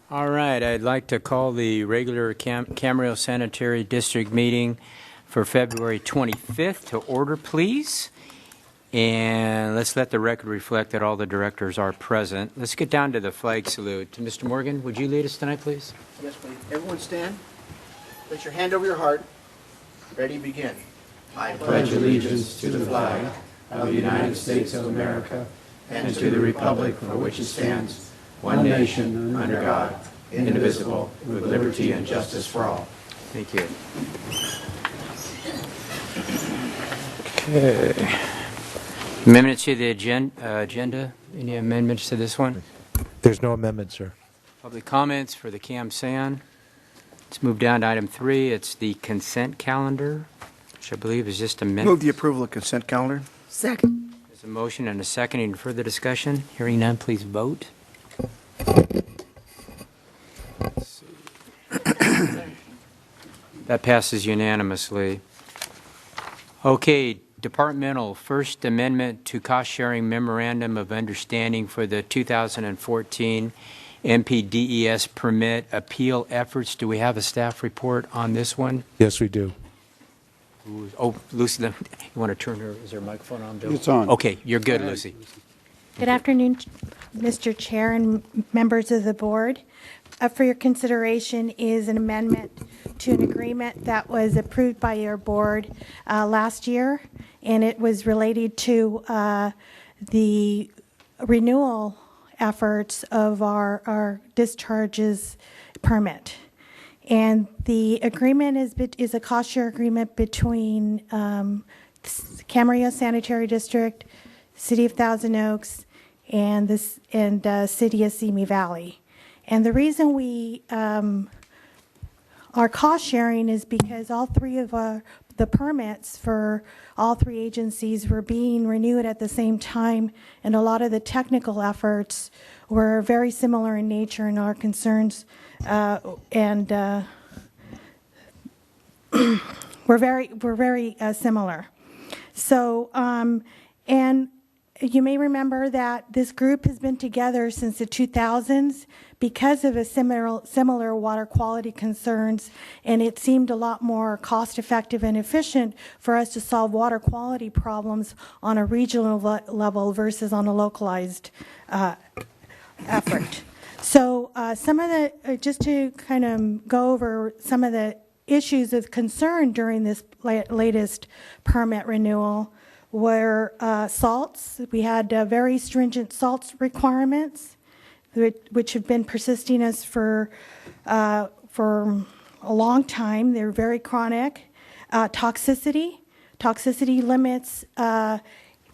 All right, I'd like to call the regular Camarillo Sanitary District meeting for February 25th to order, please. And let's let the record reflect that all the directors are present. Let's get down to the flag salute. Mr. Morgan, would you lead us tonight, please? Yes, please. Everyone stand. Place your hand over your heart. Ready, begin. I pledge allegiance to the flag of the United States of America and to the republic for which it stands, one nation, under God, indivisible, with liberty and justice for all. Thank you. Okay. Amendments to the agenda? Any amendments to this one? There's no amendment, sir. Public comments for the CAM-SAN. Let's move down to item 3. It's the consent calendar, which I believe is just a minute. Move the approval of consent calendar. Second. There's a motion and a second. Any further discussion? Hearing none, please vote. Let's see. That passes unanimously. Okay, departmental First Amendment to Cost-Sharing Memorandum of Understanding for the 2014 MPDES permit appeal efforts. Do we have a staff report on this one? Yes, we do. Oh, Lucy, you want to turn her? Is there a microphone on, Bill? It's on. Okay, you're good, Lucy. Good afternoon, Mr. Chair and members of the board. For your consideration is an amendment to an agreement that was approved by your board last year, and it was related to the renewal efforts of our discharges permit. And the agreement is a cost share agreement between Camarillo Sanitary District, City of Thousand Oaks, and City of Simi Valley. And the reason we are cost sharing is because all three of the permits for all three agencies were being renewed at the same time, and a lot of the technical efforts were very similar in nature, and our concerns we're very similar. So, and you may remember that this group has been together since the 2000s because of a similar water quality concerns, and it seemed a lot more cost-effective and efficient for us to solve water quality problems on a regional level versus on a localized effort. So some of the, just to kind of go over some of the issues of concern during this latest permit renewal were salts. We had very stringent salts requirements, which have been persisting us for a long time. They're very chronic. Toxicity limits,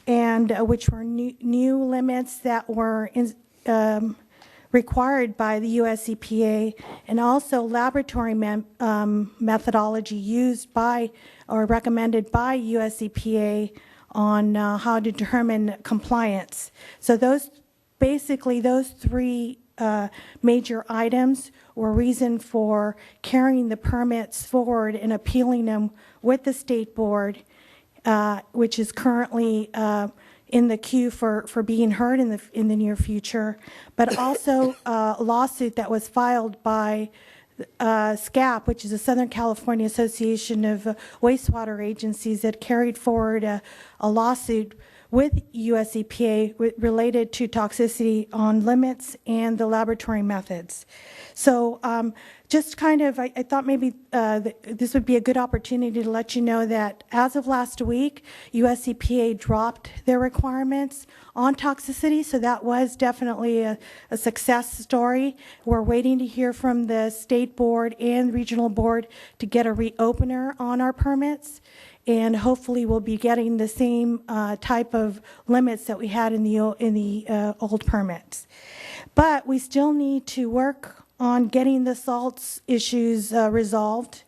and which were new limits that were required by the U.S. EPA, and also laboratory methodology used by or recommended by U.S. EPA on how to determine compliance. So those three major items were reason for carrying the permits forward and appealing them with the state board, which is currently in the queue for being heard in the near future, but also a lawsuit that was filed by SCAP, which is the Southern California Association of Wastewater Agencies, that carried forward a lawsuit with US EPA related to toxicity on limits and the laboratory methods. So just kind of, I thought maybe this would be a good opportunity to let you know that as of last week, US EPA dropped their requirements on toxicity, so that was definitely a success story. We're waiting to hear from the state board and regional board to get a reopener on our permits, and hopefully we'll be getting the same type of limits that we had in the old permits. But we still need to work on getting the salts issues resolved.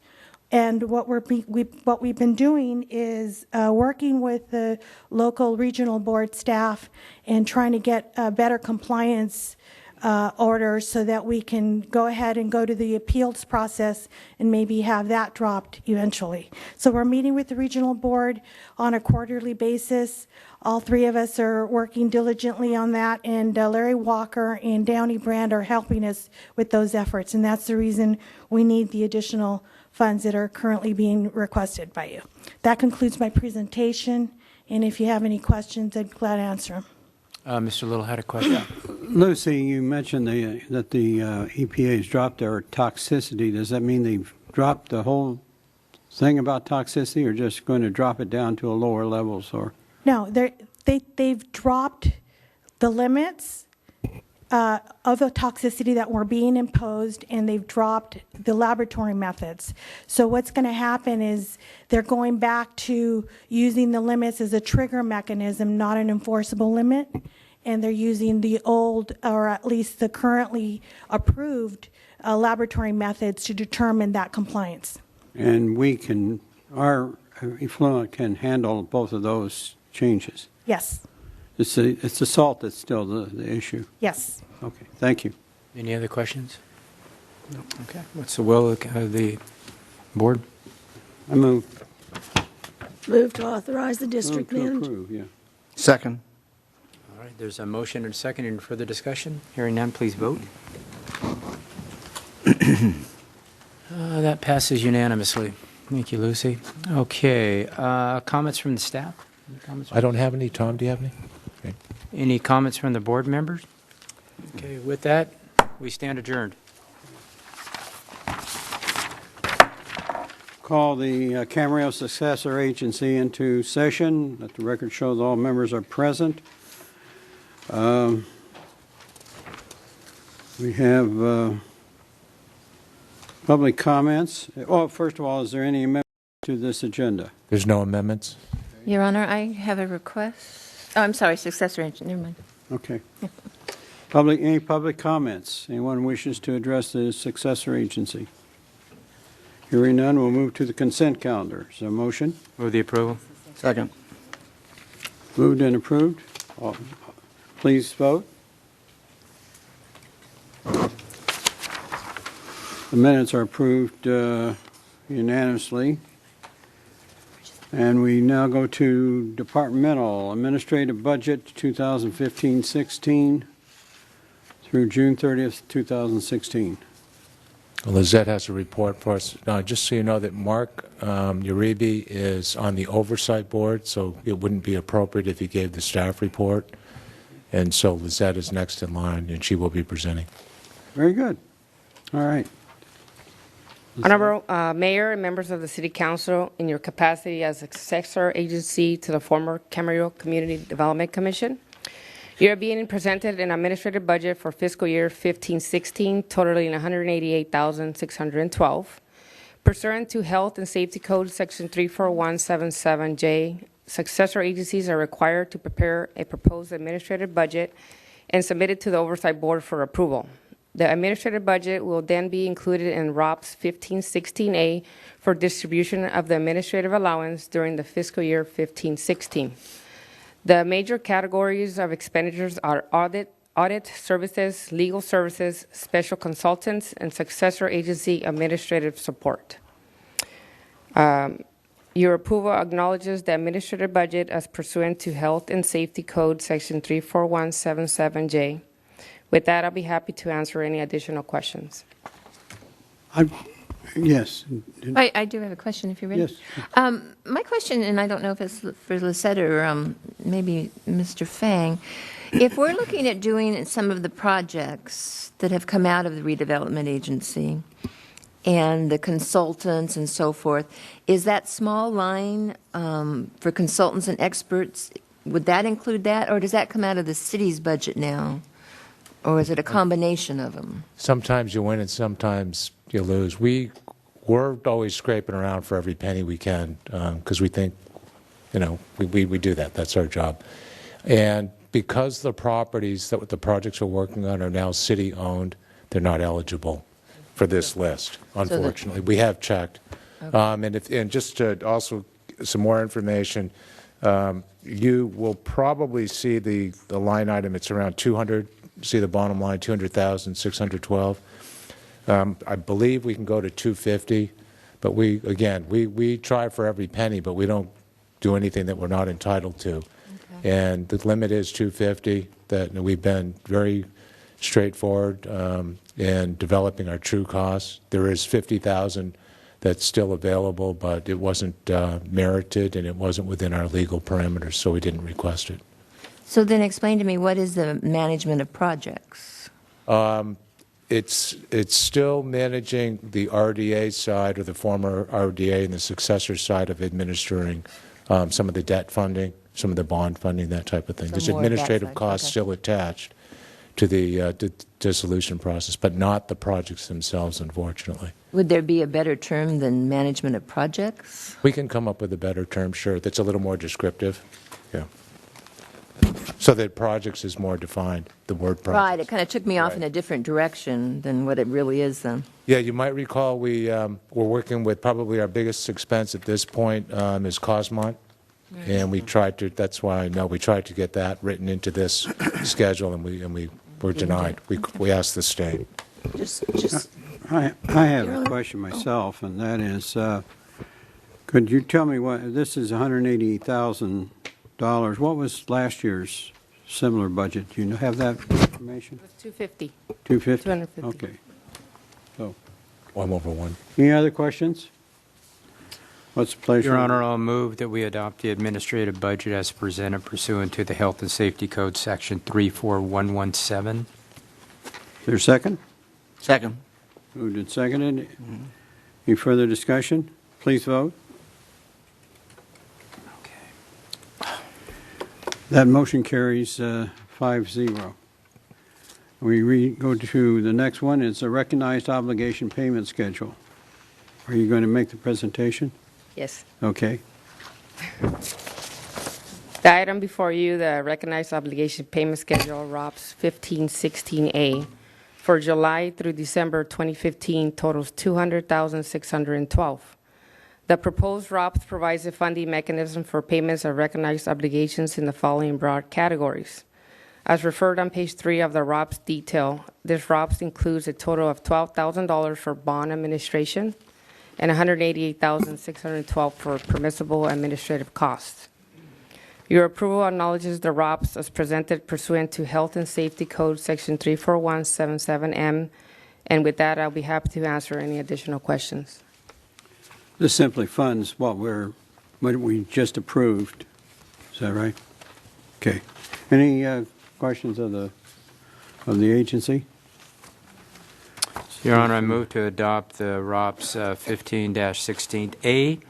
And what we've been doing is working with the local regional board staff and trying to get better compliance orders so that we can go ahead and go to the appeals process and maybe have that dropped eventually. So we're meeting with the regional board on a quarterly basis. All three of us are working diligently on that, and Larry Walker and Downey Brand are helping us with those efforts, and that's the reason we need the additional funds that are currently being requested by you. That concludes my presentation, and if you have any questions, I'd be glad to answer them. Mr. Little had a question. Lucy, you mentioned that the EPA has dropped their toxicity. Does that mean they've dropped the whole thing about toxicity, or just going to drop it down to a lower levels? Or No, they've dropped the limits of the toxicity that were being imposed, and they've dropped the laboratory methods. So what's going to happen is they're going back to using the limits as a trigger mechanism, not an enforceable limit, and they're using the old, or at least the currently approved laboratory methods to determine that compliance. and our effluent can handle both of those changes. Yes, It's the salt that's still the issue. yes. Okay, thank you. Any other questions? No. Okay. What's the will of the board? I move Move to authorize the district to manager. approve, yeah. Second. All right, there's a motion and a second. Any further discussion? Hearing none, please vote. That passes unanimously. Thank you, Lucy. Okay, comments from the staff? Any comments from- I don't have any. Tom, do you have any? Okay. Any comments from the board members? Okay, with that, we stand adjourned. Call the Camarillo Successor Agency into session. Let the record show that all members are present. We have public comments. Oh, first of all, is there any amendment to this agenda? There's no amendments? Your Honor, I have a request. Oh, I'm sorry, successor engineer, never mind. Okay. Any public comments? Anyone wishes to address the successor agency? Hearing none, we'll move to the consent calendar. Is there a motion? Move the approval. Second. Moved and approved. Please vote. The minutes are approved unanimously. And we now go to departmental administrative budget 2015-16 through June 30th, 2016. Lizette has a report for us. Just so you know that Mark Uribe is on the oversight board, so it wouldn't be appropriate if he gave the staff report. And so Lizette is next in line, and she will be presenting. Very good. All right. Honorable Mayor and members of the City Council, in your capacity as successor agency to the former Camarillo Community Development Commission, you are being presented an administrative budget for fiscal year 15-16 totaling $188,612. Pursuant to Health and Safety Code Section 34177J, successor agencies are required to prepare a proposed administrative budget and submit it to the Oversight Board for approval. The administrative budget will then be included in ROPS 1516A for distribution of the administrative allowance during the fiscal year 15-16. The major categories of expenditures are audit services, legal services, special consultants, and successor agency administrative support. Your approval acknowledges the administrative budget as pursuant to Health and Safety Code Section 34177J. With that, I'll be happy to answer any additional questions. Yes. I do have a question, if you're ready. Yes. My question, and I don't know if it's for Lisette or maybe Mr. Fang, if we're looking at doing some of the projects that have come out of the redevelopment agency and the consultants and so forth, is that small line for consultants and experts, would that include that, or does that come out of the city's budget now? Or is it a combination of them? Sometimes you win and sometimes you lose. We're always scraping around for every penny we can because we think, we do that. That's our job. And because the properties that the projects we're working on are now city-owned, they're not eligible for this list, unfortunately. We have checked. Okay. And just to also some more information, you will probably see the line item. It's around see the bottom line, 200,612. I believe we can go to 250, but we try for every penny, but we don't do anything that we're not entitled to. And the limit is 250. That we've been very straightforward in developing our true costs. There is 50,000 that's still available, but it wasn't merited and it wasn't within our legal parameters, so we didn't request it. So then explain to me, what is the management of projects? It's still managing the RDA side, or the former RDA, and the successor side of administering some of the debt funding, some of the bond funding, that type of thing. There's more of that administrative side, costs okay. still attached to the dissolution process, but not the projects themselves, unfortunately. Would there be a better term than management of projects? We can come up with a better term, sure, that's a little more descriptive. Yeah. So that projects is more defined, the word projects. Right, it kind of took me off Right. in a different direction than what it really is then. Yeah, you might recall we're working with, probably our biggest expense at this point is Cosmont. And we tried to, that's why I know, we tried to get that written into this schedule, and we were denied. We asked the state. Just, I have a question myself, and that is, could you tell me this is $188,000. What was last year's similar budget? Do you have that information? 250. 250? 250. Okay. So, I'm over one. any other questions? What's the pleasure? Your Honor, I'll move that we adopt the administrative budget as presented pursuant to the Health and Safety Code, Section 34117. Is there a second? Second. Moved and seconded. Any further discussion? Please vote. That motion carries 5-0. We go to the next one. It's a recognized obligation payment schedule. Are you going to make the presentation? Yes. Okay. The item before you, the recognized obligation payment schedule, ROPS 1516A, for July through December 2015 totals $200,612. The proposed ROPS provides a funding mechanism for payments of recognized obligations in the following broad categories. As referred on page 3 of the ROPS detail, this ROPS includes a total of $12,000 for bond administration and $188,612 for permissible administrative costs. Your approval acknowledges the ROPS as presented pursuant to Health and Safety Code Section 34177M, and with that, I'll be happy to answer any additional questions. This simply funds what we just approved. Is that right? Okay. Any questions of the agency? Your Honor, I move to adopt the ROPS 15-16A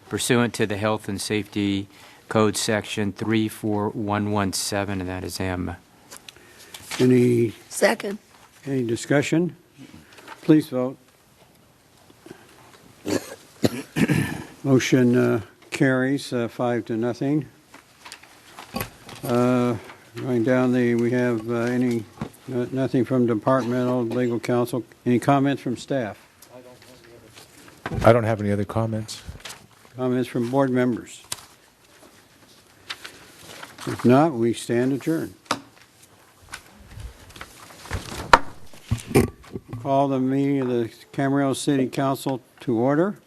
pursuant to the Health and Safety Code Section 34117, and that is M. second. Any discussion? Please vote. Motion carries 5-0. Going down we have nothing from departmental, legal counsel. Any comments from staff? I don't have any other comments. Comments from board members? If not, we stand adjourned. Call the meeting of the Camarillo City Council to order.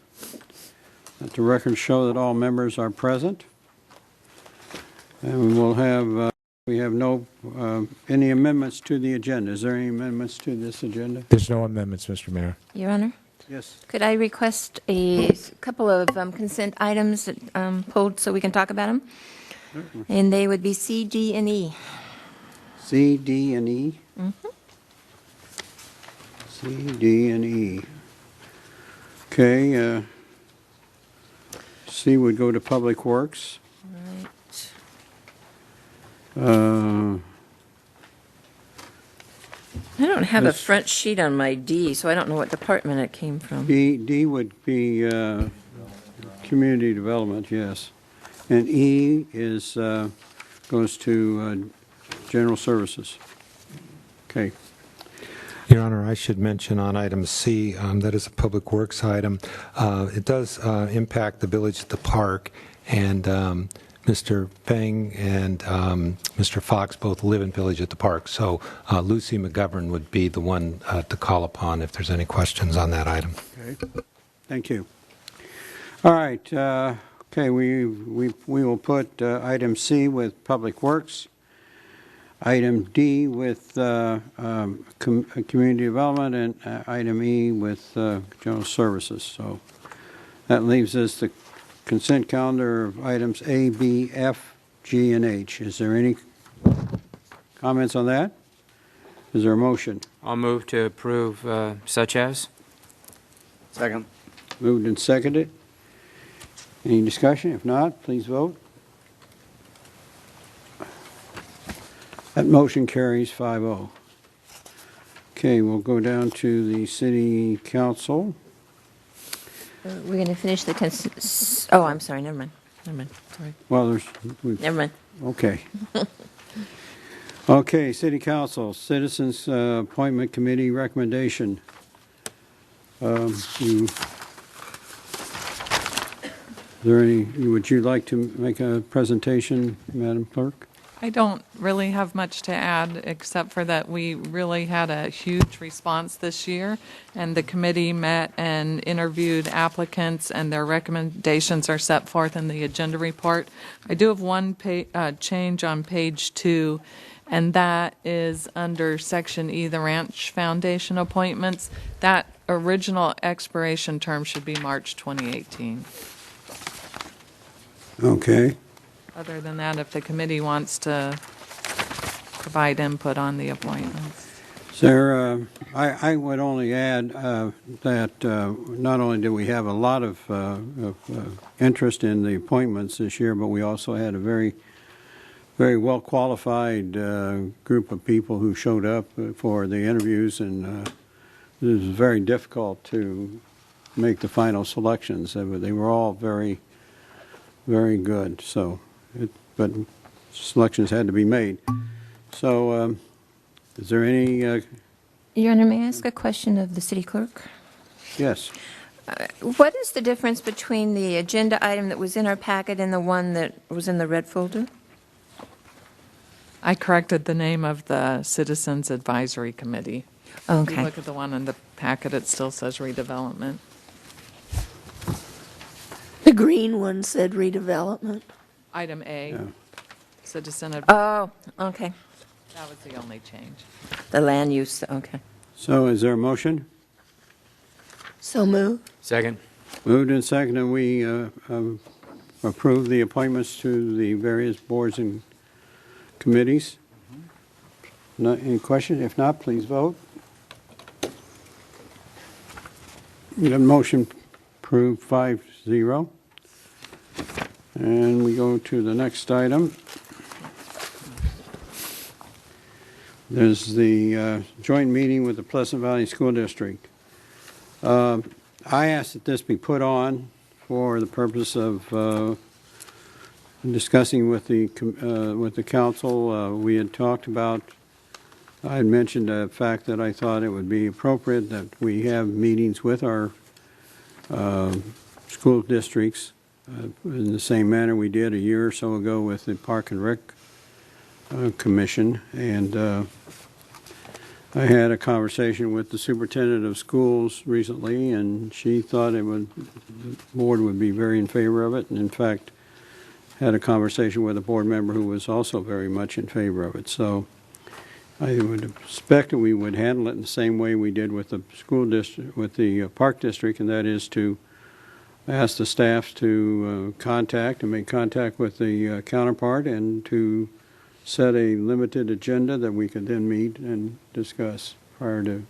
Let the record show that all members are present. And we have no any amendments to the agenda. Is there any amendments to this agenda? There's no amendments, Mr. Mayor. Your Honor, Yes. could I request a couple of consent items that, pulled so we can talk about them? And they would be C, D, and E. C, D, and E? C, D, and E. Okay. C would go to Public Works. Right. I don't have a front sheet on my D, so I don't know what department it came from. D would be Community Development, yes. And E goes to General Services. Okay. Your Honor, I should mention on item C, that is a Public Works item. It does impact the village at the park, and Mr. Fang and Mr. Fox both live in Village at the Park, so Lucy McGovern would be the one to call upon if there's any questions on that item. Okay, thank you. All right, okay, we will put item C with Public Works, item D with Community Development, and item E with General Services. So that leaves us the consent calendar of items A, B, F, G, and H. Is there any comments on that? Is there a motion? I'll move to approve such as. Second. Moved and seconded. Any discussion? If not, please vote. That motion carries 5-0. Okay, we'll go down to the City Council. We're going to finish the oh, I'm sorry, never mind. Sorry. Well, Never mind. okay. Okay, City Council, Citizens Appointment Committee recommendation. Would you like to make a presentation, Madam Clerk? I don't really have much to add, except for that we really had a huge response this year, and the committee met and interviewed applicants, and their recommendations are set forth in the agenda report. I do have one change on page 2, and that is under Section E, the Ranch Foundation appointments. That original expiration term should be March 2018. Okay. Other than that, if the committee wants to provide input on the appointments. Sir, I would only add that not only did we have a lot of interest in the appointments this year, but we also had a very well-qualified group of people who showed up for the interviews, and it was very difficult to make the final selections. They were all very, very good. So, but selections had to be made. So, is there any? Your Honor, may I ask a question of the city clerk? Yes. What is the difference between the agenda item that was in our packet and the one that was in the red folder? I corrected the name of the Citizens Advisory Committee. If you Okay. look at the one in the packet, it still says redevelopment. The green one said redevelopment. Item A, Yeah. Citizen, Oh, okay. that was the only change. The land use, okay. So, is there a motion? So move. Second. Moved and seconded, we approve the appointments to the various boards and committees. Any questions? If not, please vote. The motion approved 5-0. And we go to the next item. There's the joint meeting with the Pleasant Valley School District. I asked that this be put on for the purpose of discussing with the council. We had talked about, I had mentioned the fact that I thought it would be appropriate that we have meetings with our school districts in the same manner we did a year or so ago with the Park and Rec Commission. And I had a conversation with the superintendent of schools recently, and she thought the board would be very in favor of it, and in fact had a conversation with a board member who was also very much in favor of it. So I would expect that we would handle it in the same way we did with the school district, with the park district, and that is to ask the staff to make contact with the counterpart, and to set a limited agenda that we could then meet and discuss prior to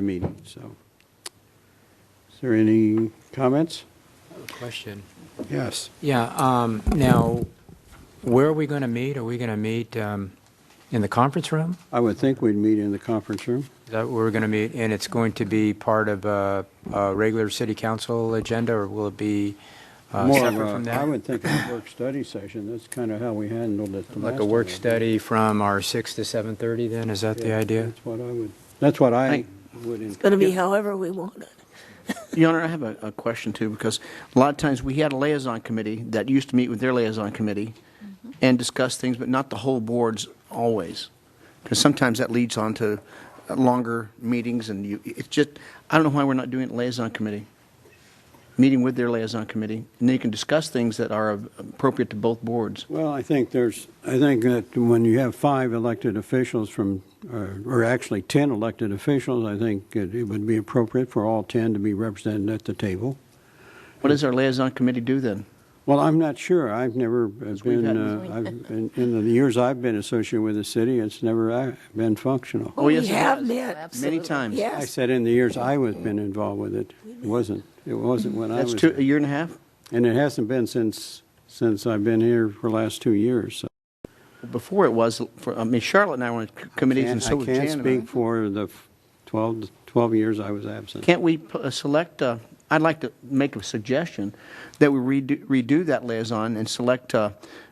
meeting. So, is there any comments? Question. Yes. Yeah, now, where are we going to meet? Are we going to meet in the conference room? I would think we'd meet in the conference room. Is that where we're going to meet? And it's going to be part of a regular city council agenda, or will it be separate from that? I would think a work study session. That's kind of how we handled it. Like a work study from our 6 to 7:30 then? Is that the idea? That's what I would. It's going to be however we want it. Your Honor, I have a question too, because a lot of times we had a liaison committee that used to meet with their liaison committee and discuss things, but not the whole boards always. Because sometimes that leads on to longer meetings, and it's just, I don't know why we're not doing it liaison committee. Meeting with their liaison committee, and they can discuss things that are appropriate to both boards. Well, I think that when you have 5 elected officials or actually 10 elected officials, I think it would be appropriate for all 10 to be represented at the table. What does our liaison committee do then? Well, I'm not sure. I've never been, in the years I've been associated with the city, it's never been functional. Oh, yes, We it have has. met. Many times. I Yes. said in the years I was been involved with it. It wasn't when I That's was. a year and a half? And it hasn't been since I've been here for the last 2 years. So Before it was, Charlotte and I were on committees, and so was I can't Jan. speak for the 12 years I was absent. Can't we select, I'd like to make a suggestion that we redo that liaison and select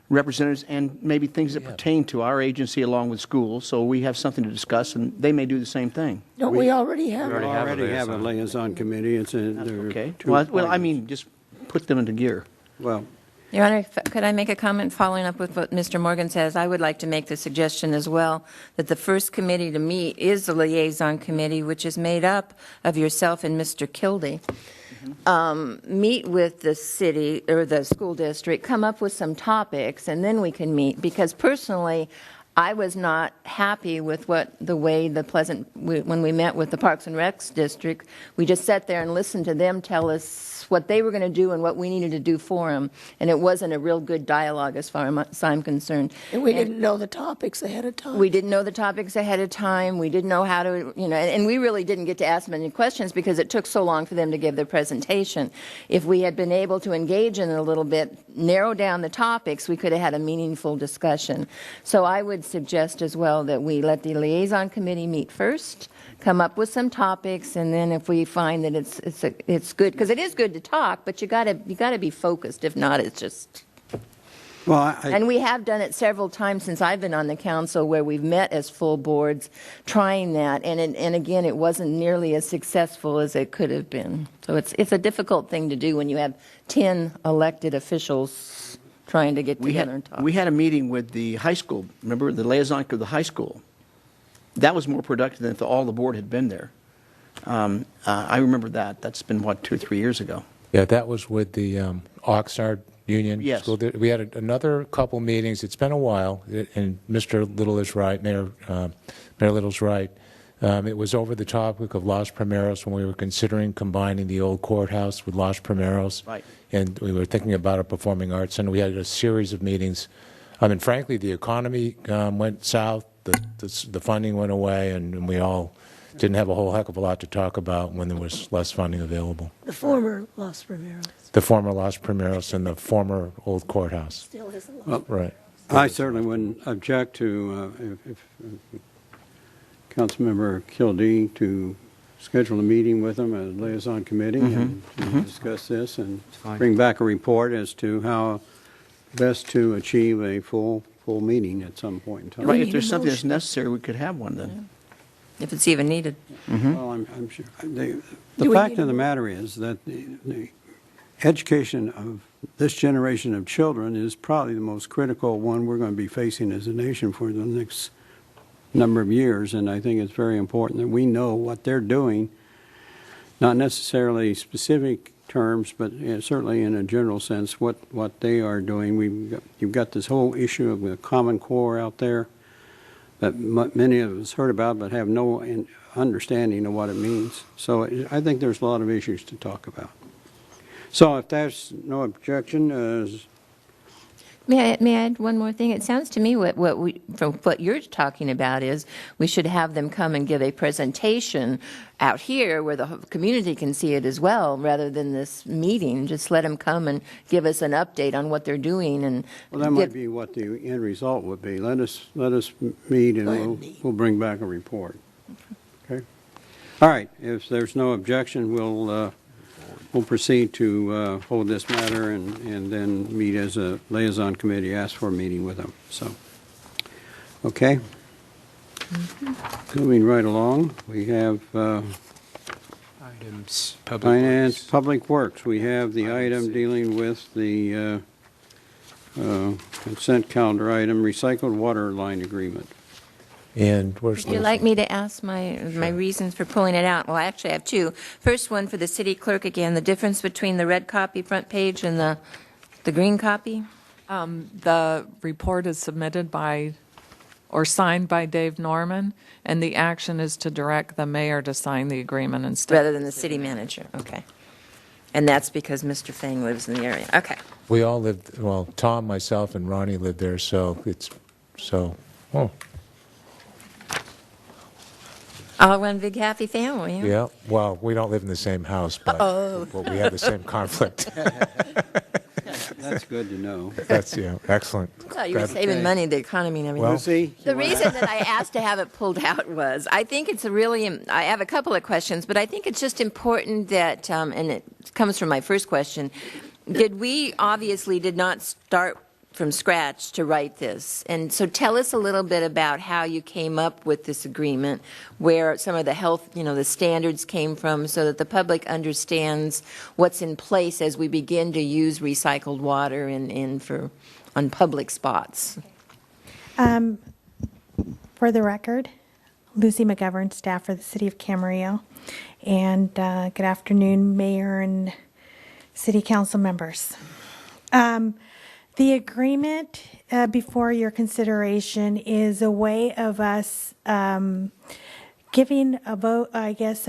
representatives and maybe things that pertain to our agency along with schools, so we have something to discuss, and they may do the same thing. Don't we already have? We already have a liaison committee. There are Okay? 2 Well, I appointments. mean, just put them into gear. Well, Your Honor, could I make a comment following up with what Mr. Morgan says? I would like to make the suggestion as well that the first committee to meet is the liaison committee, which is made up of yourself and Mr. Kildee. Meet with the city or the school district, come up with some topics, and then we can meet. Because personally, I was not happy with the way when we met with the Parks and Recs district, we just sat there and listened to them tell us what they were going to do and what we needed to do for them. And it wasn't a real good dialogue as far as I'm concerned. And we didn't know the topics ahead of time. We didn't know the topics ahead of time. We didn't know how to, and we really didn't get to ask them any questions because it took so long for them to give their presentation. If we had been able to engage in it a little bit, narrow down the topics, we could have had a meaningful discussion. So I would suggest as well that we let the liaison committee meet first, come up with some topics, and then if we find that it's good, because it is good to talk, but you got to be focused. If not, it's just. well, And we have done it several times since I've been on the council where we've met as full boards trying that. And again, it wasn't nearly as successful as it could have been. So it's a difficult thing to do when you have 10 elected officials trying to get together and talk. We had a meeting with the high school, remember, the liaison of the high school. That was more productive than if all the board had been there. I remember that. That's been, 2 or 3 years ago. Yeah, that was with the Oxnard Union Yes. School. We had another couple meetings. It's been a while, and Mr. Little is right, Mayor Little's right. It was over the topic of Los Primeros when we were considering combining the old courthouse with Los Primeros. Right. And we were thinking about a performing arts center. We had a series of meetings. I mean, frankly, the economy went south, the funding went away, and we all didn't have a whole heck of a lot to talk about when there was less funding available. The former Los Primeros. The former Los Primeros and the former old courthouse. Still is a Los. Right. I certainly wouldn't object to if Councilmember Kildee to schedule a meeting with them, a liaison committee, and to discuss this and bring back a report as to how best to achieve a full meeting at some point in time. Right, need if there's a something that's motion. necessary, we could have one then. If it's even needed. Well, I'm sure. The we fact need of a the matter is that the education of this generation of children is probably the most critical one we're going to be facing as a nation for the next number of years, and I think it's very important that we know what they're doing, not necessarily specific terms, but certainly in a general sense what they are doing. You've got this whole issue of the Common Core out there that many of us heard about but have no understanding of what it means. So I think there's a lot of issues to talk about. So if there's no objection, May I add one more thing? It sounds to me from what you're talking about is we should have them come and give a presentation out here where the community can see it as well, rather than this meeting. Just let them come and give us an update on what they're doing. And well, that might be what the end result would be. Let us meet, and we'll bring back a report. Okay. All right. If there's no objection, we'll proceed to hold this matter and then meet as a liaison committee, ask for a meeting with them. So, okay. Moving right along, we have Items, Public Finance, Works. Public Works, we have the item dealing with the consent calendar item, recycled water line agreement. And where's Would you like me to ask my reasons for pulling it out? Well, I actually have two. First one for the city clerk again, the difference between the red copy front page and the green copy? The report is submitted by, or signed by Dave Norman, and the action is to direct the mayor to sign the agreement instead. Rather than the city manager, okay. And that's because Mr. Fang lives in the area, okay. We all lived, well, Tom, myself, and Ronnie lived there, so it's, oh, All one big happy family, huh? yeah. Well, we don't live in the same house, but we have the same conflict. That's good to know. That's, yeah, excellent. I thought you were saving money, the economy and everything. Well- Lucy? The reason that I asked to have it pulled out was, I think it's a really, I have a couple of questions, but I think it's just important that, and it comes from my first question, we obviously did not start from scratch to write this. And so tell us a little bit about how you came up with this agreement, where some of the health, the standards came from, so that the public understands what's in place as we begin to use recycled water on public spots. For the record, Lucy McGovern, staff for the City of Camarillo. And good afternoon, Mayor and City Council members. The agreement before your consideration is a way of us giving a vote, I guess,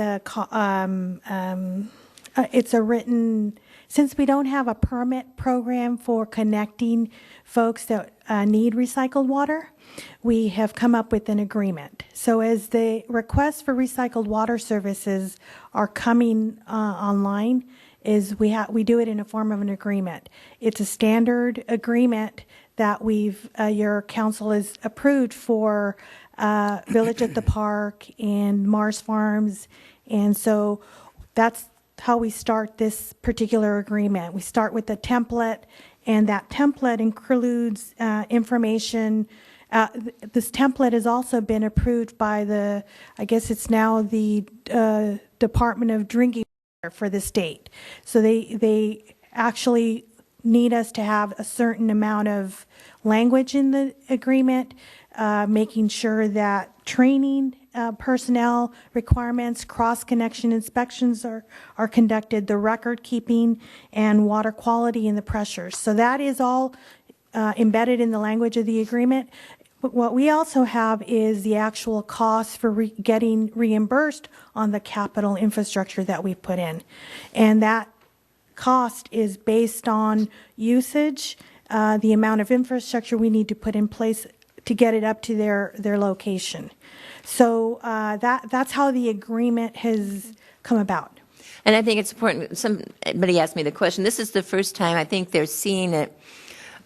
it's a written, since we don't have a permit program for connecting folks that need recycled water, we have come up with an agreement. So as the requests for recycled water services are coming online, we do it in a form of an agreement. It's a standard agreement that your council has approved for Village at the Park and Mars Farms. And so that's how we start this particular agreement. We start with a template, and that template includes information. This template has also been approved by I guess it's now the Department of Drinking for the state. So they actually need us to have a certain amount of language in the agreement, making sure that training personnel requirements, cross-connection inspections are conducted, the record keeping, and water quality and the pressures. So that is all embedded in the language of the agreement. But what we also have is the actual cost for getting reimbursed on the capital infrastructure that we put in. And that cost is based on usage, the amount of infrastructure we need to put in place to get it up to their location. So that's how the agreement has come about. And I think it's important, somebody asked me the question, this is the first time I think they're seeing it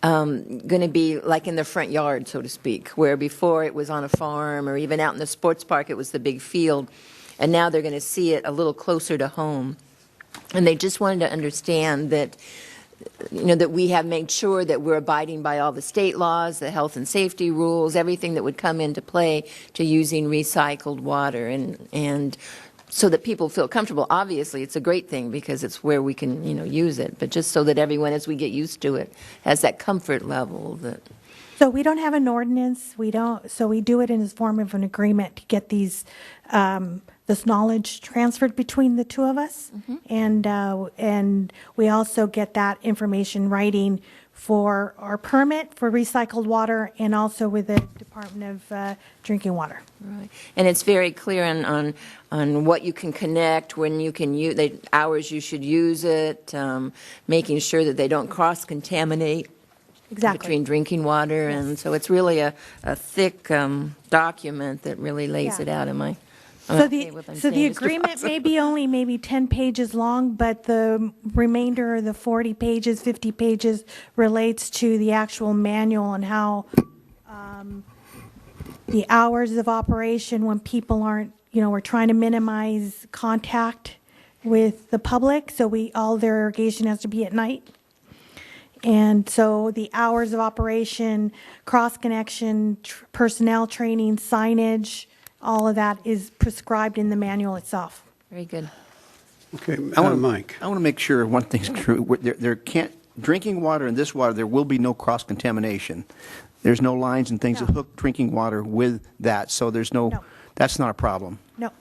going to be like in the front yard, so to speak, where before it was on a farm or even out in the sports park, it was the big field. And now they're going to see it a little closer to home. And they just wanted to understand that, that we have made sure that we're abiding by all the state laws, the health and safety rules, everything that would come into play to using recycled water. And so that people feel comfortable. Obviously, it's a great thing because it's where we can, use it. But just so that everyone, as we get used to it, has that comfort level that. So we don't have an ordinance. So we do it in the form of an agreement to get this knowledge transferred between the two of us, and we also get that information writing for our permit for recycled water and also with the Department of Drinking Water. Right. And it's very clear on what you can connect, when you can use, the hours you should use it, making sure that they don't cross-contaminate between drinking water. Yes. And so it's really a thick document that really lays it out. So the agreement may be only maybe 10 pages long, but the remainder of the 40 pages, 50 pages relates to the actual manual and how the hours of operation when people aren't, we're trying to minimize contact with the public, so all their irrigation has to be at night. And so the hours of operation, cross-connection, personnel training, signage, all of that is prescribed in the manual itself. Very good. Okay, Mike. Mike. I want to make sure one thing's true. There can't, drinking water and this water, there will be no cross-contamination. There's no lines and things that No. hook drinking water with that, so there's no, No. that's not a problem. No.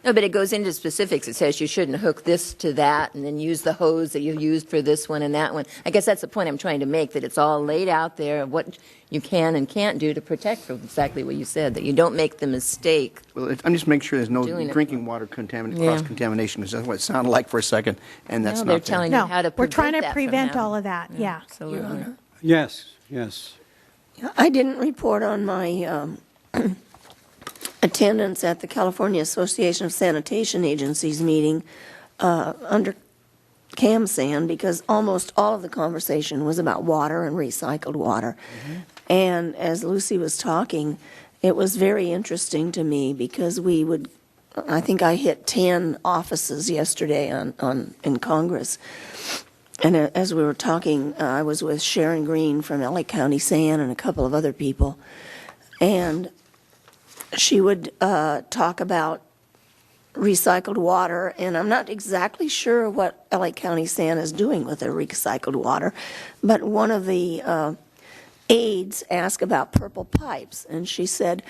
No, but it goes into specifics. It says you shouldn't hook this to that and then use the hose that you used for this one and that one. I guess that's the point I'm trying to make, that it's all laid out there of what you can and can't do to protect from exactly what you said, that you don't make the mistake. Well, I'm just making sure there's no Doing it. drinking water Yeah. cross-contamination, because that's what it sounded like for a second, and that's No, not they're there. telling you No, how to we're trying prevent to that from prevent happening. all of that, yeah. Absolutely. Yes, yes. I didn't report on my attendance at the California Association of Sanitation Agencies meeting under CAMSAN, because almost all of the conversation was about water and recycled water. And as Lucy was talking, it was very interesting to me, because I think I hit 10 offices yesterday in Congress. And as we were talking, I was with Sharon Green from LA County SAN and a couple of other people. And she would talk about recycled water, and I'm not exactly sure what LA County SAN is doing with their recycled water, but one of the aides asked about purple pipes, and she said,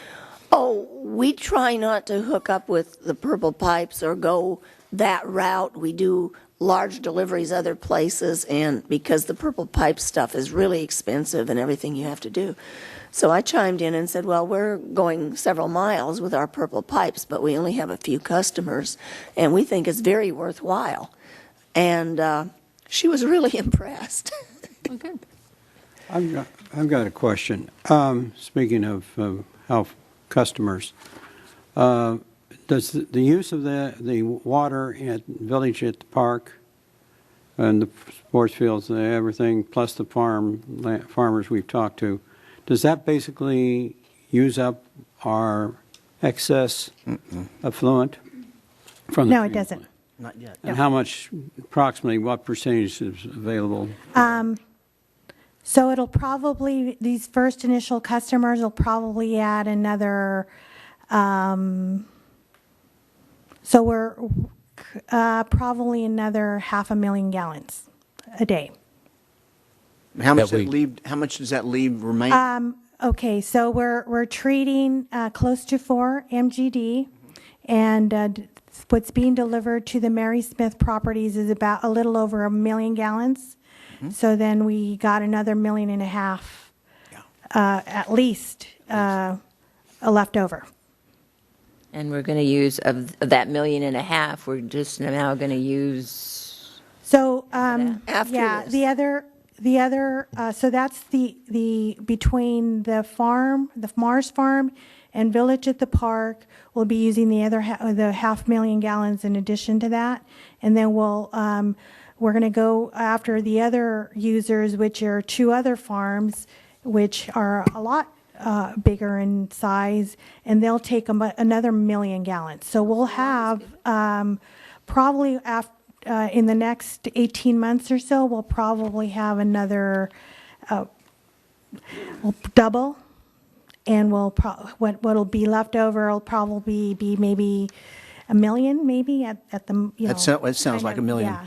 oh, we try not to hook up with the purple pipes or go that route. We do large deliveries other places, and because the purple pipe stuff is really expensive and everything you have to do. So I chimed in and said, well, we're going several miles with our purple pipes, but we only have a few customers, and we think it's very worthwhile. And she was really impressed. Okay. I've got a question. Speaking of health customers, does the use of the water at Village at the Park and the sports fields and everything, plus the farmers we've talked to, does that basically use up our excess effluent from the No, it treatment doesn't. plant? Not yet. And how much, approximately, what percentage is available? So it'll probably, these first initial customers will probably add another, so we're probably another 500,000 gallons a day. How much, That how much does that leave remain? Okay, so we're treating close to 4 MGD, and what's being delivered to the Mary Smith properties is about a little over 1 million gallons. So then we got another 1.5 million, at least, left over. And we're going to use, of that 1.5 million, we're just now going to use, So, After yeah, this. the other, so that's the between the farm, the Mars Farm and Village at the Park, we'll be using the other, the 500,000 gallons in addition to that. And then we're going to go after the other users, which are 2 other farms, which are a lot bigger in size, and they'll take another 1 million gallons. So we'll have probably in the next 18 months or so, we'll probably have another, we'll double, and what'll be left over will probably be maybe 1 million, maybe at the, That sounds like 1 million. Yeah,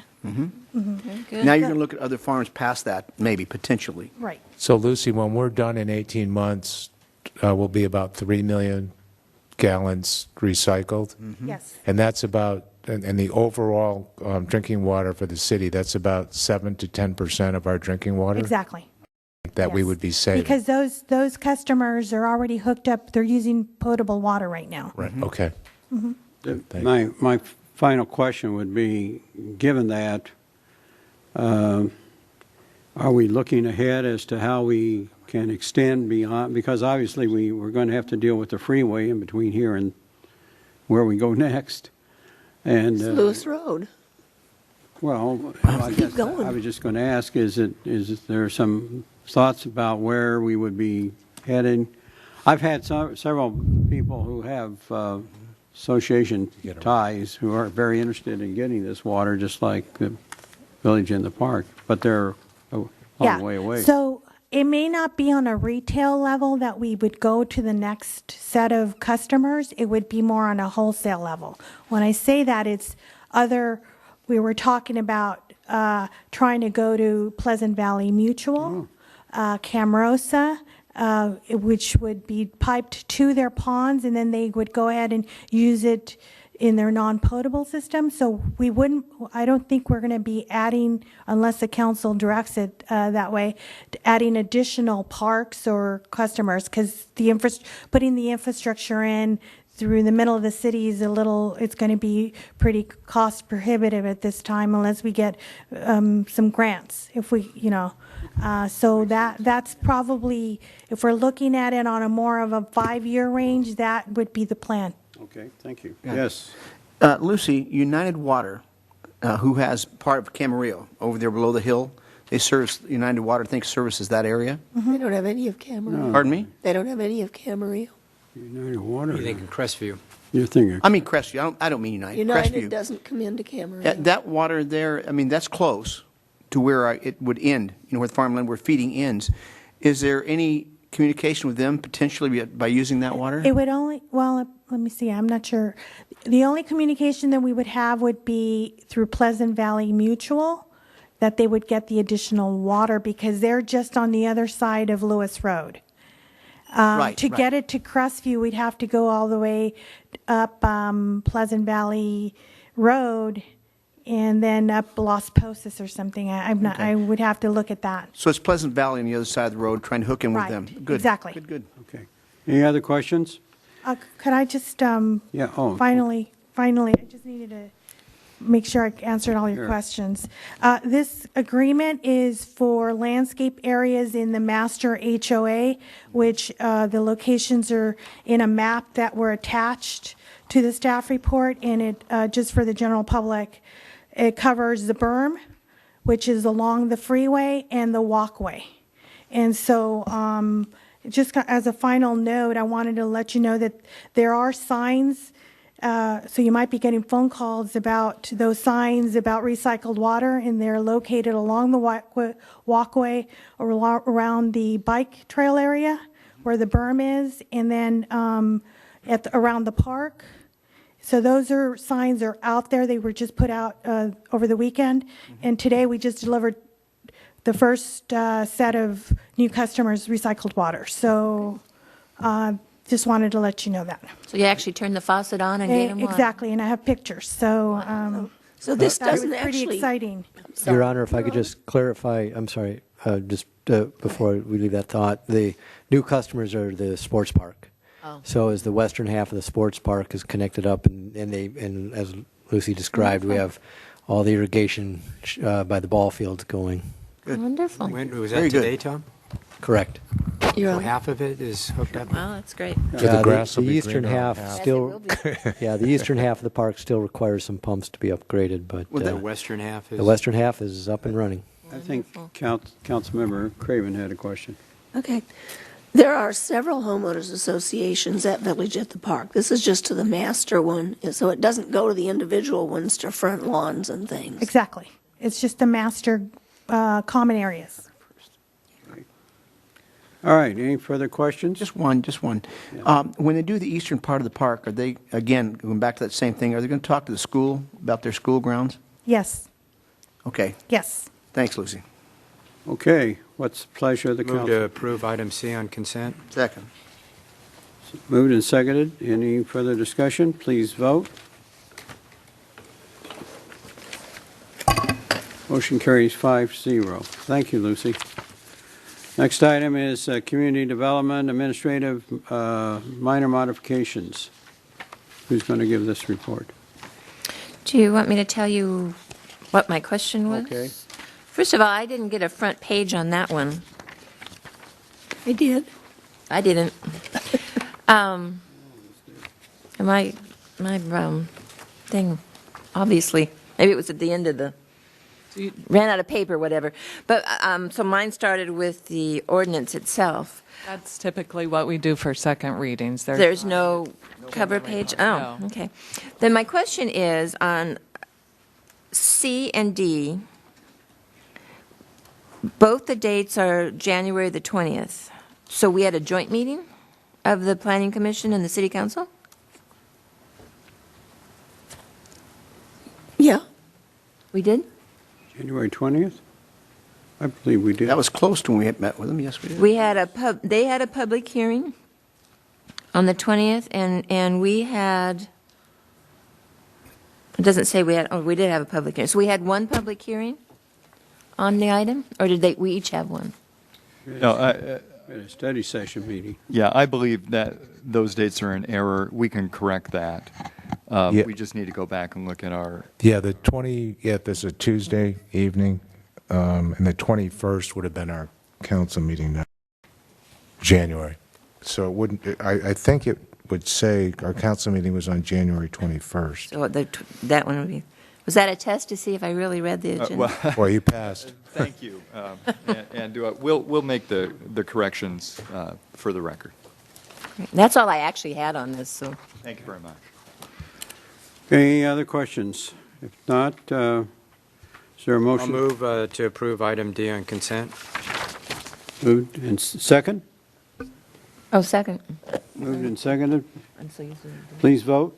Now you're going to look at other farms past that, maybe, potentially. right. So Lucy, when we're done in 18 months, we'll be about 3 million gallons recycled. Yes. And that's about, and the overall drinking water for the city, that's about 7 to 10% of our drinking water Exactly. that we Yes. would be saving. Because those customers are already hooked up, they're using potable water right now. Right, okay. My final question would be, given that, are we looking ahead as to how we can extend beyond, because obviously we're going to have to deal with the freeway in between here and where we go next. And, It's Lewis Road. well, I guess going. I was just going to ask, is there some thoughts about where we would be heading? I've had several people who have association ties who are very interested in getting this water, just like the Village in the Park, but they're a long way away. So it may not be on a retail level that we would go to the next set of customers. It would be more on a wholesale level. When I say that, it's other we were talking about trying to go to Pleasant Valley Mutual, Camarillo, which would be piped to their ponds, and then they would go ahead and use it in their non-potable system. So we wouldn't, I don't think we're going to be adding, unless the council directs it that way, adding additional parks or customers, because putting the infrastructure in through the middle of the city is it's going to be pretty cost prohibitive at this time unless we get some grants, if we, so that's probably, if we're looking at it on a more of a 5-year range, that would be the plan. Okay, thank you. Yes. Lucy, United Water, who has part of Camarillo over there below the hill, they service, United Water, I think, services that area. They don't have any of Camarillo. Pardon me? They don't have any of Camarillo. United Water. You think in Crestview? You're thinking. I mean Crestview. I don't mean United. United Crestview. doesn't come into Camarillo. That water there, I mean, that's close to where it would end, where the farmland where feeding ends. Is there any communication with them potentially by using that water? It would only, well, let me see, I'm not sure. The only communication that we would have would be through Pleasant Valley Mutual, that they would get the additional water because they're just on the other side of Lewis Road. To get it to Crestview, we'd have to go all the way up Pleasant Valley Road and then up Las Posas or something. I would have to look at that. So it's Pleasant Valley on the other side of the road, trying to hook in with Right, them. Good. exactly. Good. Okay. Any other questions? Could I just Yeah. Oh. finally, I just needed to make sure I answered all your Sure. questions. This agreement is for landscape areas in the master HOA, which the locations are in a map that were attached to the staff report, and it, just for the general public, it covers the berm, which is along the freeway, and the walkway. And so just as a final note, I wanted to let you know that there are signs. So you might be getting phone calls about those signs about recycled water, and they're located along the walkway or around the bike trail area where the berm is, and then around the park. So those signs are out there. They were just put out over the weekend, and today we just delivered the first set of new customers recycled water. So just wanted to let you know that. So you actually turn the faucet on and get them water? Exactly, and I have pictures. So So this that was doesn't pretty actually. exciting. Your Honor, if I could just clarify, I'm sorry, just before we leave that thought, the new customers are the sports park. Oh. So as the western half of the sports park is connected up, and as Lucy described, we have all the irrigation by the ball fields going. Wonderful. When, was Very that good. today, Tom? Correct. You're So on. half of it is hooked up? Wow, that's great. The grass will the be eastern greener on half half. still, Yes, it yeah, the eastern half of the park still requires some pumps to be upgraded, but Well, The western half is? the western half is up and running. I think Councilmember Craven had a question. Okay. There are several homeowners associations at Village at the Park. This is just to the master one, so it doesn't go to the individual ones to front lawns and things. Exactly. It's just the master common areas. All right, any further questions? Just one. When they do the eastern part of the park, are they, again, going back to that same thing, are they going to talk to the school about their school grounds? Yes, Okay. yes. Thanks, Lucy. Okay, what's the pleasure of the Move to council? approve item C on consent. Second. Moved and seconded. Any further discussion? Please vote. Motion carries 5-0. Thank you, Lucy. Next item is Community Development Administrative Minor Modifications. Who's going to give this report? Do you want me to tell you what my question was? Okay. First of all, I didn't get a front page on that one. I did. I didn't. My thing, obviously, maybe it was at the end of the, ran out of paper, whatever. But, so mine started with the ordinance itself. That's typically what we do for second readings. There's no cover page? Oh, No. okay. Then my question is on C and D, both the dates are January the 20th. So we had a joint meeting of the Planning Commission and the City Council? Yeah. We did? January 20th? I believe we did. That was close to when we had met with them, yes, we did. We had they had a public hearing on the 20th, and we had, it doesn't say we had, oh, we did have a public hearing. So we had one public hearing on the item, or did we each have one? No, At a study session meeting. yeah, I believe that those dates are in error. We can correct that. Yeah. We just need to go back and look at our, Yeah, the 20th is a Tuesday evening, and the 21st would have been our council meeting now, January. So it wouldn't, I think it would say our council meeting was on January 21st. So that one would be, was that a test to see if I really read the agenda? Well, you passed. thank you. And we'll make the corrections for the record. That's all I actually had on this, so. Thank you very much. Any other questions? If not, is there a I'll motion? move to approve item D on consent. Moved and second? Oh, second. Moved and seconded. I'm so used to it. Please vote.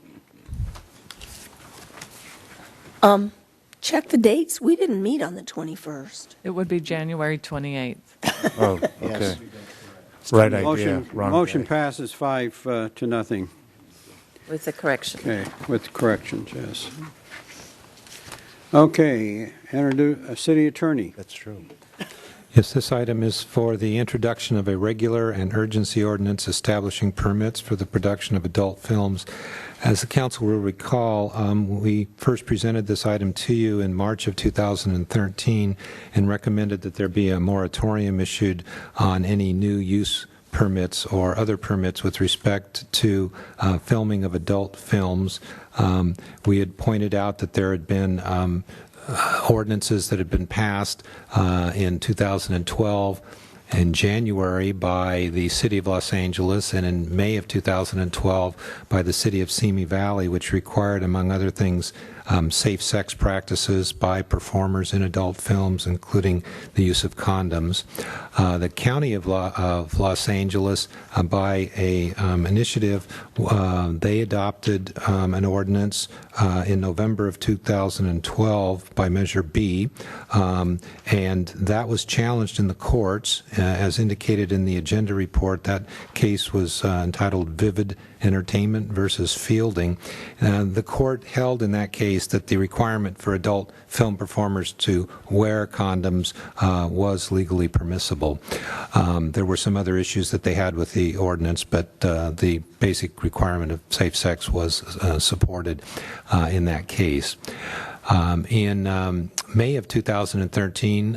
Check the dates. We didn't meet on the 21st. It would be January 28th. Oh, okay. Right idea, wrong Motion day. passes 5-0. With the correction. Okay, with corrections, yes. Okay, introduce a city attorney. That's true. Yes, this item is for the introduction of a regular and urgency ordinance establishing permits for the production of adult films. As the council will recall, we first presented this item to you in March of 2013 and recommended that there be a moratorium issued on any new use permits or other permits with respect to filming of adult films. We had pointed out that there had been ordinances that had been passed in 2012 in January by the City of Los Angeles and in May of 2012 by the City of Simi Valley, which required, among other things, safe sex practices by performers in adult films, including the use of condoms. The County of Los Angeles, by a initiative, they adopted an ordinance in November of 2012 by Measure B, and that was challenged in the courts. As indicated in the agenda report, that case was entitled Vivid Entertainment versus Fielding. The court held in that case that the requirement for adult film performers to wear condoms was legally permissible. There were some other issues that they had with the ordinance, but the basic requirement of safe sex was supported in that case. In May of 2013,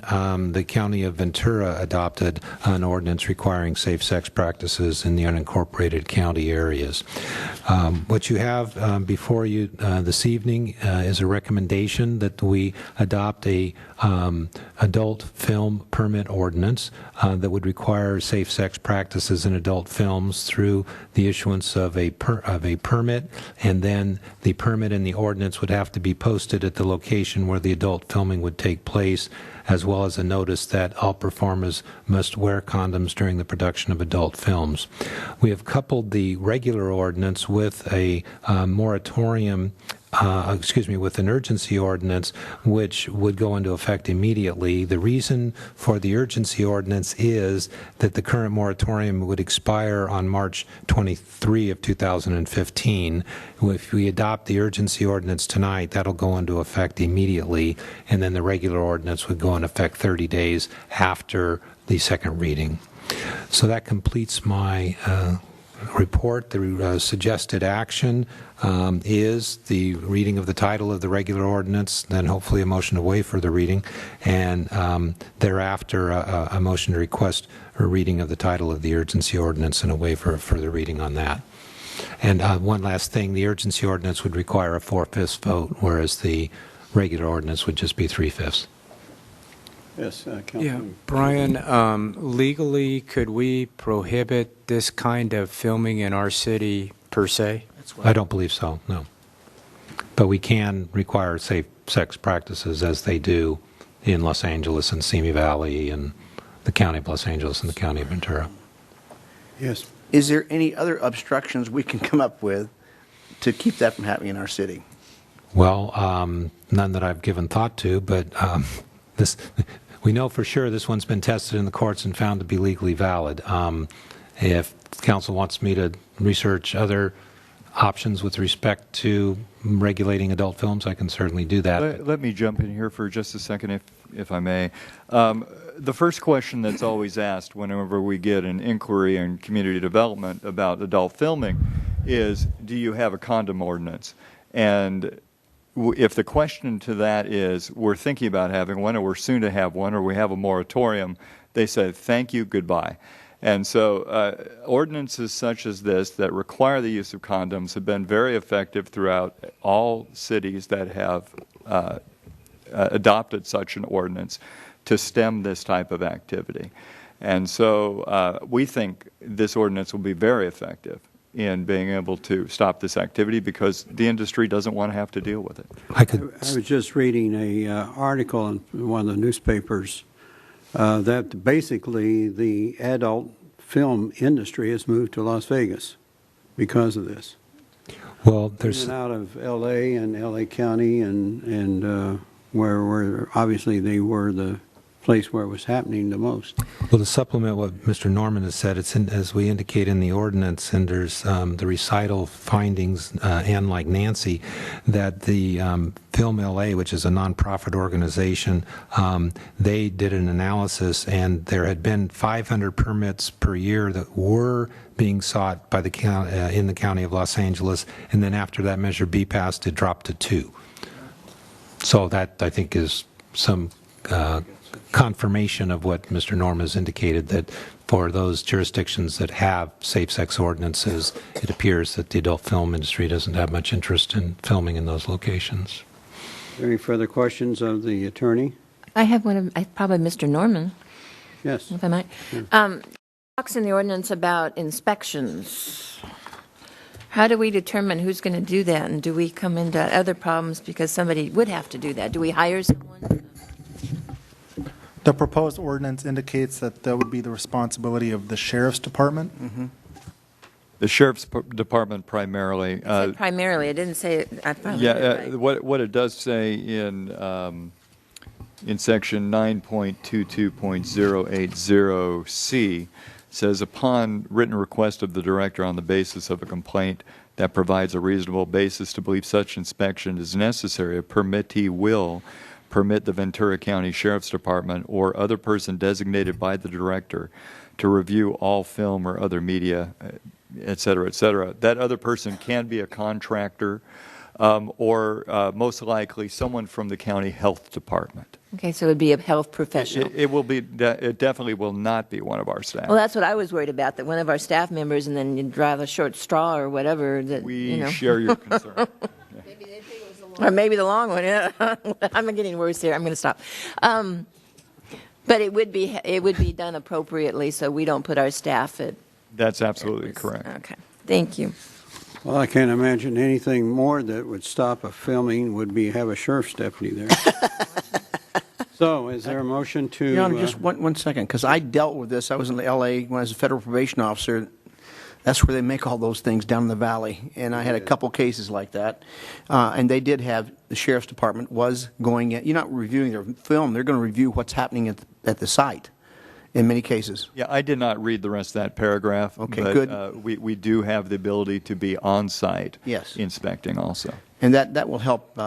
the County of Ventura adopted an ordinance requiring safe sex practices in the unincorporated county areas. What you have before you this evening is a recommendation that we adopt a adult film permit ordinance that would require safe sex practices in adult films through the issuance of a permit, and then the permit and the ordinance would have to be posted at the location where the adult filming would take place, as well as a notice that all performers must wear condoms during the production of adult films. We have coupled the regular ordinance with a moratorium, with an urgency ordinance, which would go into effect immediately. The reason for the urgency ordinance is that the current moratorium would expire on March 23 of 2015. If we adopt the urgency ordinance tonight, that'll go into effect immediately, and then the regular ordinance would go into effect 30 days after the second reading. So that completes my report. The suggested action is the reading of the title of the regular ordinance, then hopefully a motion to waive further reading, and thereafter a motion to request a reading of the title of the urgency ordinance and a waiver of further reading on that. And one last thing, the urgency ordinance would require a 4/5 vote, whereas the regular ordinance would just be 3/5. Yes, Yeah, Councilman. Brian, legally, could we prohibit this kind of filming in our city per se? I don't believe so, no. But we can require safe sex practices as they do in Los Angeles and Simi Valley and the County of Los Angeles and the County of Ventura. Yes. Is there any other obstructions we can come up with to keep that from happening in our city? Well, none that I've given thought to, but this, we know for sure this one's been tested in the courts and found to be legally valid. If council wants me to research other options with respect to regulating adult films, I can certainly do that. Let me jump in here for just a second, if I may. The first question that's always asked whenever we get an inquiry in community development about adult filming is, do you have a condom ordinance? And if the question to that is, we're thinking about having one, or we're soon to have one, or we have a moratorium, they say, thank you, goodbye. And so ordinances such as this that require the use of condoms have been very effective throughout all cities that have adopted such an ordinance to stem this type of activity. And so we think this ordinance will be very effective in being able to stop this activity because the industry doesn't want to have to deal with it. I was just reading a article in one of the newspapers that basically the adult film industry has moved to Las Vegas because of this. Well, there's In and out of L.A. and L.A. County and where obviously they were the place where it was happening the most. Well, to supplement what Mr. Norman has said, it's as we indicate in the ordinance, and there's the recital findings, and like Nancy, that the Film LA, which is a nonprofit organization, they did an analysis, and there had been 500 permits per year that were being sought by the county, in the county of Los Angeles, and then after that Measure B passed, it dropped to 2. So that, I think, is some confirmation of what Mr. Norm has indicated, that for those jurisdictions that have safe-sex ordinances, it appears that the adult film industry doesn't have much interest in filming in those locations. Any further questions of the attorney? I have one of, probably Mr. Norman, Yes. if I might. Talks in the ordinance about inspections. How do we determine who's going to do that, and do we come into other problems because somebody would have to do that? Do we hire someone? The proposed ordinance indicates that that would be the responsibility of the sheriff's department. The sheriff's department primarily. It said primarily. I didn't say. I probably read it right. What it does say in section 9.22.080C says, upon written request of the director on the basis of a complaint that provides a reasonable basis to believe such inspection is necessary, a permittee will permit the Ventura County Sheriff's Department or other person designated by the director to review all film or other media, et cetera, et cetera. That other person can be a contractor or most likely someone from the county health department. Okay, so it would be a health professional. It will be. It definitely will not be one of our staff. Well, that's what I was worried about, that one of our staff members, and then you drive a short straw or whatever. That we share your concern. Or maybe the long one. Yeah. I'm getting worse here. I'm going to stop. But it would be done appropriately, so we don't put our staff at. That's absolutely correct. Okay. Thank you. Well, I can't imagine anything more that would stop a filming would be have a sheriff's deputy there. So, is there a motion to? Your Honor, just one second, because I dealt with this. I was in L.A. when I was a federal probation officer. That's where they make all those things down in the valley, and I had a couple cases like that. And they did have the sheriff's department was going in. You're not reviewing their film; they're going to review what's happening at the site. In many cases. Yeah, I did not read the rest of that paragraph. Okay, but, good. We do have the ability to be on site. Yes. Inspecting also. And that will help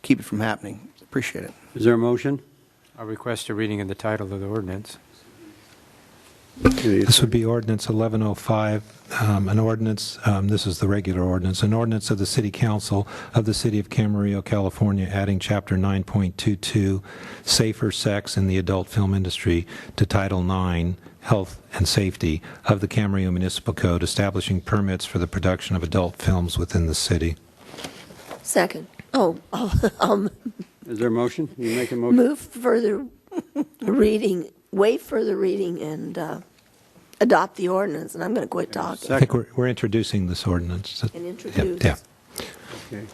keep it from happening. Appreciate it. Is there a motion? I'll request a reading of the title of the ordinance. This would be Ordinance 1105, an ordinance, this is the regular ordinance, an ordinance of the City Council of the City of Camarillo, California, adding Chapter 9.22, Safer Sex in the Adult Film Industry, to Title 9, Health and Safety, of the Camarillo Municipal Code, establishing permits for the production of adult films within the city. Second. Is there a motion? You make a motion? Move further reading, waive further reading, and adopt the ordinance, and I'm going to quit talking. I think we're introducing this ordinance. And introduce. Yeah. Okay.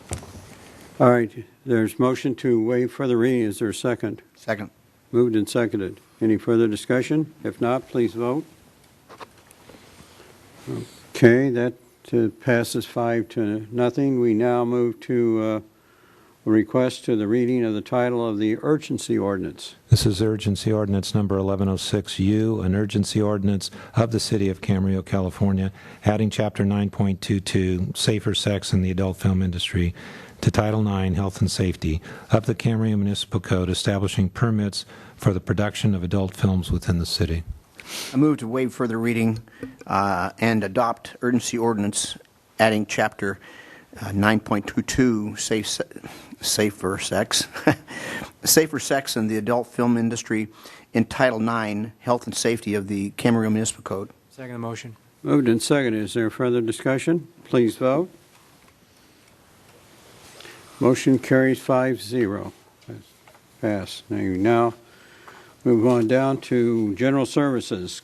All right, there's motion to waive further reading. Is there a second? Second. Moved and seconded. Any further discussion? If not, please vote. Okay, that passes 5-0. We now move to a request to the reading of the title of the urgency ordinance. This is urgency ordinance number 1106U, an urgency ordinance of the City of Camarillo, California, adding Chapter 9.22, Safer Sex in the Adult Film Industry, to Title IX, Health and Safety, of the Camarillo Municipal Code, establishing permits for the production of adult films within the city. I move to waive further reading and adopt urgency ordinance adding Chapter 9.22, Safer Sex, Safer Sex in the Adult Film Industry in Title IX, Health and Safety of the Camarillo Municipal Code. Second the motion. Moved and seconded. Is there further discussion? Please vote. Motion carries 5-0. Pass. Now, move on down to general services,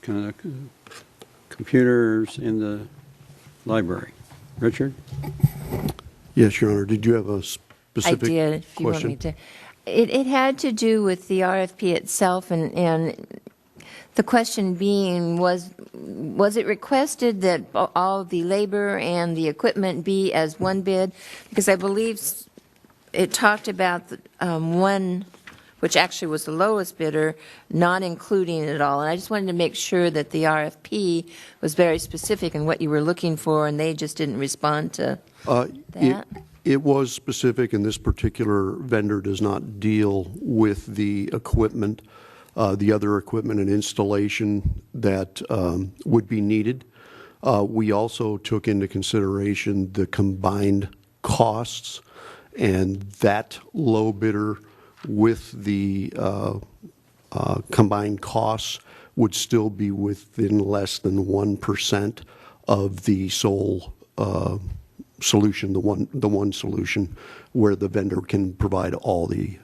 computers in the library. Richard? Yes, Your Honor. Did you have a specific question? I did, if you want me to. It had to do with the RFP itself, and the question being, was it requested that all the labor and the equipment be as one bid? Because I believe it talked about one, which actually was the lowest bidder, not including it all. And I just wanted to make sure that the RFP was very specific in what you were looking for, and they just didn't respond to that. It was specific, and this particular vendor does not deal with the equipment, the other equipment and installation that would be needed. We also took into consideration the combined costs, and that low bidder with the combined costs would still be within less than 1% of the sole solution, the one solution where the vendor can provide all the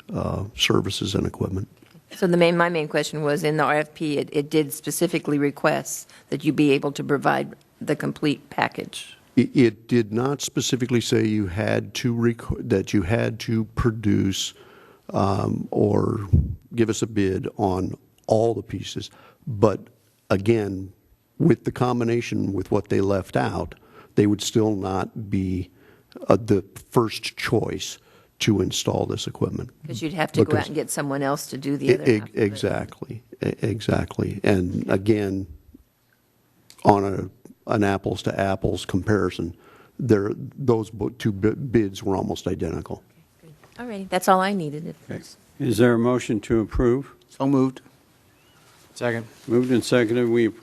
services and equipment. So my main question was, in the RFP, it did specifically request that you be able to provide the complete package. It did not specifically say you had to that you had to produce or give us a bid on all the pieces. But again, with the combination with what they left out, they would still not be the first choice to install this equipment. Because you'd have to go out and get someone else to do the other half of it. Exactly. And again, on an apples to apples comparison, those two bids were almost identical. All righty, that's all I needed. Okay. Is there a motion to approve? So moved. Second. Moved and seconded.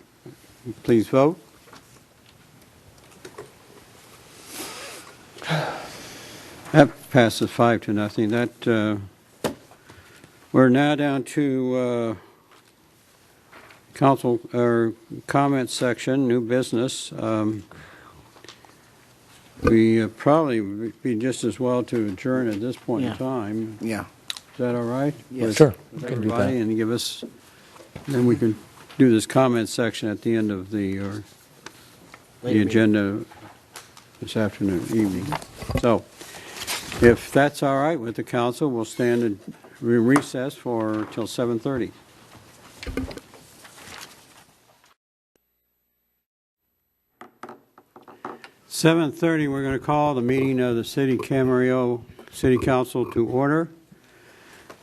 Please vote. That passes 5-0. That we're now down to council or comment section, new business. We probably would be just as well to adjourn at this point in time. Yeah. Is that all right? Yes. Sure. With We can do that. everybody, and give us, then we can do this comment section at the end of the agenda this evening. So, if that's all right with the council, we'll stand and recess for till 7:30. We're going to call the meeting of the Camarillo City Council to order.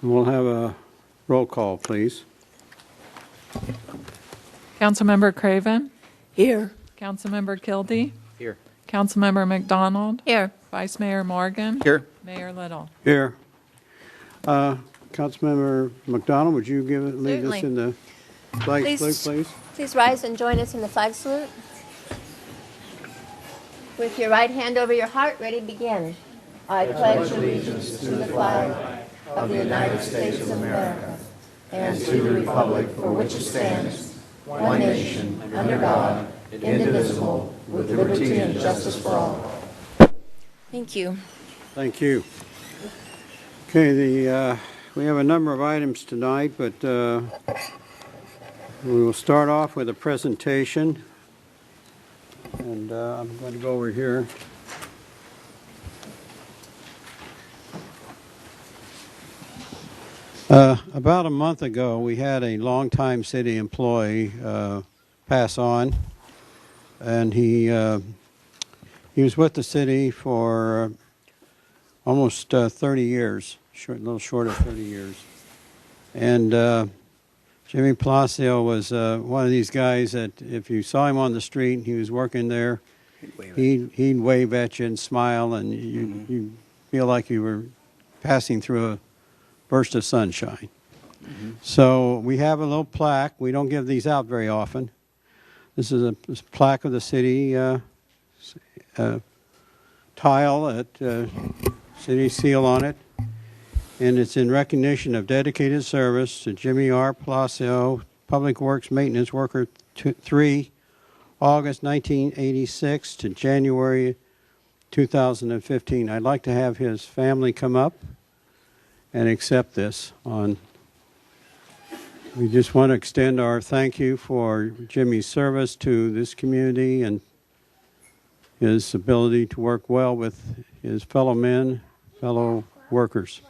And we'll have a roll call, please. Councilmember Craven? Here. Councilmember Kildee? Here. Councilmember McDonald? Here. Vice Mayor Morgan? Here. Mayor Little? Here. Councilmember McDonald, would you lead us Certainly. in the flag Please. salute, please? Please rise and join us in the flag salute. With your right hand over your heart, ready to begin. I pledge allegiance to the flag of the United States of America and to the republic for which it stands, one nation, under God, indivisible, with liberty and justice for all. Thank you. Thank you. Okay, we have a number of items tonight, but we will start off with a presentation. And I'm going to go over here. About a month ago, we had a longtime city employee pass on, and he was with the city for almost 30 years, a little short of 30 years. And Jimmy Palacio was one of these guys that if you saw him on the street, he was working there, he'd wave at you and smile, and you feel like you were passing through a burst of sunshine. So we have a little plaque. We don't give these out very often. This is a plaque of the city tile at city seal on it, and it's in recognition of dedicated service to Jimmy R. Palacio, Public Works Maintenance Worker 3, August 1986 to January 2015. I'd like to have his family come up and accept this. We just want to extend our thank you for Jimmy's service to this community and his ability to work well with his fellow men, fellow workers.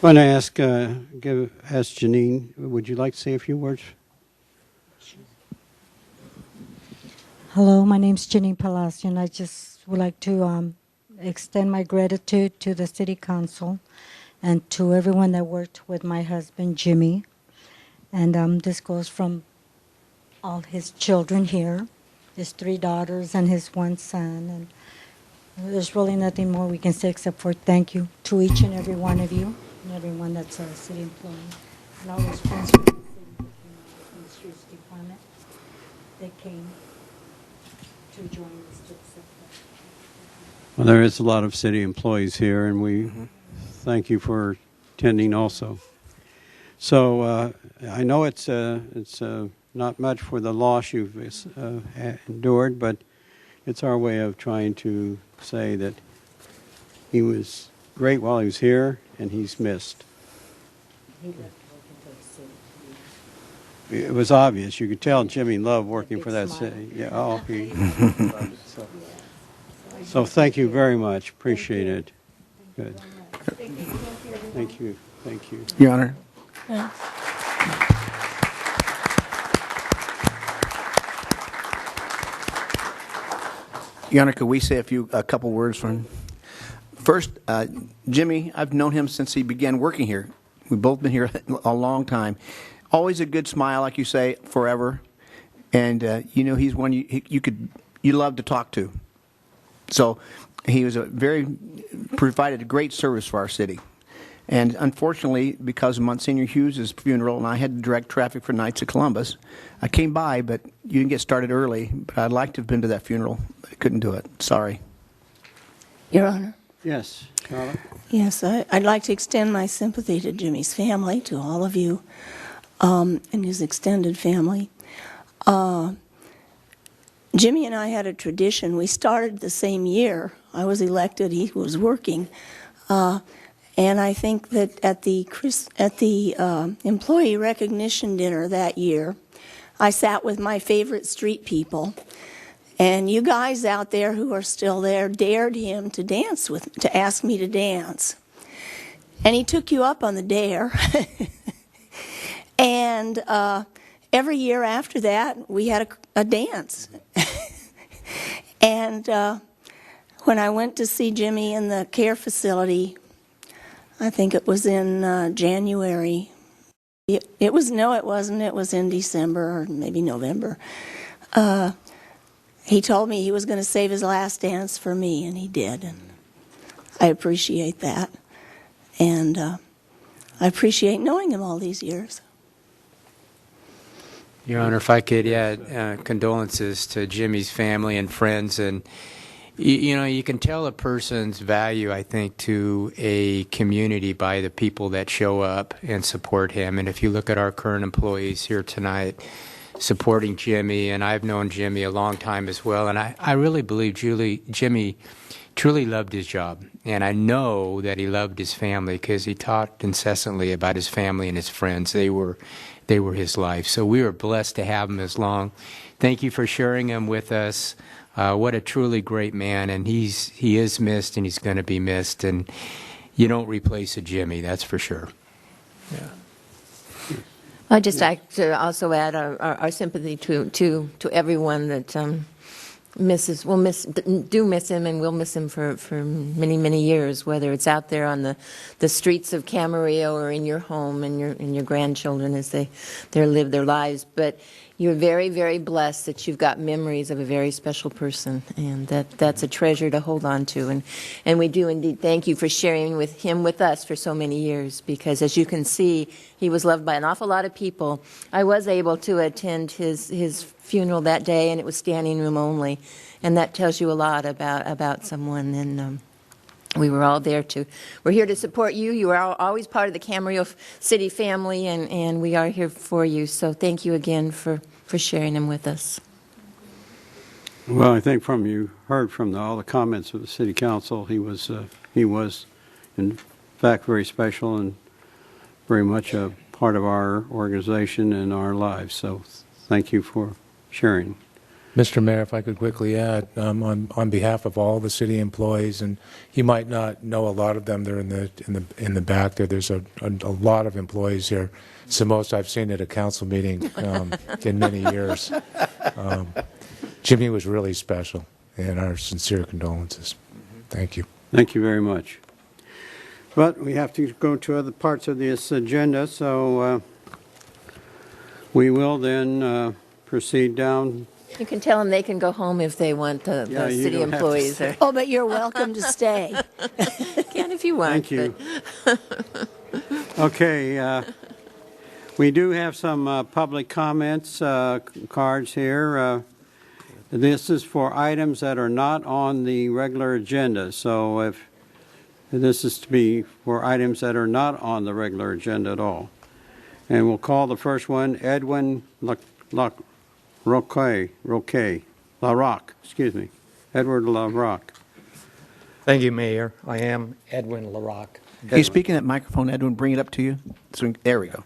I'm going to ask Janine, would you like to say a few words? Hello, my name's Janine Palacio, and I just would like to extend my gratitude to the City Council and to everyone that worked with my husband, Jimmy. And this goes from all his children here, his 3 daughters and his 1 son. And there's really nothing more we can say except for thank you to each and every one of you and everyone that's a city employee. And all those friends from the city that came out from the streets department, they came to join us to accept that. Well, there is a lot of city employees here, and we thank you for attending also. So I know it's not much for the loss you've endured, but it's our way of trying to say that he was great while he was here, and he's missed. He left working for the city. It was obvious. You could tell Jimmy loved working for that smile. city. Yeah. Oh, he loved it. So thank you very much. Appreciate it. Good. Thank you. Thank you. Your Honor. Yeah. Your Honor, could we say a couple words from? First, Jimmy, I've known him since he began working here. We've both been here a long time. Always a good smile, like you say, forever. And you know, he's one you love to talk to. So he was provided a great service for our city. And unfortunately, because of Monsignor Hughes' funeral, and I had to direct traffic for Knights of Columbus, I came by, but you didn't get started early. But I'd like to have been to that funeral. I couldn't do it. Sorry. Your Honor. Yes, Charlotte. Yes, I'd like to extend my sympathy to Jimmy's family, to all of you, and his extended family. Jimmy and I had a tradition. We started the same year. I was elected. He was working. And I think that at the employee recognition dinner that year, I sat with my favorite street people, and you guys out there who are still there dared him to ask me to dance. And he took you up on the dare. And every year after that, we had a dance. And when I went to see Jimmy in the care facility, I think it was in January. It wasn't. It was in December or maybe November. He told me he was going to save his last dance for me, and he did. And I appreciate that. And I appreciate knowing him all these years. Your Honor, if I could add condolences to Jimmy's family and friends. And, you know, you can tell a person's value, I think, to a community by the people that show up and support him. And if you look at our current employees here tonight, supporting Jimmy, and I've known Jimmy a long time as well, and I really believe Jimmy truly loved his job, and I know that he loved his family because he talked incessantly about his family and his friends. They were his life, so we were blessed to have him as long. Thank you for sharing him with us. What a truly great man, and he is missed, and he's going to be missed, and you don't replace a Jimmy, that's for sure. Yeah. I'd just like to also add our sympathy to everyone that miss him, and will miss him for many, many years, whether it's out there on the streets of Camarillo or in your home and your grandchildren as they live their lives. But you're very, very blessed that you've got memories of a very special person, and that's a treasure to hold on to. And we do indeed thank you for sharing with us for so many years, because as you can see, he was loved by an awful lot of people. I was able to attend his funeral that day, and it was standing room only, and that tells you a lot about someone. And we were all there we're here to support you. You are always part of the Camarillo City family, and we are here for you. So thank you again for sharing him with us. Well, I think you heard from all the comments of the city council. He was in fact very special and very much a part of our organization and our lives. So thank you for sharing. Mr. Mayor, if I could quickly add, on behalf of all the city employees, and you might not know a lot of them, they're in the back there. There's a lot of employees here. It's the most I've seen at a council meeting in many years. Jimmy was really special, and our sincere condolences. Thank you. Thank you very much. But we have to go to other parts of this agenda, so we will then proceed down. You can tell them they can go home if they want, the city employees. Oh, but you're welcome to stay. Can if you want. Thank you. Okay, we do have some public comments cards here. This is for items that are not on the regular agenda. So if this is to be for items that are not on the regular agenda at all. And we'll call the first one Edwin LaRock, excuse me, Edward LaRock. Thank you, Mayor. I am Edwin LaRock. Can you speak in that microphone, Edwin? Bring it up to you. So, there we go.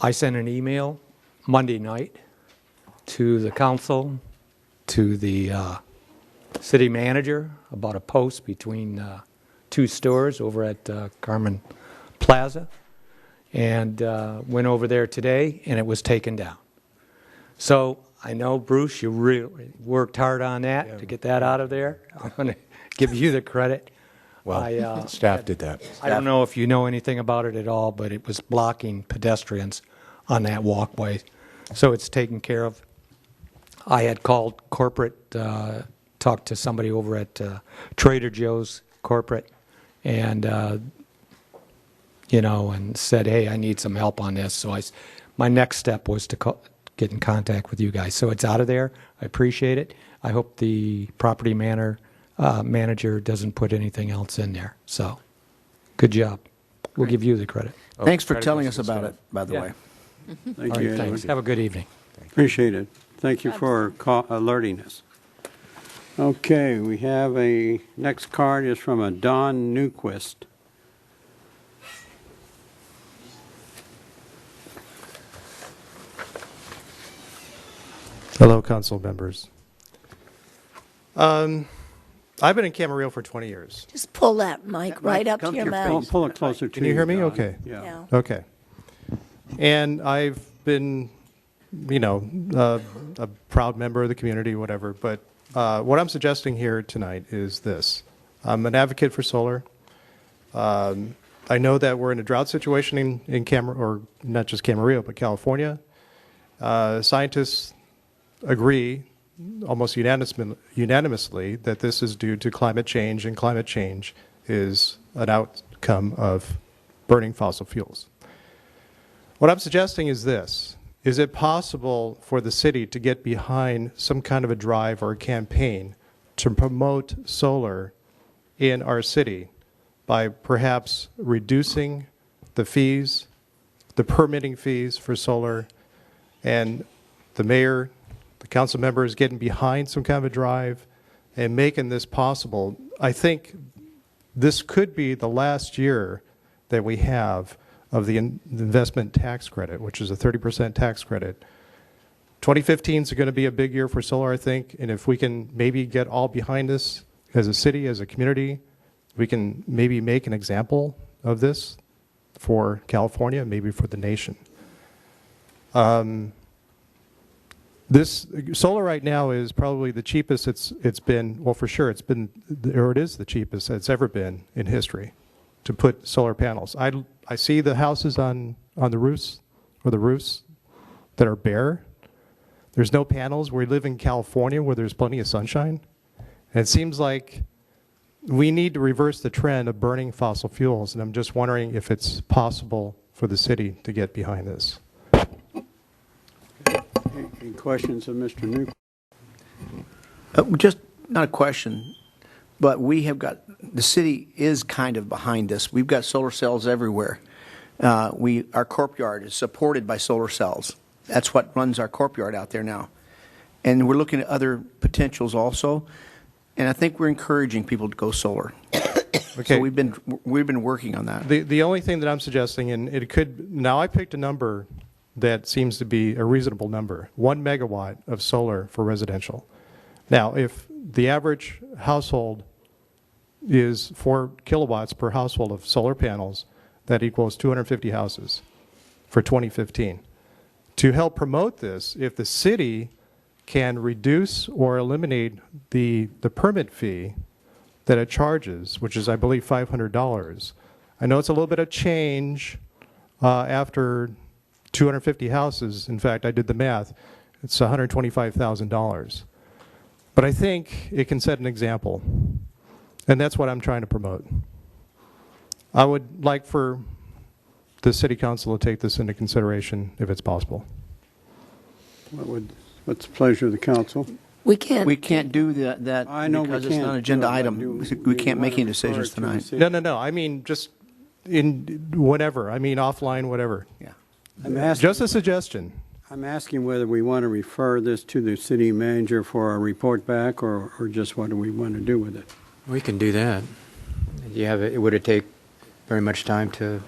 I sent an email Monday night to the council, to the city manager about a post between two stores over at Carmen Plaza, and went over there today, and it was taken down. So I know, Bruce, you really worked hard on that to get that out of there. I'm going to give you the credit. Well, staff did that. I don't know if you know anything about it at all, but it was blocking pedestrians on that walkway. So it's taken care of. I had called corporate, talked to somebody over at Trader Joe's corporate, and, and said, hey, I need some help on this. So my next step was to get in contact with you guys. So it's out of there. I appreciate it. I hope the property manager doesn't put anything else in there. So good job. We'll give you the credit. Thanks for telling us about it, by the way. Thank you, Edwin. Thanks. Have a good evening. Appreciate it. Thank you for alerting us. Okay, we have next card is from a Don Newquist. Hello, council members. I've been in Camarillo for 20 years. Just pull that mic right up to your mouth. Pull it closer to you. Can you hear me? Don. Okay. Yeah. Okay. And I've been, a proud member of the community, whatever. But what I'm suggesting here tonight is this. I'm an advocate for solar. I know that we're in a drought situation in or not just Camarillo, but California. Scientists agree almost unanimously that this is due to climate change, and climate change is an outcome of burning fossil fuels. What I'm suggesting is this. Is it possible for the city to get behind some kind of a drive or a campaign to promote solar in our city by perhaps reducing the fees, the permitting fees for solar, And the mayor, the council member is getting behind some kind of a drive and making this possible. I think this could be the last year that we have of the investment tax credit, which is a 30% tax credit. 2015 is going to be a big year for solar, I think, and if we can maybe get all behind this as a city, as a community, we can maybe make an example of this for California, maybe for the nation. This solar right now is probably the cheapest it's been, well, for sure it's been, or it is the cheapest it's ever been in history to put solar panels. I see the houses on the roofs, or the roofs that are bare. There's no panels. We live in California where there's plenty of sunshine. And it seems like we need to reverse the trend of burning fossil fuels, and I'm just wondering if it's possible for the city to get behind this. Any questions of Mr. Newcomb? Just not a question, but we have got, the city is kind of behind this. We've got solar cells everywhere. Our corp yard is supported by solar cells. That's what runs our corp yard out there now. And we're looking at other potentials also. And I think we're encouraging people to go solar. Okay. So we've been working on that. The only thing that I'm suggesting, and it could, now I picked a number that seems to be a reasonable number, 1 megawatt of solar for residential. Now, if the average household is 4 kilowatts per household of solar panels, that equals 250 houses for 2015. To help promote this, if the city can reduce or eliminate the permit fee that it charges, which is, I believe, $500. I know it's a little bit of change after 250 houses. In fact, I did the math. It's $125,000. But I think it can set an example, and that's what I'm trying to promote. I would like for the city council to take this into consideration if it's possible. What's the pleasure of the council? We can't do that I know because we it's can't not an agenda do it, item. but We can't make any decisions tonight. No. I mean, just in whatever. I mean, offline, whatever. Yeah. Just a suggestion. I'm asking whether we want to refer this to the city manager for a report back, or just what do we want to do with it? We can do that. Would it take very much time to?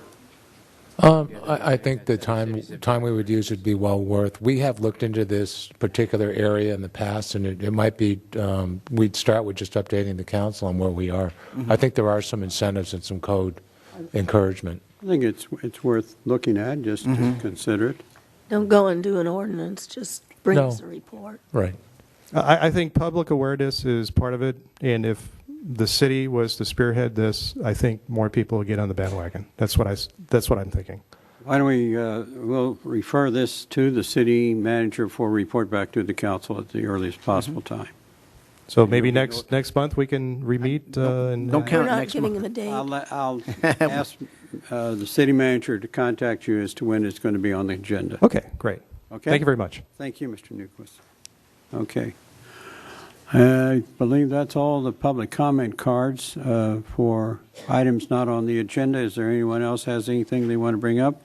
I think the time we would use would be well worth. We have looked into this particular area in the past, and it might be we'd start with just updating the council on where we are. Mm-hmm. I think there are some incentives and some code encouragement. I think it's worth looking at, just to consider it. Don't go and do an ordinance, just bring No. us a report. Right. I think public awareness is part of it, and if the city was to spearhead this, I think more people would get on the bandwagon. That's what I'm thinking. Why don't we, we'll refer this to the city manager for a report back to the council at the earliest possible time. So maybe next month we can re-meet and Don't We're count not next giving month. them a date. I'll ask the city manager to contact you as to when it's going to be on the agenda. Okay, great. Okay? Thank you very much. Thank you, Mr. Newquist. Okay. I believe that's all the public comment cards for items not on the agenda. Is there anyone else has anything they want to bring up?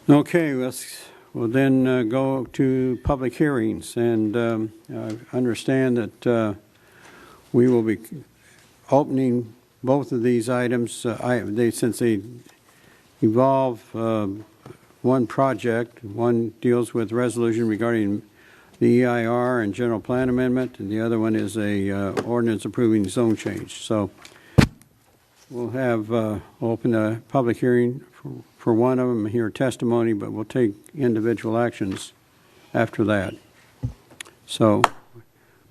Okay, we'll then go to public hearings. And I understand that we will be opening both of these items since they involve one project. One deals with resolution regarding the EIR and general plan amendment, and the other one is a ordinance approving zone change. So we'll have open a public hearing for one of them, hear testimony, but we'll take individual actions after that. So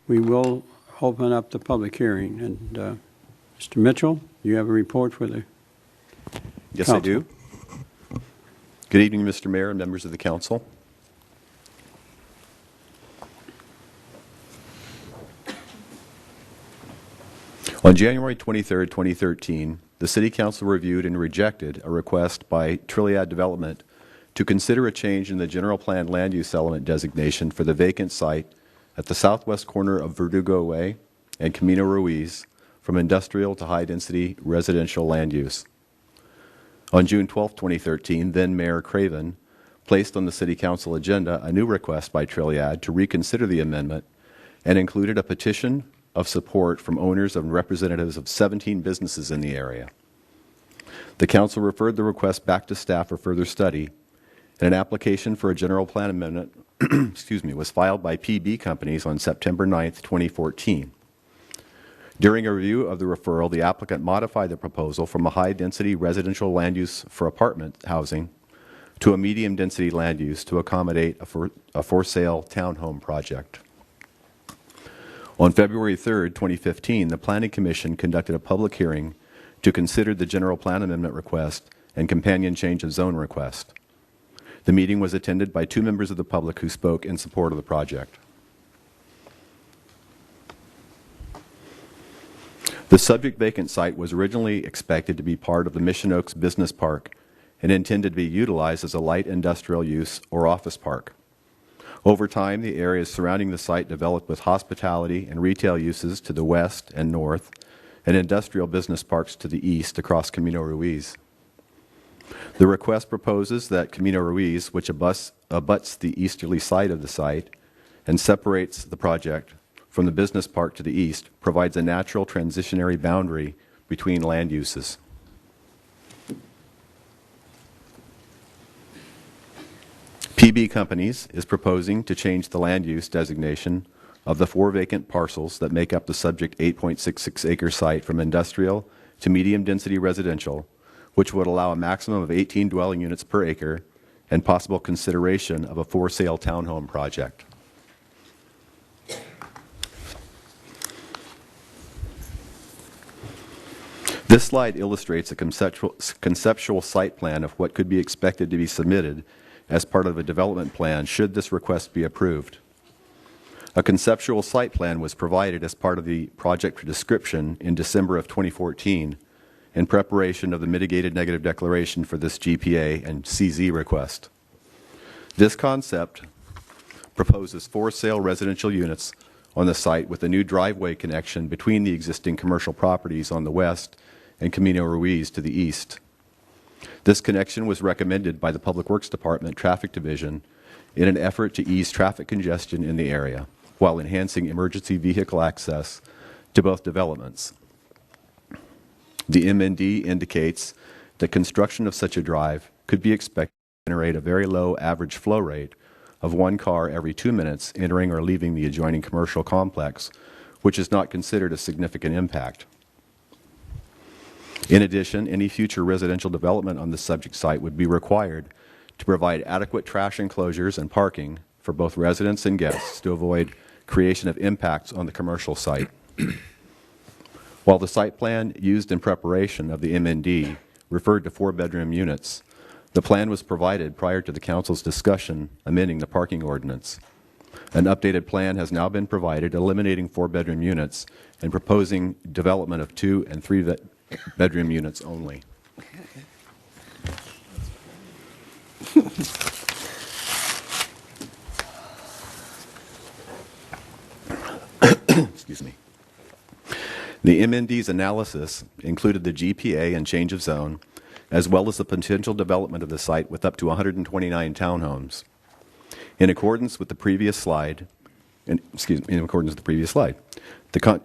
we will open up the public hearing. And Mr. Mitchell, you have a report for the Yes, council. I do. Good evening, Mr. Mayor and members of the council. On January 23, 2013, the City Council reviewed and rejected a request by Trilliad Development to consider a change in the general plan land use element designation for the vacant site at the southwest corner of Verdugo Way and Camino Ruiz from industrial to high-density residential land use. On June 12, 2013, then Mayor Craven placed on the City Council agenda a new request by Trilliad to reconsider the amendment and included a petition of support from owners and representatives of 17 businesses in the area. The Council referred the request back to staff for further study, and an application for a general plan amendment was filed by PB Companies on September 9th, 2014. During a review of the referral, the applicant modified the proposal from a high-density residential land use for apartment housing to a medium-density land use to accommodate a for-sale townhome project. On February 3rd, 2015, the Planning Commission conducted a public hearing to consider the general plan amendment request and companion change of zone request. The meeting was attended by 2 members of the public who spoke in support of the project. The subject vacant site was originally expected to be part of the Mission Oaks Business Park and intended to be utilized as a light industrial use or office park. Over time, the areas surrounding the site developed with hospitality and retail uses to the west and north, and industrial business parks to the east across Camino Ruiz. The request proposes that Camino Ruiz, which abuts the easterly side of the site and separates the project from the business park to the east, provides a natural transitionary boundary between land uses. PB Companies is proposing to change the land use designation of the 4 vacant parcels that make up the subject 8.66 acre site from industrial to medium density residential, which would allow a maximum of 18 dwelling units per acre and possible consideration of a for-sale townhome project. This slide illustrates a conceptual site plan of what could be expected to be submitted as part of a development plan should this request be approved. A conceptual site plan was provided as part of the project description in December of 2014 in preparation of the mitigated negative declaration for this GPA and CZ request. This concept proposes for-sale residential units on the site with a new driveway connection between the existing commercial properties on the west and Camino Ruiz to the east. This connection was recommended by the Public Works Department Traffic Division in an effort to ease traffic congestion in the area while enhancing emergency vehicle access to both developments. The MND indicates that construction of such a drive could be expected to generate a very low average flow rate of 1 car every 2 minutes entering or leaving the adjoining commercial complex, which is not considered a significant impact. In addition, any future residential development on the subject site would be required to provide adequate trash enclosures and parking for both residents and guests to avoid creation of impacts on the commercial site. While the site plan used in preparation of the MND referred to 4-bedroom units, the plan was provided prior to the Council's discussion amending the parking ordinance. An updated plan has now been provided eliminating 4-bedroom units and proposing development of 2- and 3-bedroom units only. Excuse me. The MND's analysis included the GPA and change of zone, as well as the potential development of the site with up to 129 townhomes. In accordance with the previous slide, the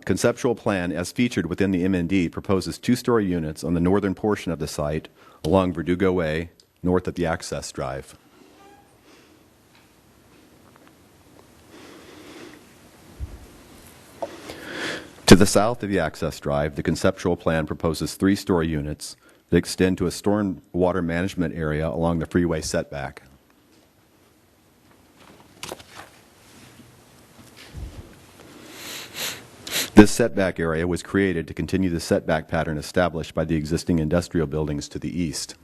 conceptual plan as featured within the MND proposes 2-story units on the northern portion of the site along Verdugo Way, north of the access drive. To the south of the access drive, the conceptual plan proposes 3-story units that extend to a storm water management area along the freeway setback. This setback area was created to continue the setback pattern established by the existing industrial buildings to the east.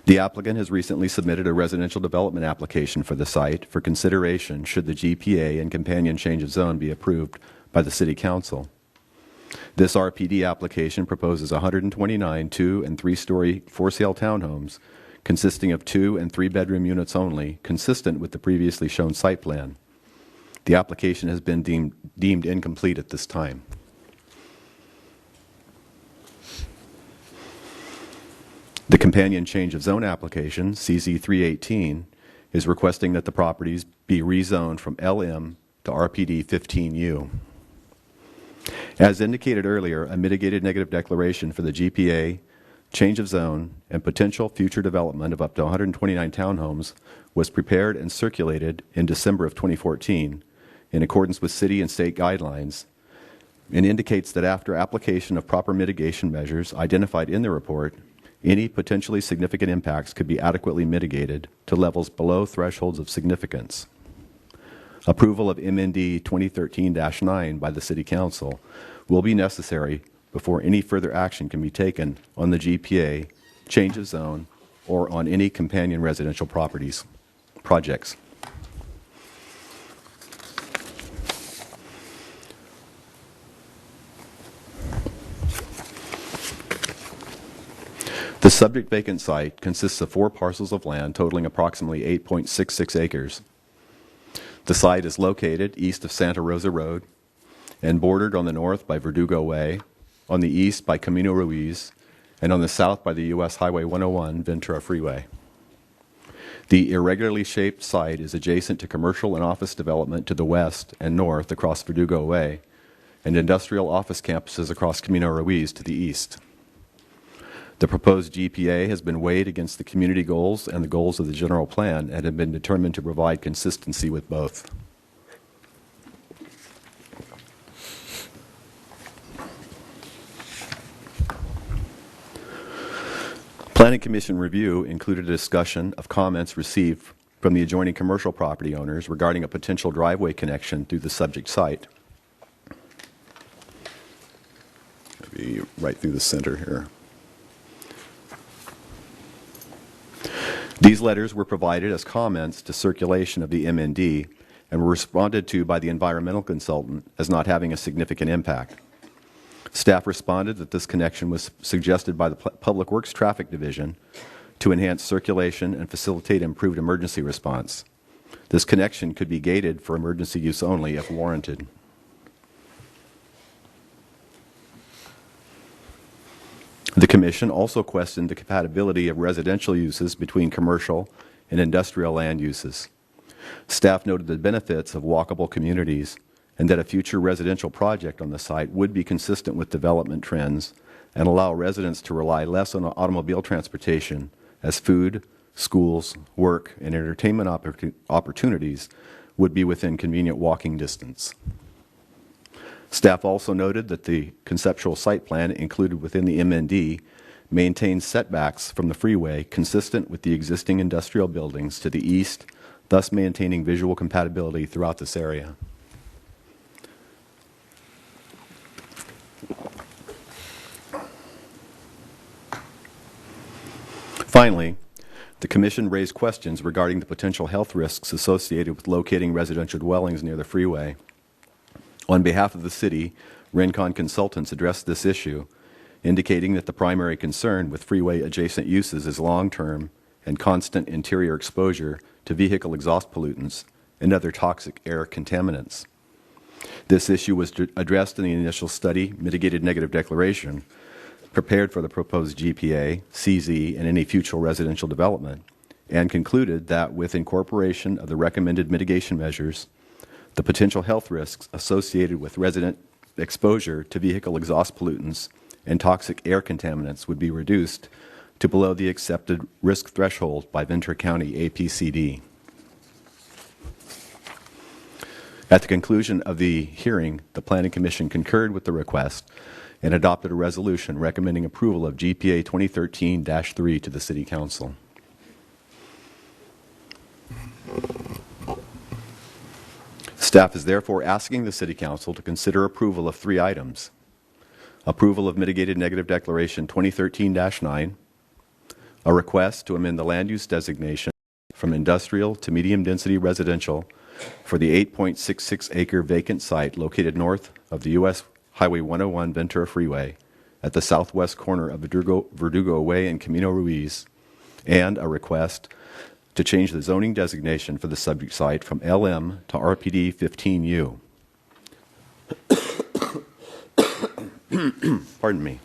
The applicant has recently submitted a residential development application for the site for consideration should the GPA and companion change of zone be approved by the City Council. This RPD application proposes 129 2- and 3-story for-sale townhomes consisting of 2- and 3-bedroom units only, consistent with the previously shown site plan. The application has been deemed incomplete at this time. The companion change of zone application, CZ 318, is requesting that the properties be rezoned from LM to RPD 15U. As indicated earlier, a mitigated negative declaration for the GPA, change of zone, and potential future development of up to 129 townhomes was prepared and circulated in December of 2014 in accordance with city and state guidelines, and indicates that after application of proper mitigation measures identified in the report, any potentially significant impacts could be adequately mitigated to levels below thresholds of significance. Approval of MND 2013-9 by the City Council will be necessary before any further action can be taken on the GPA, change of zone, or on any companion residential projects. The subject vacant site consists of 4 parcels of land totaling approximately 8.66 acres. The site is located east of Santa Rosa Road and bordered on the north by Verdugo Way, on the east by Camino Ruiz, and on the south by the U.S. Highway 101 Ventura Freeway. The irregularly shaped site is adjacent to commercial and office development to the west and north across Verdugo Way, and industrial office campuses across Camino Ruiz to the east. The proposed GPA has been weighed against the community goals and the goals of the general plan and have been determined to provide consistency with both. Planning Commission review included a discussion of comments received from the adjoining commercial property owners regarding a potential driveway connection through the subject site. Maybe right through the center here. These letters were provided as comments to circulation of the MND and were responded to by the environmental consultant as not having a significant impact. Staff responded that this connection was suggested by the Public Works Traffic Division to enhance circulation and facilitate improved emergency response. This connection could be gated for emergency use only if warranted. The Commission also questioned the compatibility of residential uses between commercial and industrial land uses. Staff noted the benefits of walkable communities and that a future residential project on the site would be consistent with development trends and allow residents to rely less on automobile transportation as food, schools, work, and entertainment opportunities would be within convenient walking distance. Staff also noted that the conceptual site plan included within the MND maintains setbacks from the freeway consistent with the existing industrial buildings to the east, thus maintaining visual compatibility throughout this area. Finally, the Commission raised questions regarding the potential health risks associated with locating residential dwellings near the freeway. On behalf of the city, Rincon Consultants addressed this issue, indicating that the primary concern with freeway-adjacent uses is long-term and constant interior exposure to vehicle exhaust pollutants and other toxic air contaminants. This issue was addressed in the initial study, Mitigated Negative Declaration, prepared for the proposed GPA, CZ, and any future residential development, and concluded that with incorporation of the recommended mitigation measures, the potential health risks associated with resident exposure to vehicle exhaust pollutants and toxic air contaminants would be reduced to below the accepted risk threshold by Ventura County APCD. At the conclusion of the hearing, the Planning Commission concurred with the request and adopted a resolution recommending approval of GPA 2013-3 to the City Council. Staff is therefore asking the City Council to consider approval of 3 items. Approval of Mitigated Negative Declaration 2013-9, a request to amend the land use designation from industrial to medium-density residential for the 8.66 acre vacant site located north of the U.S. Highway 101 Ventura Freeway at the southwest corner of Verdugo Way and Camino Ruiz, and a request to change the zoning designation for the subject site from LM to RPD 15U. Pardon me.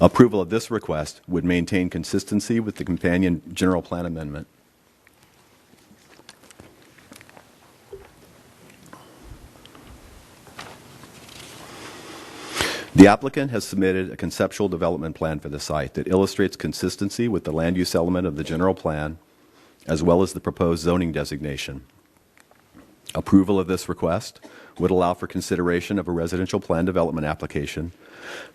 Approval of this request would maintain consistency with the companion general plan amendment. The applicant has submitted a conceptual development plan for the site that illustrates consistency with the land use element of the general plan, as well as the proposed zoning designation. Approval of this request would allow for consideration of a residential plan development application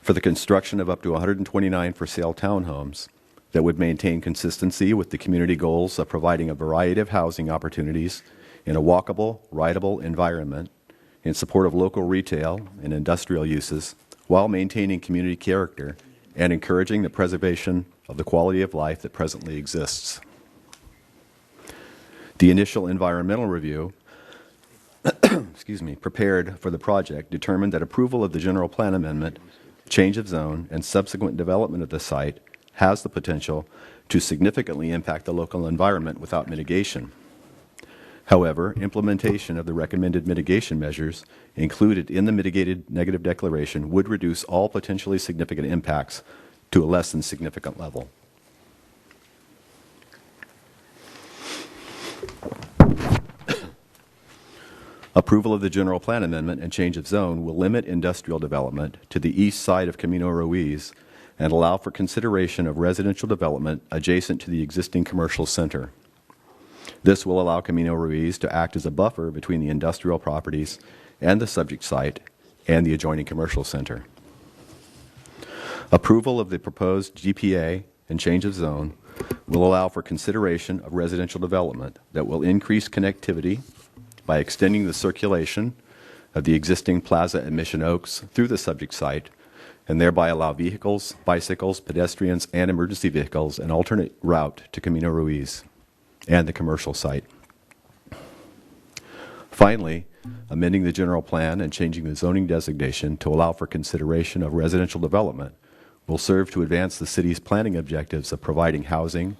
for the construction of up to 129 for sale townhomes that would maintain consistency with the community goals of providing a variety of housing opportunities in a walkable, rideable environment in support of local retail and industrial uses, while maintaining community character and encouraging the preservation of the quality of life that presently exists. The initial environmental review prepared for the project determined that approval of the general plan amendment, change of zone, and subsequent development of the site has the potential to significantly impact the local environment without mitigation. However, implementation of the recommended mitigation measures included in the mitigated negative declaration would reduce all potentially significant impacts to a less than significant level. Approval of the general plan amendment and change of zone will limit industrial development to the east side of Camino Ruiz and allow for consideration of residential development adjacent to the existing commercial center. This will allow Camino Ruiz to act as a buffer between the industrial properties and the subject site and the adjoining commercial center. Approval of the proposed GPA and change of zone will allow for consideration of residential development that will increase connectivity by extending the circulation of the existing plaza at Mission Oaks through the subject site, and thereby allow vehicles, bicycles, pedestrians, and emergency vehicles an alternate route to Camino Ruiz and the commercial site. Finally, amending the general plan and changing the zoning designation to allow for consideration of residential development will serve to advance the city's planning objectives of providing housing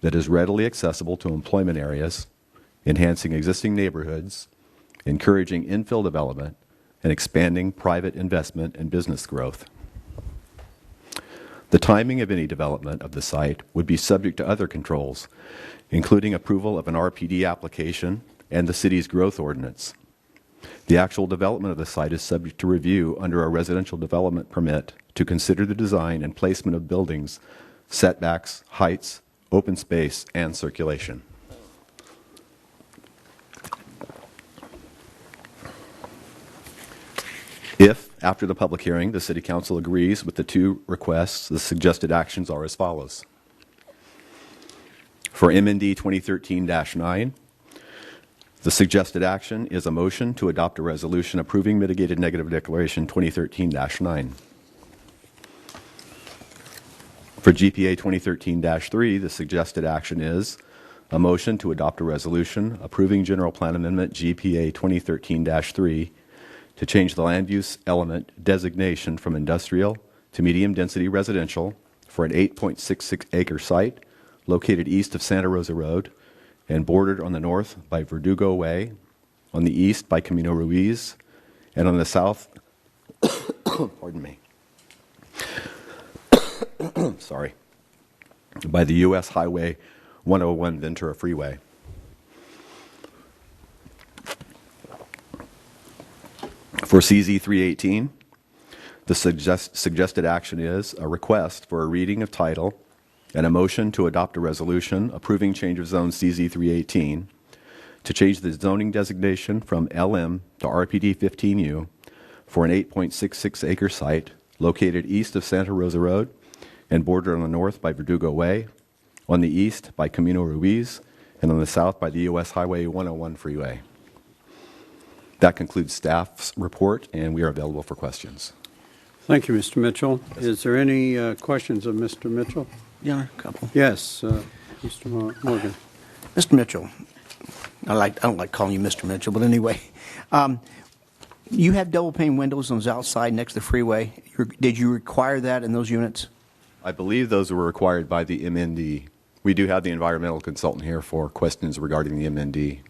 that is readily accessible to employment areas, enhancing existing neighborhoods, encouraging infill development, and expanding private investment and business growth. The timing of any development of the site would be subject to other controls, including approval of an RPD application and the city's growth ordinance. The actual development of the site is subject to review under a residential development permit to consider the design and placement of buildings, setbacks, heights, open space, and circulation. If, after the public hearing, the City Council agrees with the two requests, the suggested actions are as follows. For MND 2013-9, the suggested action is a motion to adopt a resolution approving mitigated negative declaration 2013-9. For GPA 2013-3, the suggested action is a motion to adopt a resolution approving general plan amendment GPA 2013-3 to change the land use element designation from industrial to medium density residential for an 8.66 acre site located east of Santa Rosa Road and bordered on the north by Verdugo Way, on the east by Camino Ruiz, and on the south, pardon me, sorry, by the U.S. Highway 101 Ventura Freeway. For CZ 318, the suggested action is a request for a reading of title and a motion to adopt a resolution approving change of zone CZ 318 to change the zoning designation from LM to RPD 15U for an 8.66 acre site located east of Santa Rosa Road and bordered on the north by Verdugo Way, on the east by Camino Ruiz, and on the south by the U.S. Highway 101 freeway. That concludes staff's report, and we are available for questions. Thank you, Mr. Mitchell. Is there any questions of Mr. Mitchell? Yeah, a couple. Yes, Mr. Morgan. Mr. Mitchell, I don't like calling you Mr. Mitchell, but anyway, you have double pane windows on the outside next to the freeway. Did you require that in those units? I believe those were required by the MND. We do have the environmental consultant here for questions regarding the MND.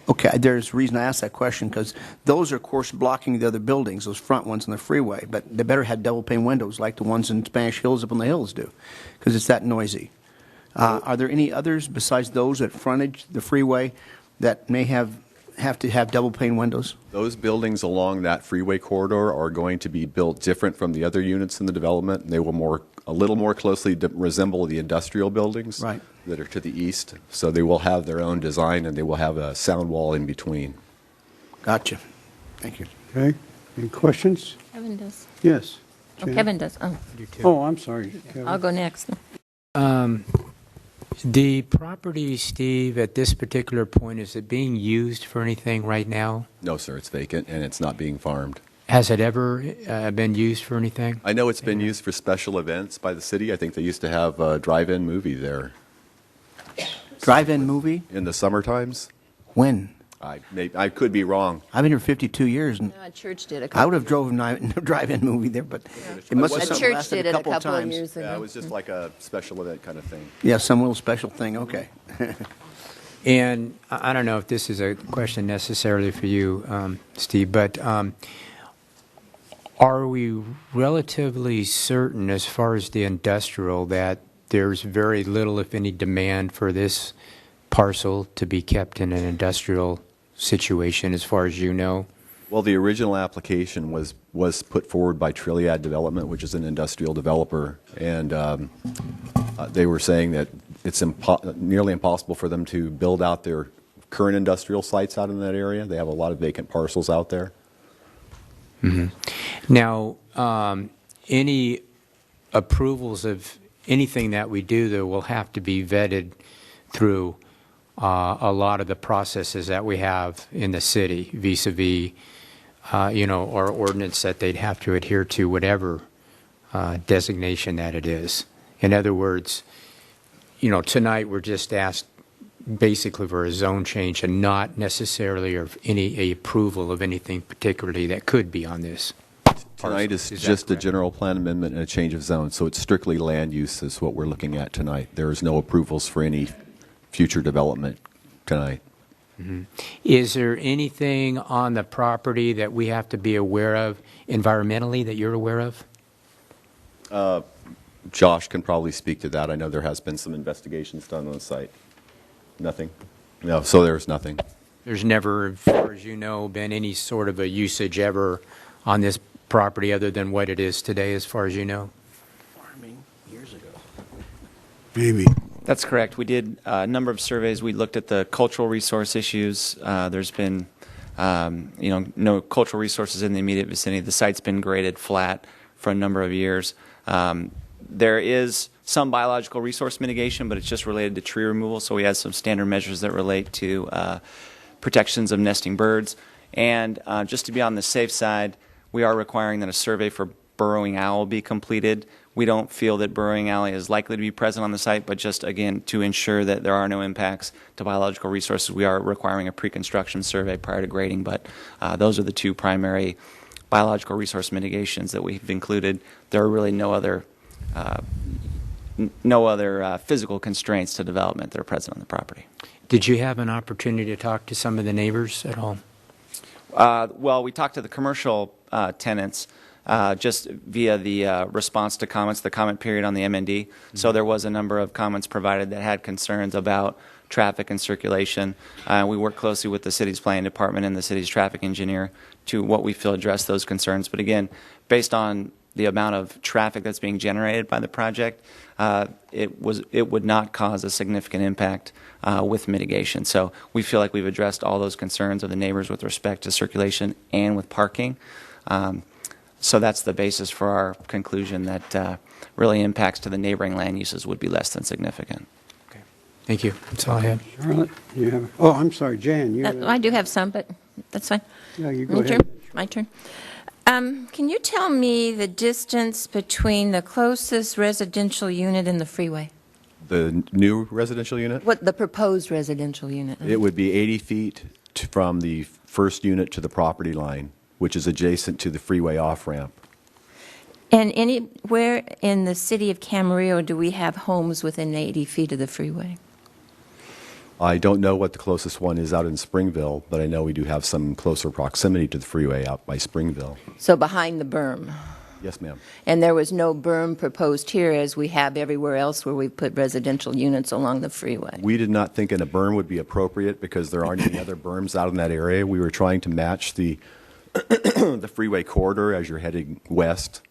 Okay, there's a reason I asked that question, because those are, of course, blocking the other buildings, those front ones on the freeway, but they better have double-pane windows like the ones in Spanish Hills up on the hills do, because it's that noisy. Are there any others besides those at frontage the freeway that may have to have double-pane windows? Those buildings along that freeway corridor are going to be built different from the other units in the development, and they will a little more closely resemble the industrial buildings that are to the east. So they will have their own design, and they will have a sound wall in between. Gotcha. Thank you. Okay. Any questions? Kevin does. Yes. Oh, Jan? Kevin does. Oh, Oh, I'm sorry. Kevin. I'll go next. The property, Steve, at this particular point, is it being used for anything right now? No, sir, it's vacant, and it's not being farmed. Has it ever been used for anything? I know it's been used for special events by the city. I think they used to have a drive-in movie there. Drive-in movie? In the summer times? When? I could be wrong. I've been here 52 years, and Church did a I would have drove a drive-in movie there, but it must have something church lasted did a it couple of couple of times. years ago. Yeah, it was just like a special event kind of thing. Yeah, some little special thing, okay. And I don't know if this is a question necessarily for you, Steve, but are we relatively certain, as far as the industrial, that there's very little, if any, demand for this parcel to be kept in an industrial situation, as far as you know? Well, the original application was put forward by Trilliad Development, which is an industrial developer, and they were saying that it's nearly impossible for them to build out their current industrial sites out in that area. They have a lot of vacant parcels out there. Mm-hmm. Now, any approvals of anything that we do, though, will have to be vetted through a lot of the processes that we have in the city, vis-a-vis, our ordinance that they'd have to adhere to, whatever designation that it is. In other words, tonight we're just asked basically for a zone change and not necessarily of any approval of anything particularly that could be on this. Tonight is just a general plan amendment and a change of zone, so it's strictly land use is what we're looking at tonight. There is no approvals for any future development tonight. Mm-hmm. Is there anything on the property that we have to be aware of environmentally that you're aware of? Josh can probably speak to that. I know there has been some investigations done on the site. Nothing? No, so there's nothing. There's never, as far as you know, been any sort of a usage ever on this property other than what it is today, as far as you know? Farming years ago. Maybe. That's correct. We did a number of surveys. We looked at the cultural resource issues. There's been, no cultural resources in the immediate vicinity. The site's been graded flat for a number of years. There is some biological resource mitigation, but it's just related to tree removal. So we had some standard measures that relate to protections of nesting birds. And just to be on the safe side, we are requiring that a survey for burrowing owl be completed. We don't feel that burrowing owl is likely to be present on the site, but just, again, to ensure that there are no impacts to biological resources, we are requiring a pre-construction survey prior to grading. But those are the two primary biological resource mitigations that we've included. There are really no other physical constraints to development that are present on the property. Did you have an opportunity to talk to some of the neighbors at all? Well, we talked to the commercial tenants just via the response to comments, the comment period on the MND. Mm-hmm. So there was a number of comments provided that had concerns about traffic and circulation. We work closely with the city's planning department and the city's traffic engineer to what we feel address those concerns. But again, based on the amount of traffic that's being generated by the project, it would not cause a significant impact with mitigation. So we feel like we've addressed all those concerns of the neighbors with respect to circulation and with parking. So that's the basis for our conclusion that really impacts to the neighboring land uses would be less than significant. Okay. Thank you. That's all I have. Charlotte, you have? Oh, I'm sorry, Jan. You I do have some, but that's fine. Yeah, you go ahead. My turn. Can you tell me the distance between the closest residential unit and the freeway? The new residential unit? What the proposed residential unit? It would be 80 feet from the first unit to the property line, which is adjacent to the freeway off-ramp. And anywhere in the city of Camarillo do we have homes within 80 feet of the freeway? I don't know what the closest one is out in Springville, but I know we do have some closer proximity to the freeway out by Springville. So behind the berm. Yes, ma'am. And there was no berm proposed here as we have everywhere else where we put residential units along the freeway. We did not think a berm would be appropriate because there aren't any other berms out in that area. We were trying to match the the freeway corridor as you're heading west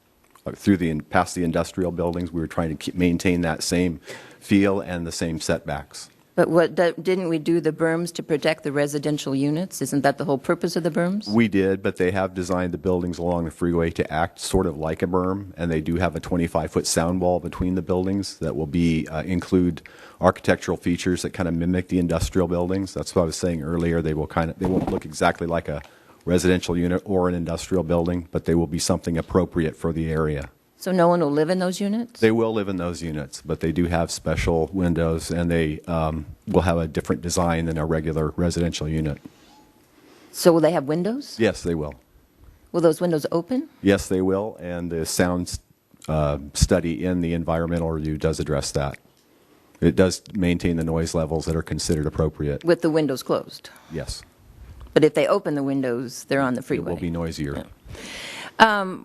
through past the industrial buildings. We were trying to maintain that same feel and the same setbacks. But didn't we do the berms to protect the residential units? Isn't that the whole purpose of the berms? We did, but they have designed the buildings along the freeway to act sort of like a berm, and they do have a 25-foot sound wall between the buildings that will include architectural features that kind of mimic the industrial buildings. That's what I was saying earlier. They won't look exactly like a residential unit or an industrial building, but they will be something appropriate for the area. So no one will live in those units? They will live in those units, but they do have special windows, and they will have a different design than a regular residential unit. So will they have windows? Yes, they will. Will those windows open? Yes, they will, and the sound study in the environmental review does address that. It does maintain the noise levels that are considered appropriate. With the windows closed? Yes. But if they open the windows, they're on the freeway? It will be noisier. Yeah.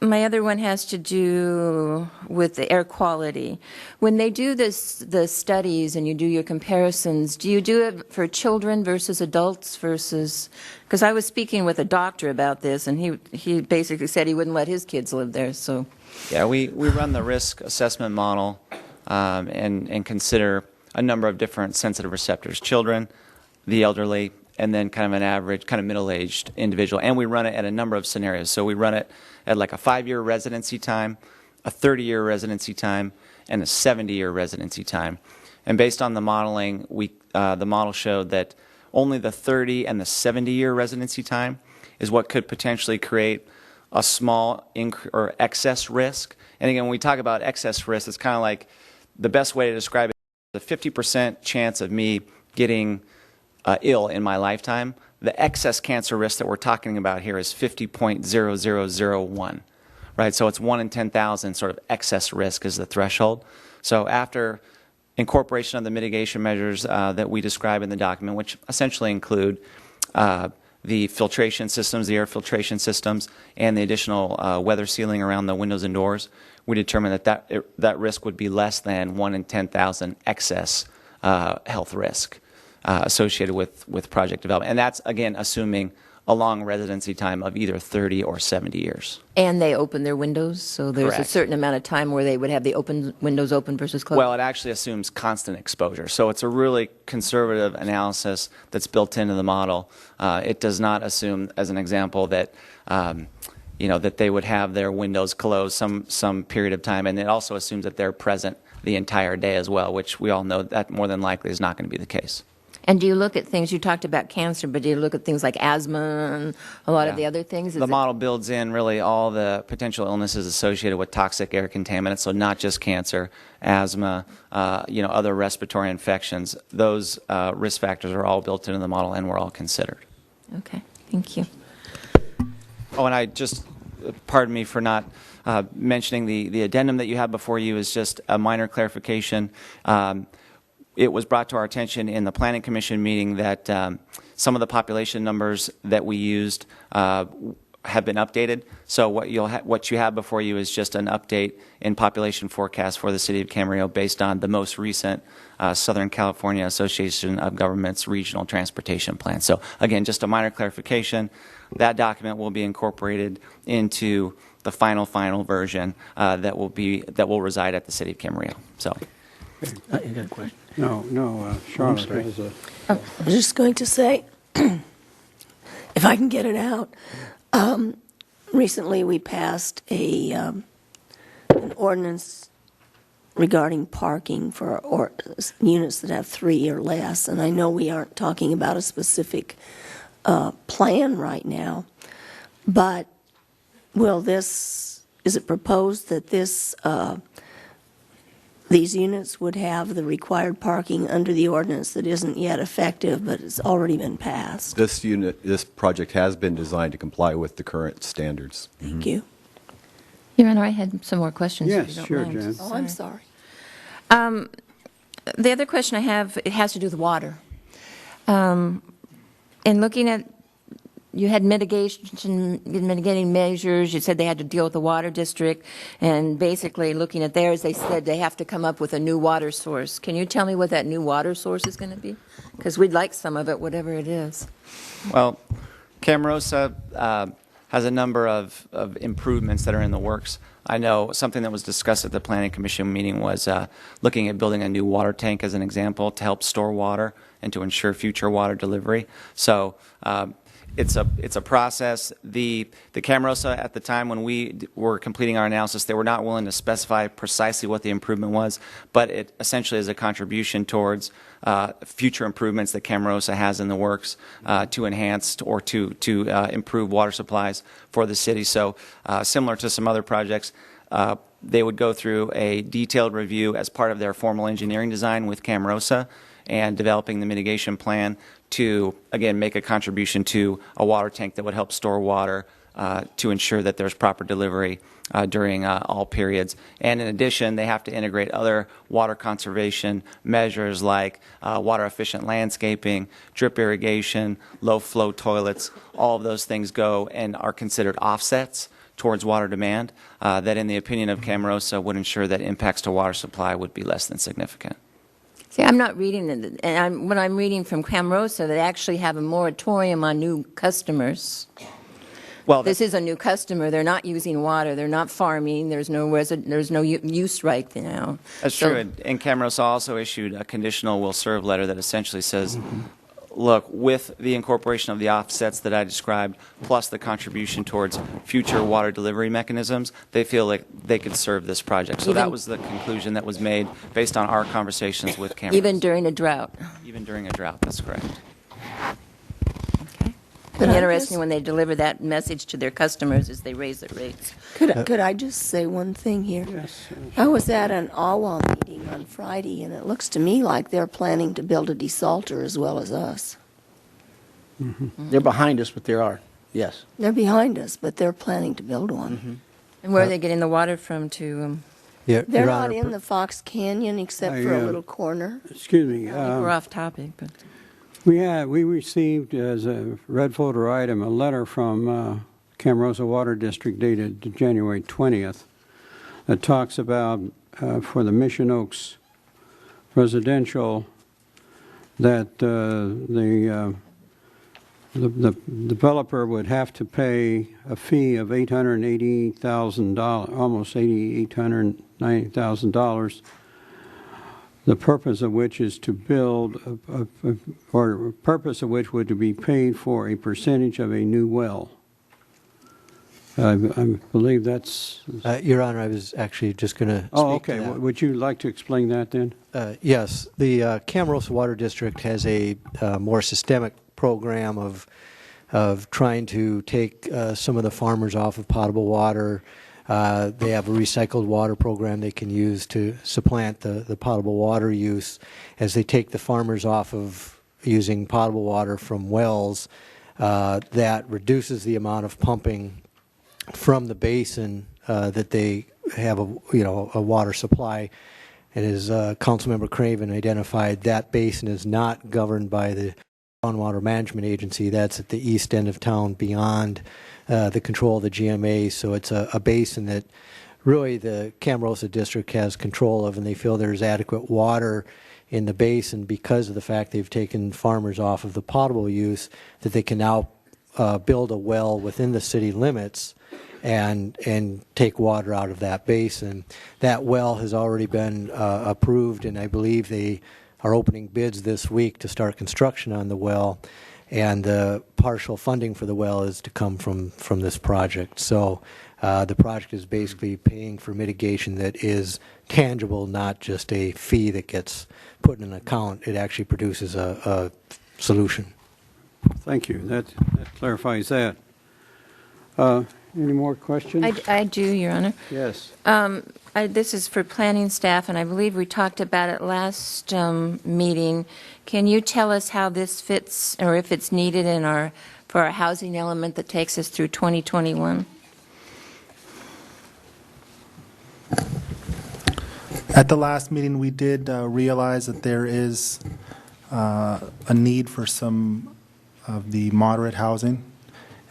My other one has to do with the air quality. When they do the studies and you do your comparisons, do you do it for children versus adults versus... Because I was speaking with a doctor about this, and he basically said he wouldn't let his kids live there, so... Yeah, we run the risk assessment model and consider a number of different sensitive receptors, children, the elderly, and then kind of an average, kind of middle-aged individual. And we run it at a number of scenarios. So we run it at like a 5-year residency time, a 30-year residency time, and a 70-year residency time. And based on the modeling, the model showed that only the 30 and the 70-year residency time is what could potentially create a small or excess risk. And again, when we talk about excess risk, it's kind of like the best way to describe it is a 50% chance of me getting ill in my lifetime. The excess cancer risk that we're talking about here is 50.0001, right? So it's 1 in 10,000 sort of excess risk is the threshold. So after incorporation of the mitigation measures that we describe in the document, which essentially include the filtration systems, the air filtration systems, and the additional weather sealing around the windows and doors, we determined that risk would be less than 1 in 10,000 excess health risk associated with project development. And that's, again, assuming a long residency time of either 30 or 70 years. And they open their windows, so there's Correct. a certain amount of time where they would have the windows open versus closed? Well, it actually assumes constant exposure. So it's a really conservative analysis that's built into the model. It does not assume, as an example, that that they would have their windows closed some period of time, and it also assumes that they're present the entire day as well, which we all know that more than likely is not going to be the case. And do you look at things, you talked about cancer, but do you look at things like asthma and a lot of the other things? The model builds in really all the potential illnesses associated with toxic air contaminants, so not just cancer, asthma, other respiratory infections. Those risk factors are all built into the model and were all considered. Okay, thank you. Oh, and I just, pardon me for not mentioning the addendum that you have before you is just a minor clarification. It was brought to our attention in the Planning Commission meeting that some of the population numbers that we used have been updated. So what you have before you is just an update in population forecast for the city of Camarillo based on the most recent Southern California Association of Governments Regional Transportation Plan. So again, just a minor clarification. That document will be incorporated into the final version that will reside at the city of Camarillo. So. You got a question? No, Charlotte has a... I was just going to say, if I can get it out, recently we passed an ordinance regarding parking for units that have 3 or less, and I know we aren't talking about a specific plan right now, but is it proposed that these units would have the required parking under the ordinance that isn't yet effective, but it's already been passed? This project has been designed to comply with the current standards. Thank you. Your Honor, I had some more questions. Yes, if you don't sure, mind. Jan. Oh, I'm sorry. The other question I have, it has to do with water. In looking at, you had mitigating measures, you said they had to deal with the water district, and basically looking at theirs, they said they have to come up with a new water source. Can you tell me what that new water source is going to be? Because we'd like some of it, whatever it is. Well, Camarillo has a number of improvements that are in the works. I know something that was discussed at the Planning Commission meeting was looking at building a new water tank as an example to help store water and to ensure future water delivery. So it's a process. The Camarillo at the time when we were completing our analysis, they were not willing to specify precisely what the improvement was, but it essentially is a contribution towards future improvements that Camarillo has in the works to enhance or to improve water supplies for the city. So similar to some other projects, they would go through a detailed review as part of their formal engineering design with Camarillo and developing the mitigation plan to, again, make a contribution to a water tank that would help store water to ensure that there's proper delivery during all periods. And in addition, they have to integrate other water conservation measures like water-efficient landscaping, drip irrigation, low-flow toilets. All of those things go and are considered offsets towards water demand that, in the opinion of Camarillo, would ensure that impacts to water supply would be less than significant. See, I'm not reading it, and when I'm reading from Camarillo, they actually have a moratorium on new customers. Well, this is a new customer. They're not using water. They're not farming. There's no use right now. That's true. And Camarillo also issued a conditional will serve letter that essentially says, look, with the incorporation of the offsets that I described, plus the contribution towards future water delivery mechanisms, they feel like they could serve this project. So that was the conclusion that was made based on our conversations with Camarillo. Even during a drought? Even during a drought, that's correct. It's interesting when they deliver that message to their customers as they raise their rates. Could I just say one thing here? Yes. I was at an AWA meeting on Friday, and it looks to me like they're planning to build a desalter as well as us. Mm-hmm. They're behind us, but they are, yes. They're behind us, but they're planning to build one. Mm-hmm. And where are they getting the water from to... They're not in the Fox Canyon except for a little corner. Excuse me. I think we're off topic, but... We received as a red folder item a letter from Camarillo Water District dated January 20th that talks about for the Mission Oaks residential that the developer would have to pay a fee of $880,000, almost $890,000. The purpose of which is to build, or purpose of which would to be paid for a percentage of a new well. I believe that's... Your Honor, I was actually just going to speak okay. to that. Would you like to explain that then? Yes. The Camarillo Water District has a more systemic program of trying to take some of the farmers off of potable water. They have a recycled water program they can use to supplant the potable water use. As they take the farmers off of using potable water from wells, that reduces the amount of pumping from the basin that they have a water supply. And as Councilmember Craven identified, that basin is not governed by the Groundwater Management Agency. That's at the east end of town beyond the control of the GMA, so it's a basin that really the Camarillo District has control of, and they feel there's adequate water in the basin because of the fact they've taken farmers off of the potable use, that they can now build a well within the city limits and take water out of that basin. That well has already been approved, and I believe they are opening bids this week to start construction on the well. And the partial funding for the well is to come from this project. So the project is basically paying for mitigation that is tangible, not just a fee that gets put in an account. It actually produces a solution. Thank you. That clarifies that. Any more questions? I do, Your Honor. Yes. This is for planning staff, and I believe we talked about it last meeting. Can you tell us how this fits, or if it's needed for our housing element that takes us through 2021? At the last meeting, we did realize that there is a need for some of the moderate housing,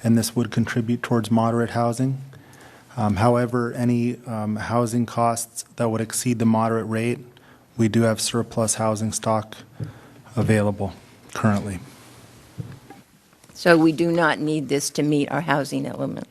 and this would contribute towards moderate housing. However, any housing costs that would exceed the moderate rate, we do have surplus housing stock available currently. So we do not need this to meet our housing element.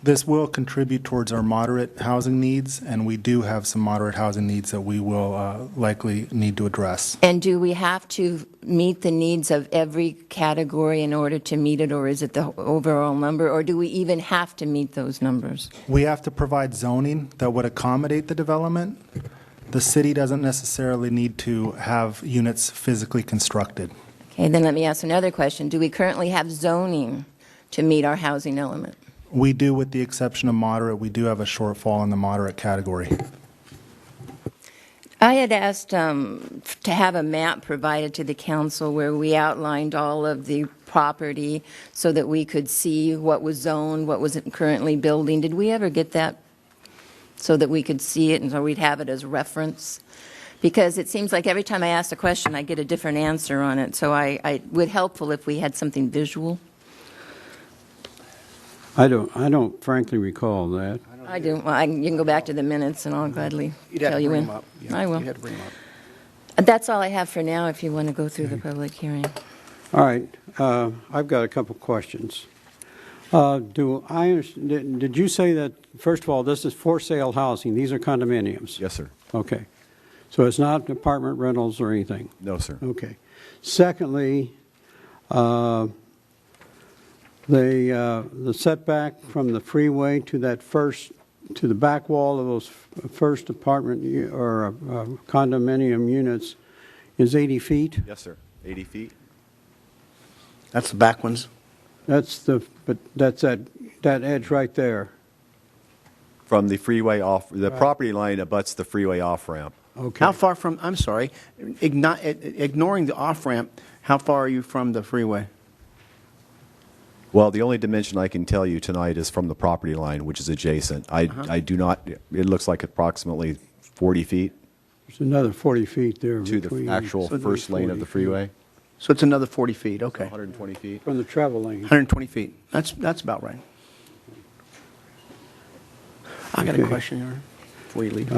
This will contribute towards our moderate housing needs, and we do have some moderate housing needs that we will likely need to address. And do we have to meet the needs of every category in order to meet it, or is it the overall number, or do we even have to meet those numbers? We have to provide zoning that would accommodate the development. The city doesn't necessarily need to have units physically constructed. Okay, then let me ask another question. Do we currently have zoning to meet our housing element? We do, with the exception of moderate. We do have a shortfall in the moderate category. I had asked to have a map provided to the council where we outlined all of the property so that we could see what was zoned, what was currently building. Did we ever get that so that we could see it and so we'd have it as reference? Because it seems like every time I ask a question, I get a different answer on it. So I would helpful if we had something visual. I don't frankly recall that. I do. Well, you can go back to the minutes, and I'll gladly tell you when. I will. You'd have to bring them up. That's all I have for now, if you want to go through the public hearing. All right, I've got a couple questions. Do I understand, did you say that, first of all, this is for sale housing? These are condominiums? Yes, sir. Okay. So it's not apartment rentals or anything? No, sir. Okay. Secondly, the setback from the freeway to the back wall of those first apartment or condominium units is 80 feet? Yes, sir. 80 feet. That's the back ones. That's that edge right there. From the freeway off, the property line abuts the freeway off-ramp. Okay. How far from, I'm sorry, ignoring the off-ramp, how far are you from the freeway? Well, the only dimension I can tell you tonight is from the property line, which is adjacent. I do not, it looks like approximately 40 feet. There's another 40 feet there. To the actual first lane of the freeway. So it's another 40 feet, okay. 120 feet. From the travel lane. 120 feet. That's about right. I got a question here before you leave.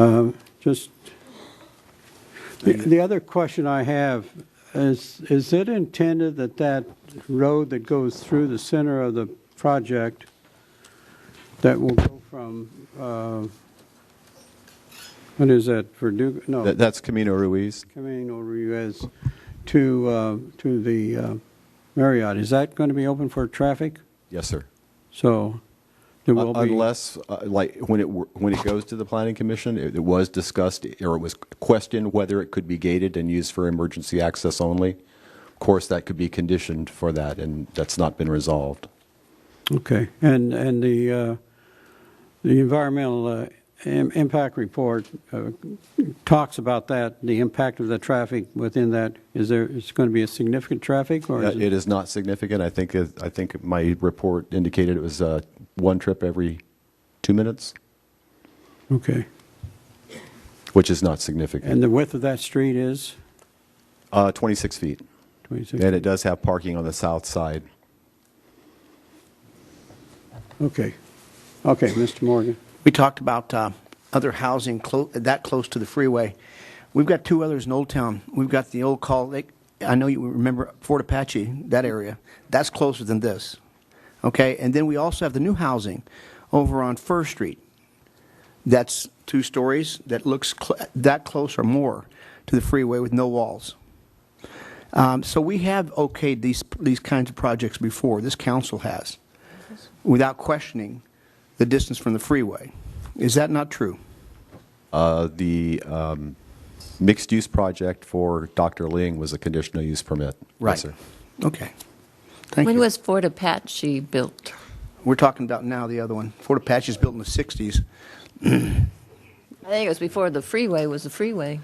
The other question I have is it intended that road that goes through the center of the project that will go from, what is that, Verdugo? No. That's Camino Ruiz. Camino Ruiz to the Marriott. Is that going to be open for traffic? Yes, sir. So there will be... Unless, like, when it goes to the Planning Commission, it was discussed, or it was questioned whether it could be gated and used for emergency access only. Of course, that could be conditioned for that, and that's not been resolved. Okay. And the environmental impact report talks about that, the impact of the traffic within that. Is going to be a significant traffic? Or It is not significant. I think my report indicated it was one trip every 2 minutes. Okay. Which is not significant. And the width of that street is? 26 feet. 26 and it does have parking on the south side. Okay. Okay, Mr. Morgan. We talked about other housing that close to the freeway. We've got two others in Old Town. We've got the old Call Lake. I know you remember Fort Apache, that area. That's closer than this. Okay, and then we also have the new housing over on First Street. That's 2 stories that looks that close or more to the freeway with no walls. So we have okayed these kinds of projects before. This council has, without questioning the distance from the freeway. Is that not true? The mixed-use project for Dr. Ling was a conditional use permit. Right. Yes, sir. Okay. Thank when you. was Fort Apache built? We're talking about now the other one. Fort Apache was built in the 60s. I think it was before the freeway was a freeway.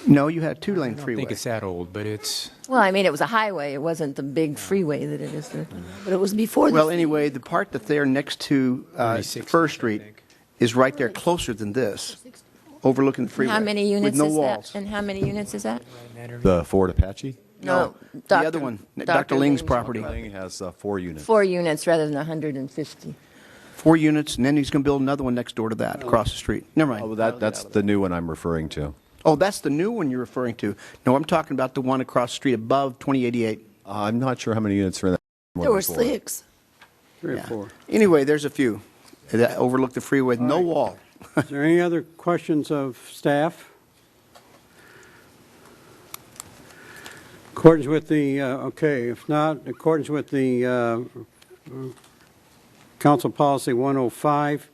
No, you had a 2-lane freeway. I think it's that old, but it's... Well, I mean, it was a highway. It wasn't the big freeway that it is. But it was before Well, anyway, the part that's there next to First Street is right there closer than this. overlooking the freeway. How many units with no is walls. that? And how many units is that? The Ford Apache? No, The other one, Dr. Ling's property. Ling has 4 units. 4 units rather than 150. 4 units, and then he's going to build another one next door to that, across the street. Never mind. Oh, that's the new one I'm referring to. Oh, that's the new one you're referring to. No, I'm talking about the one across the street above 2088. I'm not sure how many units are in that. There were 6. 3 or 4. Anyway, there's a few that overlook the freeway with no wall. Is there any other questions of staff? Accordance with the, okay, if not, in accordance with the Council Policy 105,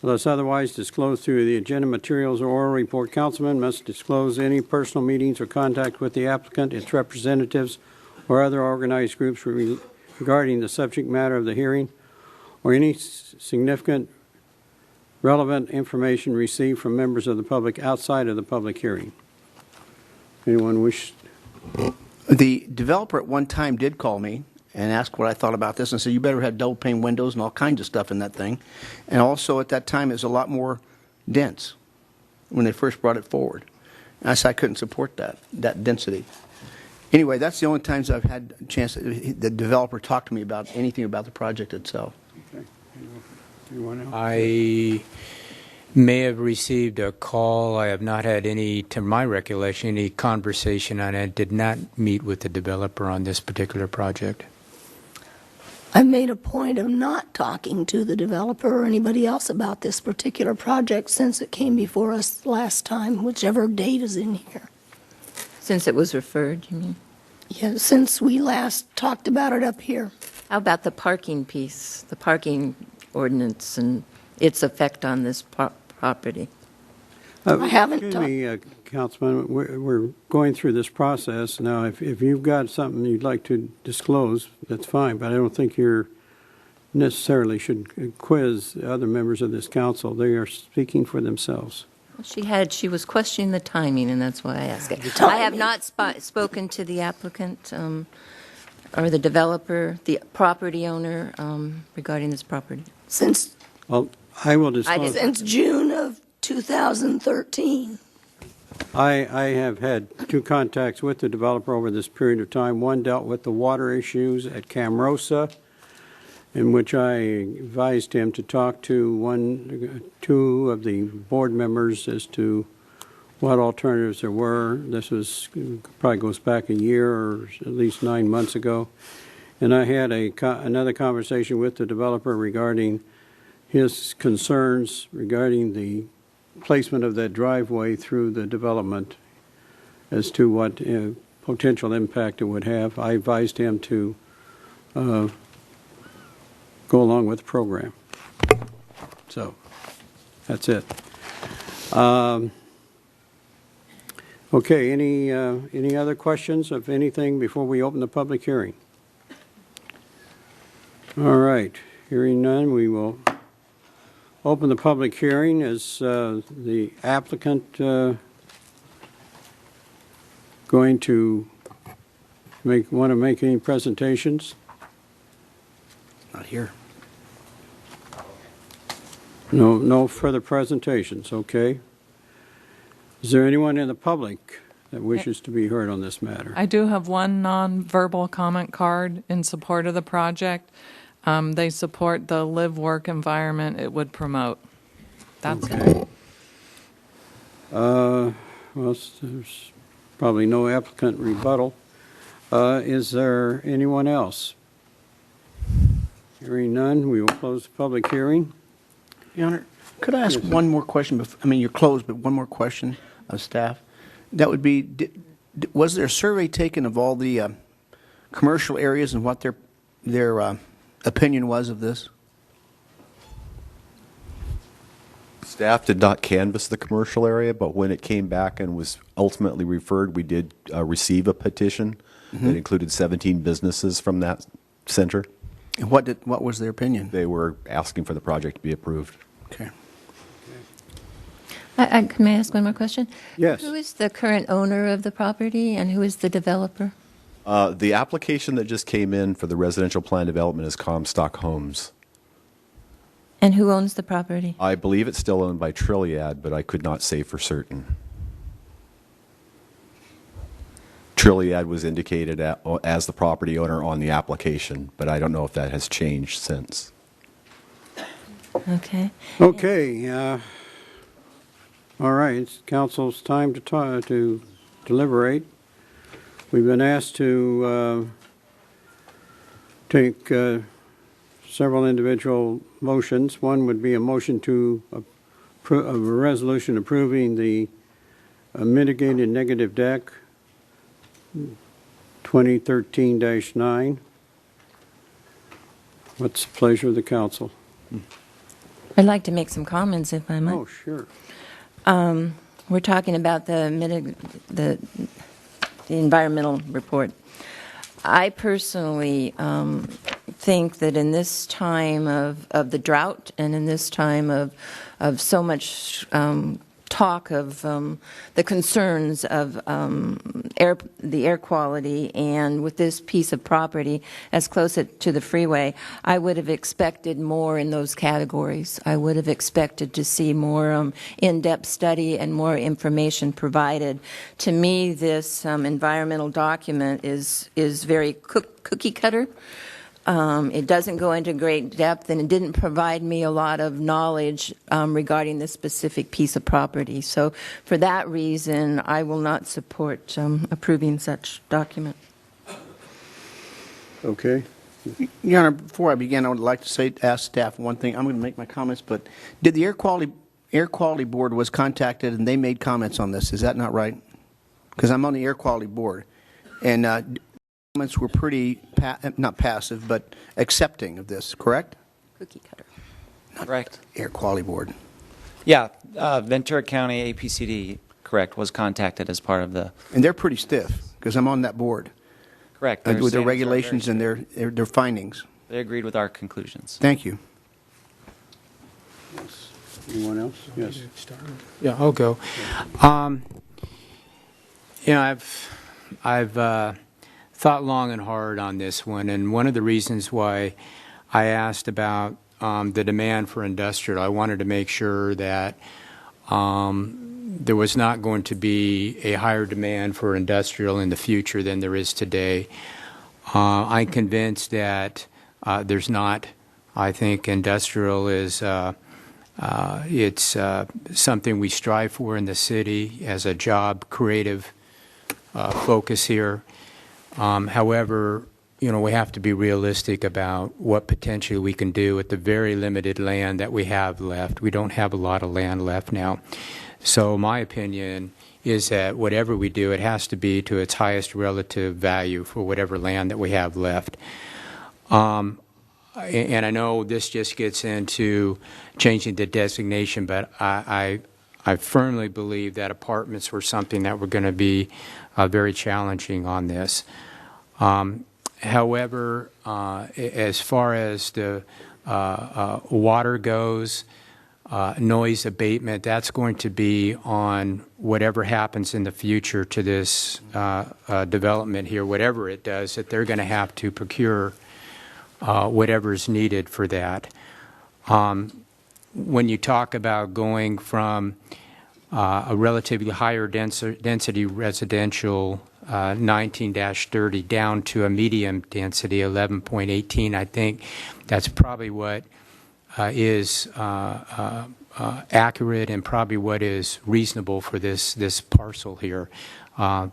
unless otherwise disclosed through the agenda materials or oral report, councilman must disclose any personal meetings or contact with the applicant, its representatives, or other organized groups regarding the subject matter of the hearing, or any significant relevant information received from members of the public outside of the public hearing. Anyone wish? The developer at one time did call me and ask what I thought about this and said, you better have double pane windows and all kinds of stuff in that thing. And also at that time, it was a lot more dense when they first brought it forward. And I said I couldn't support that density. Anyway, that's the only times I've had a chance that the developer talked to me about anything about the project itself. Okay. Anyone else? I may have received a call. I have not had any, to my recollection, any conversation on it. Did not meet with the developer on this particular project. I made a point of not talking to the developer or anybody else about this particular project since it came before us last time, whichever date is in here. Since it was referred, you mean? Yeah, since we last talked about it up here. How about the parking piece, the parking ordinance and its effect on this property? I haven't Excuse me, Councilman, we're going through this process. Now, if you've got something you'd like to disclose, that's fine, but I don't think you're necessarily should quiz the other members of this council. They are speaking for themselves. She was questioning the timing, and that's why I asked it. I have not spoken to the applicant or the developer, the property owner, regarding this property. Since Well, I will disclose. Since June of 2013. I have had 2 contacts with the developer over this period of time. One dealt with the water issues at Camarillo, in which I advised him to talk to 2 of the board members as to what alternatives there were. This was probably goes back a year or at least 9 months ago. And I had another conversation with the developer regarding his concerns regarding the placement of that driveway through the development as to what potential impact it would have. I advised him to go along with the program. So that's it. Okay, any other questions of anything before we open the public hearing? All right, hearing none, we will open the public hearing. Is the applicant going to want to make any presentations? Not here. No further presentations, okay. Is there anyone in the public that wishes to be heard on this matter? I do have one non-verbal comment card in support of the project. They support the live-work environment it would promote. That's it. Well, there's probably no applicant rebuttal. Is there anyone else? Hearing none, we will close the public hearing. Your Honor, could I ask one more question? I mean, you're closed, but one more question of staff. That would be, was there a survey taken of all the commercial areas and what their opinion was of this? Staff did not canvass the commercial area, but when it came back and was ultimately referred, we did receive a petition that included 17 businesses from that center. And what was their opinion? They were asking for the project to be approved. Okay. Can I ask one more question? Yes. Who is the current owner of the property and who is the developer? The application that just came in for the residential plan development is Comstock Homes. And who owns the property? I believe it's still owned by Trilliad, but I could not say for certain. Trilliad was indicated as the property owner on the application, but I don't know if that has changed since. Okay. Okay. All right, it's council's time to deliberate. We've been asked to take several individual motions. One would be a motion to approve a resolution approving the mitigated negative deck 2013-9. What's the pleasure of the council? I'd like to make some comments, if I might. Oh, sure. We're talking about the environmental report. I personally think that in this time of the drought and in this time of so much talk of the concerns of the air quality, and with this piece of property as close to the freeway, I would have expected more in those categories. I would have expected to see more in-depth study and more information provided. To me, this environmental document is very cookie cutter. It doesn't go into great depth, and it didn't provide me a lot of knowledge regarding this specific piece of property. So for that reason, I will not support approving such document. Okay. Your Honor, before I begin, I would like to ask staff one thing. I'm going to make my comments, but did the Air Quality Board was contacted and they made comments on this? Is that not right? Because I'm on the Air Quality Board, and comments were pretty, not passive, but accepting of this, correct? Cookie cutter. Correct. Air Quality Board. Yeah, Ventura County APCD, correct, was contacted as part of the... And they're pretty stiff, because I'm on that board. Correct. With their regulations and their findings. They agreed with our conclusions. Thank you. Yes. Anyone else? Yes. Yeah, I'll go. I've thought long and hard on this one, and one of the reasons why I asked about the demand for industrial, I wanted to make sure that there was not going to be a higher demand for industrial in the future than there is today. I'm convinced that there's not. I think industrial is it's something we strive for in the city as a job creative focus here. However, we have to be realistic about what potentially we can do with the very limited land that we have left. We don't have a lot of land left now. So my opinion is that whatever we do, it has to be to its highest relative value for whatever land that we have left. And I know this just gets into changing the designation, but I firmly believe that apartments were something that were going to be very challenging on this. However, as far as the water goes, noise abatement, that's going to be on whatever happens in the future to this development here, whatever it does, that they're going to have to procure whatever is needed for that. When you talk about going from a relatively higher density residential 19-30 down to a medium density 11.18, I think that's probably what is accurate and probably what is reasonable for this parcel here.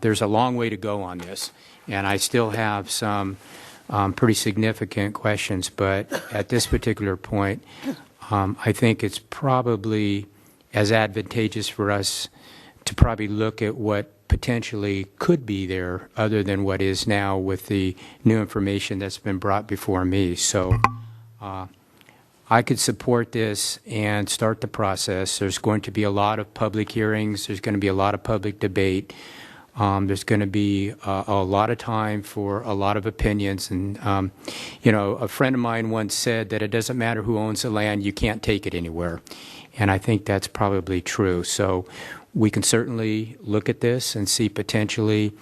There's a long way to go on this, and I still have some pretty significant questions, but at this particular point, I think it's probably as advantageous for us to probably look at what potentially could be there other than what is now with the new information that's been brought before me. So I could support this and start the process. There's going to be a lot of public hearings. There's going to be a lot of public debate. There's going to be a lot of time for a lot of opinions. And, a friend of mine once said that it doesn't matter who owns the land, you can't take it anywhere. And I think that's probably true. So we can certainly look at this and see potentially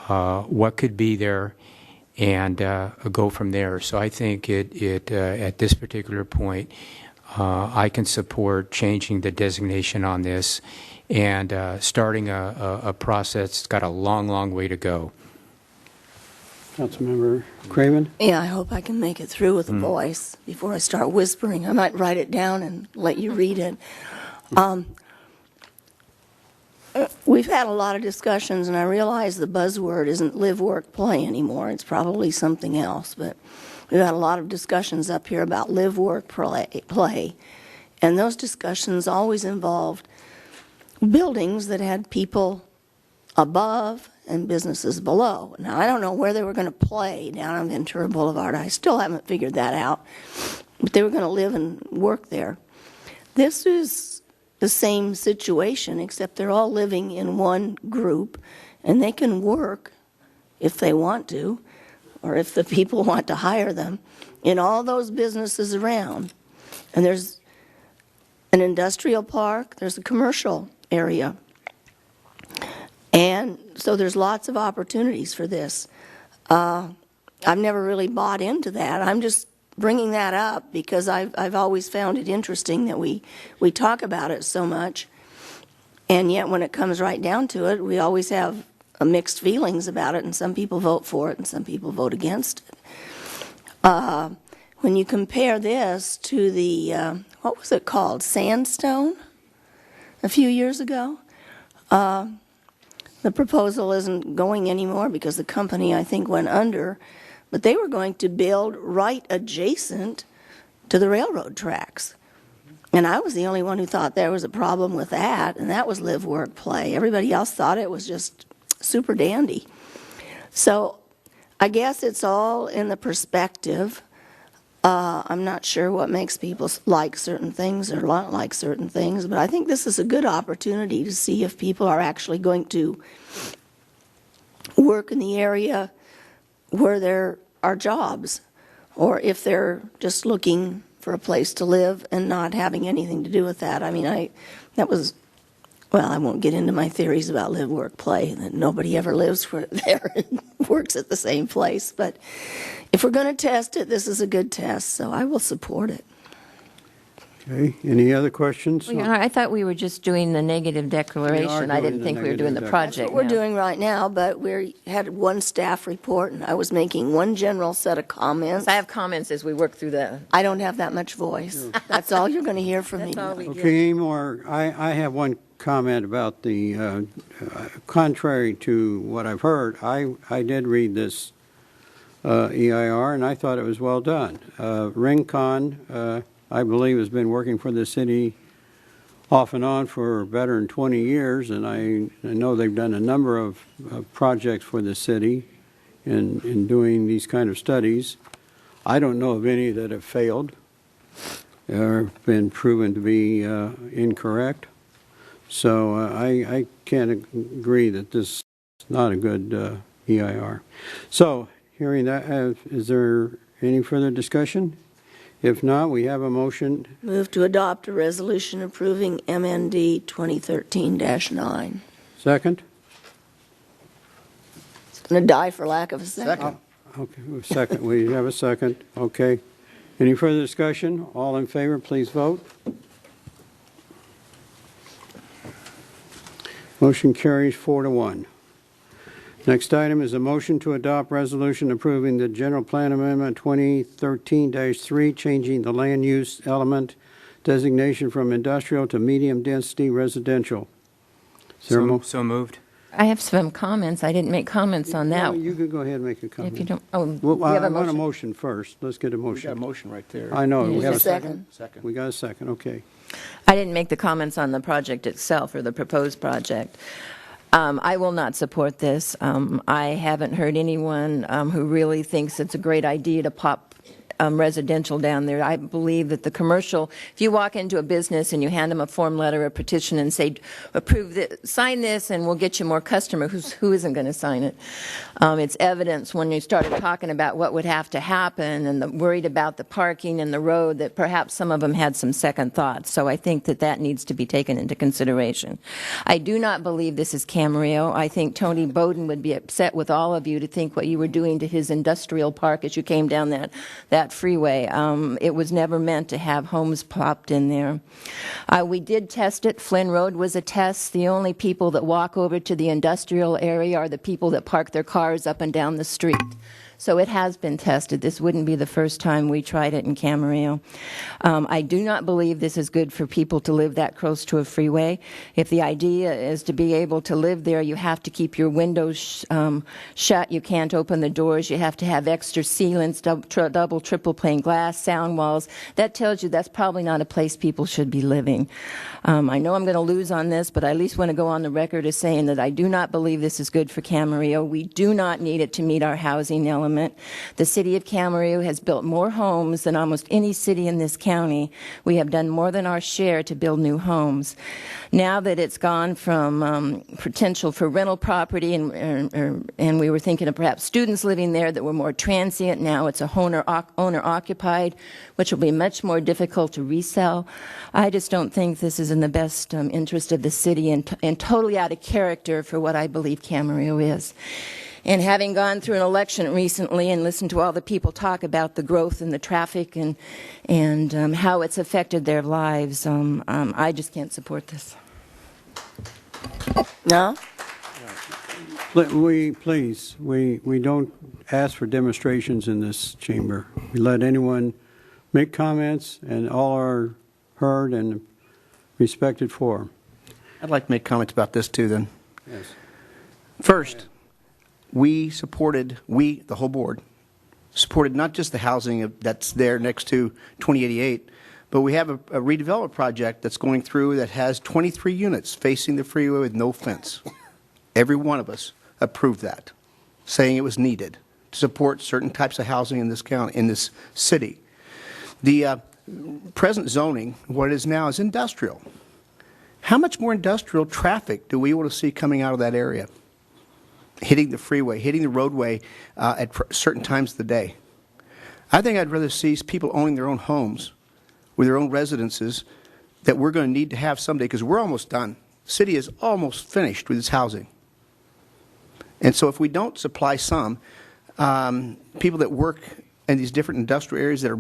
what could be there and go from there. So I think it at this particular point, I can support changing the designation on this and starting a process that's got a long, long way to go. Councilmember Craven? Yeah, I hope I can make it through with a voice before I start whispering. I might write it down and let you read it. We've had a lot of discussions, and I realize the buzzword isn't live, work, play anymore. It's probably something else, but we've had a lot of discussions up here about live, work, play. And those discussions always involved buildings that had people above and businesses below. Now, I don't know where they were going to play down on Ventura Boulevard. I still haven't figured that out. But they were going to live and work there. This is the same situation, except they're all living in one group, and they can work if they want to, or if the people want to hire them, in all those businesses around. And there's an industrial park, there's a commercial area. And so there's lots of opportunities for this. I've never really bought into that. I'm just bringing that up because I've always found it interesting that we talk about it so much, and yet when it comes right down to it, we always have mixed feelings about it, and some people vote for it and some people vote against it. When you compare this to the, what was it called, Sandstone, a few years ago, the proposal isn't going anymore because the company, I think, went under, but they were going to build right adjacent to the railroad tracks. And I was the only one who thought there was a problem with that, and that was live, work, play. Everybody else thought it was just super dandy. So I guess it's all in the perspective. I'm not sure what makes people like certain things or not like certain things, but I think this is a good opportunity to see if people are actually going to work in the area where there are jobs, or if they're just looking for a place to live and not having anything to do with that. I mean, that was, well, I won't get into my theories about live, work, play, that nobody ever lives there and works at the same place. But if we're going to test it, this is a good test, so I will support it. Okay, any other questions? Well, I thought we were just doing the negative declaration. I didn't think we were doing the project. That's what we're doing right now, but we had one staff report, and I was making one general set of comments. I have comments as we work through the... I don't have that much voice. That's all you're going to hear from me. Okay, any more? I have one comment about the, contrary to what I've heard, I did read this EIR, and I thought it was well done. Rincon, I believe, has been working for the city off and on for better than 20 years, and I know they've done a number of projects for the city in doing these kind of studies. I don't know of any that have failed or been proven to be incorrect. So I can't agree that this is not a good EIR. So hearing that, is there any further discussion? If not, we have a motion. Move to adopt a resolution approving MND 2013-9. Second? It's going to die for lack of a second. Okay, second. We have a second. Okay. Any further discussion? All in favor, please vote. Motion carries 4-1. Next item is a motion to adopt resolution approving the General Plan Amendment 2013-3, changing the land use element designation from industrial to medium-density residential. So moved. I have some comments. I didn't make comments on that. No, you could go ahead and make a comment. If you don't, oh, Well, we have I a want a motion. motion first. Let's get a motion. We got a motion right there. I know. Need We have a second. We got a second. Okay. I didn't make the comments on the project itself or the proposed project. I will not support this. I haven't heard anyone who really thinks it's a great idea to pop residential down there. I believe that the commercial, if you walk into a business and you hand them a form letter, a petition, and say, approve this, sign this, and we'll get you more customers, who isn't going to sign it? It's evidence when you started talking about what would have to happen and worried about the parking and the road that perhaps some of them had some second thoughts. So I think that that needs to be taken into consideration. I do not believe this is Camarillo. I think Tony Bowden would be upset with all of you to think what you were doing to his industrial park as you came down that that freeway. It was never meant to have homes plopped in there. We did test it. Flynn Road was a test. The only people that walk over to the industrial area are the people that park their cars up and down the street. So it has been tested. This wouldn't be the first time we tried it in Camarillo. I do not believe this is good for people to live that close to a freeway. If the idea is to be able to live there, you have to keep your windows shut. You can't open the doors. You have to have extra sealants, double, triple pane glass, sound walls. That tells you that's probably not a place people should be living. I know I'm going to lose on this, but I at least want to go on the record as saying that I do not believe this is good for Camarillo. We do not need it to meet our housing element. The city of Camarillo has built more homes than almost any city in this county. We have done more than our share to build new homes. Now that it's gone from potential for rental property, and we were thinking of perhaps students living there that were more transient, now it's a owner-occupied, which will be much more difficult to resell. I just don't think this is in the best interest of the city and totally out of character for what I believe Camarillo is. And having gone through an election recently and listened to all the people talk about the growth in the traffic and how it's affected their lives, I just can't support this. No? We don't ask for demonstrations in this chamber. We let anyone make comments, and all are heard and respected for. I'd like to make comments about this too then. Yes. First, we, the whole board, supported not just the housing that's there next to 2088, but we have a redevelopment project that's going through that has 23 units facing the freeway with no fence. Every one of us approved that, saying it was needed to support certain types of housing in this county, in this city. The present zoning, what it is now, is industrial. How much more industrial traffic do we want to see coming out of that area? Hitting the freeway, hitting the roadway at certain times of the day. I think I'd rather see people owning their own homes with their own residences that we're going to need to have someday, because we're almost done. The city is almost finished with its housing. And so if we don't supply some, people that work in these different industrial areas that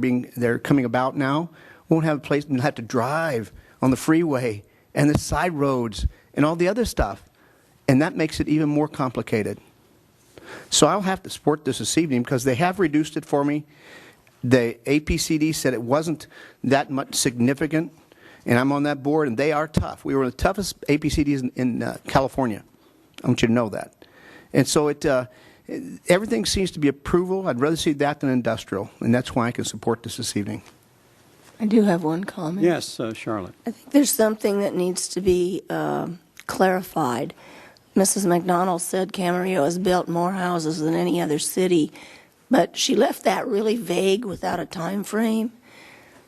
are coming about now won't have a place, and have to drive on the freeway and the side roads and all the other stuff. And that makes it even more complicated. So I'll have to support this evening because they have reduced it for me. The APCD said it wasn't that much significant, and I'm on that board, and they are tough. We were the toughest APCDs in California. I want you to know that. And so everything seems to be approval. I'd rather see that than industrial, and that's why I can support this evening. I do have one comment. Yes, Charlotte. I think there's something that needs to be clarified. Mrs. McDonald said Camarillo has built more houses than any other city, but she left that really vague without a time frame.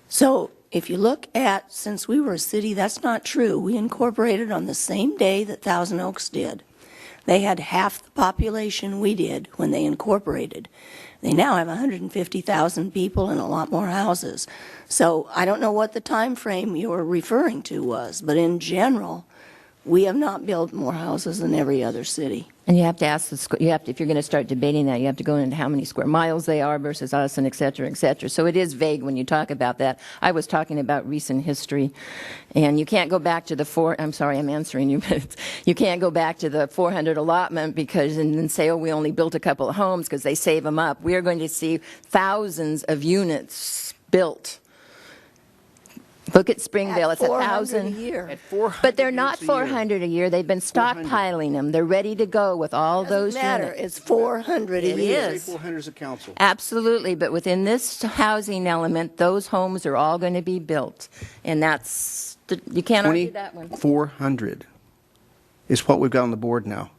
So if you look at, since we were a city, that's not true. We incorporated on the same day that Thousand Oaks did. They had half the population we did when they incorporated. They now have 150,000 people and a lot more houses. So I don't know what the time frame you were referring to was, but in general, we have not built more houses than every other city. And you have to ask if you're going to start debating that, you have to go into how many square miles they are versus us, and et cetera, et cetera. So it is vague when you talk about that. I was talking about recent history, and you can't go back to I'm sorry, I'm answering you, but you can't go back to the 400 allotment and then say, oh, we only built a couple of homes because they save them up. We are going to see thousands of units built. Look at Springville, it's 1,000 a year. But they're not 400 a year. They've been stockpiling them. They're ready to go with all those matter. units. It's 400 a year. It is. 400 is a council. Absolutely, but within this housing element, those homes are all going to be built. And you can't argue that one. 2,400 is what we've got on the board now.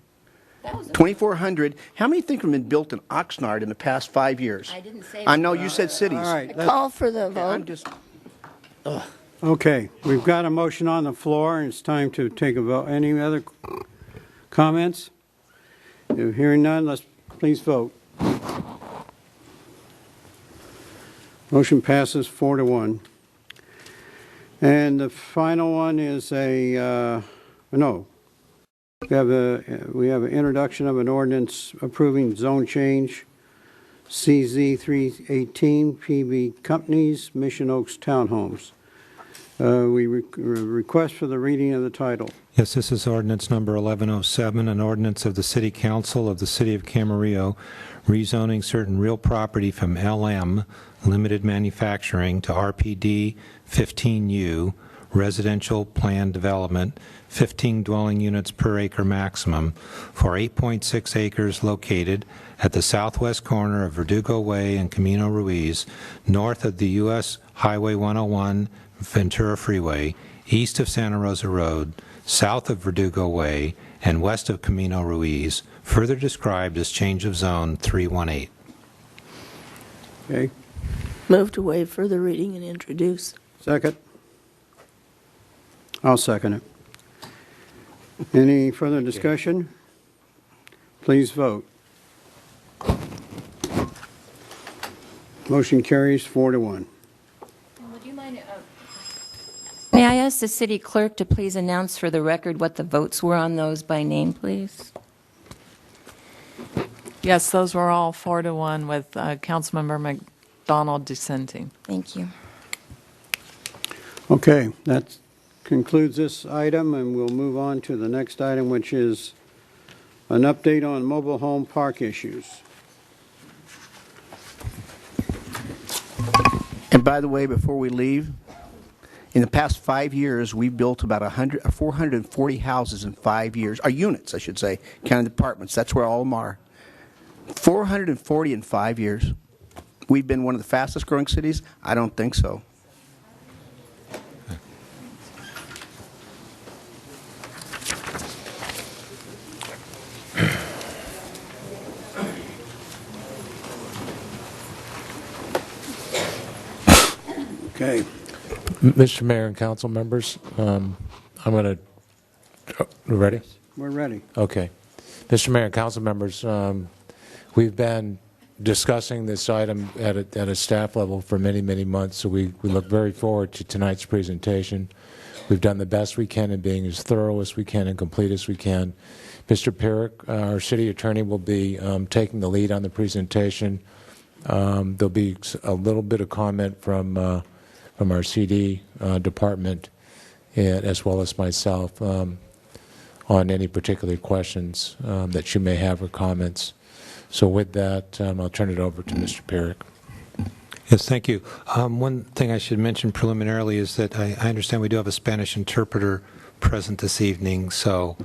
2,400. How many think have been built in Oxnard in the past 5 years? I didn't say I know you said cities. All right. Call for the vote. I'm just... Okay, we've got a motion on the floor, and it's time to take a vote. Any other comments? If hearing none, let's please vote. Motion passes 4-1. And the final one is we have an introduction of an ordinance approving zone change CZ 318, PB Companies, Mission Oaks Townhomes. We request for the reading of the title. Yes, this is ordinance number 1107, an ordinance of the City Council of the City of Camarillo rezoning certain real property from LM, Limited Manufacturing, to RPD 15U, Residential Planned Development, 15 dwelling units per acre maximum, for 8.6 acres located at the southwest corner of Verdugo Way and Camino Ruiz, north of the U.S. Highway 101 Ventura Freeway, east of Santa Rosa Road, south of Verdugo Way, and west of Camino Ruiz, further described as change of zone 318. Okay. Move to waive further reading and introduce. Second. I'll second it. Any further discussion? Please vote. Motion carries 4-1. Would you mind, may I ask the city clerk to please announce for the record what the votes were on those by name, please? Yes, those were all 4-1 with Councilmember McDonald dissenting. Thank you. Okay, that concludes this item, and we'll move on to the next item, which is an update on mobile home park issues. And by the way, before we leave, in the past 5 years, we've built about 440 houses in 5 years, or units, I should say, counting apartments. That's where all of them are. 440 in 5 years. We've been one of the fastest growing cities? I don't think so. Okay. Mr. Mayor and council members, I'm going to, ready? We're ready. Okay. Mr. Mayor and council members, we've been discussing this item at a staff level for many, many months, so we look very forward to tonight's presentation. We've done the best we can in being as thorough as we can and complete as we can. Mr. Pirrick, our city attorney, will be taking the lead on the presentation. There'll be a little bit of comment from our CD department, as well as myself, on any particular questions that you may have or comments. So with that, I'll turn it over to Mr. Pirrick. Yes, thank you. One thing I should mention preliminarily is that I understand we do have a Spanish interpreter present this evening, so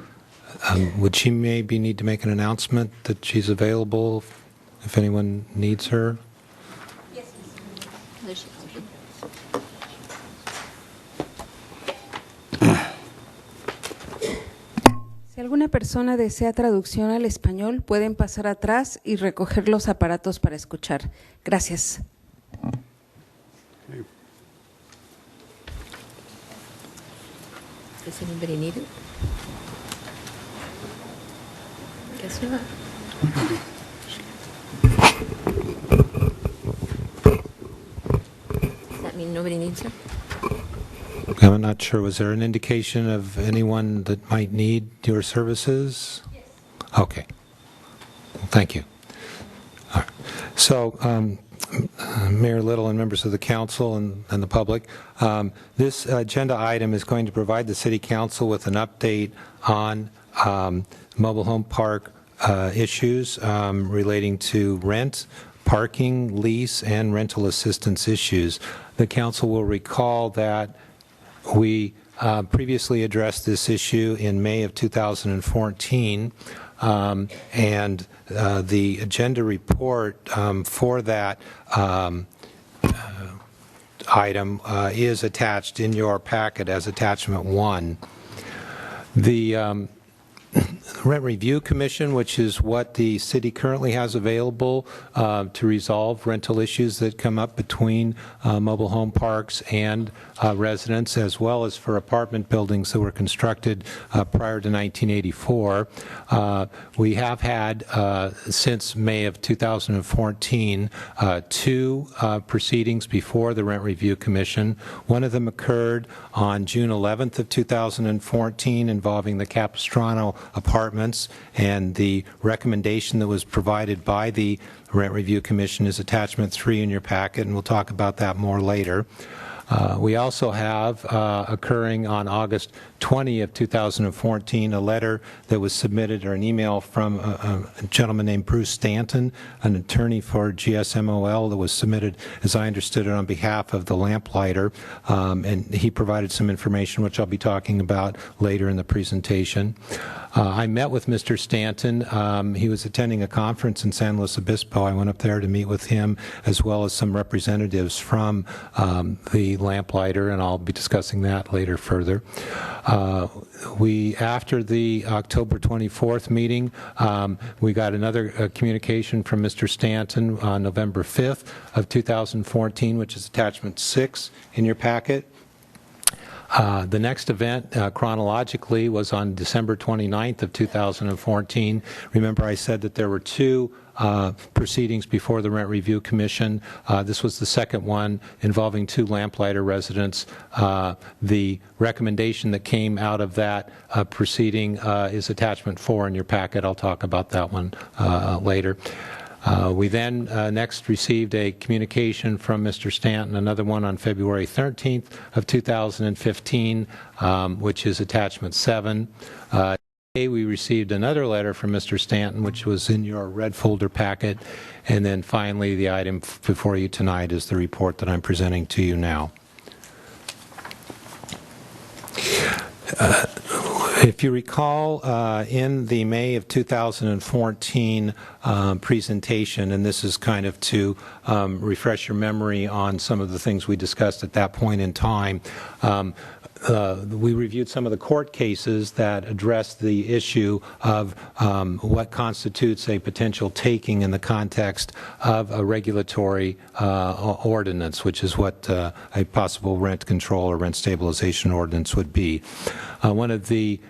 would she maybe need to make an announcement that she's available if anyone needs her? Yes. There she is. Si alguna persona desea traducción al español, pueden pasar atrás y recoger los aparatos para escuchar. Gracias. Does anybody need it? Guess not. Does that mean nobody needs it? I'm not sure. Was there an indication of anyone that might need your services? Yes. Okay. Well, thank you. All right. So, Mayor Little and members of the council and the public, this agenda item is going to provide the City Council with an update on mobile home park issues relating to rent, parking, lease, and rental assistance issues. The council will recall that we previously addressed this issue in May of 2014, and the agenda report for that item is attached in your packet as attachment 1. The Rent Review Commission, which is what the city currently has available to resolve rental issues that come up between mobile home parks and residents, as well as for apartment buildings that were constructed prior to 1984. We have had, since May of 2014, 2 proceedings before the Rent Review Commission. One of them occurred on June 11th of 2014 involving the Capistrano apartment apartments, and the recommendation that was provided by the Rent Review Commission is attachment 3 in your packet, and we'll talk about that more later. We also have, occurring on August 20 of 2014, a letter that was submitted, or an email from a gentleman named Bruce Stanton, an attorney for GSMOL, that was submitted, as I understood it, on behalf of the lamplighter, and he provided some information which I'll be talking about later in the presentation. I met with Mr. Stanton. He was attending a conference in San Luis Obispo. I went up there to meet with him, as well as some representatives from the lamplighter, and I'll be discussing that later further. After the October 24th meeting, we got another communication from Mr. Stanton on November 5th of 2014, which is attachment 6 in your packet. The next event, chronologically, was on December 29th of 2014. Remember, I said that there were two proceedings before the Rent Review Commission. This was the second one involving two lamplighter residents. The recommendation that came out of that proceeding is attachment 4 in your packet. I'll talk about that one later. We then next received a communication from Mr. Stanton, another one on February 13th of 2015, which is attachment 7. Today we received another letter from Mr. Stanton, which was in your red folder packet. And then finally, the item before you tonight is the report that I'm presenting to you now. If you recall, in the May of 2014 presentation, and this is kind of to refresh your memory on some of the things we discussed at that point in time, we reviewed some of the court cases that addressed the issue of what constitutes a potential taking in the context of a regulatory ordinance, which is what a possible rent control or rent stabilization ordinance would be. One of the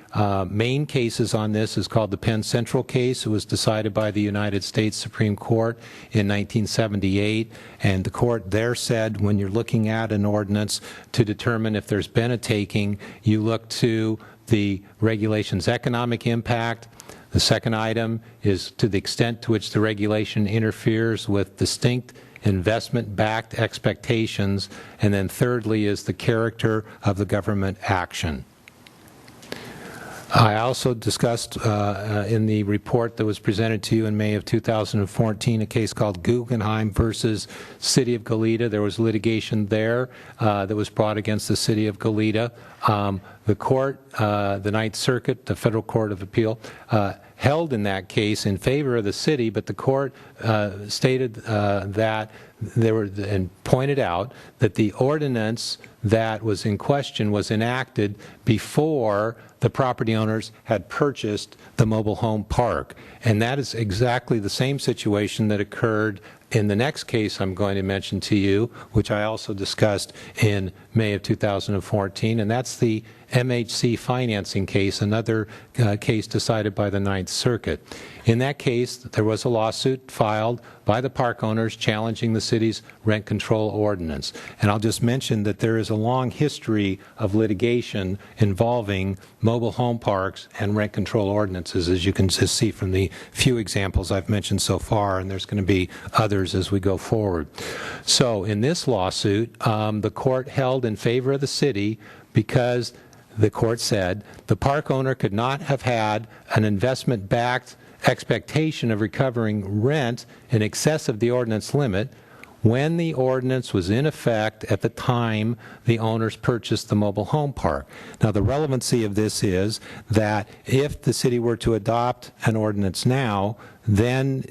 main cases on this is called the Penn Central case. It was decided by the United States Supreme Court in 1978, and the court there said when you're looking at an ordinance to determine if there's been a taking, you look to the regulation's economic impact. The second item is to the extent to which the regulation interferes with distinct investment-backed expectations, and then thirdly is the character of the government action. I also discussed in the report that was presented to you in May of 2014 a case called Guggenheim versus City of Goleta. There was litigation there that was brought against the City of Goleta. The court, the Ninth Circuit, the Federal Court of Appeal, held in that case in favor of the city, but the court stated that there were, and pointed out that the ordinance that was in question was enacted before the property owners had purchased the mobile home park. And that is exactly the same situation that occurred in the next case I'm going to mention to you, which I also discussed in May of 2014, and that's the MHC financing case, another case decided by the Ninth Circuit. In that case, there was a lawsuit filed by the park owners challenging the city's rent control ordinance. And I'll just mention that there is a long history of litigation involving mobile home parks and rent control ordinances, as you can just see from the few examples I've mentioned so far, and there's going to be others as we go forward. So in this lawsuit, the court held in favor of the city because the court said the park owner could not have had an investment-backed expectation of recovering rent in excess of the ordinance limit when the ordinance was in effect at the time the owners purchased the mobile home park. Now, the relevancy of this is that if the city were to adopt an ordinance now, then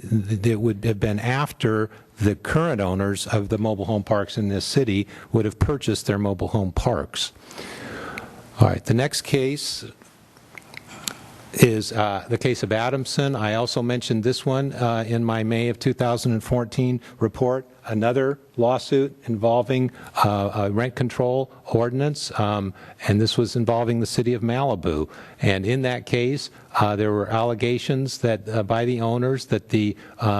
it would have been after the current owners of the mobile home parks in this city would have purchased their mobile home parks. All right, the next case is the case of Adamson. I also mentioned this one in my May of 2014 report, another lawsuit involving a rent control ordinance, and this was involving the city of Malibu. And in that case, there were allegations that by the owners that the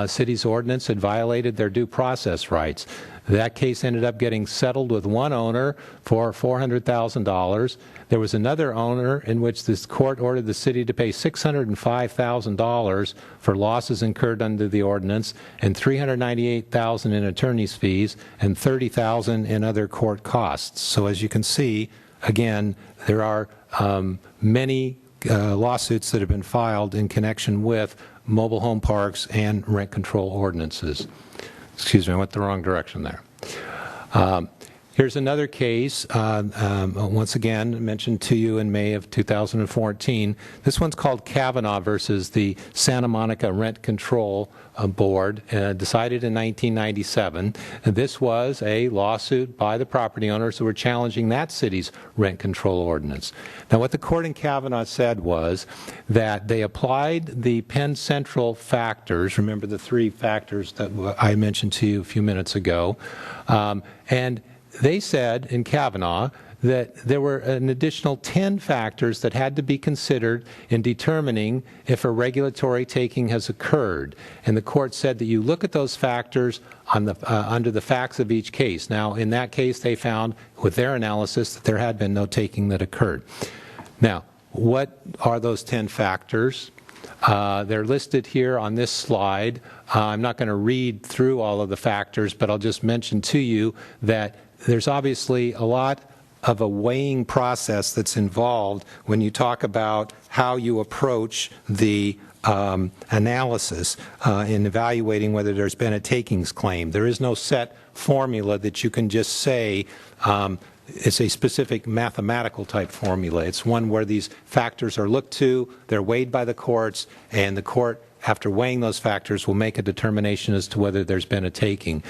city's ordinance had violated their due process rights. That case ended up getting settled with one owner for $400,000. There was another owner in which this court ordered the city to pay $605,000 for losses incurred under the ordinance and $398,000 in attorney's fees and $30,000 in other court costs. So as you can see, again, there are many lawsuits that have been filed in connection with mobile home parks and rent control ordinances. Excuse me, I went the wrong direction there. Here's another case, once again, mentioned to you in May of 2014. This one's called Kavanaugh versus the Santa Monica Rent Control Board, decided in 1997. And this was a lawsuit by the property owners who were challenging that city's rent control ordinance. Now, what the court in Kavanaugh said was that they applied the Penn Central factors, remember the three factors that I mentioned to you a few minutes ago, and they said in Kavanaugh that there were an additional 10 factors that had to be considered in determining if a regulatory taking has occurred. And the court said that you look at those factors on the, under the facts of each case. Now, in that case, they found with their analysis that there had been no taking that occurred. Now, what are those 10 factors? They're listed here on this slide. I'm not going to read through all of the factors, but I'll just mention to you that there's obviously a lot of a weighing process that's involved when you talk about how you approach the analysis in evaluating whether there's been a takings claim. There is no set formula that you can just say it's a specific mathematical type formula. It's one where these factors are looked to, they're weighed by the courts, and the court, after weighing those factors, will make a determination as to whether there's been a taking.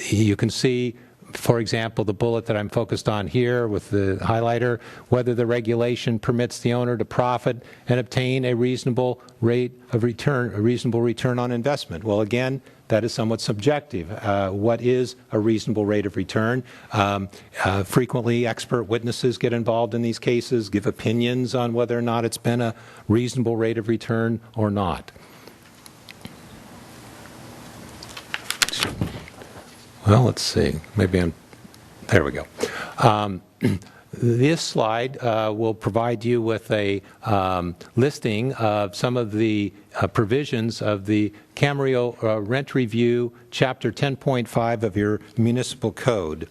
You can see, for example, the bullet that I'm focused on here with the highlighter, whether the regulation permits the owner to profit and obtain a reasonable rate of return, a reasonable return on investment. Well, again, that is somewhat subjective. What is a reasonable rate of return? Frequently, expert witnesses get involved in these cases, give opinions on whether or not it's been a reasonable rate of return or not. Well, let's see. Maybe I'm... There we go. This slide will provide you with a listing of some of the provisions of the Camarillo Rent Review, Chapter 10.5 of your municipal code.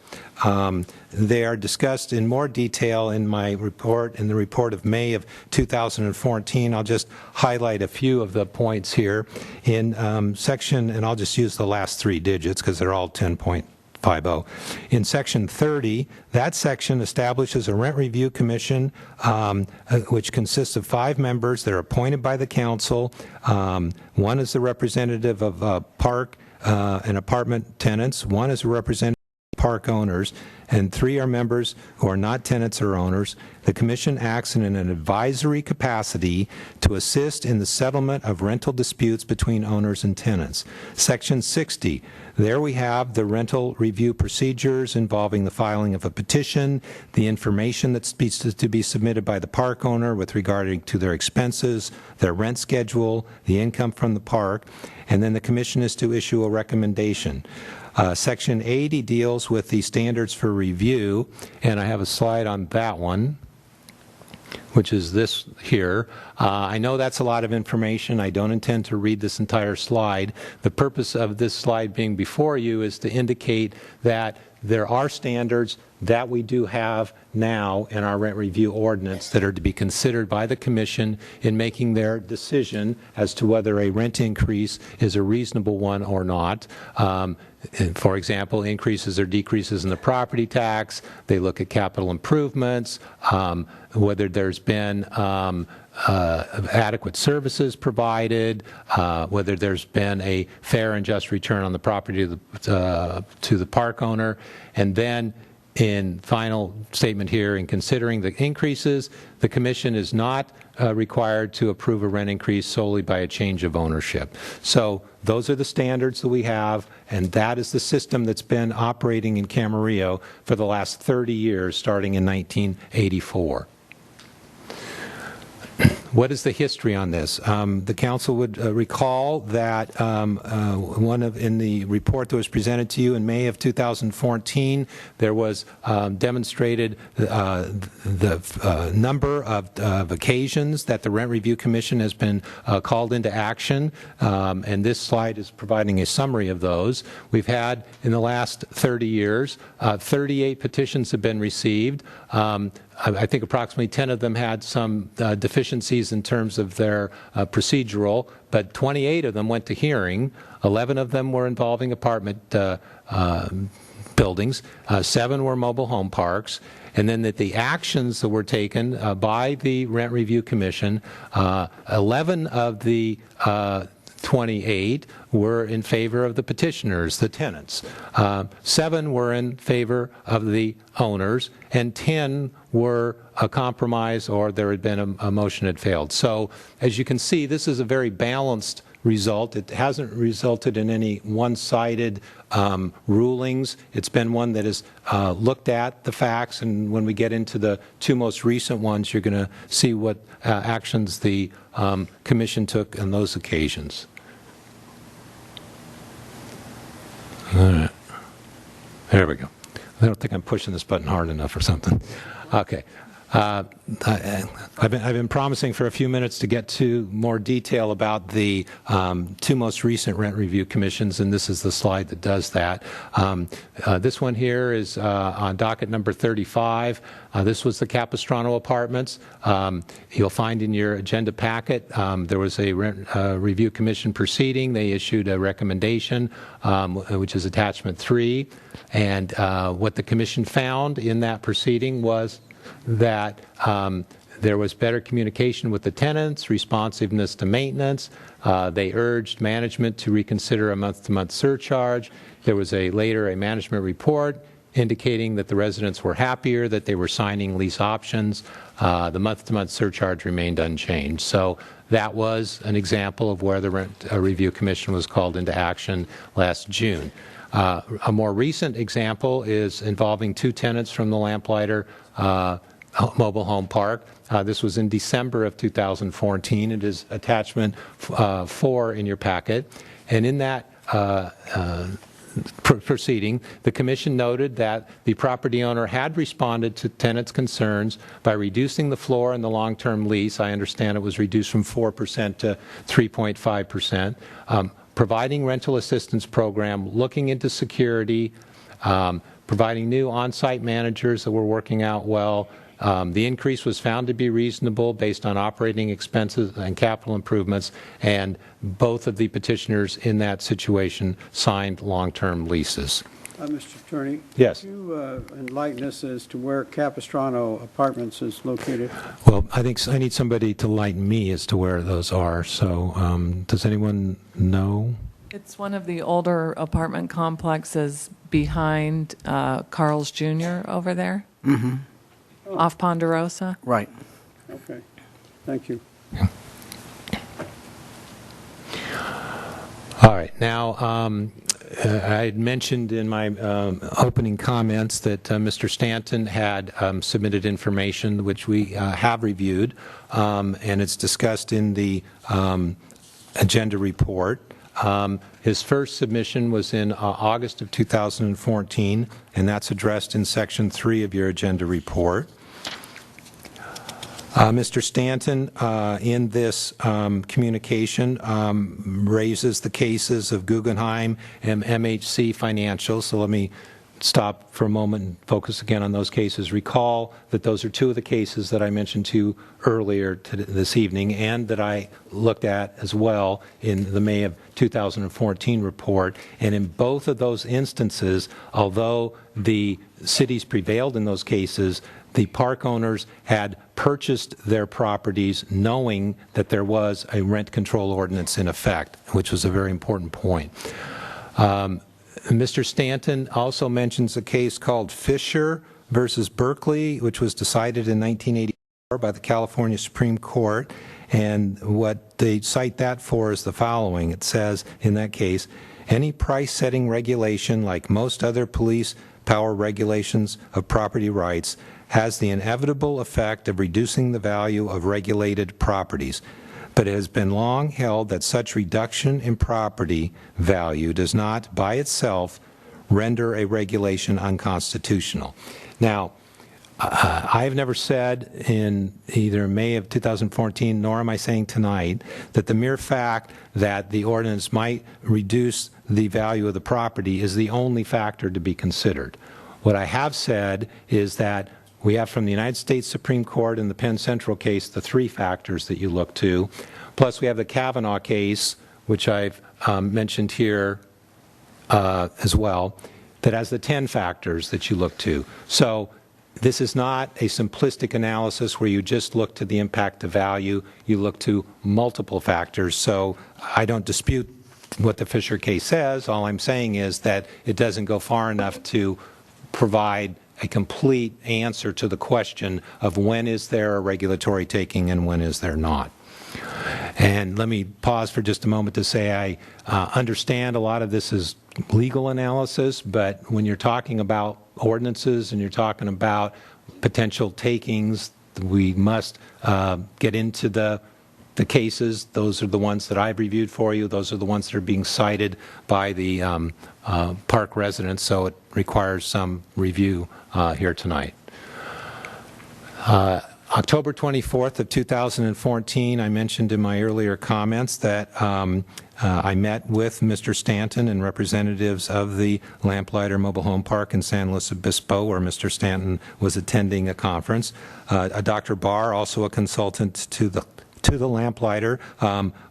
They are discussed in more detail in my report, in the report of May of 2014. I'll just highlight a few of the points here. In section, and I'll just use the last three digits because they're all 10.50. In Section 30, that section establishes a rent review commission which consists of 5 members that are appointed by the council. One is the representative of park and apartment tenants. One is a representative of park owners, and 3 are members who are not tenants or owners. The commission acts in an advisory capacity to assist in the settlement of rental disputes between owners and tenants. Section 60, there we have the rental review procedures involving the filing of a petition, the information that's to be submitted by the park owner with regarding to their expenses, their rent schedule, the income from the park, and then the commission is to issue a recommendation. Section 80 deals with the standards for review, and I have a slide on that one, which is this here. I know that's a lot of information. I don't intend to read this entire slide. The purpose of this slide being before you is to indicate that there are standards that we do have now in our rent review ordinance that are to be considered by the commission in making their decision as to whether a rent increase is a reasonable one or not. For example, increases or decreases in the property tax. They look at capital improvements, whether there's been adequate services provided, whether there's been a fair and just return on the property to the park owner, and then in final statement here, in considering the increases, the commission is not required to approve a rent increase solely by a change of ownership. So those are the standards that we have, and that is the system that's been operating in Camarillo for the last 30 years, starting in 1984. What is the history on this? The council would recall that in the report that was presented to you in May of 2014, there was demonstrated the number of occasions that the Rent Review Commission has been called into action, and this slide is providing a summary of those. We've had, in the last 30 years, 38 petitions have been received. I think approximately 10 of them had some deficiencies in terms of their procedural, but 28 of them went to hearing. 11 of them were involving apartment buildings. 7 were mobile home parks. And then that the actions that were taken by the Rent Review Commission, 11 of the 28 were in favor of the petitioners, the tenants. 7 were in favor of the owners, and 10 were a compromise or there had been a motion had failed. So as you can see, this is a very balanced result. It hasn't resulted in any one-sided rulings. It's been one that has looked at the facts, and when we get into the 2 most recent ones, you're going to see what actions the Commission took on those occasions. All right. There we go. I don't think I'm pushing this button hard enough or something. Okay. I've been promising for a few minutes to get to more detail about the 2 most recent rent review commissions, and this is the slide that does that. This one here is on docket number 35. This was the Capistrano Apartments. You'll find in your agenda packet there was a rent review commission proceeding. They issued a recommendation, which is attachment 3, and what the commission found in that proceeding was that there was better communication with the tenants, responsiveness to maintenance. They urged management to reconsider a month-to-month surcharge. There was later a management report indicating that the residents were happier, that they were signing lease options. The month-to-month surcharge remained unchanged. So that was an example of where the Rent Review Commission was called into action last June. A more recent example is involving 2 tenants from the Lamplighter mobile home park. This was in December of 2014. It is attachment 4 in your packet. And in that proceeding, the Commission noted that the property owner had responded to tenants' concerns by reducing the floor in the long-term lease. I understand it was reduced from 4% to 3.5%. Providing rental assistance program, looking into security, providing new on-site managers that were working out well. The increase was found to be reasonable based on operating expenses and capital improvements, and both of the petitioners in that situation signed long-term leases. Mr. Attorney? Yes. Could you enlighten us as to where Capistrano Apartments is located? Well, I think I need somebody to enlighten me as to where those are. So does anyone know? It's one of the older apartment complexes behind Carl's Jr. over there, off Ponderosa. Right. Okay. Thank you. All right. Now, I had mentioned in my opening comments that Mr. Stanton had submitted information which we have reviewed, and it's discussed in the agenda report. His first submission was in August of 2014, and that's addressed in Section 3 of your agenda report. Mr. Stanton, in this communication, raises the cases of Guggenheim and MHC Financial. So let me stop for a moment and focus again on those cases. Recall that those are 2 of the cases that I mentioned to you earlier this evening, and that I looked at as well in the May of 2014 report. And in both of those instances, although the cities prevailed in those cases, the park owners had purchased their properties knowing that there was a rent control ordinance in effect, which was a very important point. Mr. Stanton also mentions a case called Fisher versus Berkeley, which was decided in 1984 by the California Supreme Court. And what they cite that for is the following. It says in that case, any price-setting regulation, like most other police power regulations of property rights has the inevitable effect of reducing the value of regulated properties, but it has been long held that such reduction in property value does not, by itself, render a regulation unconstitutional. Now, I have never said in either May of 2014, nor am I saying tonight, that the mere fact that the ordinance might reduce the value of the property is the only factor to be considered. What I have said is that we have from the United States Supreme Court in the Penn Central case the three factors that you look to, plus we have the Kavanaugh case, which I've mentioned here as well, that has the 10 factors that you look to. So this is not a simplistic analysis where you just look to the impact to value. You look to multiple factors. So I don't dispute what the Fisher case says. All I'm saying is that it doesn't go far enough to provide a complete answer to the question of when is there a regulatory taking and when is there not. And let me pause for just a moment to say I understand a lot of this is legal analysis, but when you're talking about ordinances and you're talking about potential takings, we must get into the cases. Those are the ones that I've reviewed for you. Those are the ones that are being cited by the park residents, so it requires some review here tonight. October 24th of 2014, I mentioned in my earlier comments that I met with Mr. Stanton and representatives of the Lamplighter Mobile Home Park in San Luis Obispo, where Mr. Stanton was attending a conference. Dr. Barr, also a consultant to the Lamplighter,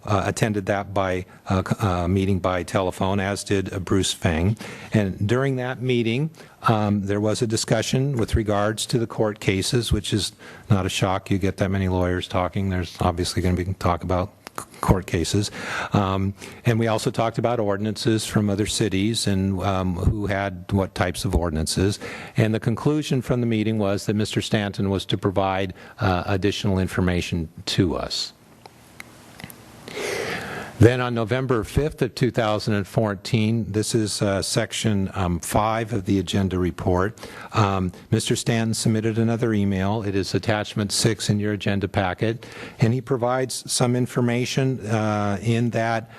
attended that by meeting by telephone, as did Bruce Feng. And during that meeting, there was a discussion with regards to the court cases, which is not a shock. You get that many lawyers talking. There's obviously going to be talk about court cases. And we also talked about ordinances from other cities and who had what types of ordinances. And the conclusion from the meeting was that Mr. Stanton was to provide additional information to us. Then on November 5th of 2014, this is section 5 of the agenda report, Mr. Stanton submitted another email. It is attachment 6 in your agenda packet, and he provides some information in that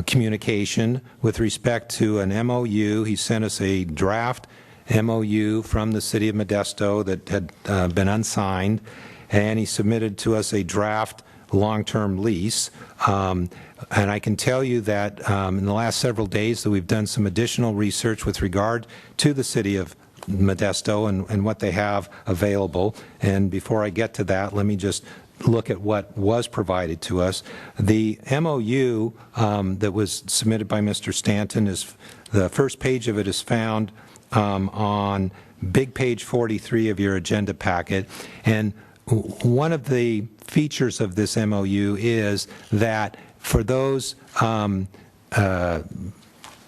communication with respect to an MOU. He sent us a draft MOU from the City of Modesto that had been unsigned, and he submitted to us a draft long-term lease. And I can tell you that in the last several days that we've done some additional research with regard to the City of Modesto and what they have available. And before I get to that, let me just look at what was provided to us. The MOU that was submitted by Mr. Stanton, is the first page of it is found on big page 43 of your agenda packet. And one of the features of this MOU is that for those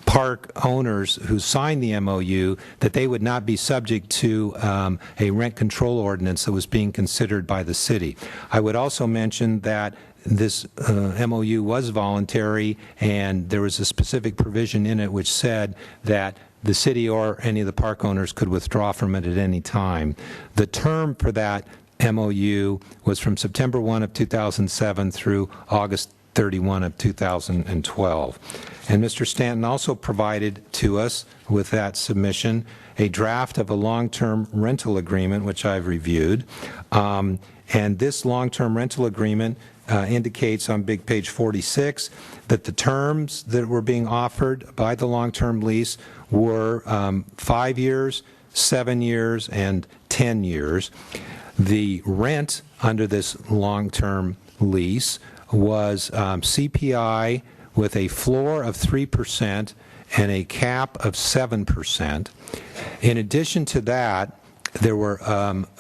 park owners who signed the MOU, that they would not be subject to a rent control ordinance that was being considered by the city. I would also mention that this MOU was voluntary, and there was a specific provision in it which said that the city or any of the park owners could withdraw from it at any time. The term for that MOU was from September 1 of 2007 through August 31 of 2012. And Mr. Stanton also provided to us with that submission a draft of a long-term rental agreement, which I've reviewed. And this long-term rental agreement indicates on big page 46 that the terms that were being offered by the long-term lease were 5 years, 7 years, and 10 years. The rent under this long-term lease was CPI with a floor of 3% and a cap of 7%. In addition to that, there were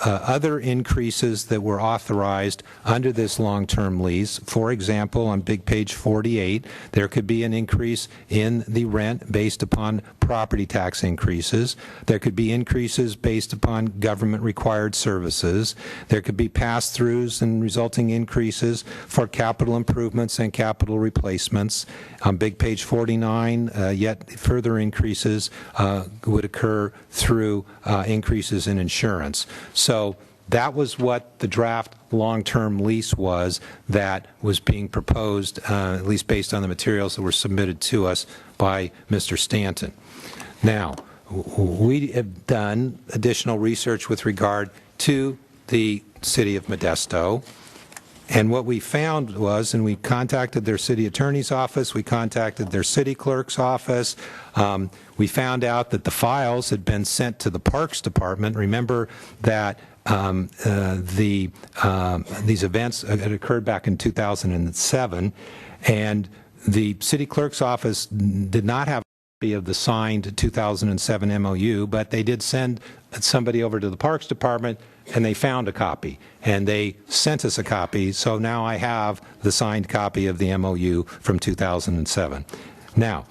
other increases that were authorized under this long-term lease. For example, on big page 48, there could be an increase in the rent based upon property tax increases. There could be increases based upon government-required services. There could be pass-throughs and resulting increases for capital improvements and capital replacements. On big page 49, yet further increases would occur through increases in insurance. So that was what the draft long-term lease was that was being proposed, at least based on the materials that were submitted to us by Mr. Stanton. Now, we have done additional research with regard to the city of Modesto, and what we found was, and we contacted their city attorney's office, we contacted their city clerk's office, we found out that the files had been sent to the Parks Department. Remember that these events had occurred back in 2007, and the city clerk's office did not have a copy of the signed 2007 MOU, but they did send somebody over to the Parks Department, and they found a copy, and they sent us a copy, so now I have the signed copy of the MOU from 2007. Now,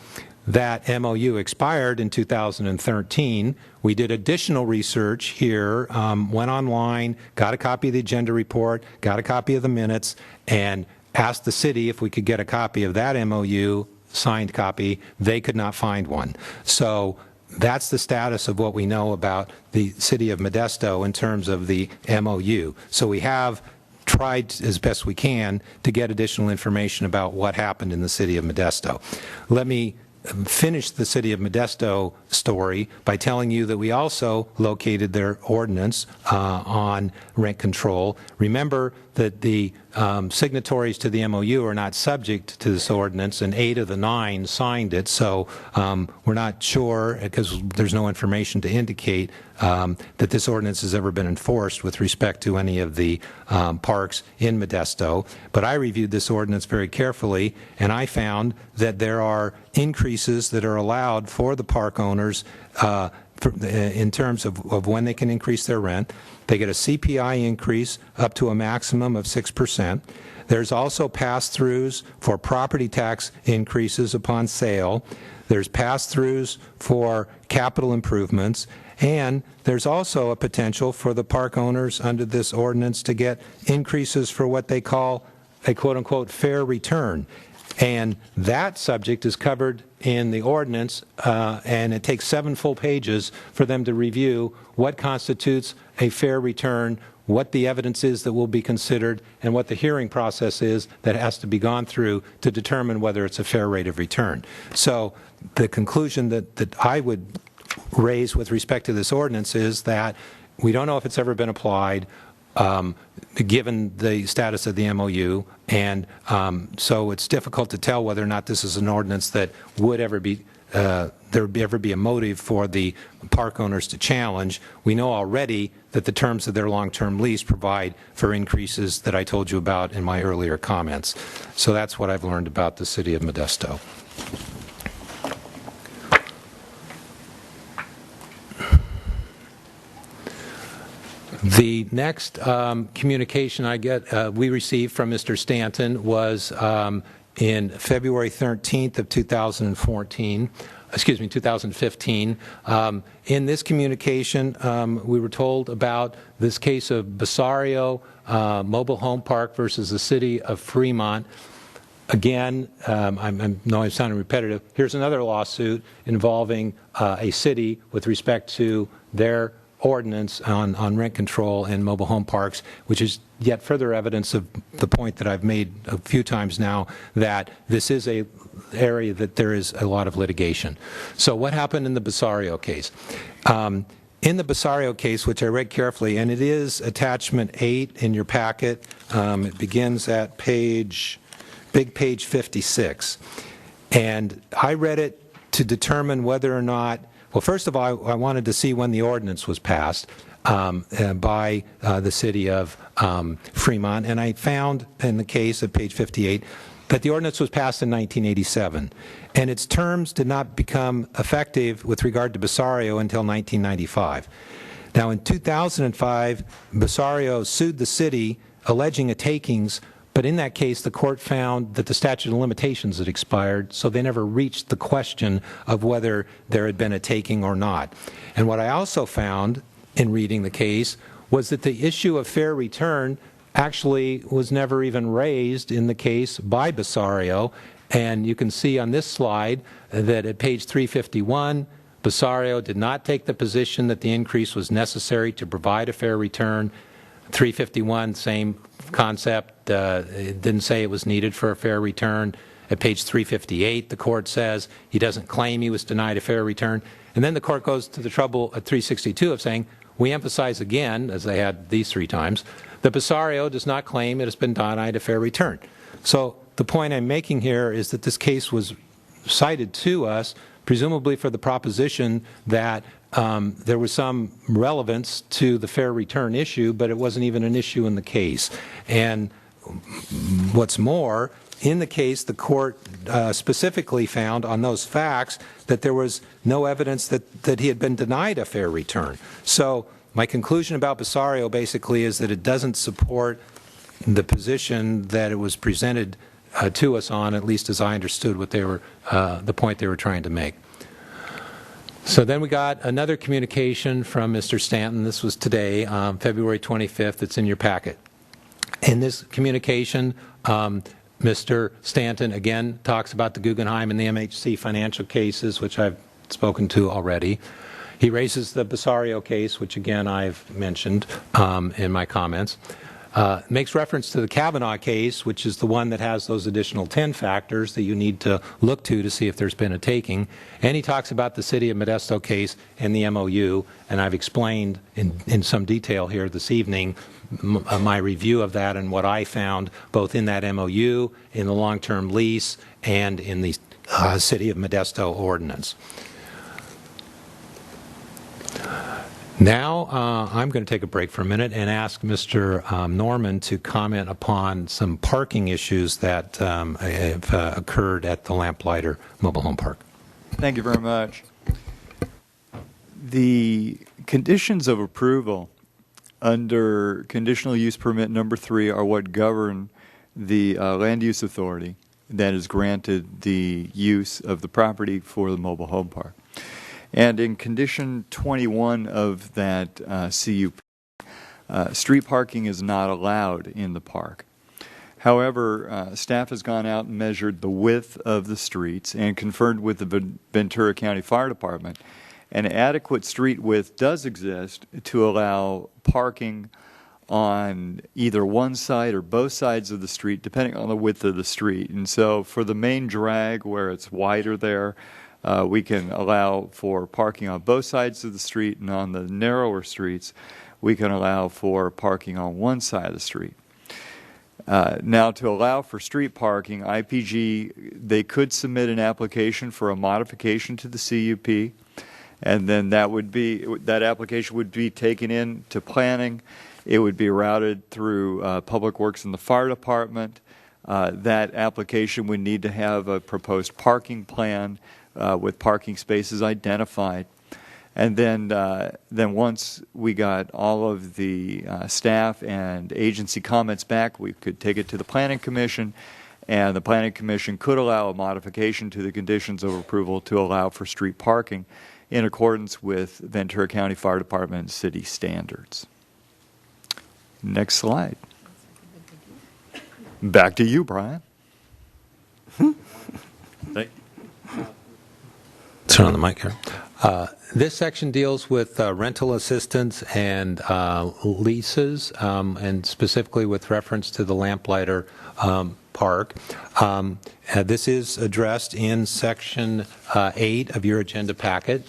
that MOU expired in 2013. We did additional research here, went online, got a copy of the agenda report, got a copy of the minutes, and asked the city if we could get a copy of that MOU, signed copy. They could not find one. So that's the status of what we know about the city of Modesto in terms of the MOU. So we have tried as best we can to get additional information about what happened in the city of Modesto. Let me finish the city of Modesto story by telling you that we also located their ordinance on rent control. Remember that the signatories to the MOU are not subject to this ordinance, and 8 of the 9 signed it, so we're not sure, because there's no information to indicate that this ordinance has ever been enforced with respect to any of the parks in Modesto. But I reviewed this ordinance very carefully, and I found that there are increases that are allowed for the park owners in terms of when they can increase their rent. They get a CPI increase up to a maximum of 6%. There's also pass-throughs for property tax increases upon sale. There's pass-throughs for capital improvements. And there's also a potential for the park owners under this ordinance to get increases for what they call a quote-unquote fair return. And that subject is covered in the ordinance, and it takes 7 full pages for them to review what constitutes a fair return, what the evidence is that will be considered, and what the hearing process is that has to be gone through to determine whether it's a fair rate of return. So the conclusion that I would raise with respect to this ordinance is that we don't know if it's ever been applied, given the status of the MOU, and so it's difficult to tell whether or not this is an ordinance that would ever be there would ever be a motive for the park owners to challenge. We know already that the terms of their long-term lease provide for increases that I told you about in my earlier comments. So that's what I've learned about the city of Modesto. The next communication we received from Mr. Stanton was in February 13th of 2015. In this communication, we were told about this case of Basario Mobile Home Park versus the city of Fremont. Again, I know I'm sounding repetitive. Here's another lawsuit involving a city with respect to their ordinance on rent control and mobile home parks, which is yet further evidence of the point that I've made a few times now, that this is an area that there is a lot of litigation. So what happened in the Basario case? In the Basario case, which I read carefully, and it is attachment 8 in your packet, it begins at big page 56. And I read it to determine whether or not, well, first of all, I wanted to see when the ordinance was passed by the city of Fremont, and I found in the case at page 58 that the ordinance was passed in 1987, and its terms did not become effective with regard to Basario until 1995. Now, in 2005, Basario sued the city alleging a takings But in that case, the court found that the statute of limitations had expired, so they never reached the question of whether there had been a taking or not. And what I also found in reading the case was that the issue of fair return actually was never even raised in the case by Bessario. And you can see on this slide that at page 351, Bessario did not take the position that the increase was necessary to provide a fair return. 351, same concept, it didn't say it was needed for a fair return. At page 358, the court says he doesn't claim he was denied a fair return. And then the court goes to the trouble at 362 of saying, we emphasize again, as they had these 3 times, that Bessario does not claim it has been denied a fair return. So the point I'm making here is that this case was cited to us presumably for the proposition that there was some relevance to the fair return issue, but it wasn't even an issue in the case. And what's more, in the case, the court specifically found on those facts that there was no evidence that he had been denied a fair return. So my conclusion about Bessario basically is that it doesn't support the position that it was presented to us on, at least as I understood what they were, the point they were trying to make. So then we got another communication from Mr. Stanton. This was today, February 25th. It's in your packet. In this communication, Mr. Stanton again talks about the Guggenheim and the MHC financial cases, which I've spoken to already. He raises the Bessario case, which again I've mentioned in my comments. Makes reference to the Kavanaugh case, which is the one that has those additional 10 factors that you need to look to see if there's been a taking. And he talks about the City of Modesto case and the MOU, and I've explained in some detail here this evening my review of that and what I found both in that MOU, in the long-term lease, and in the City of Modesto ordinance. Now, I'm going to take a break for a minute and ask Mr. Norman to comment upon some parking issues that have occurred at the Lamplighter Mobile Home Park. Thank you very much. The conditions of approval under conditional use permit number 3 are what govern the land use authority that has granted the use of the property for the mobile home park. And in condition 21 of that CUP, street parking is not allowed in the park. However, staff has gone out and measured the width of the streets and confirmed with the Ventura County Fire Department. An adequate street width does exist to allow parking on either one side or both sides of the street, depending on the width of the street. And so for the main drag, where it's wider there, we can allow for parking on both sides of the street, and on the narrower streets, we can allow for parking on one side of the street. Now, to allow for street parking, IPG, they could submit an application for a modification to the CUP, and then that application would be taken into planning. It would be routed through Public Works and the Fire Department. That application would need to have a proposed parking plan with parking spaces identified. And then once we got all of the staff and agency comments back, we could take it to the Planning Commission, and the Planning Commission could allow a modification to the conditions of approval to allow for street parking in accordance with Ventura County Fire Department and city standards. Next slide. Back to you, Brian. Turn on the mic here. This section deals with rental assistance and leases, and specifically with reference to the Lamplighter Park. This is addressed in Section 8 of your agenda packet.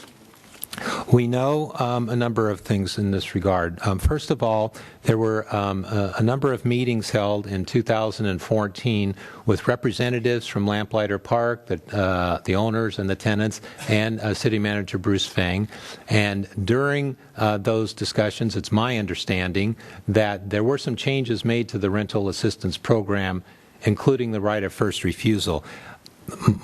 We know a number of things in this regard. First of all, there were a number of meetings held in 2014 with representatives from Lamplighter Park, the owners and the tenants, and City Manager Bruce Fang. And during those discussions, it's my understanding that there were some changes made to the rental assistance program, including the right of first refusal.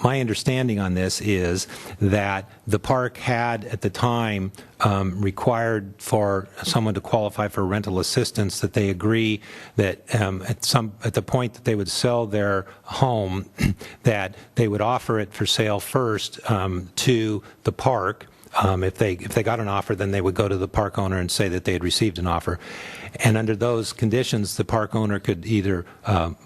my understanding on this is that the park had at the time required for someone to qualify for rental assistance that they agree that at the point that they would sell their home that they would offer it for sale first to the park. If they got an offer, then they would go to the park owner and say that they had received an offer. And under those conditions, the park owner could either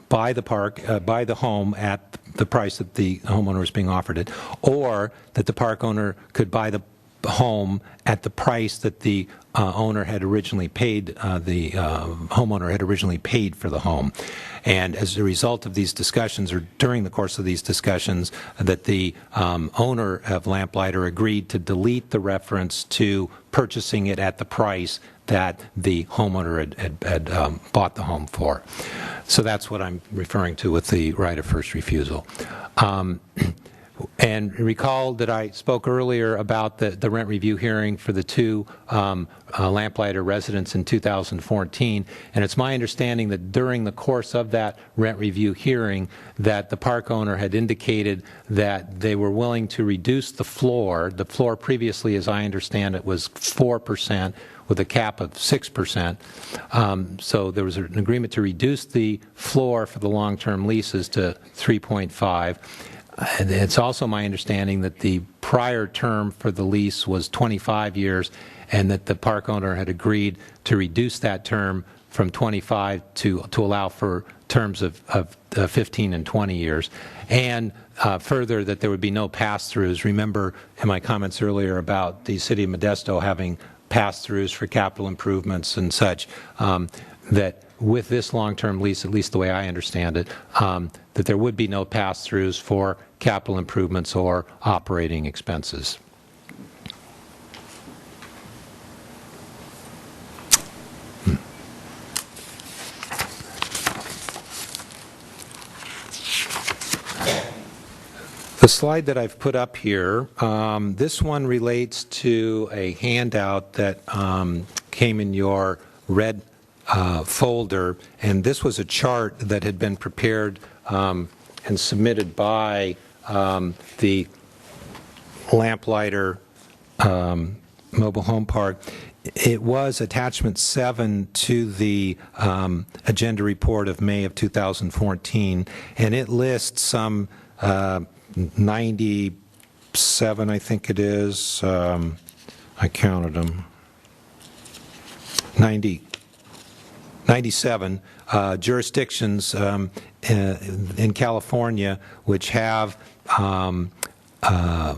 buy the home at the price that the homeowner was being offered it, or that the park owner could buy the home at the price that the owner had originally paid, the homeowner had originally paid for the home. And as a result of these discussions, or during the course of these discussions, that the owner of Lamplighter agreed to delete the reference to purchasing it at the price that the homeowner had bought the home for. So that's what I'm referring to with the right of first refusal. And recall that I spoke earlier about the rent review hearing for the two Lamplighter residents in 2014, and it's my understanding that during the course of that rent review hearing that the park owner had indicated that they were willing to reduce the floor. The floor previously, as I understand it, was 4%, with a cap of 6%. So there was an agreement to reduce the floor for the long-term leases to 3.5. And it's also my understanding that the prior term for the lease was 25 years, and that the park owner had agreed to reduce that term from 25 to allow for terms of 15 and 20 years. And further, that there would be no pass-throughs. Remember in my comments earlier about the city of Modesto having pass-throughs for capital improvements and such, that with this long-term lease, at least the way I understand it, that there would be no pass-throughs for capital improvements or operating expenses. The slide that I've put up here, this one relates to a handout that came in your red folder, and this was a chart that had been prepared and submitted by the Lamplighter Mobile Home Park. It was attachment 7 to the agenda report of May of 2014, and it lists some 97, I think it is. I counted them. 97 jurisdictions in California which have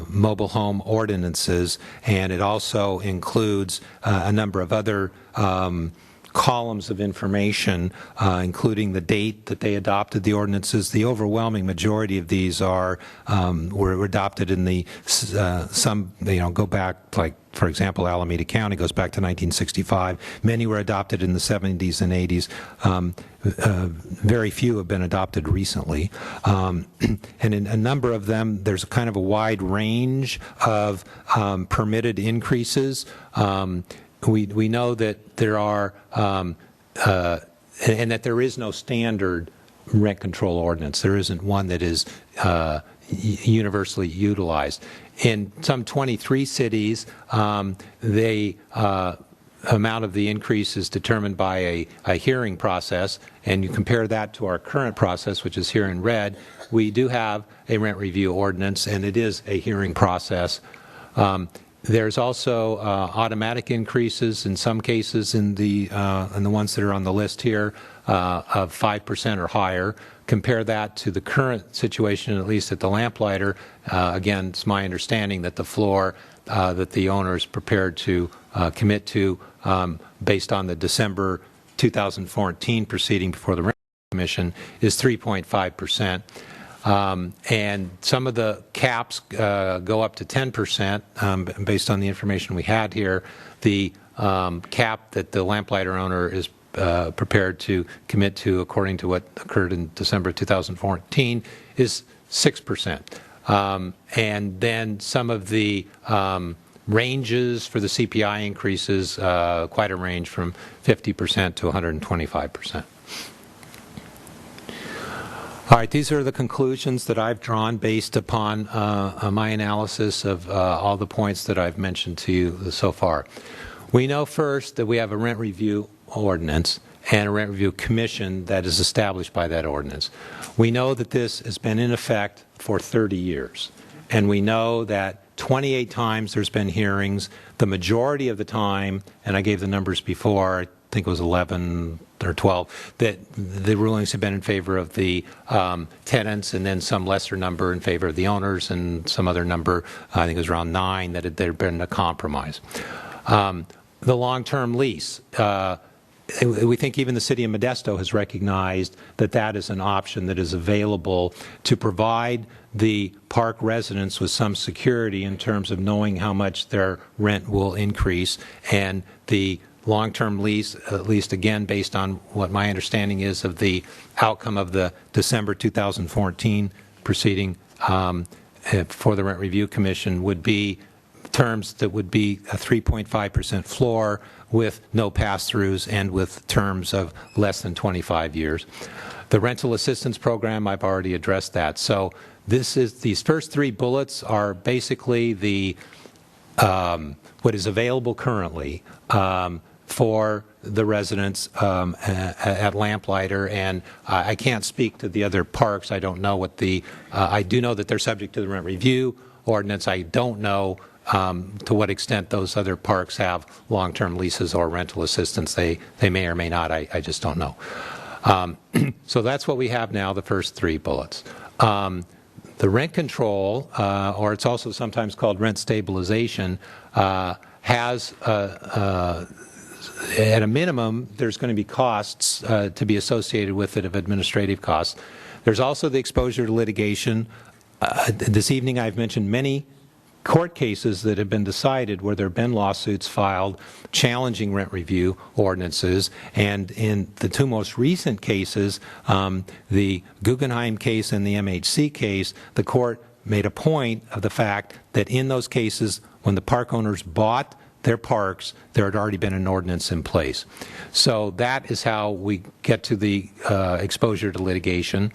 mobile home ordinances, and it also includes a number of other columns of information, including the date that they adopted the ordinances. The overwhelming majority of these were adopted in the some go back, like for example Alameda County goes back to 1965. Many were adopted in the 70s and 80s. Very few have been adopted recently, and in a number of them there's kind of a wide range of permitted increases. We know that there are, and that there is no standard rent control ordinance. There isn't one that is universally utilized. In some 23 cities, the amount of the increase is determined by a hearing process, and you compare that to our current process, which is here in red. We do have a rent review ordinance, and it is a hearing process. There's also automatic increases in some cases in the ones that are on the list here of 5% or higher. Compare that to the current situation, at least at the Lamplighter. Again, it's my understanding that the floor that the owner is prepared to commit to, based on the December 2014 proceeding before the Rent Commission, is 3.5%. And some of the caps go up to 10%, based on the information we had here. The cap that the Lamplighter owner is prepared to commit to, according to what occurred in December 2014, is 6%. And then some of the ranges for the CPI increases, quite a range from 50% to 125%. All right, these are the conclusions that I've drawn based upon my analysis of all the points that I've mentioned to you so far. We know first that we have a rent review ordinance and a rent review commission that is established by that ordinance. We know that this has been in effect for 30 years, and we know that 28 times there's been hearings. The majority of the time, and I gave the numbers before, I think it was 11 or 12, that the rulings have been in favor of the tenants, and then some lesser number in favor of the owners, and some other number, I think it was around 9, that there had been a compromise. The long-term lease, we think even the city of Modesto has recognized that that is an option that is available to provide the park residents with some security in terms of knowing how much their rent will increase. And the long-term lease, at least again based on what my understanding is of the outcome of the December 2014 proceeding for the Rent Review Commission, would be terms that would be a 3.5% floor with no pass-throughs and with terms of less than 25 years. The rental assistance program, I've already addressed that. So these first 3 bullets are basically the what is available currently for the residents at Lamplighter, and I can't speak to the other parks. I don't know what I do know that they're subject to the rent review ordinance. I don't know to what extent those other parks have long-term leases or rental assistance. They may or may not. I just don't know. So that's what we have now, the first 3 bullets. The rent control, or it's also sometimes called rent stabilization, has, at a minimum, there's going to be costs to be associated with it of administrative costs. There's also the exposure to litigation. This evening I've mentioned many court cases that have been decided where there have been lawsuits filed challenging rent review ordinances, and in the 2 most recent cases, the Guggenheim case and the MHC case, the court made a point of the fact that in those cases, when the park owners bought their parks, there had already been an ordinance in place. So that is how we get to the exposure to litigation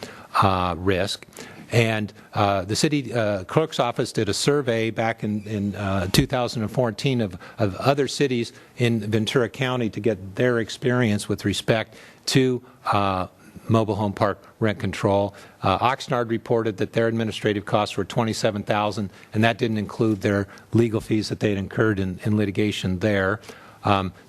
risk. And the city clerk's office did a survey back in 2014 of other cities in Ventura County to get their experience with respect to mobile home park rent control. Oxnard reported that their administrative costs were $27,000, and that didn't include their legal fees that they'd incurred in litigation there.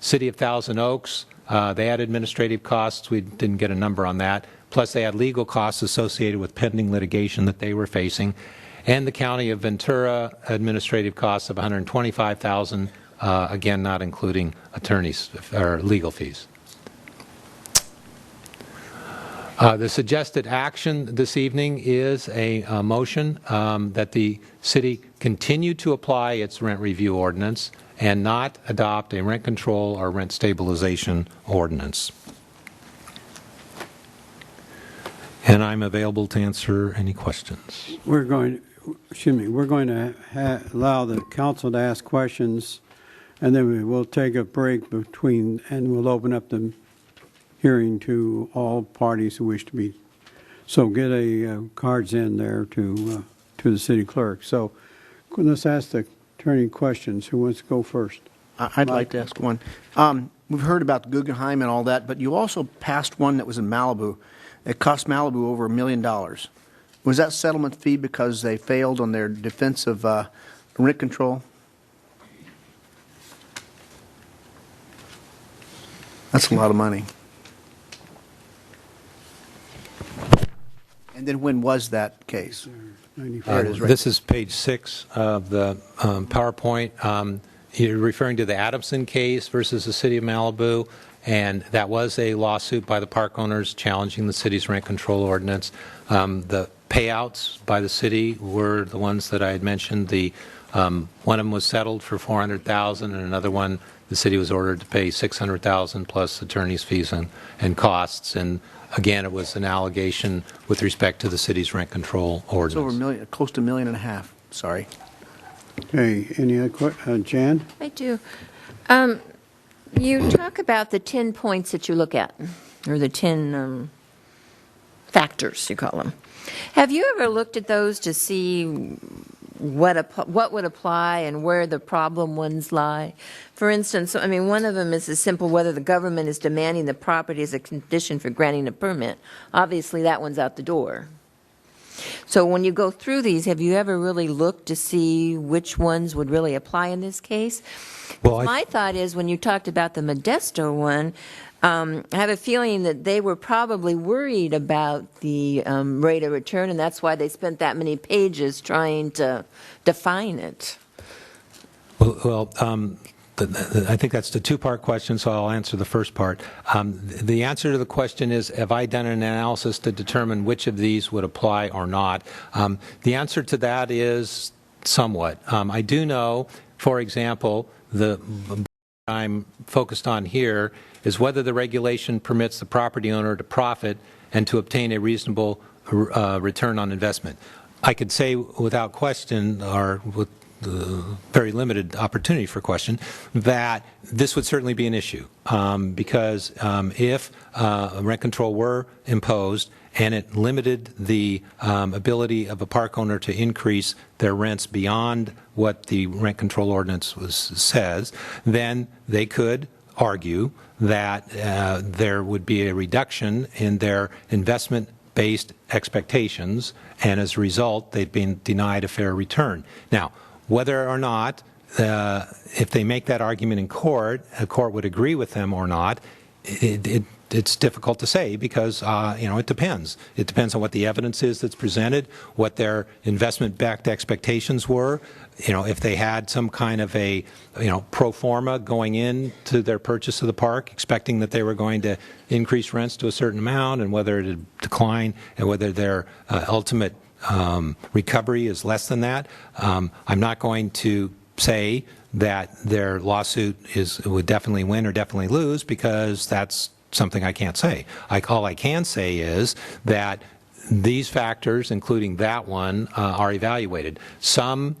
City of Thousand Oaks, they had administrative costs. We didn't get a number on that. Plus, they had legal costs associated with pending litigation that they were facing. And the County of Ventura, administrative costs of $125,000, again, not including attorneys or legal fees. The suggested action this evening is a motion that the city continue to apply its rent review ordinance and not adopt a rent control or rent stabilization ordinance. And I'm available to answer any questions. We're going to allow the council to ask questions, and then we will take a break between, and we'll open up the hearing to all parties who wish to be. So get cards in there to the city clerk. So let's ask the attorney questions. Who wants to go first? I'd like to ask one. We've heard about Guggenheim and all that, but you also passed one that was in Malibu. It cost Malibu over $1 million. Was that settlement fee because they failed on their defense of rent control? That's a lot of money. And then when was that case? There it is, right. This is page 6 of the PowerPoint. You're referring to the Adamson case versus the city of Malibu, and that was a lawsuit by the park owners challenging the city's rent control ordinance. The payouts by the city were the ones that I had mentioned. One of them was settled for $400,000, and another one the city was ordered to pay $600,000 plus attorney's fees and costs. And again, it was an allegation with respect to the city's rent control ordinance. It's over $1 million, close to $1.5 million. Sorry. Okay. Any other questions? Jan? I do. You talk about the 10 points that you look at, or the 10 factors, you call them. Have you ever looked at those to see what would apply and where the problem ones lie? For instance, I mean, one of them is as simple whether the government is demanding the property as a condition for granting a permit. Obviously, that one's out the door. So when you go through these, have you ever really looked to see which ones would really apply in this case? Well, my thought is when you talked about the Modesto one, I have a feeling that they were probably worried about the rate of return, and that's why they spent that many pages trying to define it. Well, I think that's the two-part question, so I'll answer the first part. The answer to the question is, have I done an analysis to determine which of these would apply or not? The answer to that is somewhat. I do know, for example, the I'm focused on here is whether the regulation permits the property owner to profit and to obtain a reasonable return on investment. I could say without question, or with very limited opportunity for question, that this would certainly be an issue because if rent control were imposed and it limited the ability of a park owner to increase their rents beyond what the rent control ordinance says, then they could argue that there would be a reduction in their investment-based expectations, and as a result, they've been denied a fair return. Now, whether or not, if they make that argument in court, a court would agree with them or not, it's difficult to say because, it depends. It depends on what the evidence is that's presented, what their investment-backed expectations were, if they had some kind of a, pro forma going into their purchase of the park, expecting that they were going to increase rents to a certain amount and whether it would decline and whether their ultimate recovery is less than that. I'm not going to say that their lawsuit would definitely win or definitely lose because that's something I can't say. All I can say is that these factors, including that one, are evaluated. Some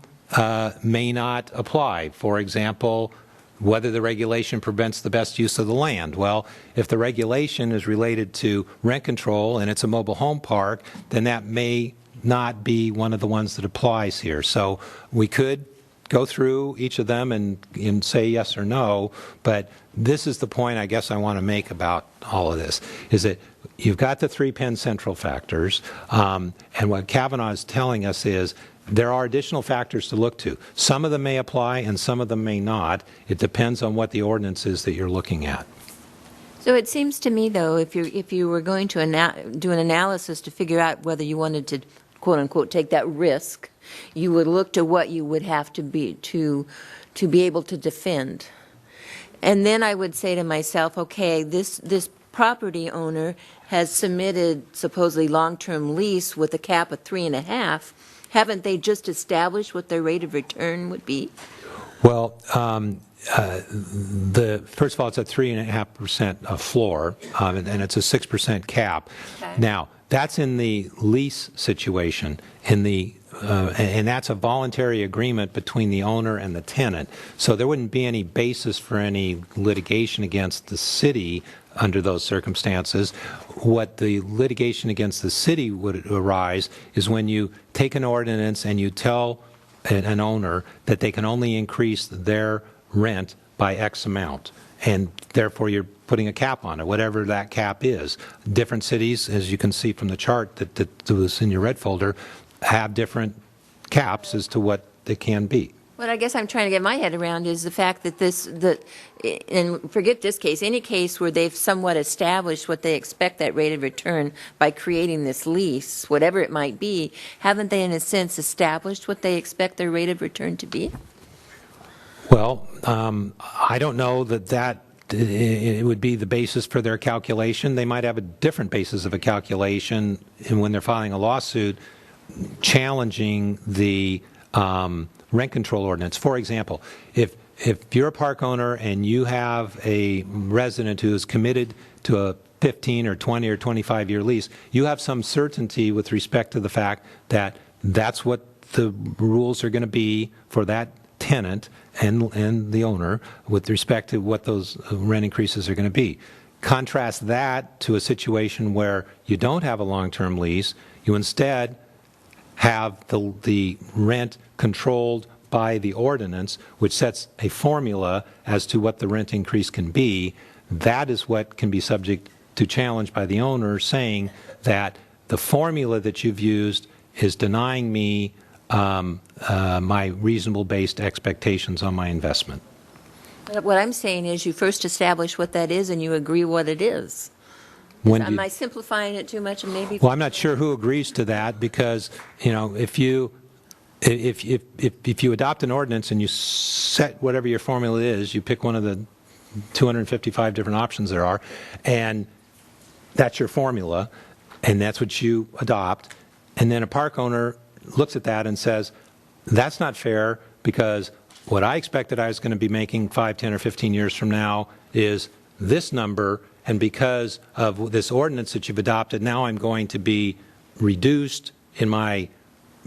may not apply. For example, whether the regulation prevents the best use of the land. Well, if the regulation is related to rent control and it's a mobile home park, then that may not be one of the ones that applies here. So we could go through each of them and say yes or no, but this is the point I guess I want to make about all of this, is that you've got the three Penn Central factors, and what Kavanaugh is telling us is there are additional factors to look to. Some of them may apply and some of them may not. It depends on what the ordinance is that you're looking at. So it seems to me, though, if you were going to do an analysis to figure out whether you wanted to, quote unquote, take that risk, you would look to what you would have to be able to defend. And then I would say to myself, okay, this property owner has submitted supposedly long-term lease with a cap of 3.5. Haven't they just established what their rate of return would be? Well, first of all, it's a 3.5% floor, and it's a 6% cap. Okay. Now, that's in the lease situation. And that's a voluntary agreement between the owner and the tenant. So there wouldn't be any basis for any litigation against the city under those circumstances. What the litigation against the city would arise is when you take an ordinance and you tell an owner that they can only increase their rent by X amount, and therefore you're putting a cap on it, whatever that cap is. Different cities, as you can see from the chart that was in your red folder, have different caps as to what they can be. What I guess I'm trying to get my head around is the fact that and forget this case, any case where they've somewhat established what they expect that rate of return by creating this lease, whatever it might be, haven't they in a sense established what they expect their rate of return to be? Well, I don't know that it would be the basis for their calculation. They might have a different basis of a calculation when they're filing a lawsuit challenging the rent control ordinance. For example, if you're a park owner and you have a resident who is committed to a 15 or 20 or 25-year lease, you have some certainty with respect to the fact that that's what the rules are going to be for that tenant and the owner with respect to what those rent increases are going to be. contrast that to a situation where you don't have a long-term lease. You instead have the rent controlled by the ordinance, which sets a formula as to what the rent increase can be. That is what can be subject to challenge by the owner, saying that the formula that you've used is denying me my reasonable-based expectations on my investment. What I'm saying is you first establish what that is and you agree what it is. Am I simplifying it too much? And maybe. Well, I'm not sure who agrees to that, because, you know, if you adopt an ordinance and you set whatever your formula is, you pick one of the 255 different options there are, and that's your formula, and that's what you adopt, and then a park owner looks at that and says, that's not fair, because what I expected I was going to be making 5, 10, or 15 years from now is this number, and because of this ordinance that you've adopted, now I'm going to be reduced in my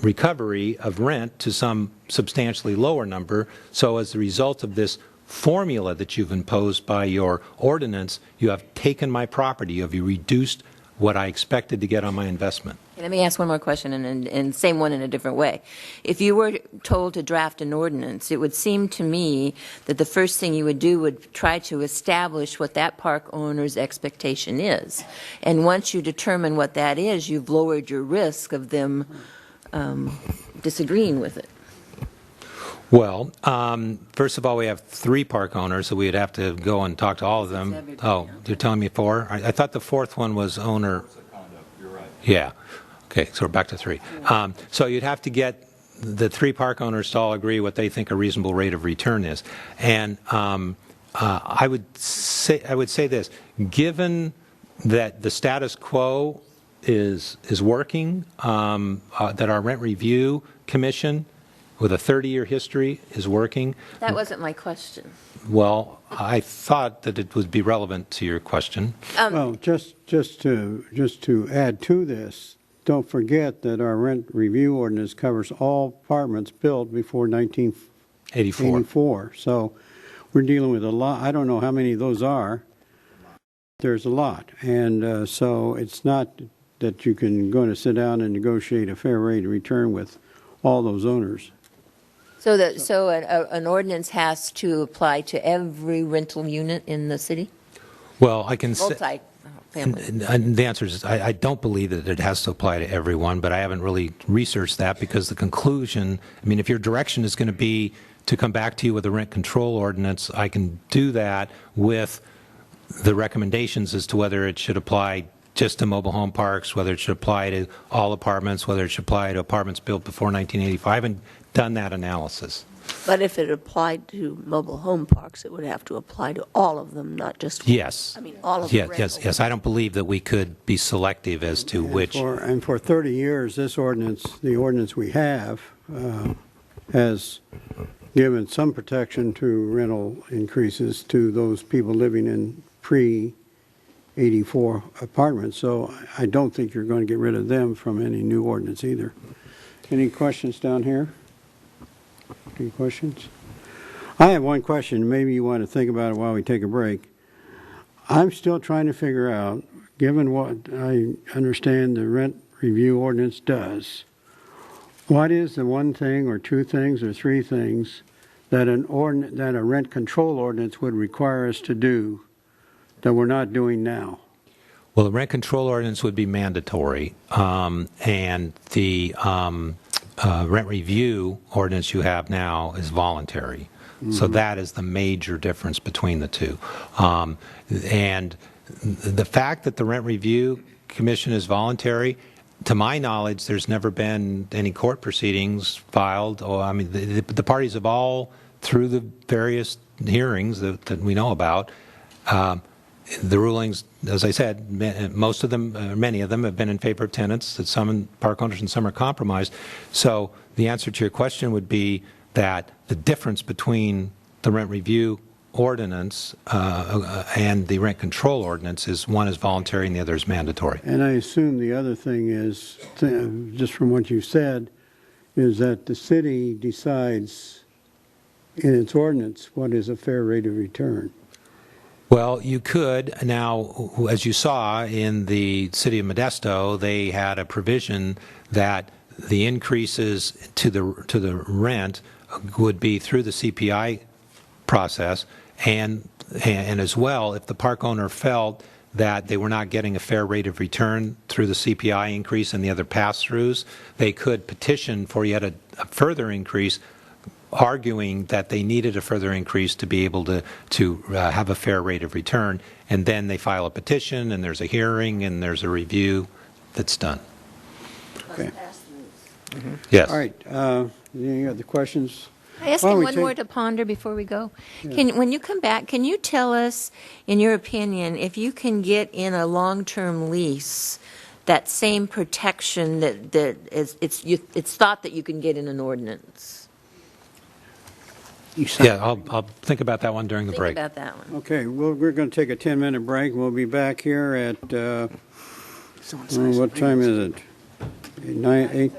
recovery of rent to some substantially lower number. So as a result of this formula that you've imposed by your ordinance, you have taken my property, you have reduced what I expected to get on my investment. Let me ask one more question, and same one in a different way. If you were told to draft an ordinance, it would seem to me that the first thing you would do would try to establish what that park owner's expectation is. And once you determine what that is, you've lowered your risk of them disagreeing with it. Well, first of all, we have 3 park owners, so we'd have to go and talk to all of them. Oh, you're telling me 4? I thought the 4th one was owner. You're right. Yeah. Okay, so we're back to 3. So you'd have to get the 3 park owners to all agree what they think a reasonable rate of return is. And I would say this: given that the status quo is working, that our rent review commission, with a 30-year history, is working. That wasn't my question. Well, I thought that it would be relevant to your question. Well, just to add to this, don't forget that our rent review ordinance covers all apartments built before 1984. So we're dealing with a lot. I don't know how many of those are. There's a lot. And so it's not that you can go and sit down and negotiate a fair rate of return with all those owners. So an ordinance has to apply to every rental unit in the city? Well, I can say. Multi-family. And the answer is I don't believe that it has to apply to everyone, but I haven't really researched that, because the conclusion, I mean, if your direction is going to be to come back to you with a rent control ordinance, I can do that with the recommendations as to whether it should apply just to mobile home parks, whether it should apply to all apartments, whether it should apply to apartments built before 1985, and done that analysis. But if it applied to mobile home parks, it would have to apply to all of them, not just. Yes. I mean, all of them. Yes. I don't believe that we could be selective as to which. And for 30 years, this ordinance, the ordinance we have, has given some protection to rental increases to those people living in pre-84 apartments. So I don't think you're going to get rid of them from any new ordinance either. Any questions down here? Any questions? I have one question. Maybe you want to think about it while we take a break. I'm still trying to figure out, given what I understand the rent review ordinance does, what is the one thing or 2 things or 3 things that that a rent control ordinance would require us to do that we're not doing now? Well, the rent control ordinance would be mandatory, and the rent review ordinance you have now is voluntary. Mm-hmm. So that is the major difference between the two. And the fact that the Rent Review Commission is voluntary, to my knowledge, there's never been any court proceedings filed. Or, I mean, the parties have all, through the various hearings that we know about, the rulings, as I said, most of them, many of them have been in favor of tenants, that some park owners and some are compromised. So the answer to your question would be that the difference between the rent review ordinance and the rent control ordinance is one is voluntary and the other is mandatory. And I assume the other thing is, just from what you said, is that the city decides in its ordinance what is a fair rate of return. Well, you could. Now, as you saw in the city of Modesto, they had a provision that the increases to the rent would be through the CPI process, and as well, if the park owner felt that they were not getting a fair rate of return through the CPI increase and the other pass-throughs, they could petition for yet a further increase, arguing that they needed a further increase to be able to have a fair rate of return, and then they file a petition, and there's a hearing, and there's a review that's done. Okay. Yes. All right. Any other questions? I ask him one more to ponder before we go. When you come back, can you tell us, in your opinion, if you can get in a long-term lease that same protection that it's thought that you can get in an ordinance? Yeah, I'll think about that one during the break. Think about that one. Okay, well, we're going to take a 10-minute break. We'll be back here at, what time is it? 8?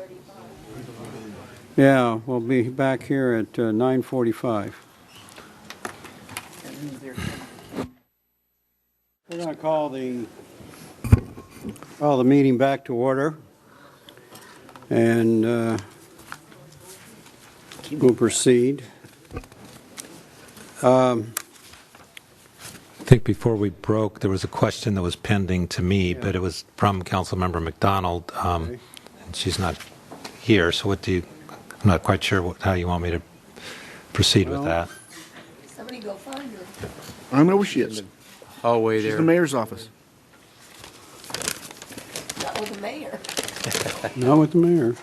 Yeah, we'll be back here at 9:45. We're going to call the meeting back to order, and we'll proceed. I think before we broke, there was a question that was pending to me, but it was from Councilmember McDonald, and she's not here. So what do you? I'm not quite sure how you want me to proceed with that. Somebody go find her. I don't know where she is. Hallway She's there. in the mayor's office. Not with the mayor. Not with the mayor.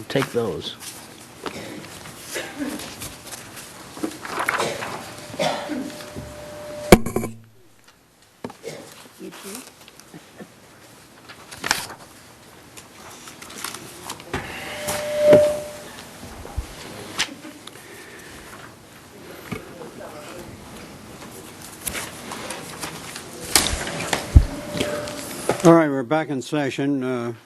Take those. You too? All right, we're back in session.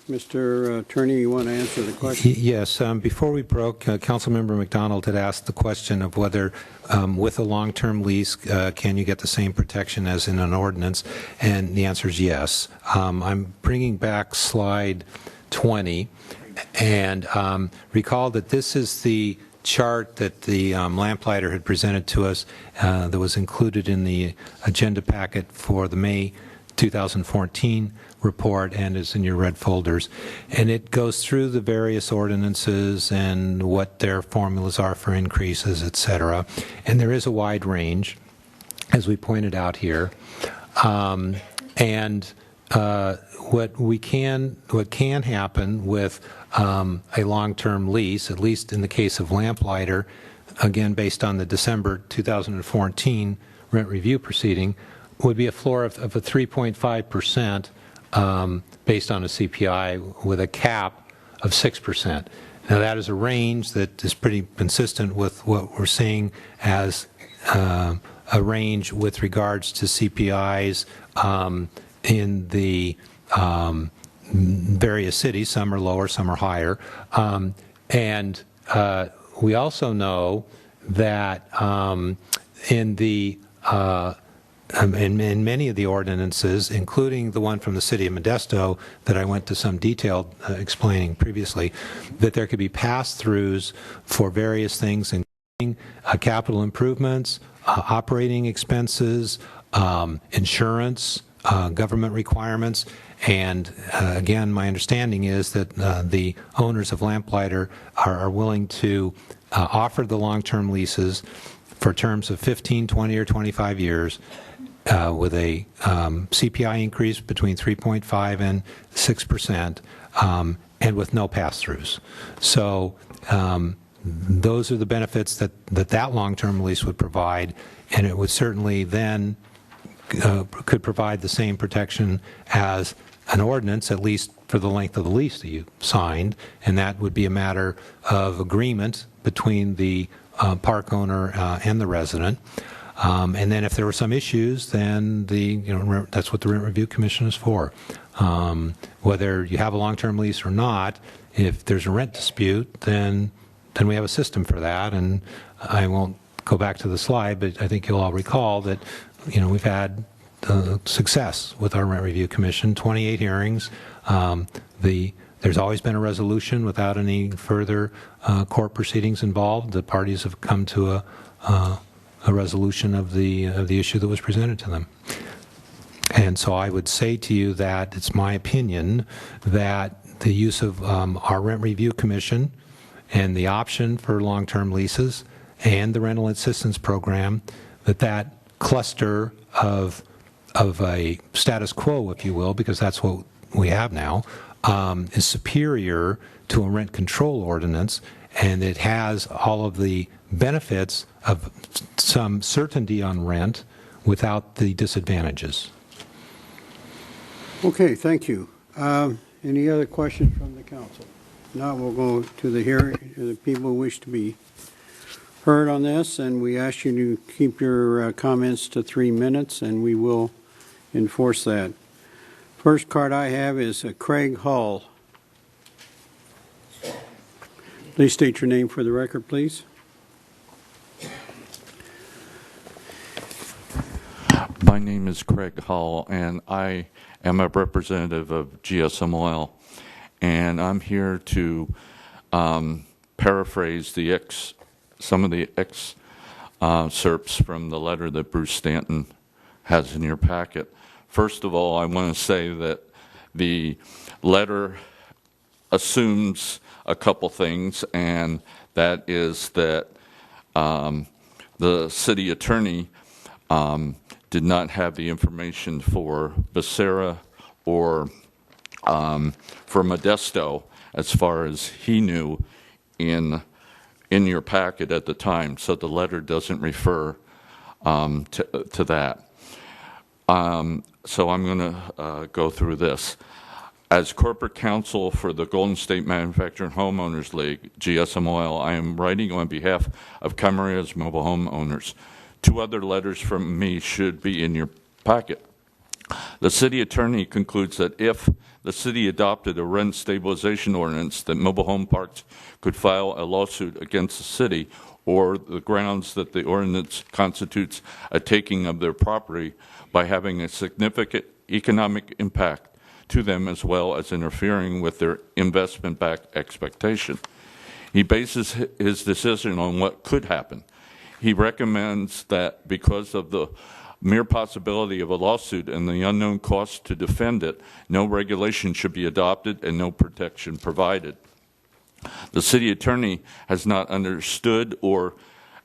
Mr. Attorney, you want to answer the question? Yes. Before we broke, Councilmember McDonald had asked the question of whether, with a long-term lease, can you get the same protection as in an ordinance? And the answer is yes. I'm bringing back slide 20, and recall that this is the chart that the lamplighter had presented to us that was included in the agenda packet for the May 2014 report and is in your red folders. And it goes through the various ordinances and what their formulas are for increases, et cetera. And there is a wide range, as we pointed out here. What can happen with a long-term lease, at least in the case of lamplighter, again based on the December 2014 rent review proceeding, would be a floor of a 3.5% based on a CPI with a cap of 6%. Now that is a range that is pretty consistent with what we're seeing as a range with regards to CPIs in the various cities. Some are lower, some are higher. We also know that in many of the ordinances, including the one from the city of Modesto that I went to some detail explaining previously, that there could be pass-throughs for various things, including capital improvements, operating expenses, insurance, government requirements. And again, my understanding is that the owners of lamplighter are willing to offer the long-term leases for terms of 15, 20, or 25 years with a CPI increase between 3.5 and 6%, and with no pass-throughs. So those are the benefits that long-term lease would provide, and it would certainly then could provide the same protection as an ordinance, at least for the length of the lease that you signed, and that would be a matter of agreement between the park owner and the resident. And then if there were some issues, then that's what the Rent Review Commission is for. Whether you have a long-term lease or not, if there's a rent dispute, then we have a system for that. And I won't go back to the slide, but I think you'll all recall that, we've had success with our Rent Review Commission, 28 hearings. There's always been a resolution without any further court proceedings involved. The parties have come to a resolution of the issue that was presented to them. And so I would say to you that it's my opinion that the use of our Rent Review Commission and the option for long-term leases and the rental assistance program, that cluster of a status quo, if you will, because that's what we have now, is superior to a rent control ordinance, and it has all of the benefits of some certainty on rent without the disadvantages. Okay, thank you. Any other questions from the council? Now we'll go to the hearing, the people who wish to be heard on this, and we ask you to keep your comments to 3 minutes, and we will enforce that. First card I have is Craig Hall. Please state your name for the record, please. My name is Craig Hall, and I am a representative of GSM Oil, and I'm here to paraphrase some of the excerpts from the letter that Bruce Stanton has in your packet. First of all, I want to say that the letter assumes a couple things, and that is that the city attorney did not have the information for Becerra or for Modesto as far as he knew in your packet at the time, so the letter doesn't refer to that. So I'm going to go through this. As corporate counsel for the Golden State Manufacturing Homeowners League, GSM Oil, I am writing on behalf of Camarillo's mobile home owners. 2 other letters from me should be in your packet. The city attorney concludes that if the city adopted a rent stabilization ordinance, that mobile home parks could file a lawsuit against the city or the grounds that the ordinance constitutes a taking of their property by having a significant economic impact to them as well as interfering with their investment-backed expectation. He bases his decision on what could happen. He recommends that because of the mere possibility of a lawsuit and the unknown cost to defend it, no regulation should be adopted and no protection provided. The city attorney has not understood or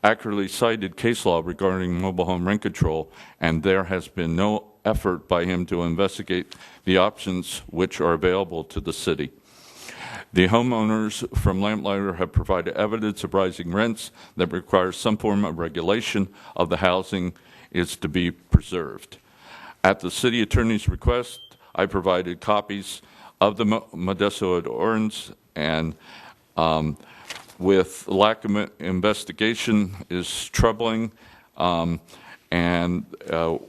accurately cited case law regarding mobile home rent control, and there has been no effort by him to investigate the options which are available to the city. The homeowners from Lamplighter have provided evidence of rising rents that requires some form of regulation of the housing is to be preserved. At the city attorney's request, I provided copies of the Modesto ordinance, and with lack of investigation is troubling, and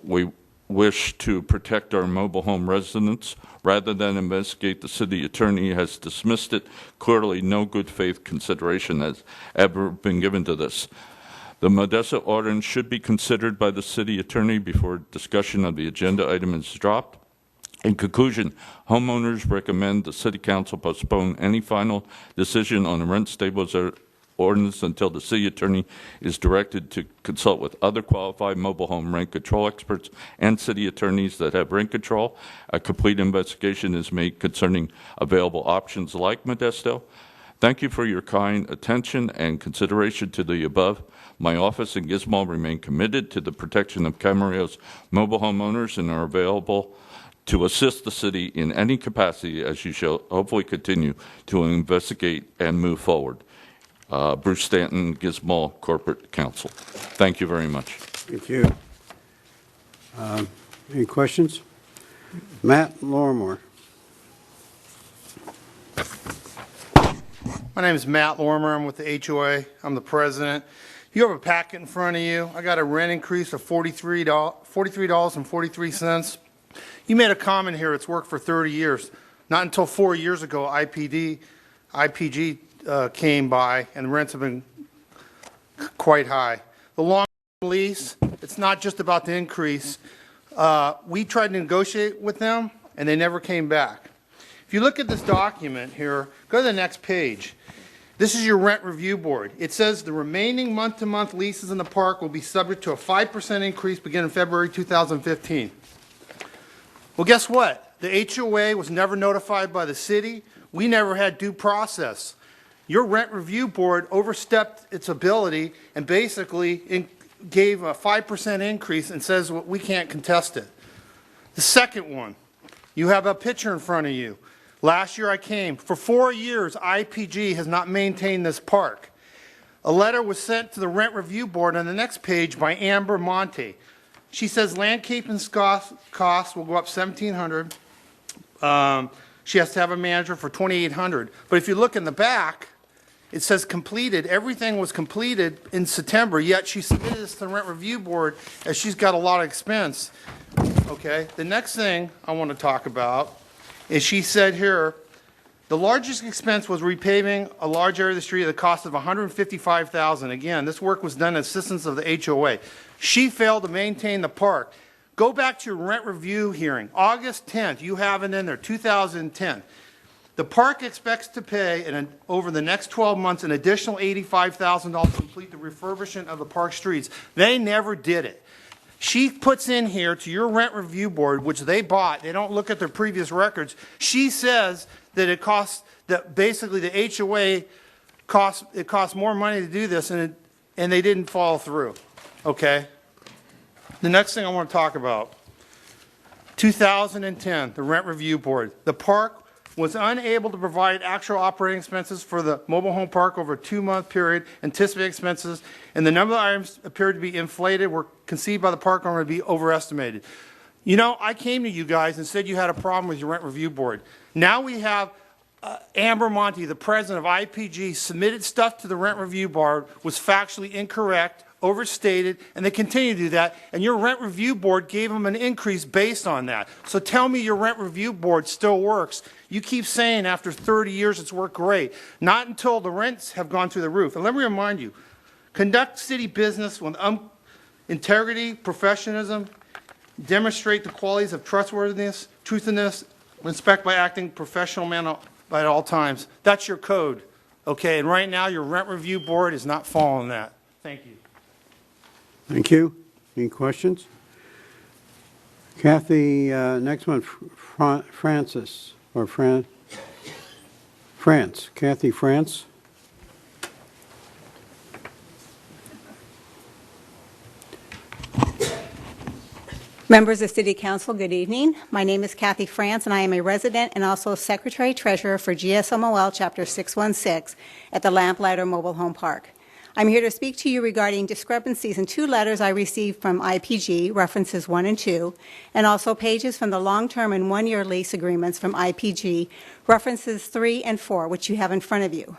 we wish to protect our mobile home residents. Rather than investigate, the city attorney has dismissed it. Clearly, no good faith consideration has ever been given to this. The Modesto ordinance should be considered by the city attorney before discussion of the agenda item is dropped. In conclusion, homeowners recommend the city council postpone any final decision on the rent stabilization ordinance until the city attorney is directed to consult with other qualified mobile home rent control experts and city attorneys that have rent control. A complete investigation is made concerning available options like Modesto. Thank you for your kind attention and consideration to the above. My office in Gizmo remain committed to the protection of Camarillo's mobile home owners and are available to assist the city in any capacity as you shall hopefully continue to investigate and move forward. Bruce Stanton, Gizmo Corporate Counsel. Thank you very much. Thank you. Any questions? Matt Lorimer. My name is Matt Lorimer. I'm with the HOA. I'm the president. You have a packet in front of you. I got a rent increase of $43.43. You made a comment here, it's worked for 30 years. Not until 4 years ago, IPD IPG came by, and rents have been quite high. The long lease, it's not just about the increase. We tried to negotiate with them, and they never came back. If you look at this document here, go to the next page. This is your rent review board. It says the remaining month-to-month leases in the park will be subject to a 5% increase beginning February 2015. Well, guess what? The HOA was never notified by the city. We never had due process. Your rent review board overstepped its ability and basically gave a 5% increase and says well, we can't contest it. The second one, you have a picture in front of you. Last year I came. For 4 years, IPG has not maintained this park. A letter was sent to the rent review board on the next page by Amber Monte. She says landscaping costs will go up $1,700. She has to have a manager for $2,800. But if you look in the back, it says completed. Everything was completed in September, yet she submitted this to the rent review board as she's got a lot of expense. Okay, the next thing I want to talk about is she said here, the largest expense was repaving a large area of the street at a cost of $155,000. Again, this work was done at assistance of the HOA. She failed to maintain the park. Go back to your rent review hearing, August 10th, you have it in there, 2010. The park expects to pay, over the next 12 months, an additional $85,000 to complete the refurbishment of the park streets. They never did it. She puts in here to your rent review board, which they bought, they don't look at their previous records, she says that it costs, that basically the HOA costs more money to do this and they didn't follow through. Okay? The next thing I want to talk about, 2010, the rent review board. The park was unable to provide actual operating expenses for the mobile home park over a 2-month period, anticipated expenses, and the number of items appeared to be inflated, were conceived by the park owner to be overestimated. You know, I came to you guys and said you had a problem with your rent review board. Now we have Amber Monte, the president of IPG, submitted stuff to the rent review board, was factually incorrect, overstated, and they continue to do that, and your rent review board gave them an increase based on that. So tell me your rent review board still works. You keep saying after 30 years it's worked great. Not until the rents have gone through the roof. And let me remind you, conduct city business with integrity, professionalism, demonstrate the qualities of trustworthiness, truthfulness, respect by acting professional manner at all times. That's your code, okay? And right now your rent review board is not following that. Thank you. Thank you. Any questions? Kathy, next one, Francis, or France. Kathy France. Members of City Council, good evening. My name is Kathy France, and I am a resident and also Secretary-Treasurer for GSMOL Chapter 616 at the Lamplighter Mobile Home Park. I'm here to speak to you regarding discrepancies in 2 letters I received from IPG, references 1 and 2, and also pages from the long-term and 1-year lease agreements from IPG, references 3 and 4, which you have in front of you.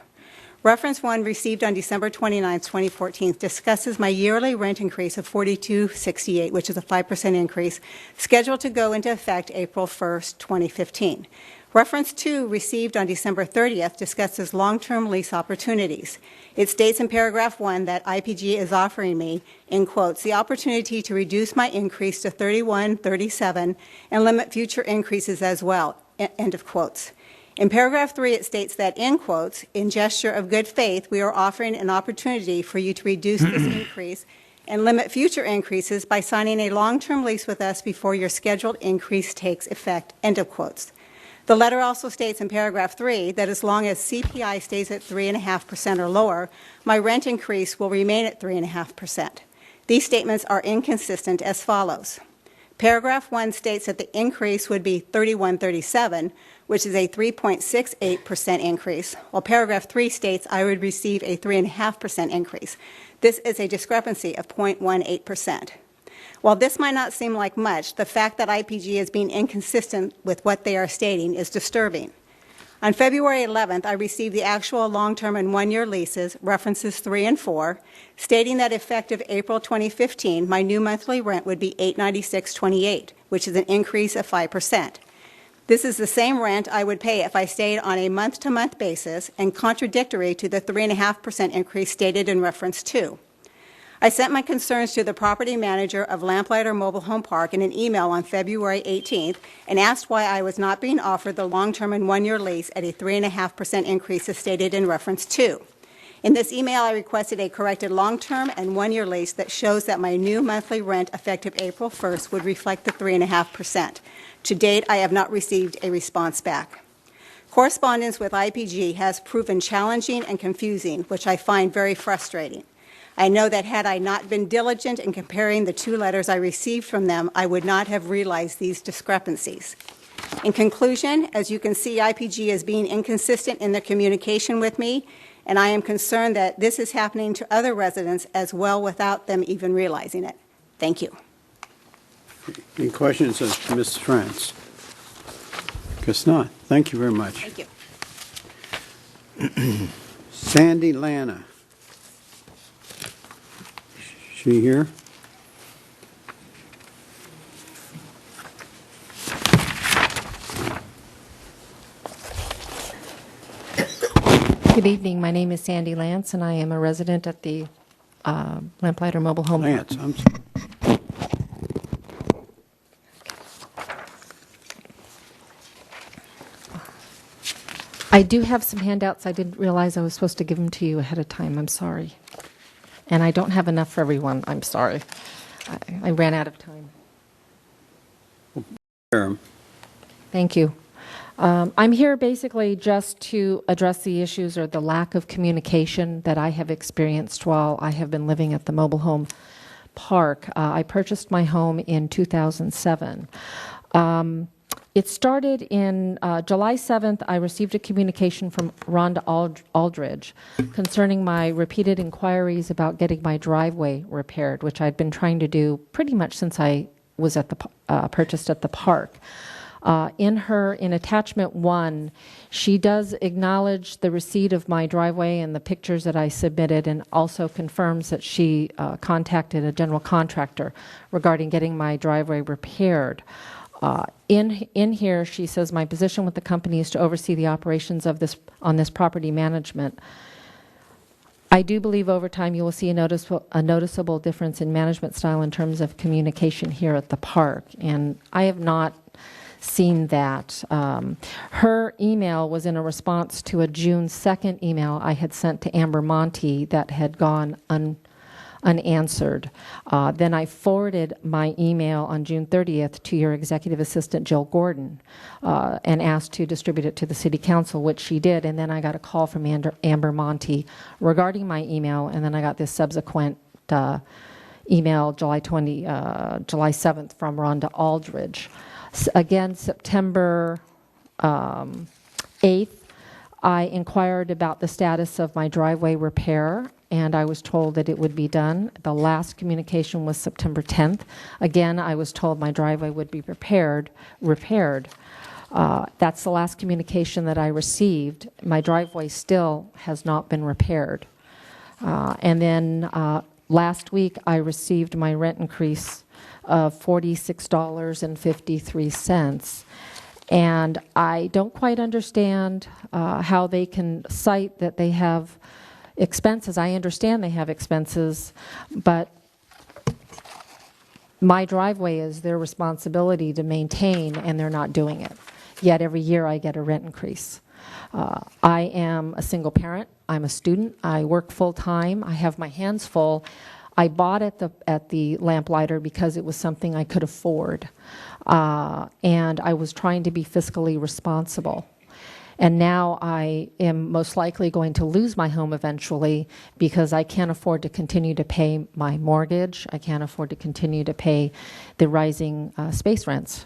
Reference 1, received on December 29, 2014, discusses my yearly rent increase of $42.68, which is a 5% increase, scheduled to go into effect April 1, 2015. Reference 2, received on December 30th, discusses long-term lease opportunities. It states in paragraph 1 that IPG is offering me, in quotes, the opportunity to reduce my increase to $31.37 and limit future increases as well, end of quotes. In paragraph 3, it states that, in quotes, in gesture of good faith, we are offering an opportunity for you to reduce this increase and limit future increases by signing a long-term lease with us before your scheduled increase takes effect, end of quotes. The letter also states in paragraph 3 that as long as CPI stays at 3.5% or lower, my rent increase will remain at 3.5%. These statements are inconsistent as follows. Paragraph 1 states that the increase would be $31.37, which is a 3.68% increase, while paragraph 3 states I would receive a 3.5% increase. This is a discrepancy of 0.18%. While this might not seem like much, the fact that IPG is being inconsistent with what they are stating is disturbing. On February 11th, I received the actual long-term and 1-year leases, references 3 and 4, stating that effective April 2015, my new monthly rent would be $896.28, which is an increase of 5%. This is the same rent I would pay if I stayed on a month-to-month basis and contradictory to the 3.5% increase stated in reference to. I sent my concerns to the property manager of Lamplighter Mobile Home Park in an email on February 18th and asked why I was not being offered the long-term and one-year lease at a 3.5% increase as stated in reference to. In this email, I requested a corrected long-term and one-year lease that shows that my new monthly rent effective April 1st would reflect the 3.5%. To date, I have not received a response back. Correspondence with IPG has proven challenging and confusing, which I find very frustrating. I know that had I not been diligent in comparing the two letters I received from them, I would not have realized these discrepancies. In conclusion, as you can see, IPG is being inconsistent in their communication with me, and I am concerned that this is happening to other residents as well without them even realizing it. Thank you. Any questions of Ms. France? Guess not. Thank you very much. Thank you. Sandy Lana. She here? Good evening. My name is Sandy Lance, and I am a resident at the Lamplighter Mobile Home Park. Lance, I'm sorry. I do have some handouts. I didn't realize I was supposed to give them to you ahead of time. I'm sorry. And I don't have enough for everyone. I'm sorry. I ran out of time. Thank you. I'm here basically just to address the issues or the lack of communication that I have experienced while I have been living at the mobile home park. I purchased my home in 2007. It started in July 7th. I received a communication from Rhonda Aldridge concerning my repeated inquiries about getting my driveway repaired, which I'd been trying to do pretty much since I was at the purchased at the park. In attachment 1, she does acknowledge the receipt of my driveway and the pictures that I submitted, and also confirms that she contacted a general contractor regarding getting my driveway repaired. In here, she says my position with the company is to oversee the operations of this property management. I do believe over time you will see a noticeable difference in management style in terms of communication here at the park, and I have not seen that. Her email was in a response to a June 2nd email I had sent to Amber Monty that had gone unanswered. Then I forwarded my email on June 30th to your executive assistant, Jill Gordon, and asked to distribute it to the city council, which she did. And then I got a call from Amber Monty regarding my email, and then I got this subsequent email July 7th from Rhonda Aldridge. Again, September 8th, I inquired about the status of my driveway repair, and I was told that it would be done. The last communication was September 10th. Again, I was told my driveway would be repaired. That's the last communication that I received. My driveway still has not been repaired. And then last week, I received my rent increase of $46.53. And I don't quite understand how they can cite that they have expenses. I understand they have expenses, but my driveway is their responsibility to maintain, and they're not doing it. Yet every year I get a rent increase. I am a single parent. I'm a student. I work full-time. I have my hands full. I bought at the Lamplighter because it was something I could afford, and I was trying to be fiscally responsible. And now I am most likely going to lose my home eventually because I can't afford to continue to pay my mortgage. I can't afford to continue to pay the rising space rents.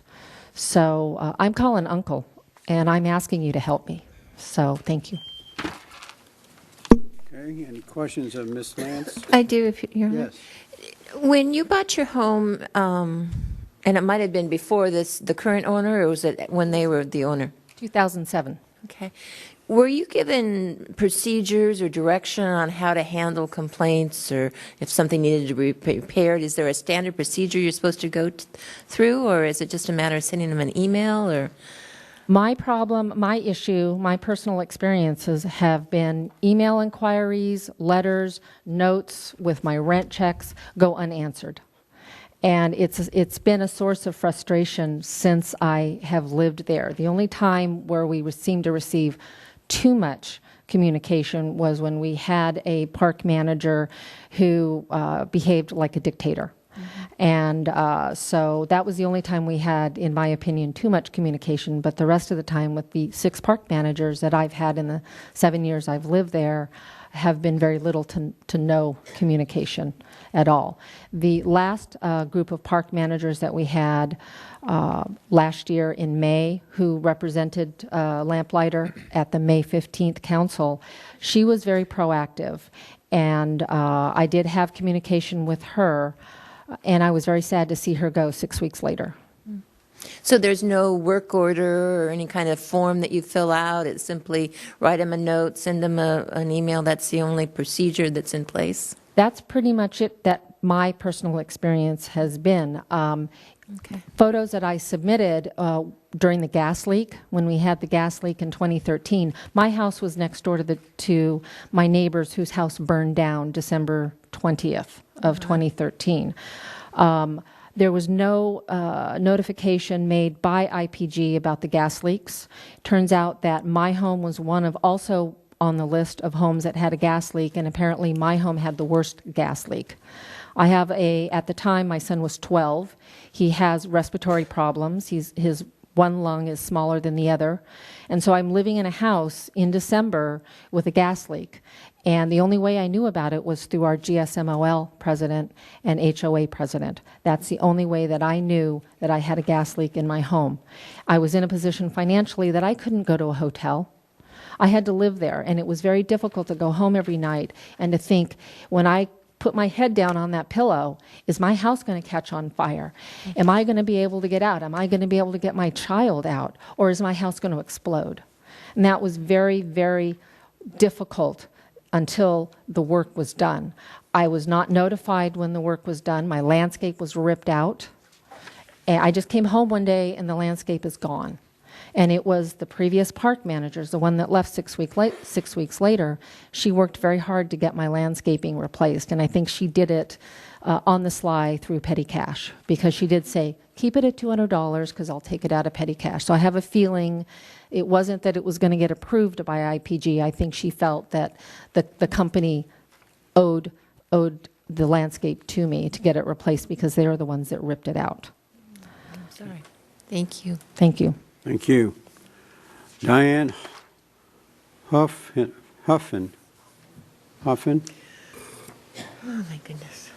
So I'm calling Uncle, and I'm asking you to help me. So thank you. Okay, any questions of Ms. Lance? I do, if you're... Yes. When you bought your home, and it might have been before the current owner, or was it when they were the owner? 2007. Okay. Were you given procedures or direction on how to handle complaints, or if something needed to be repaired? Is there a standard procedure you're supposed to go through, or is it just a matter of sending them an email? Or My problem, my issue, my personal experiences have been email inquiries, letters, notes with my rent checks go unanswered. And it's been a source of frustration since I have lived there. The only time where we seem to receive too much communication was when we had a park manager who behaved like a dictator. And so that was the only time we had, in my opinion, too much communication. But the rest of the time with the 6 park managers that I've had in the 7 years I've lived there have been very little to no communication at all. The last group of park managers that we had last year in May, who represented Lamplighter at the May 15th council, she was very proactive. And I did have communication with her. And I was very sad to see her go 6 weeks later. So there's no work order or any kind of form that you fill out? It's simply write them a note, send them an email? That's the only procedure that's in place? That's pretty much it that my personal experience has been. Photos that I submitted during the gas leak, when we had the gas leak in 2013, my house was next door to my neighbors whose house burned down December 20th of 2013. There was no notification made by IPG about the gas leaks. Turns out that my home was one of also on the list of homes that had a gas leak, and apparently my home had the worst gas leak. I have at the time my son was 12. He has respiratory problems. His one lung is smaller than the other. And so I'm living in a house in December with a gas leak. And the only way I knew about it was through our GSMOL president and HOA president. That's the only way that I knew that I had a gas leak in my home. I was in a position financially that I couldn't go to a hotel. I had to live there, and it was very difficult to go home every night and to think, when I put my head down on that pillow, is my house going to catch on fire? Am I going to be able to get out? Am I going to be able to get my child out? Or is my house going to explode? And that was very, very difficult until the work was done. I was not notified when the work was done. My landscape was ripped out. And I just came home one day and the landscape is gone. And it was the previous park managers, the one that left 6 weeks later. She worked very hard to get my landscaping replaced, and I think she did it on the sly through petty cash, because she did say, keep it at $200 because I'll take it out of petty cash. So I have a feeling it wasn't that it was going to get approved by IPG. I think she felt that the company owed the landscape to me to get it replaced because they are the ones that ripped it out. I'm sorry. Thank you. Thank you. Thank you. Diane Huffin. Oh, my goodness.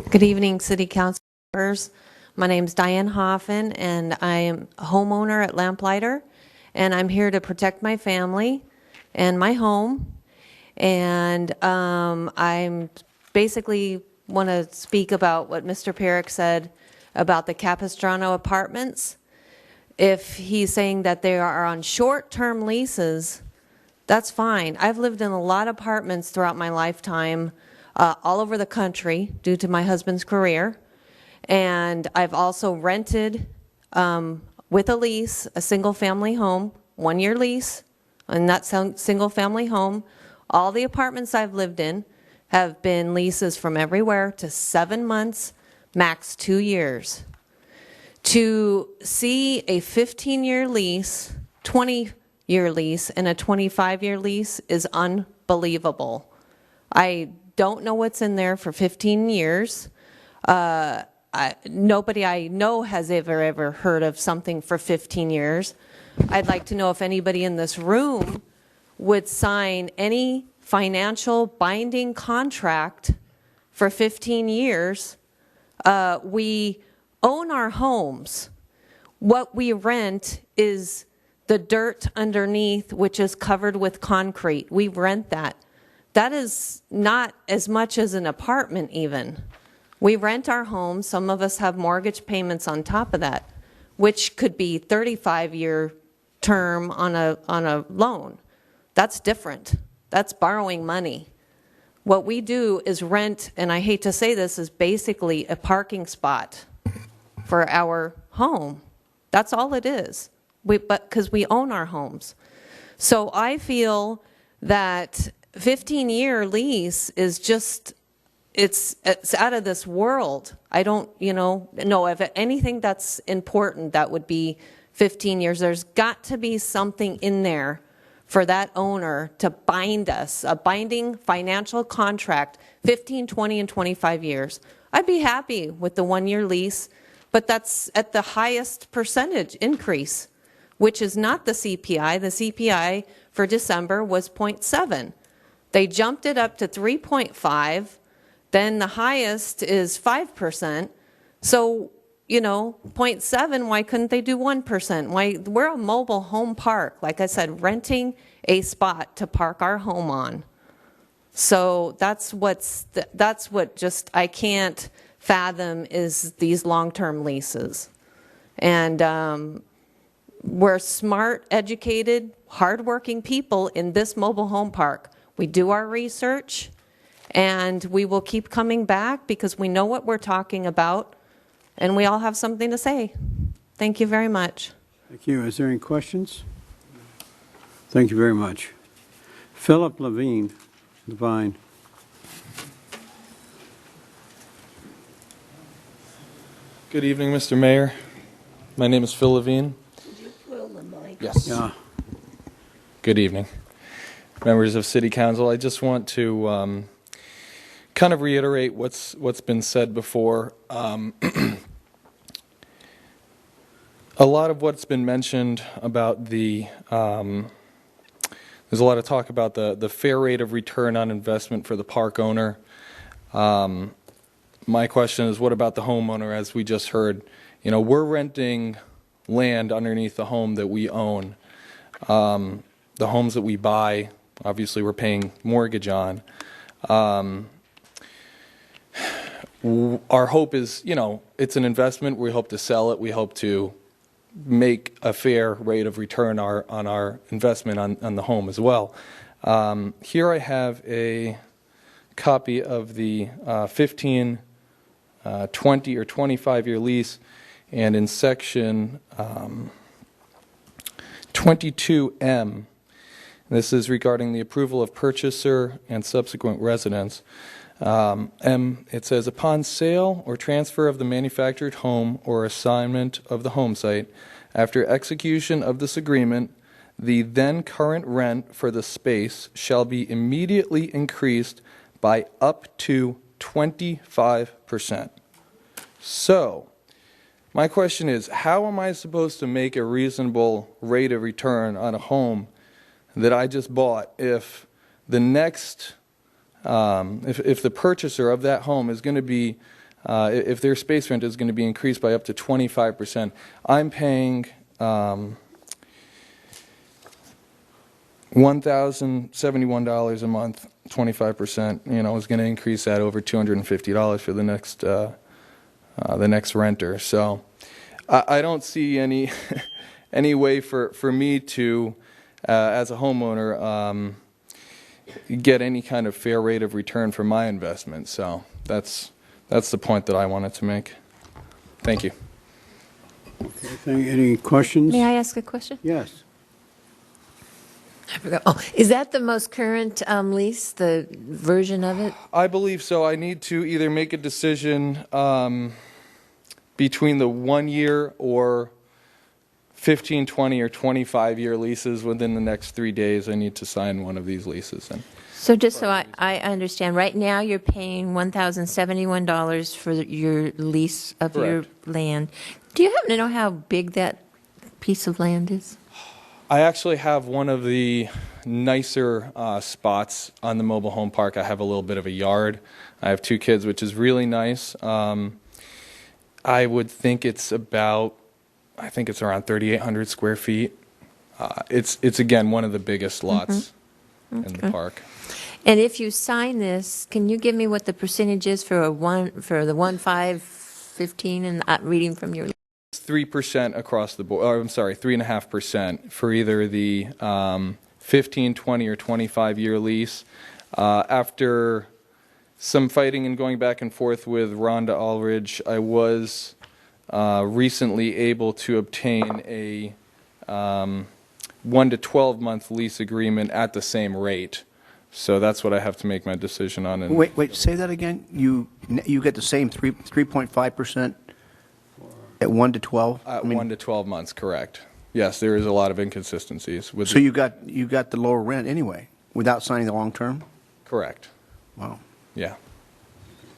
Good evening, City Council members. My name is Diane Hoffin, and I am a homeowner at Lamplighter, and I'm here to protect my family and my home. And I'm basically want to speak about what Mr. Perrick said about the Capistrano apartments. If he's saying that they are on short-term leases, that's fine. I've lived in a lot of apartments throughout my lifetime, all over the country due to my husband's career. And I've also rented with a lease, a single-family home, 1-year lease, and that single-family home. All the apartments I've lived in have been leases from everywhere to 7 months, max 2 years. To see a 15-year lease, 20-year lease, and a 25-year lease is unbelievable. I don't know what's in there for 15 years. Nobody I know has ever heard of something for 15 years. I'd like to know if anybody in this room would sign any financial binding contract for 15 years. We own our homes. What we rent is the dirt underneath, which is covered with concrete. We rent that. That is not as much as an apartment even. We rent our homes. Some of us have mortgage payments on top of that, which could be 35-year term on a loan. That's different. That's borrowing money. What we do is rent, and I hate to say this, is basically a parking spot for our home. That's all it is. Because we own our homes. So I feel that 15-year lease is just, it's out of this world. I don't, know if anything that's important, that would be 15 years. There's got to be something in there for that owner to bind us, a binding financial contract, 15, 20, and 25 years. I'd be happy with the 1-year lease, but that's at the highest percentage increase, which is not the CPI. The CPI for December was 0.7. They jumped it up to 3.5. Then the highest is 5%. So, 0.7, why couldn't they do 1%? Why? We're a mobile home park, like I said, renting a spot to park our home on. So that's what just I can't fathom is these long-term leases. And we're smart, educated, hardworking people in this mobile home park. We do our research, and we will keep coming back because we know what we're talking about, and we all have something to say. Thank you very much. Thank you. Is there any questions? Thank you very much. Philip Levine. Good evening, Mr. Mayor. My name is Phil Levine. Could you pull the mic? Yes. Yeah. Good evening, members of City Council. I just want to kind of reiterate what's been said before. A lot of what's been mentioned about the there's a lot of talk about the fair rate of return on investment for the park owner. My question is, what about the homeowner? As we just heard, we're renting land underneath the home that we own. The homes that we buy, obviously we're paying mortgage on. Our hope is, it's an investment. We hope to sell it. We hope to make a fair rate of return on our investment on the home as well. Here I have a copy of the 15, 20, or 25-year lease, and in section 22M, this is regarding the approval of purchaser and subsequent residents. It says, upon sale or transfer of the manufactured home or assignment of the home site, after execution of this agreement, the then current rent for the space shall be immediately increased by up to 25%. So, my question is, how am I supposed to make a reasonable rate of return on a home that I just bought if the next if the purchaser of that home is going to be, if their space rent is going to be increased by up to 25%, I'm paying $1,071 a month, 25%, is going to increase that over $250 for the next renter. So I don't see any way for me to, as a homeowner, get any kind of fair rate of return for my investment. So that's the point that I wanted to make. Thank you. Okay, any questions? May I ask a question? Yes. I forgot. Oh, is that the most current lease, the version of it? I believe so. I need to either make a decision between the 1-year or 15, 20, or 25-year leases within the next 3 days. I need to sign one of these leases. So just so I understand, right now you're paying $1,071 for your lease of your land. Do you happen to know how big that piece of land is? I actually have one of the nicer spots on the mobile home park. I have a little bit of a yard. I have 2 kids, which is really nice. I would think it's around 3,800 square feet. It's again one of the biggest lots in the park. And if you sign this, can you give me what the percentage is for the 1, 5, 15, and reading from your? 3% across the board. I'm sorry, 3.5% for either the 15, 20, or 25-year lease. After some fighting and going back and forth with Rhonda Aldridge, I was recently able to obtain a 1 to 12 month lease agreement at the same rate. So that's what I have to make my decision on. And Wait, say that again? You get the same 3.5% at 1 to 12? At 1 to 12 months, correct. Yes, there is a lot of inconsistencies. With So you got the lower rent anyway, without signing the long term? Correct. Wow. Yeah.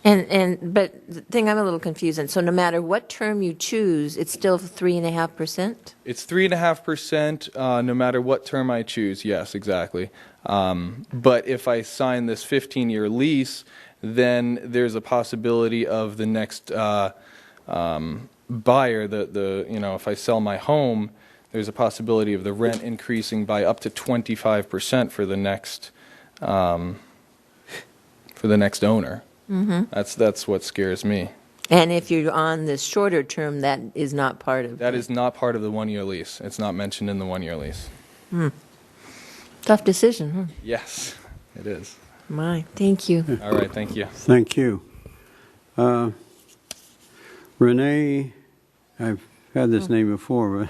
But the thing I'm a little confused in, so no matter what term you choose, it's still 3.5%? It's 3.5% no matter what term I choose. Yes, exactly. But if I sign this 15-year lease, then there's a possibility of the next buyer, if I sell my home, there's a possibility of the rent increasing by up to 25% for the next owner. Mm-hmm. That's what scares me. And if you're on this shorter term, that is not part of That is not part of the 1-year lease. It's not mentioned in the 1-year lease. Tough decision, huh? Yes, it is. My, thank you. All right, thank you. Thank you. Renee, I've had this name before,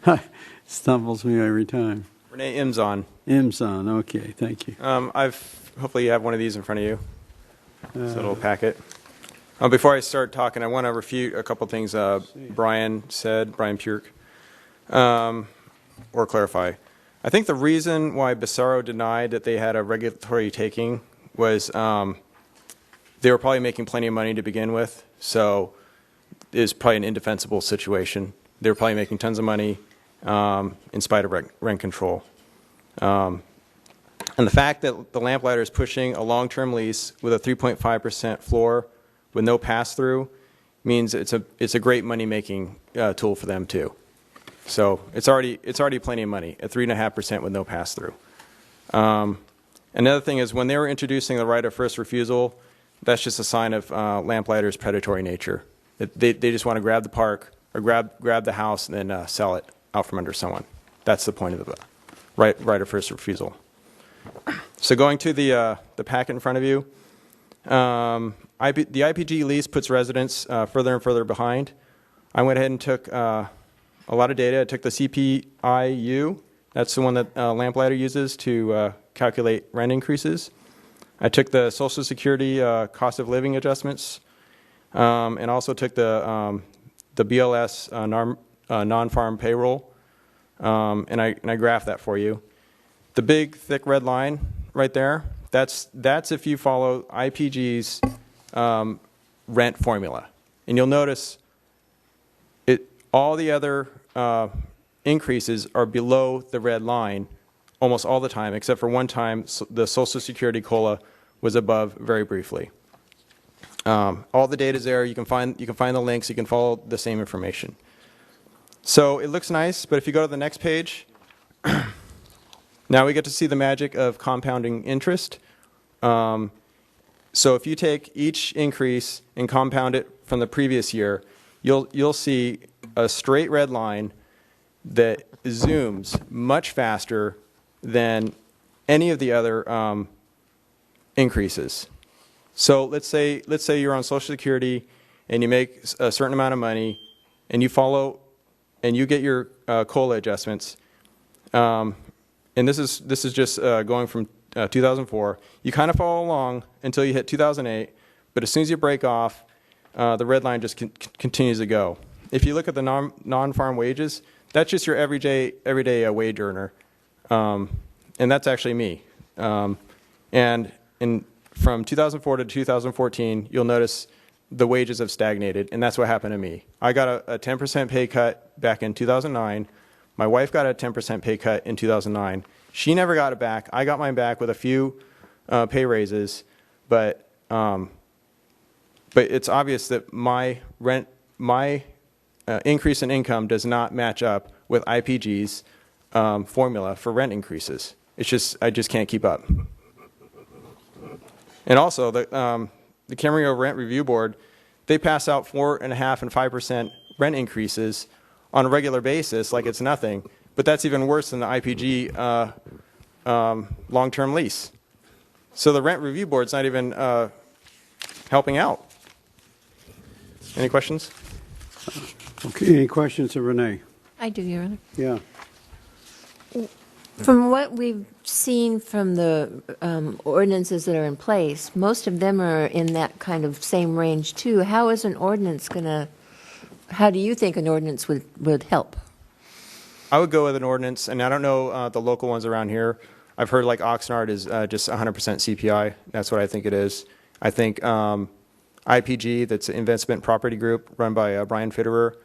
but it stumbles me every time. Renee Imzon. Imzon, okay, thank you. Hopefully you have one of these in front of you. This little packet. Before I start talking, I want to refute a couple things Brian Purk, or clarify. I think the reason why Bissaro denied that they had a regulatory taking was they were probably making plenty of money to begin with, so it was probably an indefensible situation. They were probably making tons of money in spite of rent control. And the fact that the Lamplighter is pushing a long-term lease with a 3.5% floor with no pass-through means it's a great money-making tool for them too. So it's already plenty of money at 3.5% with no pass-through. Another thing is when they were introducing the right of first refusal, that's just a sign of Lamplighter's predatory nature. They just want to grab the park or grab the house and then sell it out from under someone. That's the point of the right of first refusal. So going to the packet in front of you, the IPG lease puts residents further and further behind. I went ahead and took a lot of data. I took the CPIU. That's the one that Lamplighter uses to calculate rent increases. I took the Social Security cost of living adjustments, and also took the BLS non-farm payroll, and I graphed that for you. The big thick red line right there, that's if you follow IPG's rent formula. And you'll notice all the other increases are below the red line almost all the time, except for one time the Social Security COLA was above very briefly. All the data is there. You can find the links. You can follow the same information. So it looks nice, but if you go to the next page, now we get to see the magic of compounding interest. So if you take each increase and compound it from the previous year, you'll see a straight red line that zooms much faster than any of the other increases. So let's say you're on Social Security and you make a certain amount of money, and you follow and you get your COLA adjustments. And this is just going from 2004. You kind of follow along until you hit 2008, but as soon as you break off, the red line just continues to go. If you look at the non-farm wages, that's just your everyday wage earner, and that's actually me. And from 2004 to 2014, you'll notice the wages have stagnated, and that's what happened to me. I got a 10% pay cut back in 2009. My wife got a 10% pay cut in 2009. She never got it back. I got mine back with a few pay raises, but it's obvious that my increase in income does not match up with IPG's formula for rent increases. I just can't keep up. And also, the Camarillo Rent Review Board, they pass out 4.5% and 5% rent increases on a regular basis like it's nothing, but that's even worse than the IPG long-term lease. So the rent review board's not even helping out. Any questions? Okay, any questions of Renee? I do, Your Honor. Yeah. From what we've seen from the ordinances that are in place, most of them are in that kind of same range too. How is an ordinance going to, how do you think an ordinance would help? I would go with an ordinance, and I don't know the local ones around here. I've heard like Oxnard is just 100% CPI. That's what I think it is. I think IPG, that's an investment property group run by Brian Fitterer,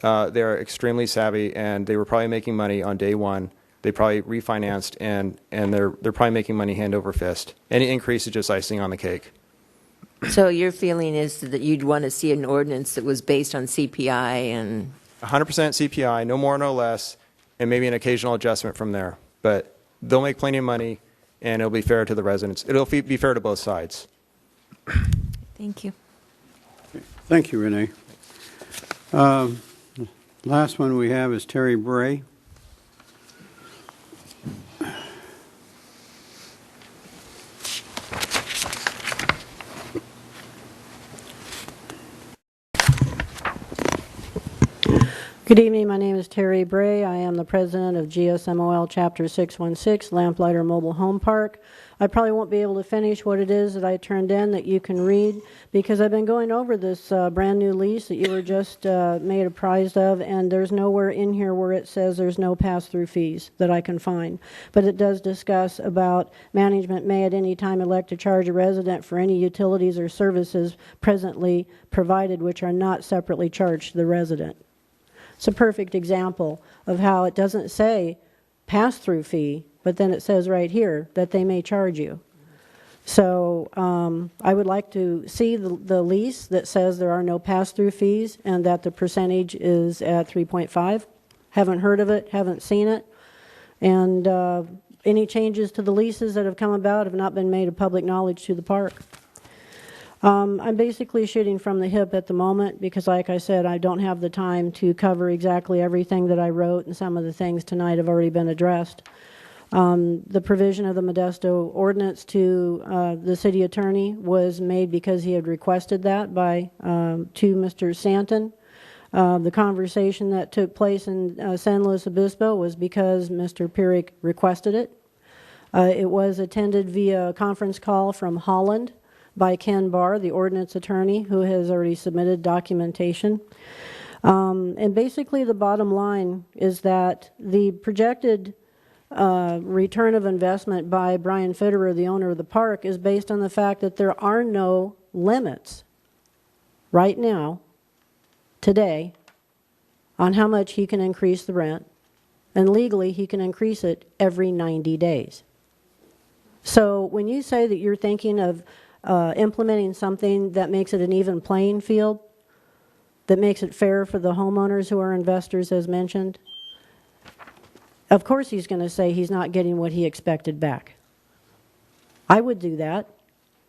they are extremely savvy, and they were probably making money on day one. They probably refinanced, and they're probably making money hand over fist. Any increase is just icing on the cake. So your feeling is that you'd want to see an ordinance that was based on CPI and 100% CPI, no more, no less, and maybe an occasional adjustment from there. But they'll make plenty of money, and it'll be fair to the residents. It'll be fair to both sides. Thank you. Thank you, Renee. Last one we have is Terry Bray. Good evening. My name is Terry Bray. I am the president of GSMOL Chapter 616, Lamplighter Mobile Home Park. I probably won't be able to finish what it is that I turned in that you can read because I've been going over this brand new lease that you were just made apprised of, and there's nowhere in here where it says there's no pass-through fees that I can find. But it does discuss about management may at any time elect to charge a resident for any utilities or services presently provided which are not separately charged to the resident. It's a perfect example of how it doesn't say pass-through fee, but then it says right here that they may charge you. So I would like to see the lease that says there are no pass-through fees and that the percentage is at 3.5. Haven't heard of it, haven't seen it. And any changes to the leases that have come about have not been made of public knowledge to the park. I'm basically shooting from the hip at the moment because, like I said, I don't have the time to cover exactly everything that I wrote, and some of the things tonight have already been addressed. The provision of the Modesto ordinance to the city attorney was made because he had requested that by to Mr. Stanton. The conversation that took place in San Luis Obispo was because Mr. Pierick requested it. It was attended via conference call from Holland by Ken Barr, the ordinance attorney, who has already submitted documentation. And basically the bottom line is that the projected return of investment by Brian Fitterer, the owner of the park, is based on the fact that there are no limits right now, today, on how much he can increase the rent. And legally, he can increase it every 90 days. So when you say that you're thinking of implementing something that makes it an even playing field, that makes it fair for the homeowners who are investors, as mentioned, of course he's going to say he's not getting what he expected back. I would do that.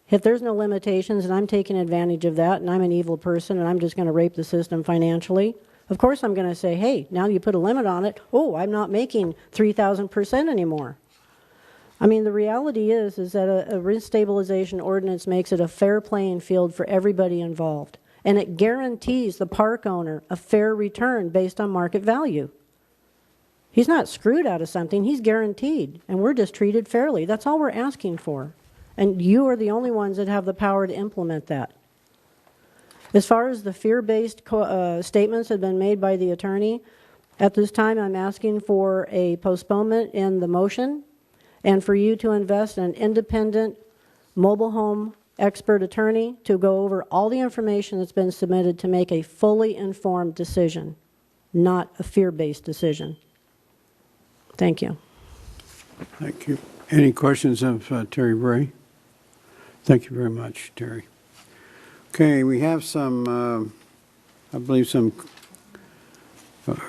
If there's no limitations and I'm taking advantage of that and I'm an evil person and I'm just going to rape the system financially, of course I'm going to say, hey, now you put a limit on it. Oh, I'm not making 3,000% anymore. I mean, the reality is that a rent stabilization ordinance makes it a fair playing field for everybody involved. And it guarantees the park owner a fair return based on market value. He's not screwed out of something, he's guaranteed. And we're just treated fairly. That's all we're asking for. And you are the only ones that have the power to implement that. As far as the fear-based statements have been made by the attorney, at this time I'm asking for a postponement in the motion and for you to invest in an independent mobile home expert attorney to go over all the information that's been submitted to make a fully informed decision, not a fear-based decision. Thank you. Thank you. Any questions of Terry Bray? Thank you very much, Terry. Okay, we have some, I believe, some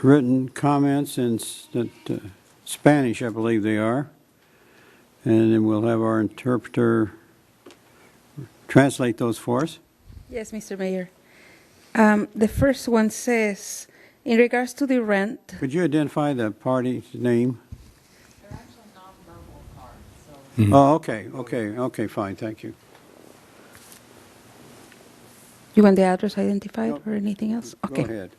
written comments in Spanish, I believe they are. And then we'll have our interpreter translate those for us. Yes, Mr. Mayor. The first one says, in regards to the rent. Could you identify the party's name? They're actually not mobile parks, so Oh, okay, fine, thank you. You want the address identified or anything else? Okay. Go ahead.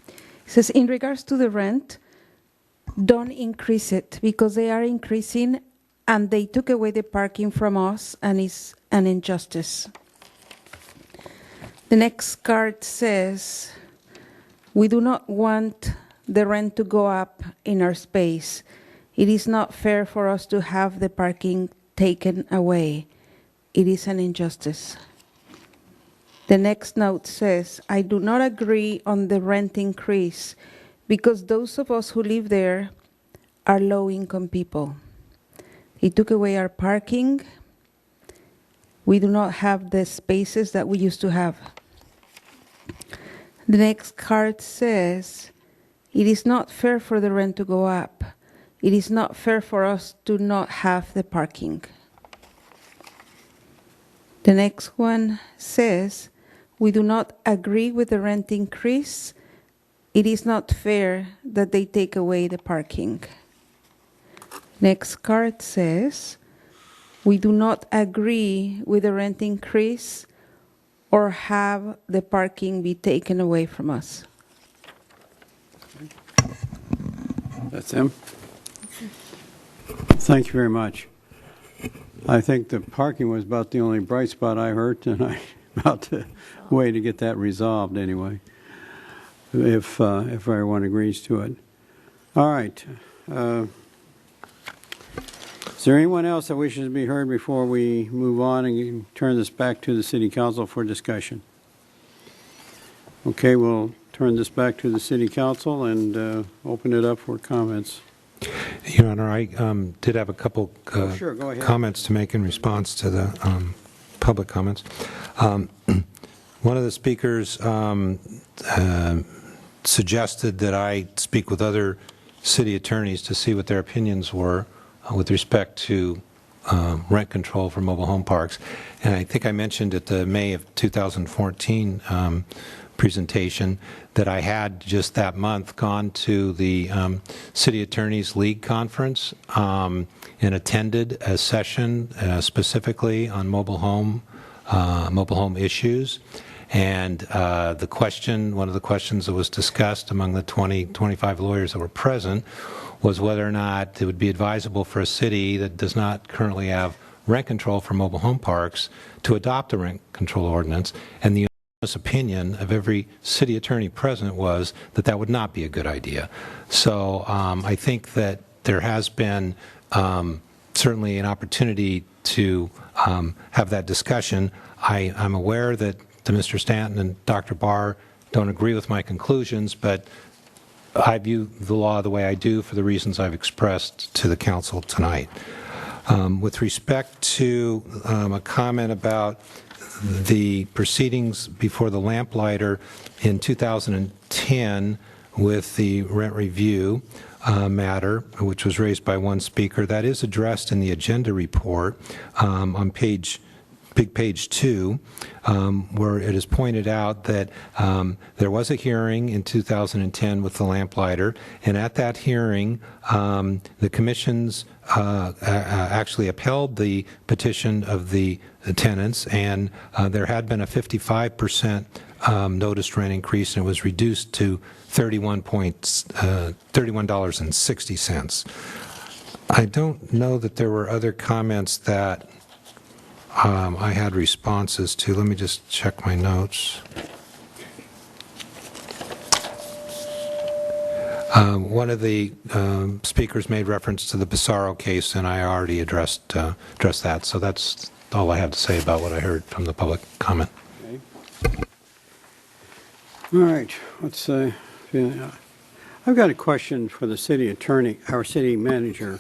It says, in regards to the rent, don't increase it because they are increasing and they took away the parking from us and it's an injustice. The next card says, we do not want the rent to go up in our space. It is not fair for us to have the parking taken away. It is an injustice. The next note says, I do not agree on the rent increase because those of us who live there are low-income people. They took away our parking. We do not have the spaces that we used to have. The next card says, it is not fair for the rent to go up. It is not fair for us to not have the parking. The next one says, we do not agree with the rent increase. It is not fair that they take away the parking. Next card says, we do not agree with the rent increase or have the parking be taken away from us. That's him. Thank you very much. I think the parking was about the only bright spot I heard tonight, about the way to get that resolved anyway, if everyone agrees to it. All right. Is there anyone else that wishes to be heard before we move on and turn this back to the City Council for discussion? Okay, we'll turn this back to the City Council and open it up for comments. Your Honor, I did have a couple Sure, go ahead. comments to make in response to the public comments. One of the speakers suggested that I speak with other city attorneys to see what their opinions were with respect to rent control for mobile home parks. And I think I mentioned at the May of 2014 presentation that I had just that month gone to the City Attorneys League Conference and attended a session specifically on mobile home issues. And one of the questions that was discussed among the 25 lawyers that were present was whether or not it would be advisable for a city that does not currently have rent control for mobile home parks to adopt a rent control ordinance. And the opinion of every city attorney present was that that would not be a good idea. So I think that there has been certainly an opportunity to have that discussion. I'm aware that Mr. Stanton and Dr. Barr don't agree with my conclusions, but I view the law the way I do for the reasons I've expressed to the council tonight. With respect to a comment about the proceedings before the Lamplighter in 2010 with the rent review matter, which was raised by one speaker, that is addressed in the agenda report on page 2, where it is pointed out that there was a hearing in 2010 with the Lamplighter, and at that hearing, the commissions actually upheld the petition of the tenants, and there had been a 55% noticed rent increase, and it was reduced to $31.60. I don't know that there were other comments that I had responses to. Let me just check my notes. One of the speakers made reference to the Pissarro case, and I already addressed that. So that's all I have to say about what I heard from the public comment. Okay. All right. Let's say I've got a question for the city attorney, our city manager.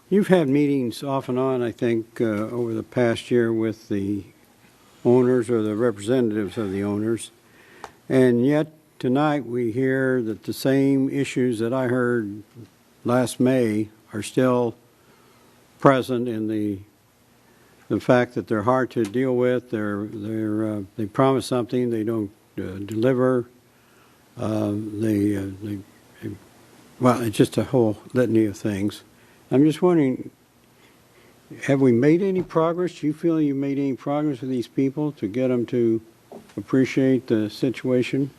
You've had meetings off and on, I think, over the past year with the owners or the representatives of the owners, and yet tonight we hear that the same issues that I heard last May are still present in the fact that they're hard to deal with. They promise something, they don't deliver. Well, it's just a whole litany of things. I'm just wondering, Have we made any progress? Do you feel you made any progress with these people to get them to appreciate the situation?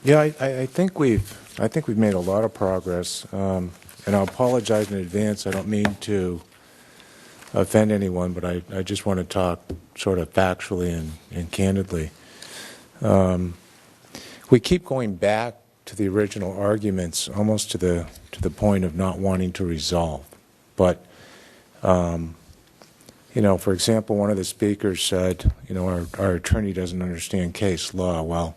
Yeah, I think we've made a lot of progress, and I'll apologize in advance. I don't mean to offend anyone, but I just want to talk sort of factually and candidly. We keep going back to the original arguments, almost to the point of not wanting to resolve. But for example, one of the speakers said, our attorney doesn't understand case law. Well,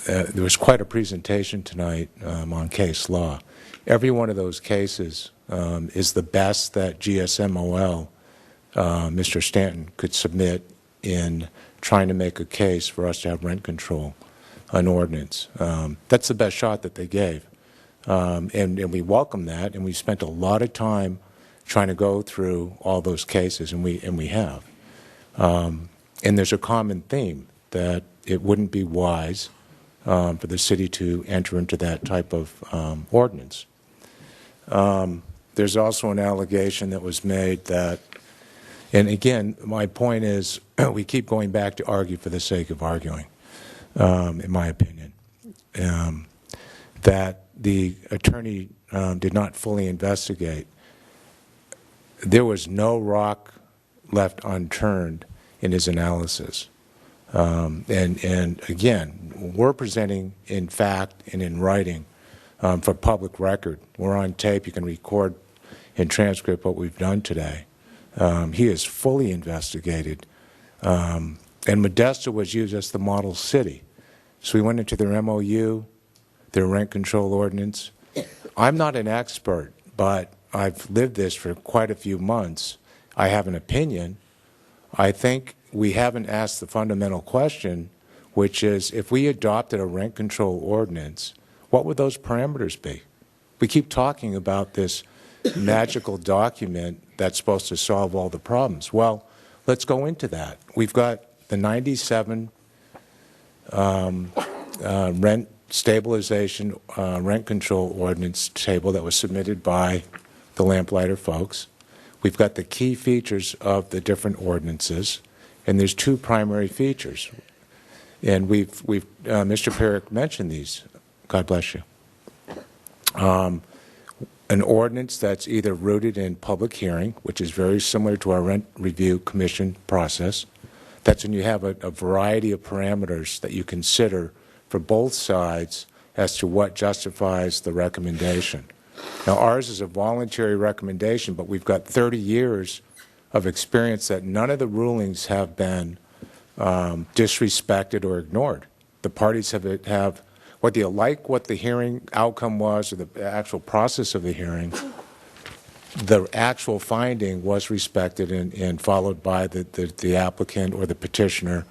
there was quite a presentation tonight on case law. Every one of those cases is the best that GSMOL, Mr. Stanton, could submit in trying to make a case for us to have rent control, an ordinance. That's the best shot that they gave. And we welcome that, and we spent a lot of time trying to go through all those cases, and we have. And there's a common theme that it wouldn't be wise for the city to enter into that type of ordinance. There's also an allegation that was made that, and again, my point is we keep going back to argue for the sake of arguing, in my opinion, that the attorney did not fully investigate. There was no rock left unturned in his analysis. And again, we're presenting in fact and in writing for public record. We're on tape. You can record and transcript what we've done today. He is fully investigated. And Modesto was used as the model city. So we went into their MOU, their rent control ordinance. I'm not an expert, but I've lived this for quite a few months. I have an opinion. I think we haven't asked the fundamental question, which is if we adopted a rent control ordinance, what would those parameters be? We keep talking about this magical document that's supposed to solve all the problems. Well, let's go into that. We've got the 97 rent stabilization rent control ordinance table that was submitted by the Lamplighter folks. We've got the key features of the different ordinances, and there's two primary features. And we've Mr. Perrick mentioned these. God bless you. An ordinance that's either rooted in public hearing, which is very similar to our rent review commission process. That's when you have a variety of parameters that you consider for both sides as to what justifies the recommendation. Now, ours is a voluntary recommendation, but we've got 30 years of experience that none of the rulings have been disrespected or ignored. The parties have, whether you like what the hearing outcome was or the actual process of the hearing, the actual finding was respected and followed by the applicant or the petitioner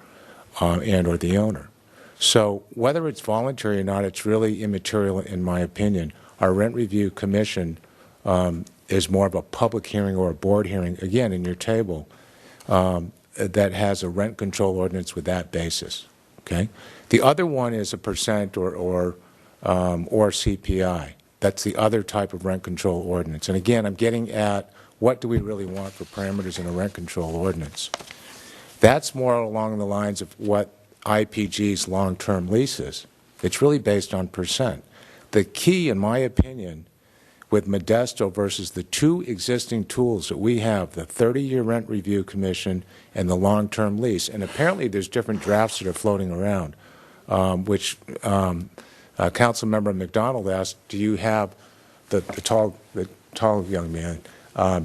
and or the owner. So whether it's voluntary or not, it's really immaterial in my opinion. Our rent review commission is more of a public hearing or a board hearing, again, in your table, that has a rent control ordinance with that basis. Okay? The other one is a percent or CPI. That's the other type of rent control ordinance. And again, I'm getting at what do we really want for parameters in a rent control ordinance. That's more along the lines of what IPG's long-term lease is. It's really based on percent. The key, in my opinion, with Modesto versus the two existing tools that we have, the 30-year rent review commission and the long-term lease, and apparently there's different drafts that are floating around, which Councilmember McDonald asked, do you have the tall young man,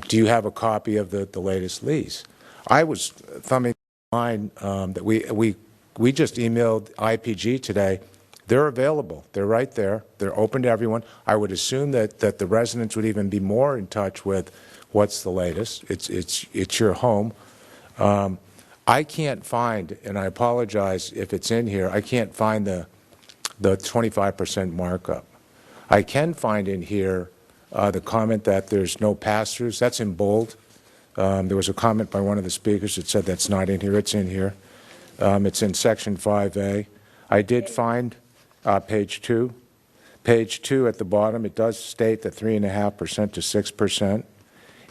do you have a copy of the latest lease? I was thumbing line that we just emailed IPG today. They're available. They're right there. They're open to everyone. I would assume that the residents would even be more in touch with what's the latest. It's your home. I can't find, and I apologize if it's in here, I can't find the 25% markup. I can find in here the comment that there's no pass-throughs. That's in bold. There was a comment by one of the speakers that said that's not in here. It's in here. It's in Section 5A. I did find page 2. Page 2 at the bottom, it does state that 3.5% to 6%.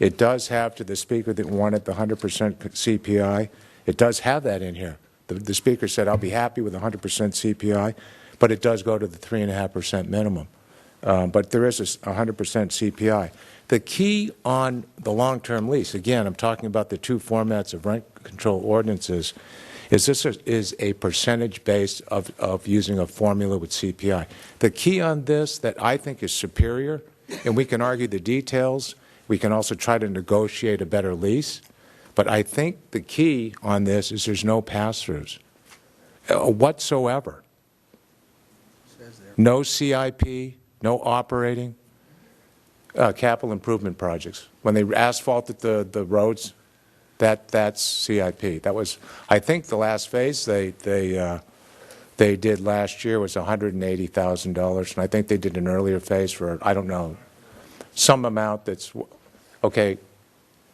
It does have, to the speaker that wanted the 100% CPI, it does have that in here. The speaker said, I'll be happy with 100% CPI, but it does go to the 3.5% minimum. But there is a 100% CPI. The key on the long-term lease, again, I'm talking about the two formats of rent control ordinances, is this is a percentage base of using a formula with CPI. The key on this that I think is superior, and we can argue the details, we can also try to negotiate a better lease, but I think the key on this is there's no pass-throughs whatsoever. No CIP, no operating, capital improvement projects. When they asphalted the roads, that's CIP. That was, I think, the last phase they did last year was $180,000, and I think they did an earlier phase for, I don't know, some amount that's okay.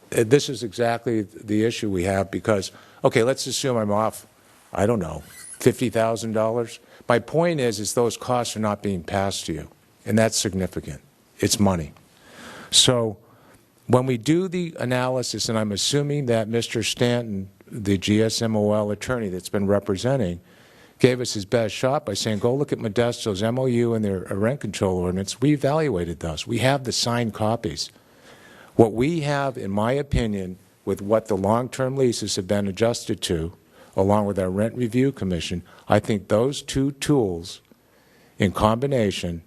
This is exactly the issue we have because, okay, let's assume I'm off, I don't know, $50,000. My point is those costs are not being passed to you, and that's significant. It's money. So when we do the analysis, and I'm assuming that Mr. Stanton, the GSMOL attorney that's been representing, gave us his best shot by saying, go look at Modesto's MOU and their rent control ordinance. We evaluated those. We have the signed copies. What we have, in my opinion, with what the long-term leases have been adjusted to, along with our Rent Review Commission, I think those two tools in combination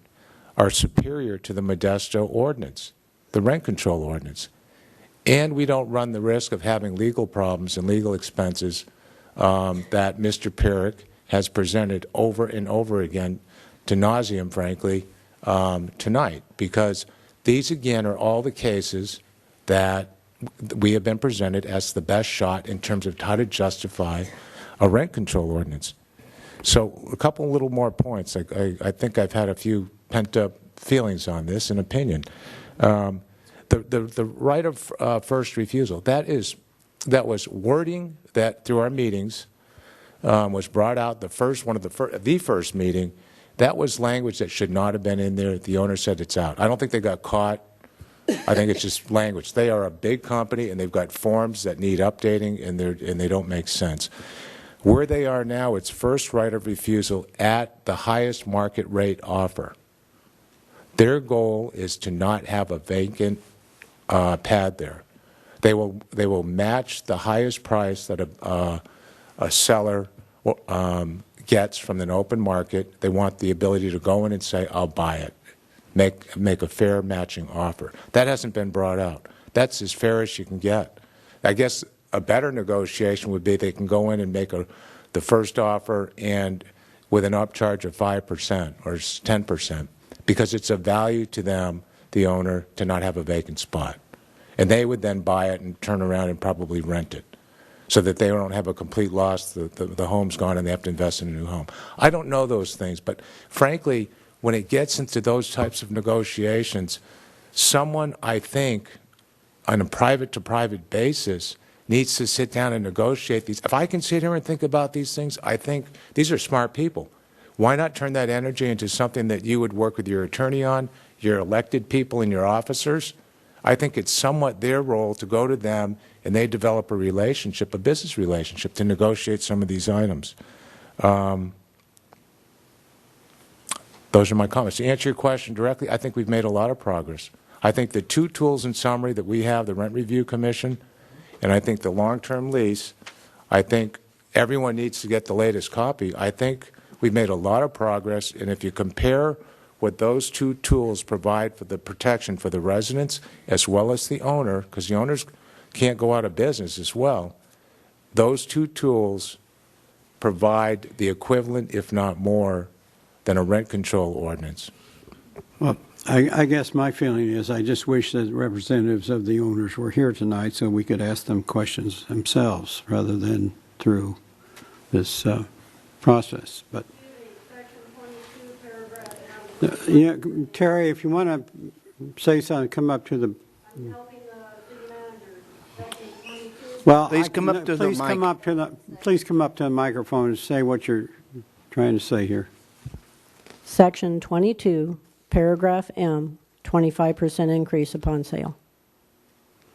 are superior to the Modesto ordinance, the rent control ordinance. And we don't run the risk of having legal problems and legal expenses that Mr. Perrick has presented over and over again, to nauseam, frankly, tonight, because these, again, are all the cases that we have been presented as the best shot in terms of how to justify a rent control ordinance. So a couple little more points. I think I've had a few pent-up feelings on this and opinion. The right of first refusal, that was wording that through our meetings was brought out the first meeting. That was language that should not have been in there. The owner said it's out. I don't think they got caught. I think it's just language. They are a big company, and they've got forms that need updating, and they don't make sense. Where they are now, it's first right of refusal at the highest market rate offer. Their goal is to not have a vacant pad there. They will match the highest price that a seller gets from an open market. They want the ability to go in and say, I'll buy it, make a fair matching offer. That hasn't been brought out. That's as fair as you can get. I guess a better negotiation would be they can go in and make the first offer and with an upcharge of 5% or 10%, because it's a value to them, the owner, to not have a vacant spot. And they would then buy it and turn around and probably rent it, so that they don't have a complete loss, the home's gone and they have to invest in a new home. I don't know those things, but frankly, when it gets into those types of negotiations, someone, I think, on a private-to-private basis, needs to sit down and negotiate these. If I can sit here and think about these things, I think these are smart people. Why not turn that energy into something that you would work with your attorney on, your elected people and your officers? I think it's somewhat their role to go to them and they develop a relationship, a business relationship, to negotiate some of these items. Those are my comments. To answer your question directly, I think we've made a lot of progress. I think the two tools in summary that we have, the Rent Review Commission, and I think the long-term lease, I think everyone needs to get the latest copy. I think we've made a lot of progress, and if you compare what those two tools provide for the protection for the residents as well as the owner, because the owners can't go out of business as well, those two tools provide the equivalent, if not more, than a rent control ordinance. Well, I guess my feeling is I just wish that representatives of the owners were here tonight so we could ask them questions themselves rather than through this process. But yeah, Terry, if you want to say something, come up to the. Well, please come up to the mic. Please come up to the microphone and say what you're trying to say here. Section 22, paragraph M, 25% increase upon sale.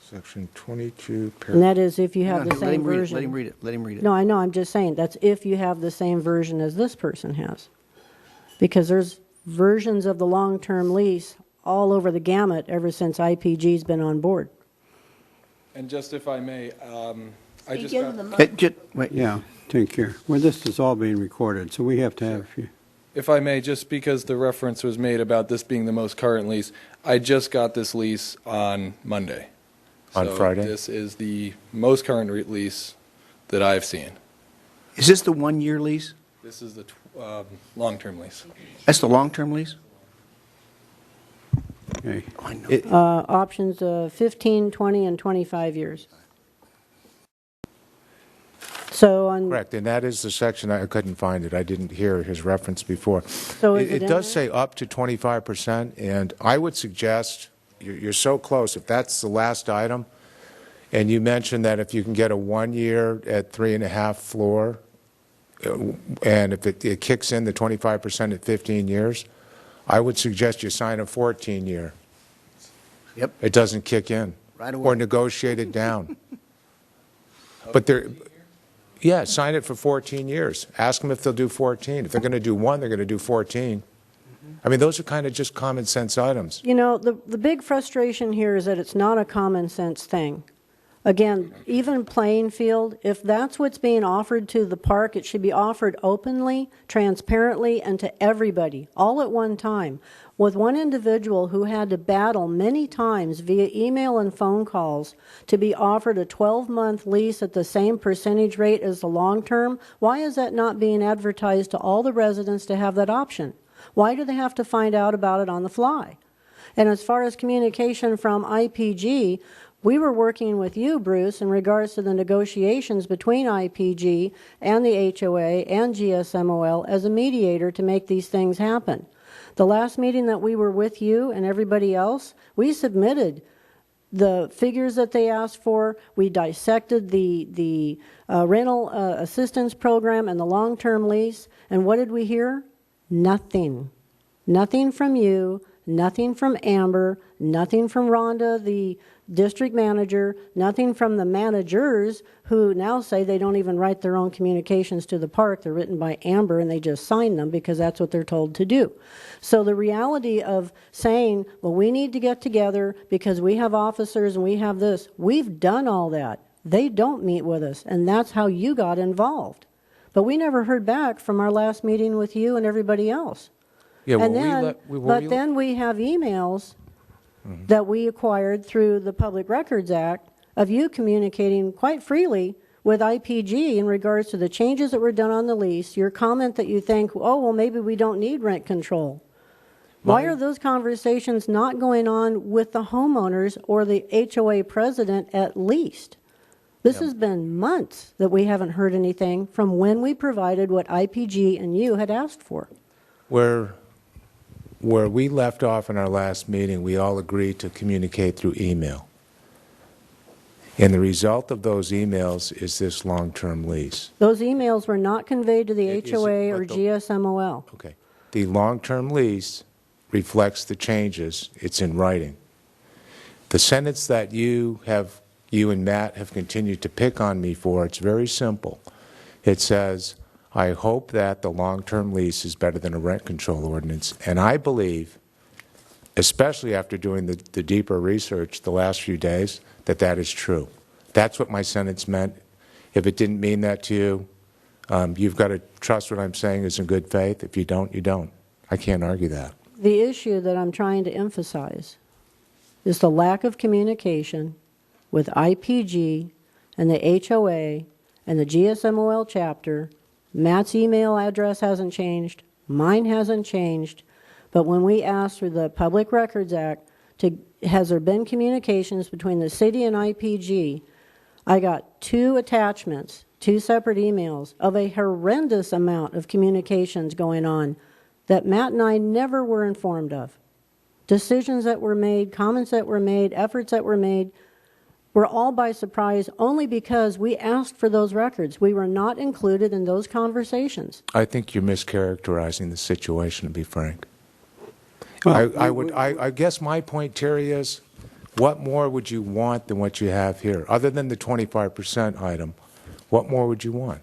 Section 22, And that is if you have No, the let same him read it, version. let him read it, let him read it. No, I know, I'm just saying, that's if you have the same version as this person has. Because there's versions of the long-term lease all over the gamut ever since IPG's been on board. And just if I may, I just give got, them Wait. Yeah, take care. Well, this is all being recorded, so we have to have, if I may, just because the reference was made about this being the most current lease, I just got this lease on Monday. On Friday? This is the most current lease that I've seen. Is this the one-year lease? This is the long-term lease. That's the long-term lease? okay. I know. Options 15, 20, and 25 years. So on. Correct, and that is the section, I couldn't find it. I didn't hear his reference before. So is it in does there? say up to 25%, and I would suggest, you're so close, if that's the last item, and you mentioned that if you can get a 1 year at 3.5 floor, and if it kicks in the 25% at 15 years, I would suggest you sign a 14-year. Yep. It doesn't kick in. Right away. Or negotiate it down. But there, yeah, sign it for 14 years. Ask them if they'll do 14. If they're going to do 1, they're going to do 14. I mean, those are kind of just common sense items. You know, the big frustration here is that it's not a common sense thing. Again, even playing field, if that's what's being offered to the park, it should be offered openly, transparently, and to everybody, all at one time. With one individual who had to battle many times via email and phone calls to be offered a 12-month lease at the same percentage rate as the long-term, why is that not being advertised to all the residents to have that option? Why do they have to find out about it on the fly? And as far as communication from IPG, we were working with you, Bruce, in regards to the negotiations between IPG and the HOA and GSMOL as a mediator to make these things happen. The last meeting that we were with you and everybody else, we submitted the figures that they asked for. We dissected the rental assistance program and the long-term lease. And what did we hear? Nothing. Nothing from you, nothing from Amber, nothing from Rhonda, the district manager, nothing from the managers who now say they don't even write their own communications to the park. They're written by Amber and they just sign them because that's what they're told to do. So the reality of saying, well, we need to get together because we have officers and we have this, we've done all that. They don't meet with us, and that's how you got involved. But we never heard back from our last meeting with you and everybody else. Yeah, And then we have emails that we acquired through the Public Records Act of you communicating quite freely with IPG in regards to the changes that were done on the lease, your comment that you think, oh, well, maybe we don't need rent control. Why are those conversations not going on with the homeowners or the HOA president at least? This has been months that we haven't heard anything from when we provided what IPG and you had asked for. Where we left off in our last meeting, we all agreed to communicate through email. And the result of those emails is this long-term lease. Those emails were not conveyed to the It HOA isn't, or but the- GSMOL. Okay. The long-term lease reflects the changes. It's in writing. The sentence that you and Matt have continued to pick on me for, it's very simple. It says, I hope that the long-term lease is better than a rent control ordinance. And I believe, especially after doing the deeper research the last few days, that that is true. That's what my sentence meant. If it didn't mean that to you, you've got to trust what I'm saying is in good faith. If you don't, you don't. I can't argue that. The issue that I'm trying to emphasize is the lack of communication with IPG and the HOA and the GSMOL chapter. Matt's email address hasn't changed. Mine hasn't changed. But when we asked through the Public Records Act, has there been communications between the city and IPG, I got 2 attachments, 2 separate emails of a horrendous amount of communications going on that Matt and I never were informed of. Decisions that were made, comments that were made, efforts that were made, were all by surprise only because we asked for those records. We were not included in those conversations. I think you're mischaracterizing the situation, to be frank. Well, I guess my point, Terry, is What more would you want than what you have here? Other than the 25% item, what more would you want?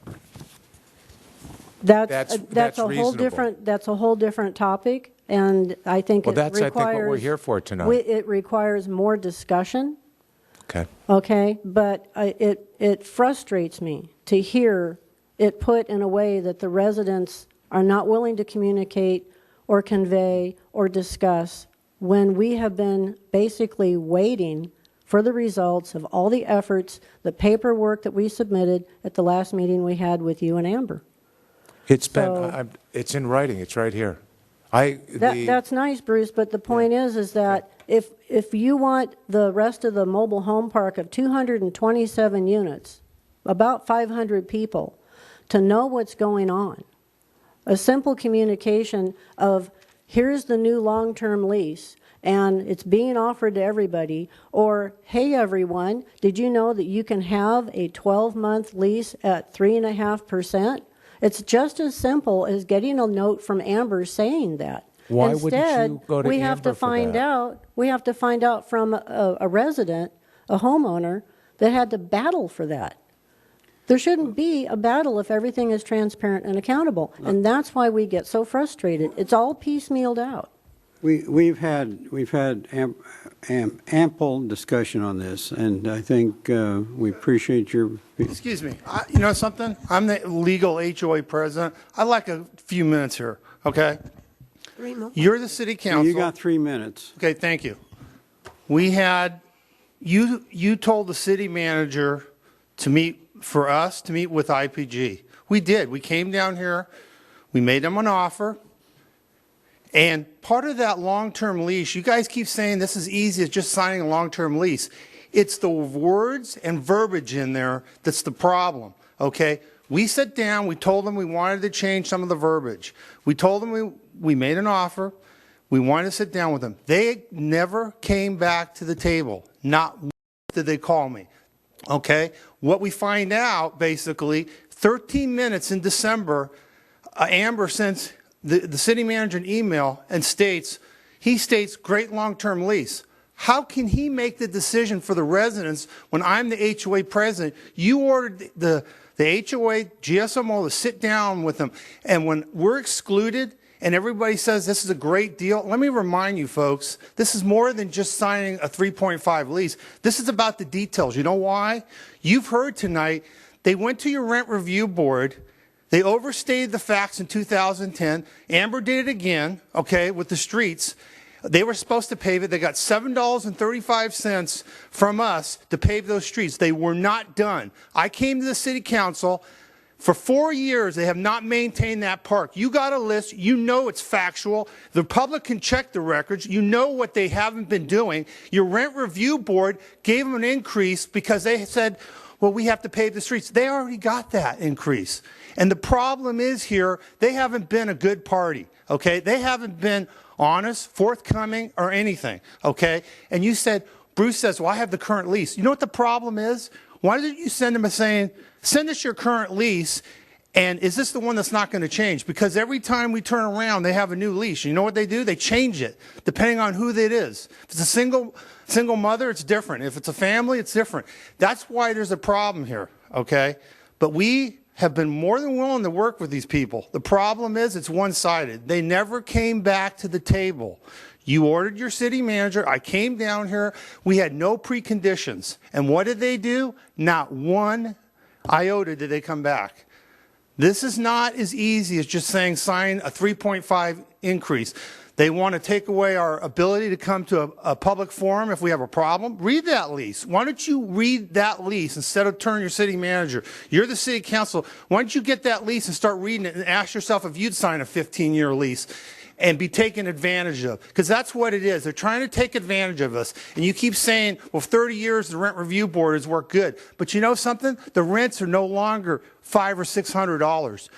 That's That's a whole reasonable. different topic, and I think Well, it that's, I requires. think, what we're here for tonight. It requires more discussion. Okay. Okay, but it frustrates me to hear it put in a way that the residents are not willing to communicate or convey or discuss when we have been basically waiting for the results of all the efforts, the paperwork that we submitted at the last meeting we had with you and Amber. It's So- it's in writing. It's right here. That's nice, Bruce, but the point is that if you want the rest of the mobile home park of 227 units, about 500 people, to know what's going on, a simple communication of, here's the new long-term lease, and it's being offered to everybody, or, hey, everyone, did you know that you can have a 12-month lease at 3.5%? It's just as simple as getting a note from Amber saying that. Why Instead, wouldn't you go to we have Amber to for find that? out. We have to find out from a resident, a homeowner, that had to battle for that. There shouldn't be a battle if everything is transparent and accountable, and that's why we get so frustrated. It's all piecemealed out. We've had ample discussion on this, and I think we appreciate your. Excuse me. You know something? I'm the legal HOA president. I'd like a few minutes here, okay? You're the city council. You got 3 minutes. Okay, thank you. We had, you told the city manager to meet, for us to meet with IPG. We did. We came down here. We made them an offer. And part of that long-term lease, you guys keep saying this is easy as just signing a long-term lease. It's the words and verbiage in there that's the problem, okay? We sat down, we told them we wanted to change some of the verbiage. We told them we made an offer, we wanted to sit down with them. They never came back to the table. Not once did they call me, okay? What we find out, basically, 13 minutes in December, Amber sends the city manager an email and states, great long-term lease. How can he make the decision for the residents when I'm the HOA president? You ordered the HOA, GSMO to sit down with them. And when we're excluded and everybody says this is a great deal, let me remind you folks, this is more than just signing a 3.5 lease. This is about the details. You know why? You've heard tonight, they went to your rent review board. They overstated the facts in 2010. Amber did it again, okay, with the streets. They were supposed to pave it. They got $7.35 from us to pave those streets. They were not done. I came to the city council. For 4 years, they have not maintained that park. You got a list. You know it's factual. The public can check the records. You know what they haven't been doing. Your rent review board gave them an increase because they said, well, we have to pave the streets. They already got that increase. And the problem is here, they haven't been a good party, okay? They haven't been honest, forthcoming, or anything, okay? And you said, Bruce says, well, I have the current lease. You know what the problem is? Why didn't you send them a saying, send us your current lease, and is this the one that's not going to change? Because every time we turn around, they have a new lease. You know what they do? They change it, depending on who it is. If it's a single mother, it's different. If it's a family, it's different. That's why there's a problem here, okay? But we have been more than willing to work with these people. The problem is it's one-sided. They never came back to the table. You ordered your city manager. I came down here. We had no preconditions. And what did they do? Not one iota did they come back. This is not as easy as just saying sign a 3.5 increase. They want to take away our ability to come to a public forum if we have a problem. Read that lease. Why don't you read that lease instead of turning your city manager? You're the city council. Why don't you get that lease and start reading it and ask yourself if you'd sign a 15-year lease and be taken advantage of? Because that's what it is. They're trying to take advantage of us. And you keep saying, well, 30 years the rent review board has worked good. But you know something? The rents are no longer $500 or $600.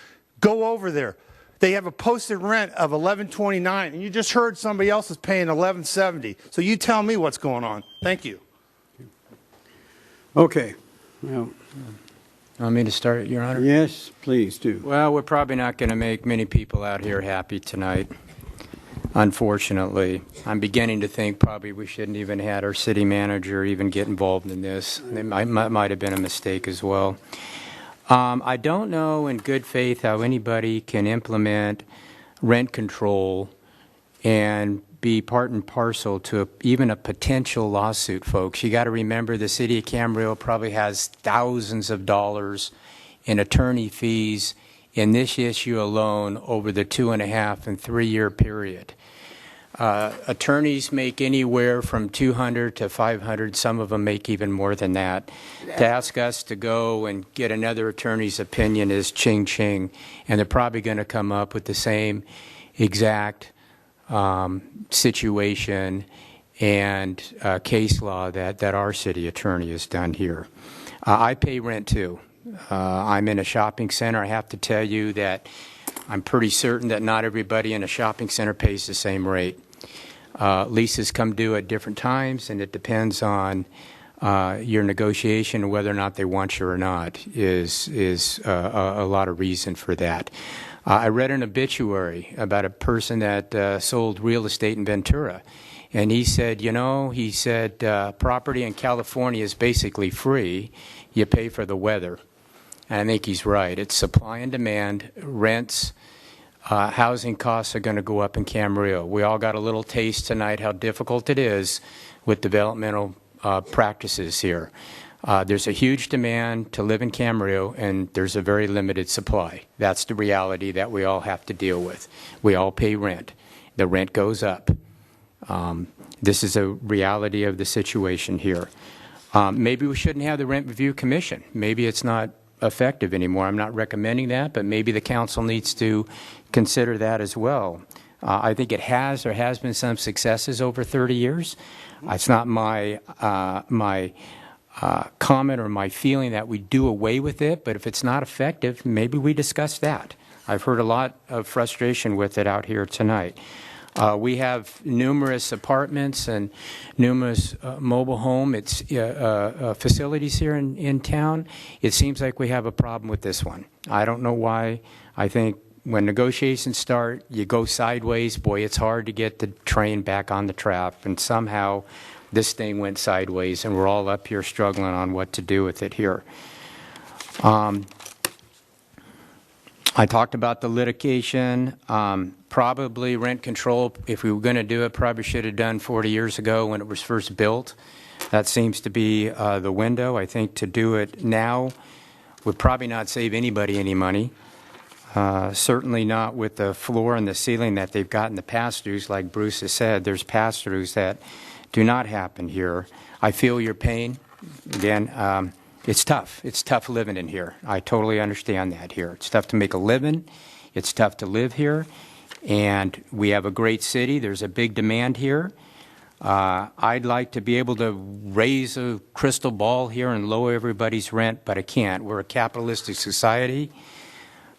Go over there. They have a posted rent of $11.29, and you just heard somebody else is paying $11.70. So you tell me what's going on. Thank you. Okay. Well, Want me to start, Your Honor? yes, please do. Well, we're probably not going to make many people out here happy tonight. unfortunately. I'm beginning to think probably we shouldn't even had our city manager even get involved in this. It might have been a mistake as well. I don't know in good faith how anybody can implement rent control and be part and parcel to even a potential lawsuit, folks. You got to remember the city of Camarillo probably has thousands of dollars in attorney fees in this issue alone over the 2.5 and 3 year period. Attorneys make anywhere from $200 to $500. Some of them make even more than that. To ask us to go and get another attorney's opinion is ching-ching, and they're probably going to come up with the same exact situation and case law that our city attorney has done here. I pay rent too. I'm in a shopping center. I have to tell you that I'm pretty certain that not everybody in a shopping center pays the same rate. Leases come due at different times, and it depends on your negotiation and whether or not they want you or not is a lot of reason for that. I read an obituary about a person that sold real estate in Ventura, and he said, property in California is basically free. You pay for the weather. And I think he's right. It's supply and demand, rents, housing costs are going to go up in Camarillo. We all got a little taste tonight how difficult it is with developmental practices here. There's a huge demand to live in Camarillo, and there's a very limited supply. That's the reality that we all have to deal with. We all pay rent. The rent goes up. This is a reality of the situation here. Maybe we shouldn't have the Rent Review Commission. Maybe it's not effective anymore. I'm not recommending that, but maybe the council needs to consider that as well. I think there has been some successes over 30 years. It's not my comment or my feeling that we do away with it, but if it's not effective, maybe we discuss that. I've heard a lot of frustration with it out here tonight. We have numerous apartments and numerous mobile home facilities here in town. It seems like we have a problem with this one. I don't know why. I think when negotiations start, you go sideways. Boy, it's hard to get the train back on the track, and somehow this thing went sideways, and we're all up here struggling on what to do with it here. I talked about the litigation. Probably rent control, if we were going to do it, probably should have done 40 years ago when it was first built. That seems to be the window. I think to do it now would probably not save anybody any money. Certainly not with the floor and the ceiling that they've got in the pass-throughs. Like Bruce has said, there's pass-throughs that do not happen here. I feel your pain. Again, it's tough. It's tough living in here. I totally understand that here. It's tough to make a living. It's tough to live here. And we have a great city. There's a big demand here. I'd like to be able to raise a crystal ball here and lower everybody's rent, but I can't. We're a capitalistic society.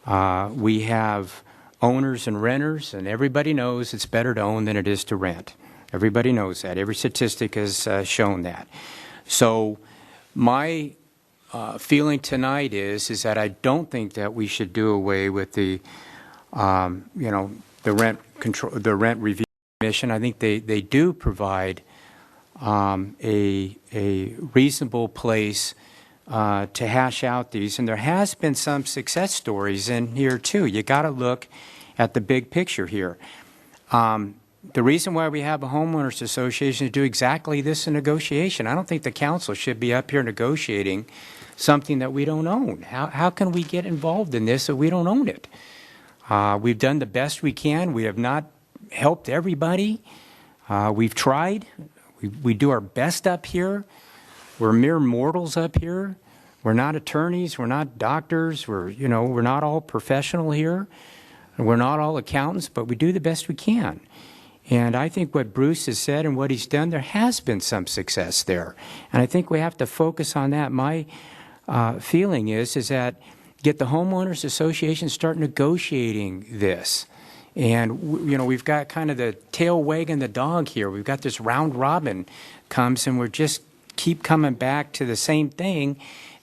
We have owners and renters, and everybody knows it's better to own than it is to rent. Everybody knows that. Every statistic has shown that. So my feeling tonight is that I don't think that we should do away with the rent control, the rent review commission. I think they do provide a reasonable place to hash out these, and there has been some success stories in here too. You got to look at the big picture here. The reason why we have a homeowners association is to do exactly this in negotiation. I don't think the council should be up here negotiating something that we don't own. How can we get involved in this if we don't own it? We've done the best we can. We have not helped everybody. We've tried. We do our best up here. We're mere mortals up here. We're not attorneys. We're not doctors. We're not all professional here. We're not all accountants, but we do the best we can. And I think what Bruce has said and what he's done, there has been some success there. And I think we have to focus on that. My feeling is that get the homeowners association start negotiating this. And, we've got kind of the tail wagging the dog here. We've got this round robin comes, and we're just keep coming back to the same thing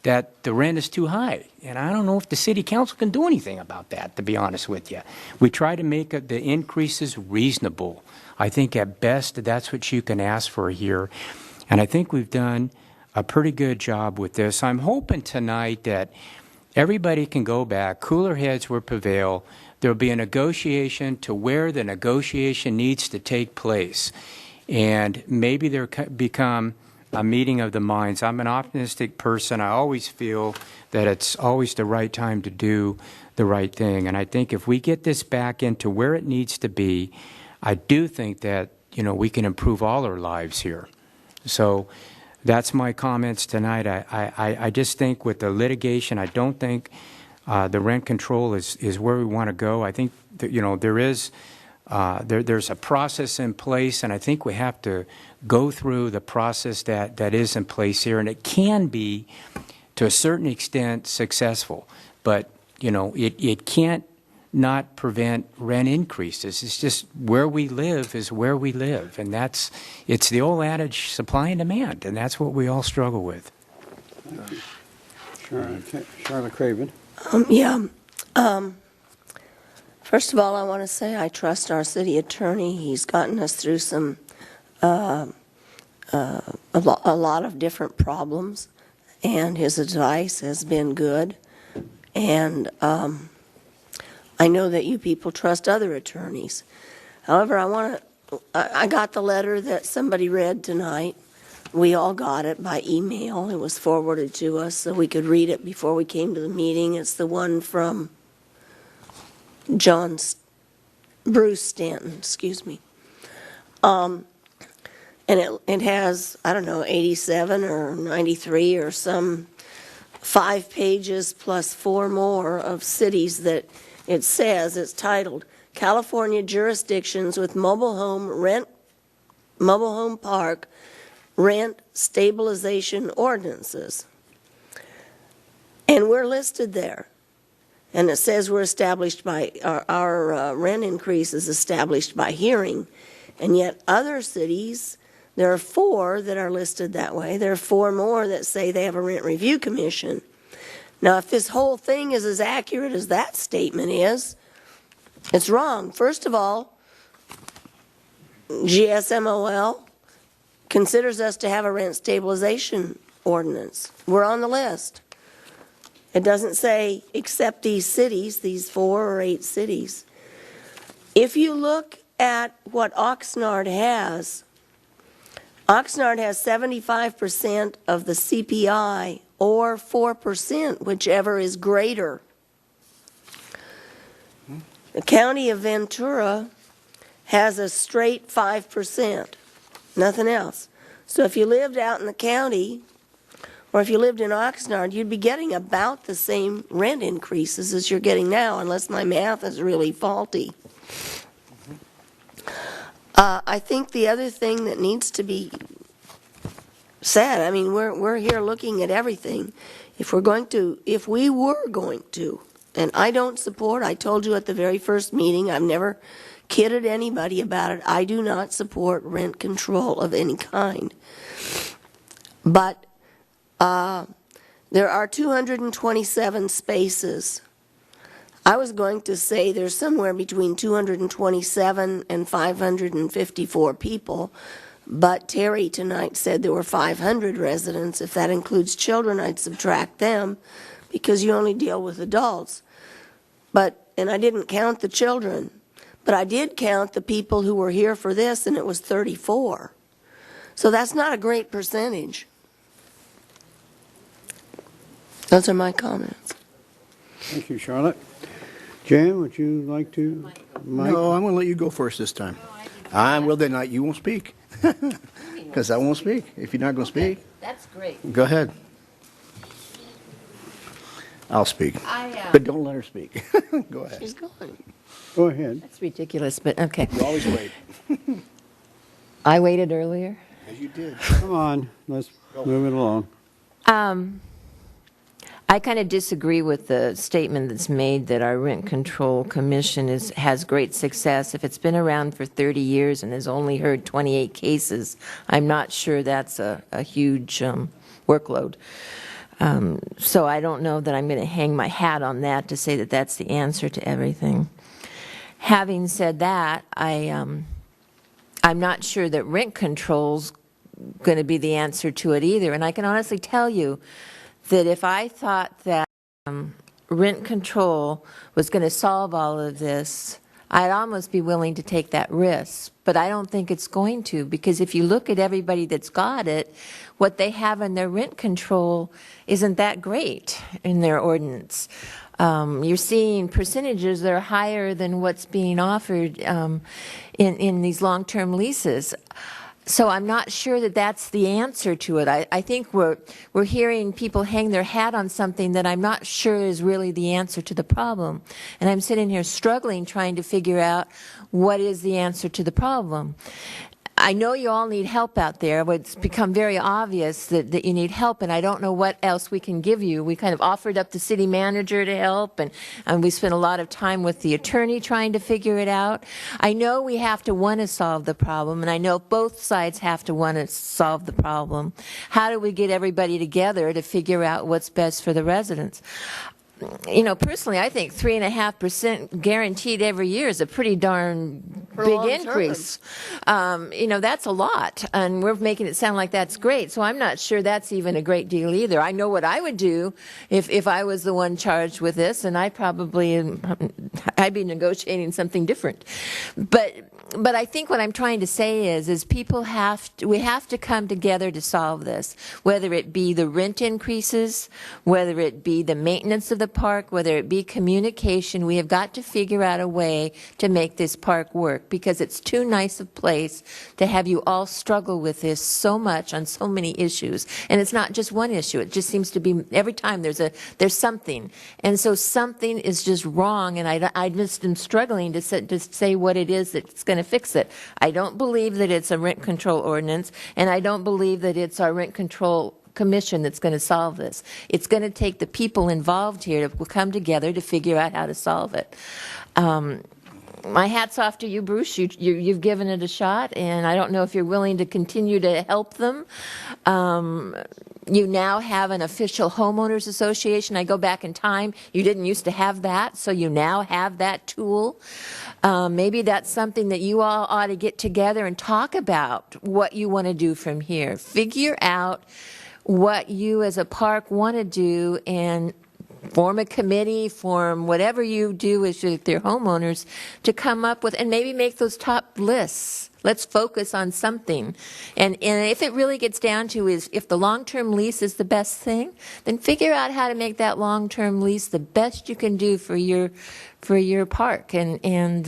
that the rent is too high. And I don't know if the city council can do anything about that, to be honest with you. We try to make the increases reasonable. I think at best that's what you can ask for here. And I think we've done a pretty good job with this. I'm hoping tonight that everybody can go back, cooler heads will prevail. There'll be a negotiation to where the negotiation needs to take place. And maybe there become a meeting of the minds. I'm an optimistic person. I always feel that it's always the right time to do the right thing. And I think if we get this back into where it needs to be, I do think that, we can improve all our lives here. So that's my comments tonight. I just think with the litigation, I don't think the rent control is where we want to go. I think that, there's a process in place, and I think we have to go through the process that is in place here, and it can be, to a certain extent, successful. But, it can't not prevent rent increases. It's just where we live is where we live, and it's the old adage, supply and demand, and that's what we all struggle with. Charlotte Craven. First of all, I want to say I trust our city attorney. He's gotten us through some a lot of different problems, and his advice has been good. And I know that you people trust other attorneys. However, I got the letter that somebody read tonight. We all got it by email. It was forwarded to us so we could read it before we came to the meeting. It's the one from Bruce Stanton, excuse me. And it has, I don't know, 87 or 93 or some 5 pages plus 4 more of cities that it says. It's titled California Jurisdictions with Mobile Home Park Rent Stabilization Ordinances. And we're listed there. And it says we're established by, our rent increase is established by hearing. And yet other cities, there are 4 that are listed that way. There are 4 more that say they have a rent review commission. Now, if this whole thing is as accurate as that statement is, it's wrong. First of all, GSMOL considers us to have a rent stabilization ordinance. We're on the list. It doesn't say except these cities, these 4 or 8 cities. If you look at what Oxnard has 75% of the CPI or 4%, whichever is greater. The county of Ventura has a straight 5%, nothing else. So if you lived out in the county, or if you lived in Oxnard, you'd be getting about the same rent increases as you're getting now, unless my math is really faulty. I think the other thing that needs to be said, I mean, we're here looking at everything. If we were going to, and I don't support, I told you at the very first meeting, I've never kidded anybody about it, I do not support rent control of any kind. But there are 227 spaces. I was going to say there's somewhere between 227 and 554 people, but Terry tonight said there were 500 residents. If that includes children, I'd subtract them because you only deal with adults. And I didn't count the children, but I did count the people who were here for this, and it was 34. So that's not a great percentage. Those are my comments. Thank you, Charlotte. Jan, would you like to? Mike? No, I'm going to let you go first this time. Well, then you won't speak. Because I won't speak if you're not going to speak. That's great. Go ahead. I'll speak. But don't let her speak. Go ahead. She's going. Go ahead. That's ridiculous, but okay. You always wait. I waited earlier. As you did. Come on, let's move it along. I kind of disagree with the statement that's made that our rent control commission has great success. If it's been around for 30 years and has only heard 28 cases, I'm not sure that's a huge workload. So I don't know that I'm going to hang my hat on that to say that that's the answer to everything. Having said that, I'm not sure that rent control's going to be the answer to it either. And I can honestly tell you that if I thought that rent control was going to solve all of this, I'd almost be willing to take that risk. But I don't think it's going to, because if you look at everybody that's got it, what they have in their rent control isn't that great in their ordinance. You're seeing percentages that are higher than what's being offered in these long-term leases. So I'm not sure that that's the answer to it. I think we're hearing people hang their hat on something that I'm not sure is really the answer to the problem. And I'm sitting here struggling trying to figure out what is the answer to the problem. I know you all need help out there. It's become very obvious that you need help, and I don't know what else we can give you. We kind of offered up the city manager to help, and we spent a lot of time with the attorney trying to figure it out. I know we have to want to solve the problem, and I know both sides have to want to solve the problem. How do we get everybody together to figure out what's best for the residents? You know, personally, I think 3.5% guaranteed every year is a pretty darn big increase. You know, that's a lot, and we're making it sound like that's great. So I'm not sure that's even a great deal either. I know what I would do if I was the one charged with this, and I'd be negotiating something different. But I think what I'm trying to say is we have to come together to solve this, whether it be the rent increases, whether it be the maintenance of the park, whether it be communication. We have got to figure out a way to make this park work, because it's too nice a place to have you all struggle with this so much on so many issues. And it's not just one issue. It just seems to be every time there's something. And so something is just wrong, and I just am struggling to say what it is that's going to fix it. I don't believe that it's a rent control ordinance, and I don't believe that it's our rent control commission that's going to solve this. It's going to take the people involved here to come together to figure out how to solve it. My hat's off to you, Bruce. You've given it a shot, and I don't know if you're willing to continue to help them. You now have an official homeowners association. I go back in time. You didn't used to have that, so you now have that tool. Maybe that's something that you all ought to get together and talk about what you want to do from here. Figure out what you as a park want to do and form a committee, form whatever you do with your homeowners to come up with, and maybe make those top lists. Let's focus on something. And if it really gets down to is if the long-term lease is the best thing, then figure out how to make that long-term lease the best you can do for your park. And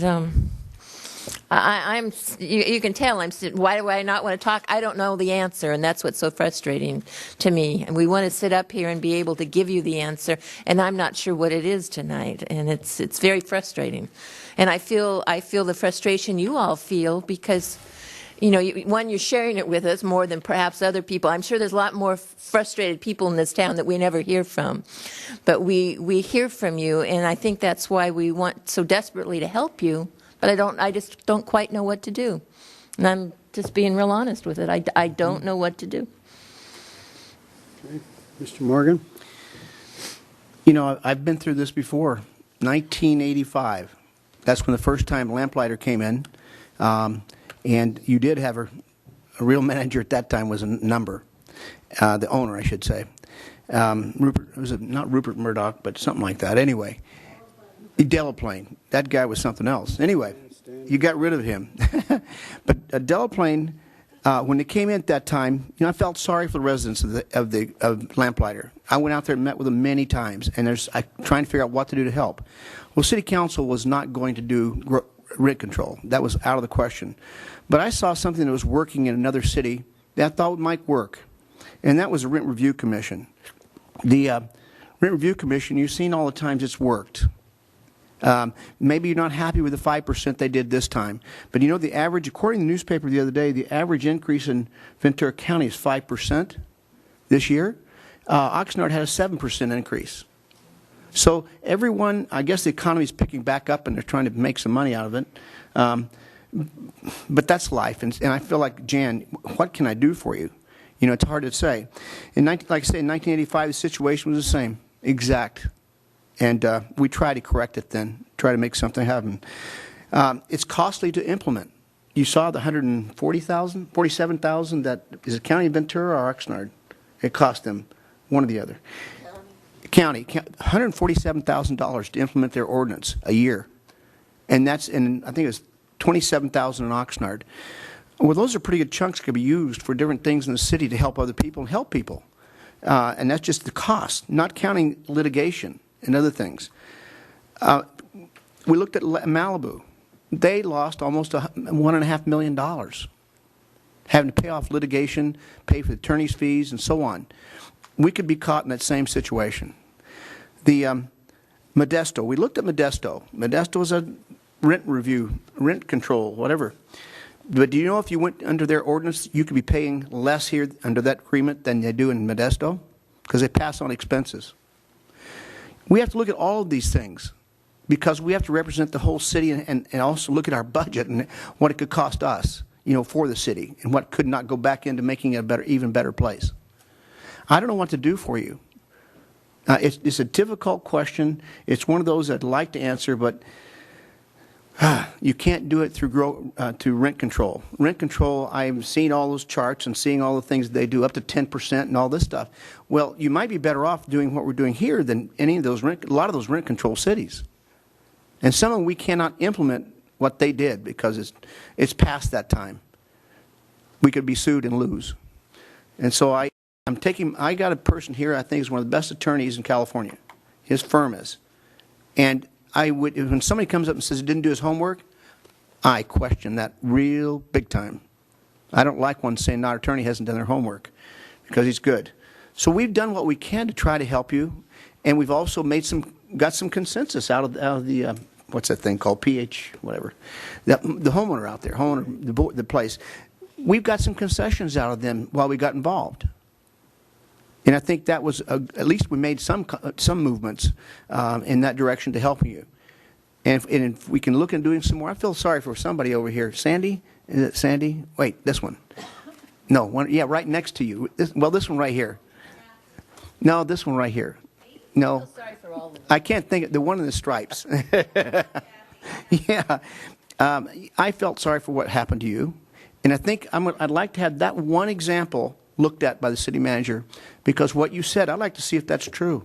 you can tell why do I not want to talk? I don't know the answer, and that's what's so frustrating to me. And we want to sit up here and be able to give you the answer, and I'm not sure what it is tonight, and it's very frustrating. And I feel the frustration you all feel because, you know, you're sharing it with us more than perhaps other people. I'm sure there's a lot more frustrated people in this town that we never hear from. But we hear from you, and I think that's why we want so desperately to help you. But I just don't quite know what to do. And I'm just being real honest with it. I don't know what to do. Okay. Mr. Morgan? You know, I've been through this before. 1985. That's when the first time Lamplighter came in. And you did have a real manager at that time was a number. The owner, I should say. Not Rupert Murdoch, but something like that. Anyway. Delaplane. That guy was something else. Anyway, you got rid of him. But Delaplane, when they came in at that time, you know, I felt sorry for the residents of Lamplighter. I went out there and met with them many times, and trying to figure out what to do to help. Well, City Council was not going to do rent control. That was out of the question. But I saw something that was working in another city that I thought might work, and that was a Rent Review Commission. The Rent Review Commission, you've seen all the times it's worked. Maybe you're not happy with the 5% they did this time. But you know the average, according to the newspaper the other day, the average increase in Ventura County is 5% this year. Oxnard had a 7% increase. So everyone, I guess the economy is picking back up and they're trying to make some money out of it. But that's life. And I feel like, Jan, what can I do for you? You know, it's hard to say. Like I say, in 1985, the situation was the same, exact. And we tried to correct it then, try to make something happen. It's costly to implement. You saw the 140,000, 47,000 that, is it County of Ventura or Oxnard? It cost them, one or the other. County, $147,000 to implement their ordinance a year. And that's in, I think it was 27,000 in Oxnard. Well, those are pretty good chunks that could be used for different things in the city to help other people and help people. And that's just the cost, not counting litigation and other things. We looked at Malibu. They lost almost $1.5 million having to pay off litigation, pay for attorney's fees, and so on. We could be caught in that same situation. The Modesto, we looked at Modesto. Modesto is a rent review, rent control, whatever. But do you know if you went under their ordinance, you could be paying less here under that agreement than they do in Modesto? Because they pass on expenses. We have to look at all of these things because we have to represent the whole city and also look at our budget and what it could cost us, you know, for the city and what could not go back into making it a better, even better place. I don't know what to do for you. It's a difficult question. It's one of those I'd like to answer, but you can't do it through rent control. Rent control, I've seen all those charts and seeing all the things they do, up to 10% and all this stuff. Well, you might be better off doing what we're doing here than any of those a lot of those rent control cities. And some of them we cannot implement what they did because it's past that time. We could be sued and lose. And so I got a person here I think is one of the best attorneys in California. His firm is. And when somebody comes up and says he didn't do his homework, I question that real big time. I don't like one saying our attorney hasn't done their homework because he's good. So we've done what we can to try to help you, and we've also got some consensus out of the what's that thing called, PH whatever, the homeowner out there, the place. We've got some concessions out of them while we got involved. And I think that was, at least we made some movements in that direction to help you. And if we can look at doing some more, I feel sorry for somebody over here. Sandy? Is it Sandy? Wait, this one. No, one, yeah, right next to you. This one right here. No, this one right here. No. I can't think of the one in the stripes. Yeah. I felt sorry for what happened to you. And I think I'd like to have that one example looked at by the city manager, because what you said, I'd like to see if that's true.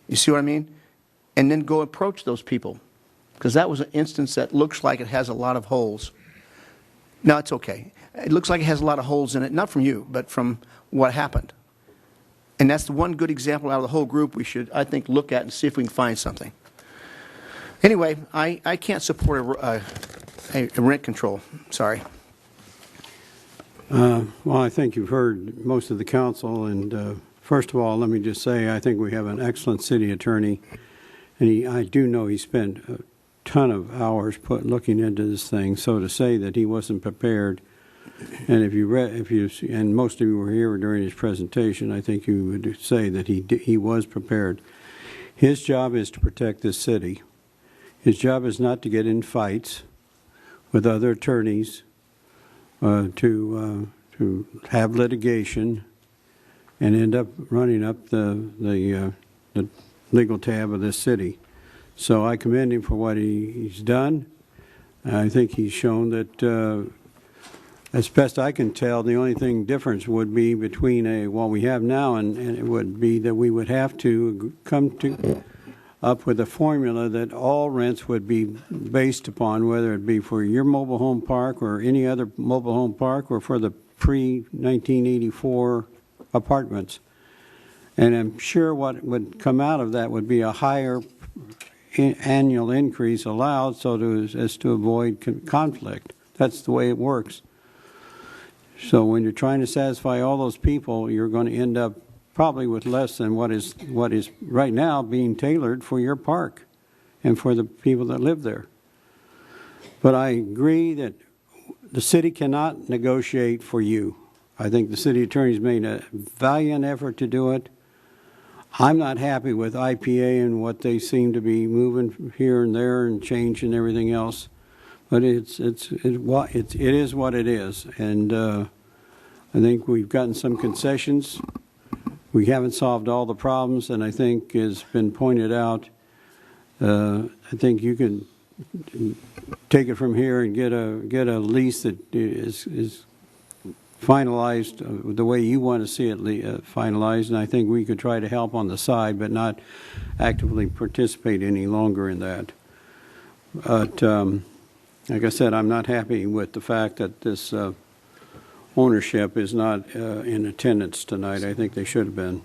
You see what I mean? And then go approach those people, because that was an instance that looks like it has a lot of holes. No, it's okay. It looks like it has a lot of holes in it, not from you, but from what happened. And that's the one good example out of the whole group we should, I think, look at and see if we can find something. Anyway, I can't support a rent control. Sorry. Well, I think you've heard most of the council, and first of all, let me just say I think we have an excellent city attorney, and I do know he spent a ton of hours looking into this thing. So to say that he wasn't prepared, and and most of you were here during his presentation, I think you would say that he was prepared. His job is to protect this city. His job is not to get in fights with other attorneys. To have litigation and end up running up the legal tab of this city. So I commend him for what he's done. I think he's shown that, as best I can tell, the only difference would be between what we have now and it would be that we would have to come up with a formula that all rents would be based upon, whether it be for your mobile home park or any other mobile home park or for the pre-1984 apartments. And I'm sure what would come out of that would be a higher annual increase allowed as to avoid conflict. That's the way it works. So when you're trying to satisfy all those people, you're going to end up probably with less than what is right now being tailored for your park and for the people that live there. But I agree that the city cannot negotiate for you. I think the city attorney's made a valiant effort to do it. I'm not happy with IPA and what they seem to be moving here and there and changing everything else. But it is what it is, and I think we've gotten some concessions. We haven't solved all the problems, and I think has been pointed out, I think you can take it from here and get a lease that is finalized the way you want to see it finalized, and I think we could try to help on the side, but not actively participate any longer in that. But like I said, I'm not happy with the fact that this ownership is not in attendance tonight. I think they should have been.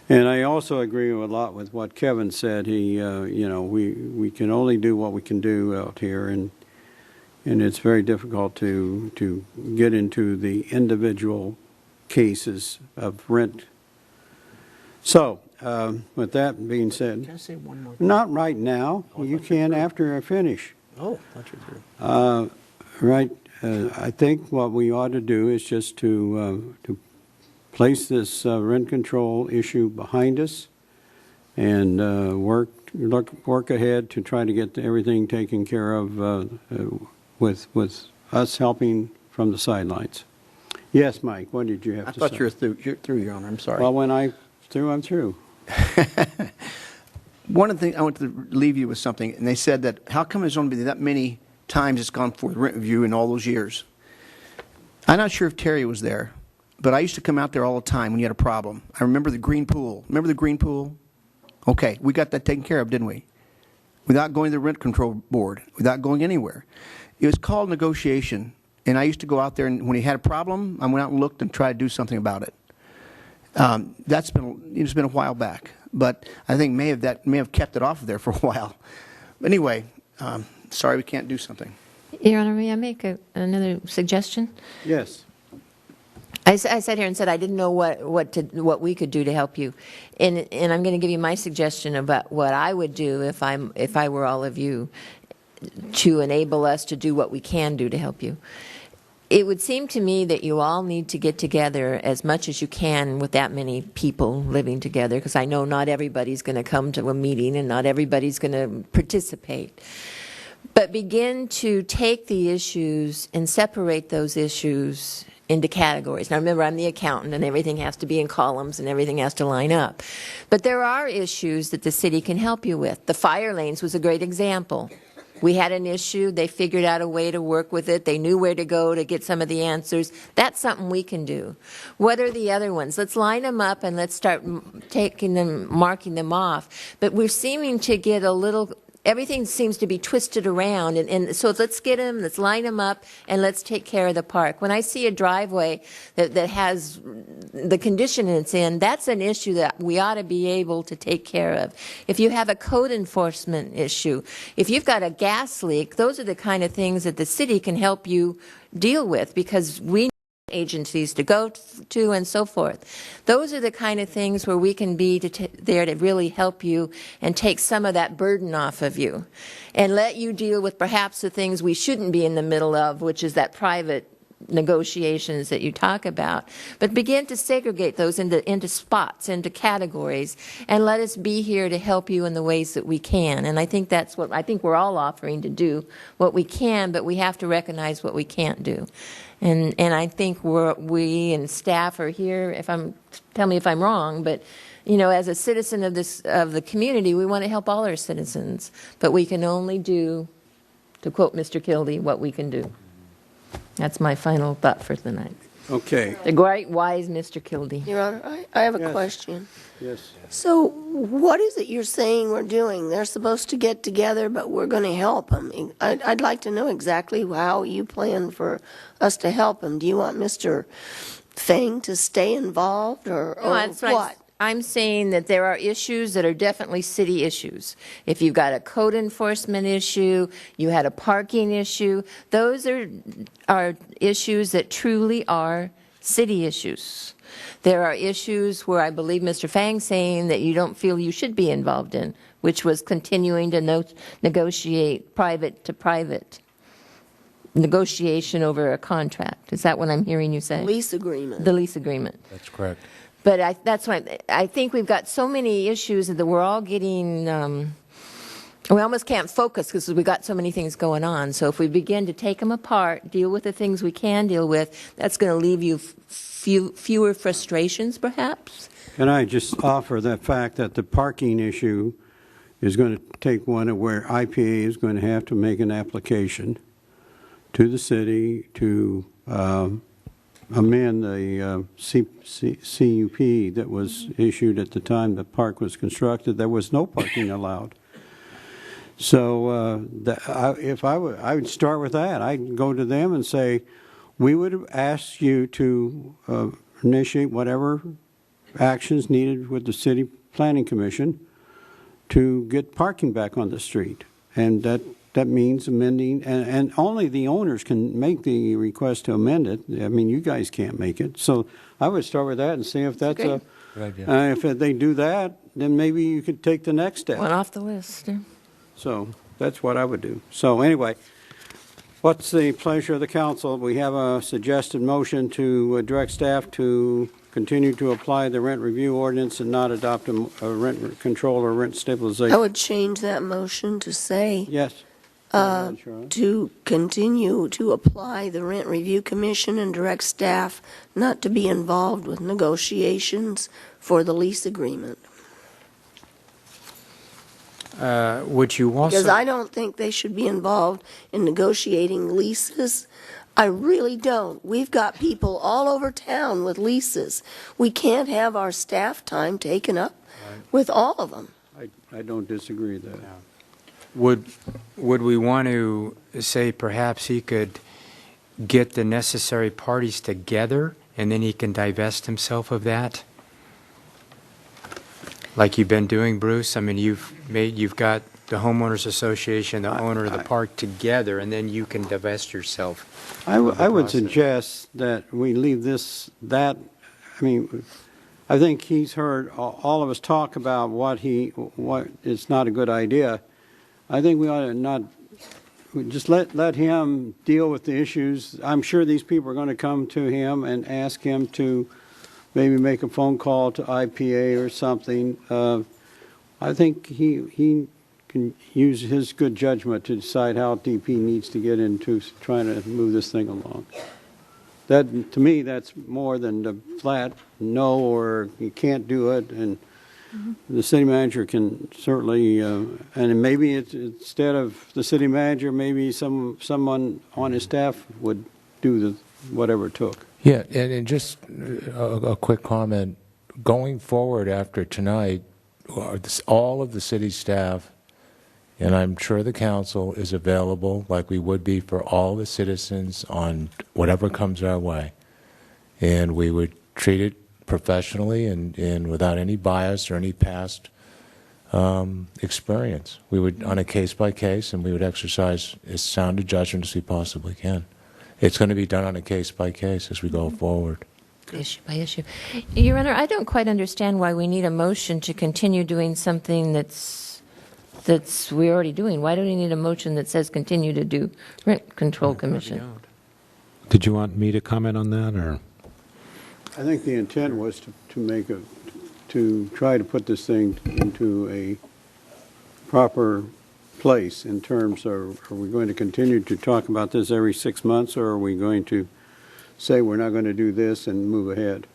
And I also agree a lot with what Kevin said. He, we can only do what we can do out here, and it's very difficult to get into the individual cases of rent. So, with that being said, Can I say one more thing? not right now. You can after I finish. Oh, I thought you were through. Right. I think what we ought to do is just to place this rent control issue behind us and work ahead to try to get everything taken care of with us helping from the sidelines. Yes, Mike, what did you have to say? I thought you were through, Your Honor. I'm sorry. Well, when I'm through. One of the things I want to leave you with something, and they said that how come there's only been that many times it's gone for the rent review in all those years? I'm not sure if Terry was there, but I used to come out there all the time when you had a problem. I remember the green pool. Remember the green pool? Okay, we got that taken care of, didn't we? Without going to the rent control board, without going anywhere. It was called negotiation, and I used to go out there, and when he had a problem, I went out and looked and tried to do something about it. It's been a while back, but I think may have kept it off of there for a while. But anyway, sorry we can't do something. Your Honor, may I make another suggestion? Yes. I sat here and said I didn't know what we could do to help you, and I'm going to give you my suggestion about what I would do if I were all of you, to enable us to do what we can do to help you. It would seem to me that you all need to get together as much as you can with that many people living together, because I know not everybody's going to come to a meeting and not everybody's going to participate. But begin to take the issues and separate those issues into categories. Now remember, I'm the accountant and everything has to be in columns and everything has to line up. But there are issues that the city can help you with. The fire lanes was a great example. We had an issue. They figured out a way to work with it. They knew where to go to get some of the answers. That's something we can do. What are the other ones? Let's line them up and let's start marking them off. But we're seeming to get a little... Everything seems to be twisted around, and so let's get them, let's line them up, and let's take care of the park. When I see a driveway that has the condition it's in, that's an issue that we ought to be able to take care of. If you have a code enforcement issue, if you've got a gas leak, those are the kind of things that the city can help you deal with, because we agencies to go to and so forth. Those are the kind of things where we can be there to really help you and take some of that burden off of you and let you deal with perhaps the things we shouldn't be in the middle of, which is that private negotiations that you talk about. But begin to segregate those into spots, into categories, and let us be here to help you in the ways that we can. And I think that's what I think we're all offering, to do what we can, but we have to recognize what we can't do. And I think we and staff are here. Tell me if I'm wrong, but as a citizen of the community, we want to help all our citizens, but we can only do, to quote Mr. Kildee, what we can do. That's my final thought for tonight. Okay. The great, wise Mr. Kildee. Your Honor, I have a question. Yes. So what is it you're saying we're doing? They're supposed to get together, but we're going to help them. I'd like to know exactly how you plan for us to help them. Do you want Mr. Fang to stay involved, or what? I'm saying that there are issues that are definitely city issues. If you've got a code enforcement issue, you had a parking issue, those are issues that truly are city issues. There are issues where I believe Mr. Fang's saying that you don't feel you should be involved in, which was continuing to negotiate private to private. Negotiation over a contract. Is that what I'm hearing you say? Lease agreement. The lease agreement. That's correct. But that's why I think we've got so many issues that we're all getting We almost can't focus because we got so many things going on. So if we begin to take them apart, deal with the things we can deal with, that's going to leave you fewer frustrations, perhaps. Can I just offer the fact that the parking issue is going to take one where IPA is going to have to make an application to the city to amend the CUP that was issued at the time the park was constructed. There was no parking allowed. So I would start with that. I'd go to them and say, we would ask you to initiate whatever actions needed with the City Planning Commission to get parking back on the street. And that means amending, and only the owners can make the request to amend it. I mean, you guys can't make it. So I would start with that and see if that's a, if they do that, then maybe you could take the next step. One off the list. Yeah. So that's what I would do. So anyway, what's the pleasure of the council? We have a suggested motion to direct staff to continue to apply the rent review ordinance and not adopt a rent control or rent stabilization. I would change that motion to say Yes. to continue to apply the Rent Review Commission and direct staff not to be involved with negotiations for the lease agreement. Would you also... Because I don't think they should be involved in negotiating leases. I really don't. We've got people all over town with leases. We can't have our staff time taken up with all of them. I don't disagree with that. Would we want to say perhaps he could get the necessary parties together and then he can divest himself of that? Like you've been doing, Bruce? I mean, you've got the homeowners association, the owner of the park together, and then you can divest yourself. I would suggest that we leave I mean, I think he's heard all of us talk about what it's not a good idea. I think we ought to not just let him deal with the issues. I'm sure these people are going to come to him and ask him to maybe make a phone call to IPA or something. I think he can use his good judgment to decide how deep he needs to get into trying to move this thing along. That, to me, that's more than the flat no or you can't do it. And the city manager can certainly, and maybe instead of the city manager, maybe someone on his staff would do whatever it took. Yeah, and just a quick comment. Going forward after tonight, all of the city staff, and I'm sure the council is available like we would be for all the citizens on whatever comes our way. And we would treat it professionally and without any bias or any past experience. We would, on a case-by-case, and we would exercise as sound a judgment as we possibly can. It's going to be done on a case-by-case as we go forward. Issue by issue. Your Honor, I don't quite understand why we need a motion to continue doing something that's we're already doing. Why do we need a motion that says continue to do Rent Control Commission? Did you want me to comment on that, or? I think the intent was to try to put this thing into a proper place in terms of, are we going to continue to talk about this every 6 months, or are we going to say we're not going to do this and move ahead?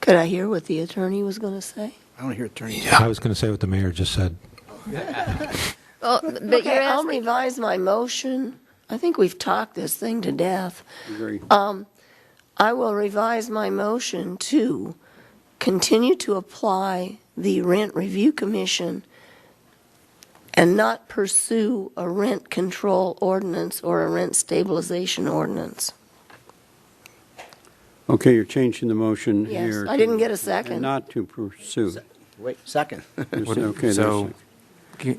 Could I hear what the attorney was going to say? I don't hear attorney. I was going to say what the mayor just said. Well, but Okay, I'll revise my motion. I think we've talked this thing to death. Agree. I will revise my motion to continue to apply the Rent Review Commission and not pursue a rent control ordinance or a rent stabilization ordinance. Okay, you're changing the motion Yes, here. I didn't get a second. Not to pursue. Wait, second. Okay, So,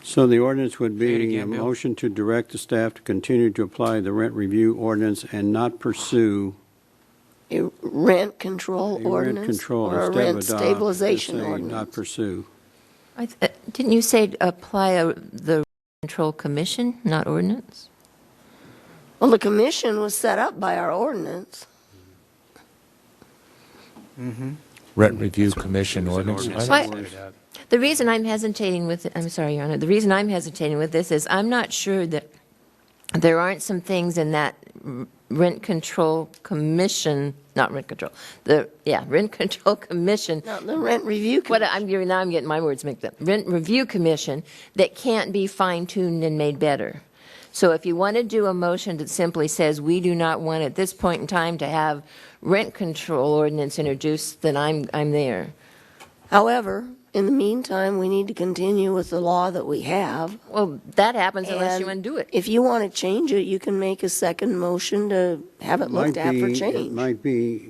so the ordinance would Say it be a again, Bill. motion to direct the staff to continue to apply the rent review ordinance and not pursue A rent control a rent ordinance control or a instead of rent adopt, stabilization just say ordinance. not pursue. didn't you say apply the Control Commission, not ordinance? Well, the commission was set up by our ordinance. Rent Review Commission ordinance. Why- The reason I'm hesitating with, I'm sorry, Your Honor, the reason I'm hesitating with this is I'm not sure that there aren't some things in that rent control commission, not rent control, rent control commission. No, the rent review commission. Now I'm getting my words mixed up. Rent review commission that can't be fine-tuned and made better. So if you want to do a motion that simply says we do not want at this point in time to have rent control ordinance introduced, then I'm there. However, in the meantime, we need to continue with the law that we have. Well, that happens unless you undo it. If you want to change it, you can make a second motion to have it looked at for It change. might be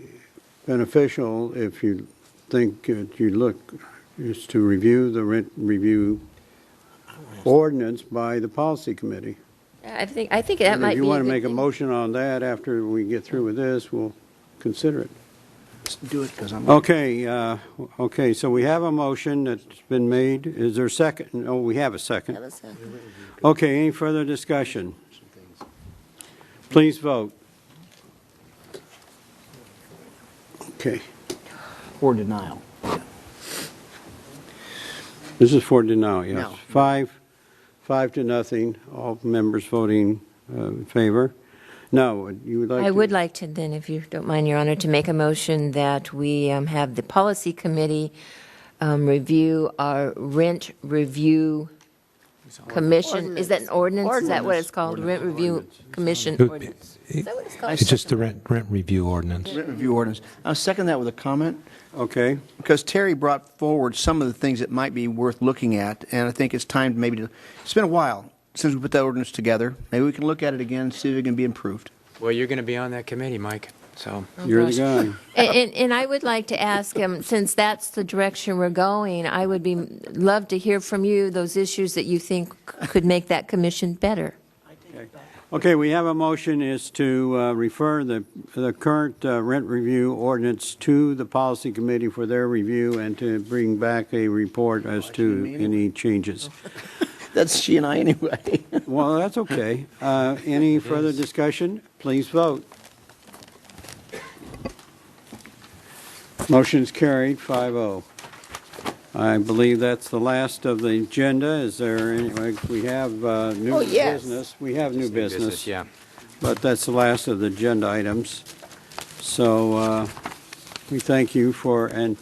beneficial if you think that you look, is to review the rent review ordinance by the policy committee. I think that And might if be you want to good make a thing. motion on that after we get through with this, we'll consider it. Let's do it because I'm. Okay, so we have a motion that's been made. Is there a second? Oh, we have a second. Have a second. Okay, any further discussion? Please vote. Okay, For denial. this is for denial, yes. No. 5-0, all members voting in favor. No, you would like to? I would like to then, if you don't mind, Your Honor, to make a motion that we have the policy committee review our rent review commission. Is that an ordinance? Is that what it's called? Rent review commission ordinance. Is that what it's called? It's just the rent review ordinance. Rent review ordinance. I'll second that with a comment. Okay. Because Terry brought forward some of the things that might be worth looking at, and I think it's time maybe to, it's been a while since we put that ordinance together. Maybe we can look at it again and see if it can be improved. Well, you're going to be on that committee, Mike, so. You're the guy. And I would like to ask, since that's the direction we're going, I would love to hear from you those issues that you think could make that commission better. Okay, we have a motion is to refer the current rent review ordinance to the policy committee for their review and to bring back a report as to any changes. That's she and I anyway. Well, that's okay. Any further discussion? Please vote. Motion's carried, 5-0. I believe that's the last of the agenda. Is there any, we have new business. We have new business. Yeah. But that's the last of the agenda items. So we thank you for, and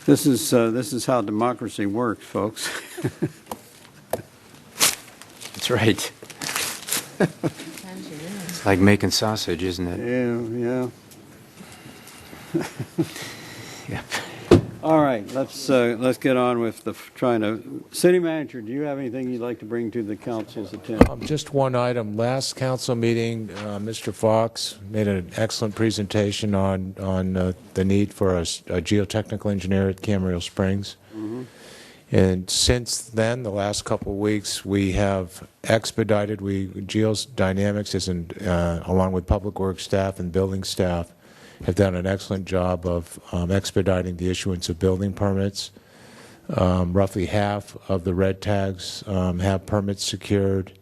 this is how democracy works, folks. That's right. It's like making sausage, isn't it? Yeah. Yeah. All right, let's get on with trying to. City Manager, do you have anything you'd like to bring to the council's attention? Just one item. Last council meeting, Mr. Fox made an excellent presentation on the need for a geotechnical engineer at Camarillo Springs. Mm-hmm. And since then, the last couple of weeks, we have expedited. Geodynamics isn't, along with public works staff and building staff, have done an excellent job of expediting the issuance of building permits. Roughly half of the red tags have permits secured.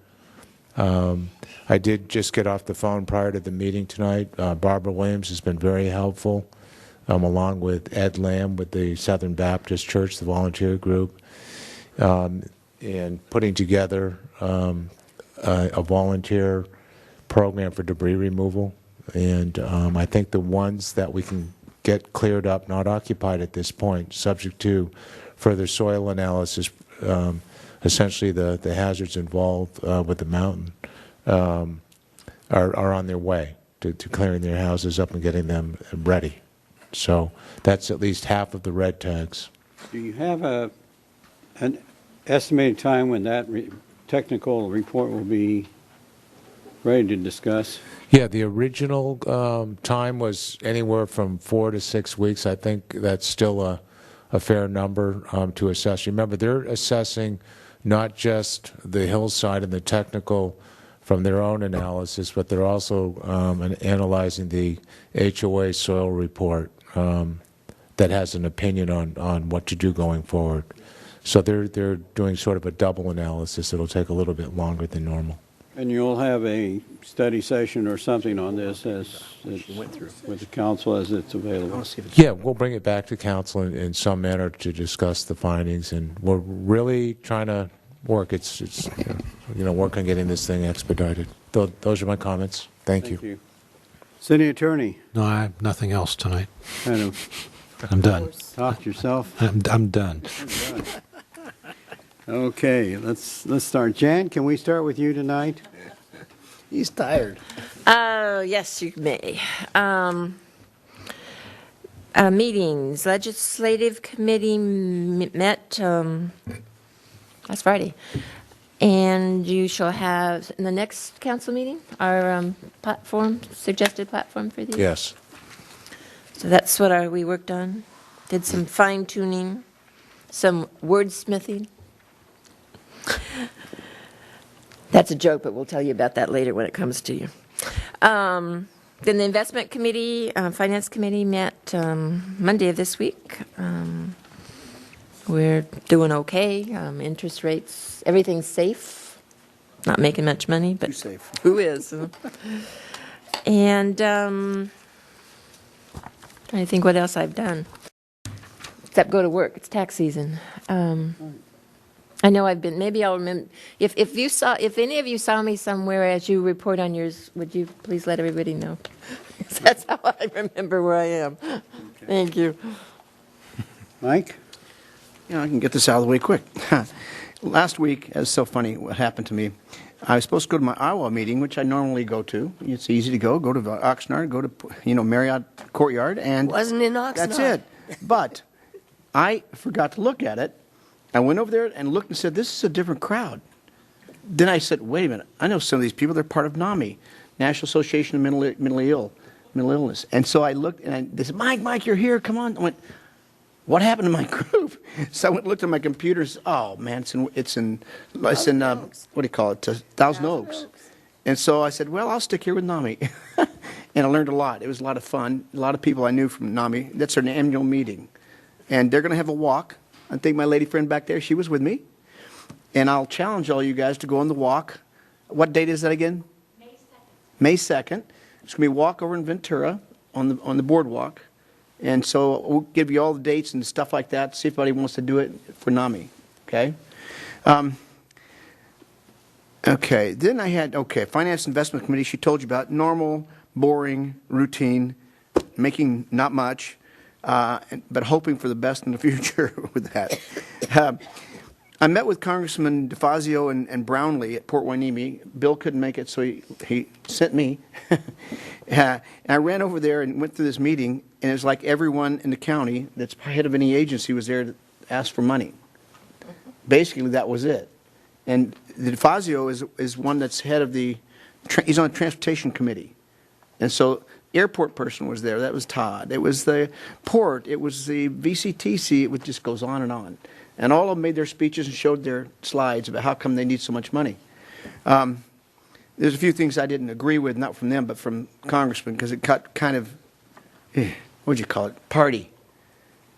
I did just get off the phone prior to the meeting tonight. Barbara Williams has been very helpful, along with Ed Lamb with the Southern Baptist Church, the volunteer group, in putting together a volunteer program for debris removal. And I think the ones that we can get cleared up, not occupied at this point, subject to further soil analysis, essentially the hazards involved with the mountain, are on their way to clearing their houses up and getting them ready. So that's at least half of the red tags. Do you have an estimated time when that technical report will be ready to discuss? Yeah, the original time was anywhere from 4 to 6 weeks. I think that's still a fair number to assess. Remember, they're assessing not just the hillside and the technical from their own analysis, but they're also analyzing the HOA soil report that has an opinion on what to do going forward. So they're doing sort of a double analysis. It'll take a little bit longer than normal. And you'll have a study session or something on this as with the council as it's available. Yeah, we'll bring it back to council in some manner to discuss the findings, and we're really trying to work. It's work on getting this thing expedited. Those are my comments. Thank you. City Attorney. No, I have nothing else tonight. Kind I'm done. talk yourself. I'm done. Okay, let's start. Jan, can we start with you tonight? He's tired. Yes, you may. Meetings. Legislative Committee met last Friday. And you shall have, in the next council meeting, our suggested platform for these? Yes. So that's what we worked on. Did some fine tuning, some wordsmithing. That's a joke, but we'll tell you about that later when it comes to you. Then the Investment Committee, Finance Committee met Monday of this week. We're doing okay. Interest rates, everything's safe. Not making much money, but safe. Who is? And trying to think what else I've done. Except go to work. It's tax season. I know I've been. Maybe I'll remember. If any of you saw me somewhere as you report on yours, would you please let everybody know? That's how I remember where I am. Okay. Thank you, Mike. I can get this out of the way quick. Last week, it's so funny what happened to me. I was supposed to go to my Iowa meeting, which I normally go to. It's easy to go. Go to Oxnard, go to Marriott Courtyard, and Wasn't in Oxnard. that's it. But I forgot to look at it. I went over there and looked and said, "This is a different crowd." Then I said, "Wait a minute. I know some of these people. They're part of NAMI, National Association of Mental Illness." And so I looked, and they said, "Mike, you're here. Come on." I went, "What happened to my group?" So I went and looked at my computer. Oh man, it's in what do you call it? Thousand Oaks. And so I said, "Well, I'll stick here with NAMI," and I learned a lot. It was a lot of fun. A lot of people I knew from NAMI. That's their annual meeting, and they're going to have a walk. I think my lady friend back there, she was with me. And I'll challenge all you guys to go on the walk. What date is that again? May 2nd. It's going to be a walk over in Ventura on the boardwalk. And so we'll give you all the dates and stuff like that, see if anybody wants to do it for NAMI. Okay? Okay. Then I had, Finance Investment Committee, she told you about normal, boring, routine, making not much. But hoping for the best in the future with that. I met with Congressman DeFazio and Brownlee at Port Hueneme. Bill couldn't make it, so he sent me. And I ran over there and went through this meeting, and it was like everyone in the county that's head of any agency was there to ask for money. Basically, that was it. And the DeFazio is one that's head of he's on the Transportation Committee. And so airport person was there. That was Todd. It was the port. It was the VCTC. It just goes on. And all of them made their speeches and showed their slides about how come they need so much money. There's a few things I didn't agree with, not from them, but from Congressman, because it cut kind of, what'd you call it, party.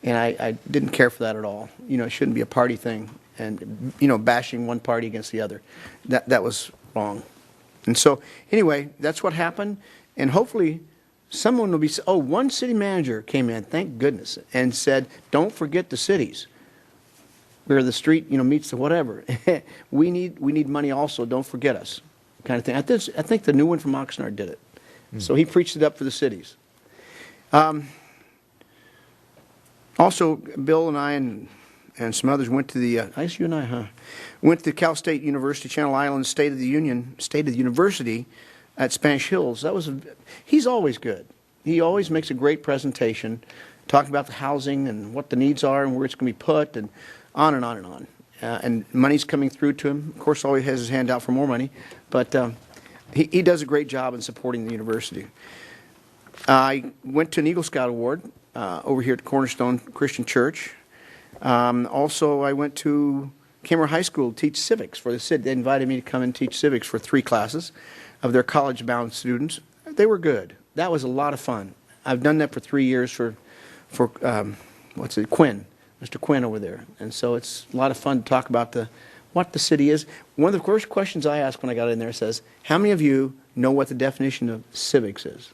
And I didn't care for that at all. It shouldn't be a party thing. And, bashing one party against the other. That was wrong. And so, anyway, that's what happened. And hopefully someone will be, one city manager came in, thank goodness, and said, "Don't forget the cities where the street, meets the whatever. we need money also, don't forget us," kind of thing. I think the new one from Oxnard did it. So he preached it up for the cities. Also, Bill and I and some others went to went to Cal State University, Channel Islands State of the University at Spanish Hills. He's always good. He always makes a great presentation, talking about the housing and what the needs are and where it's going to be put, and on and on and on. And money's coming through to him. Of course, always has his hand out for more money, but he does a great job in supporting the university. I went to an Eagle Scout Award over here at Cornerstone Christian Church. Also, I went to Camarillo High School to teach civics for the city. They invited me to come and teach civics for 3 classes of their college-bound students. They were good. That was a lot of fun. I've done that for 3 years for Quinn, Mr. Quinn over there. And so it's a lot of fun to talk about what the city is. One of the first questions I asked when I got in there says, how many of you know what the definition of civics is?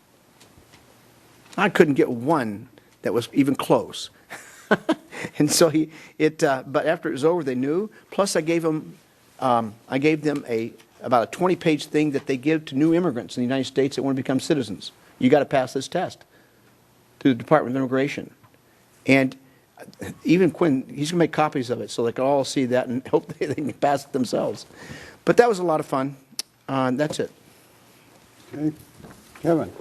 I couldn't get one that was even close. And so but after it was over, they knew. Plus, I gave them about a 20-page thing that they give to new immigrants in the United States that want to become citizens. You got to pass this test through the Department of Immigration. And even Quinn, he's going to make copies of it so they can all see that and hope they can pass it themselves. But that was a lot of fun. That's it. Okay. Kevin?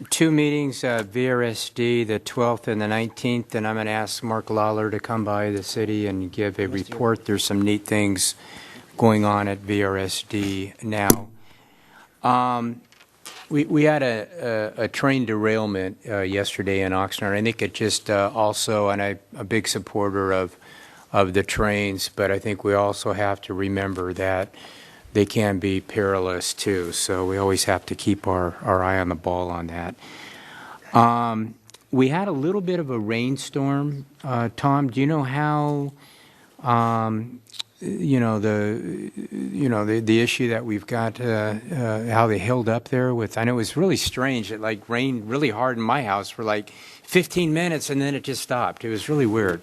2 meetings, VRSD, the 12th and the 19th, and I'm going to ask Mark Lawler to come by the city and give a report. There's some neat things going on at VRSD now. We had a train derailment yesterday in Oxnard. I think it just also, and I'm a big supporter of the trains, but I think we also have to remember that they can be perilous too. So we always have to keep our eye on the ball on that. We had a little bit of a rainstorm. Tom, do you know how, the issue that we've got, how they held up there with, I know it was really strange. It like rained really hard in my house for like 15 minutes and then it just stopped. It was really weird.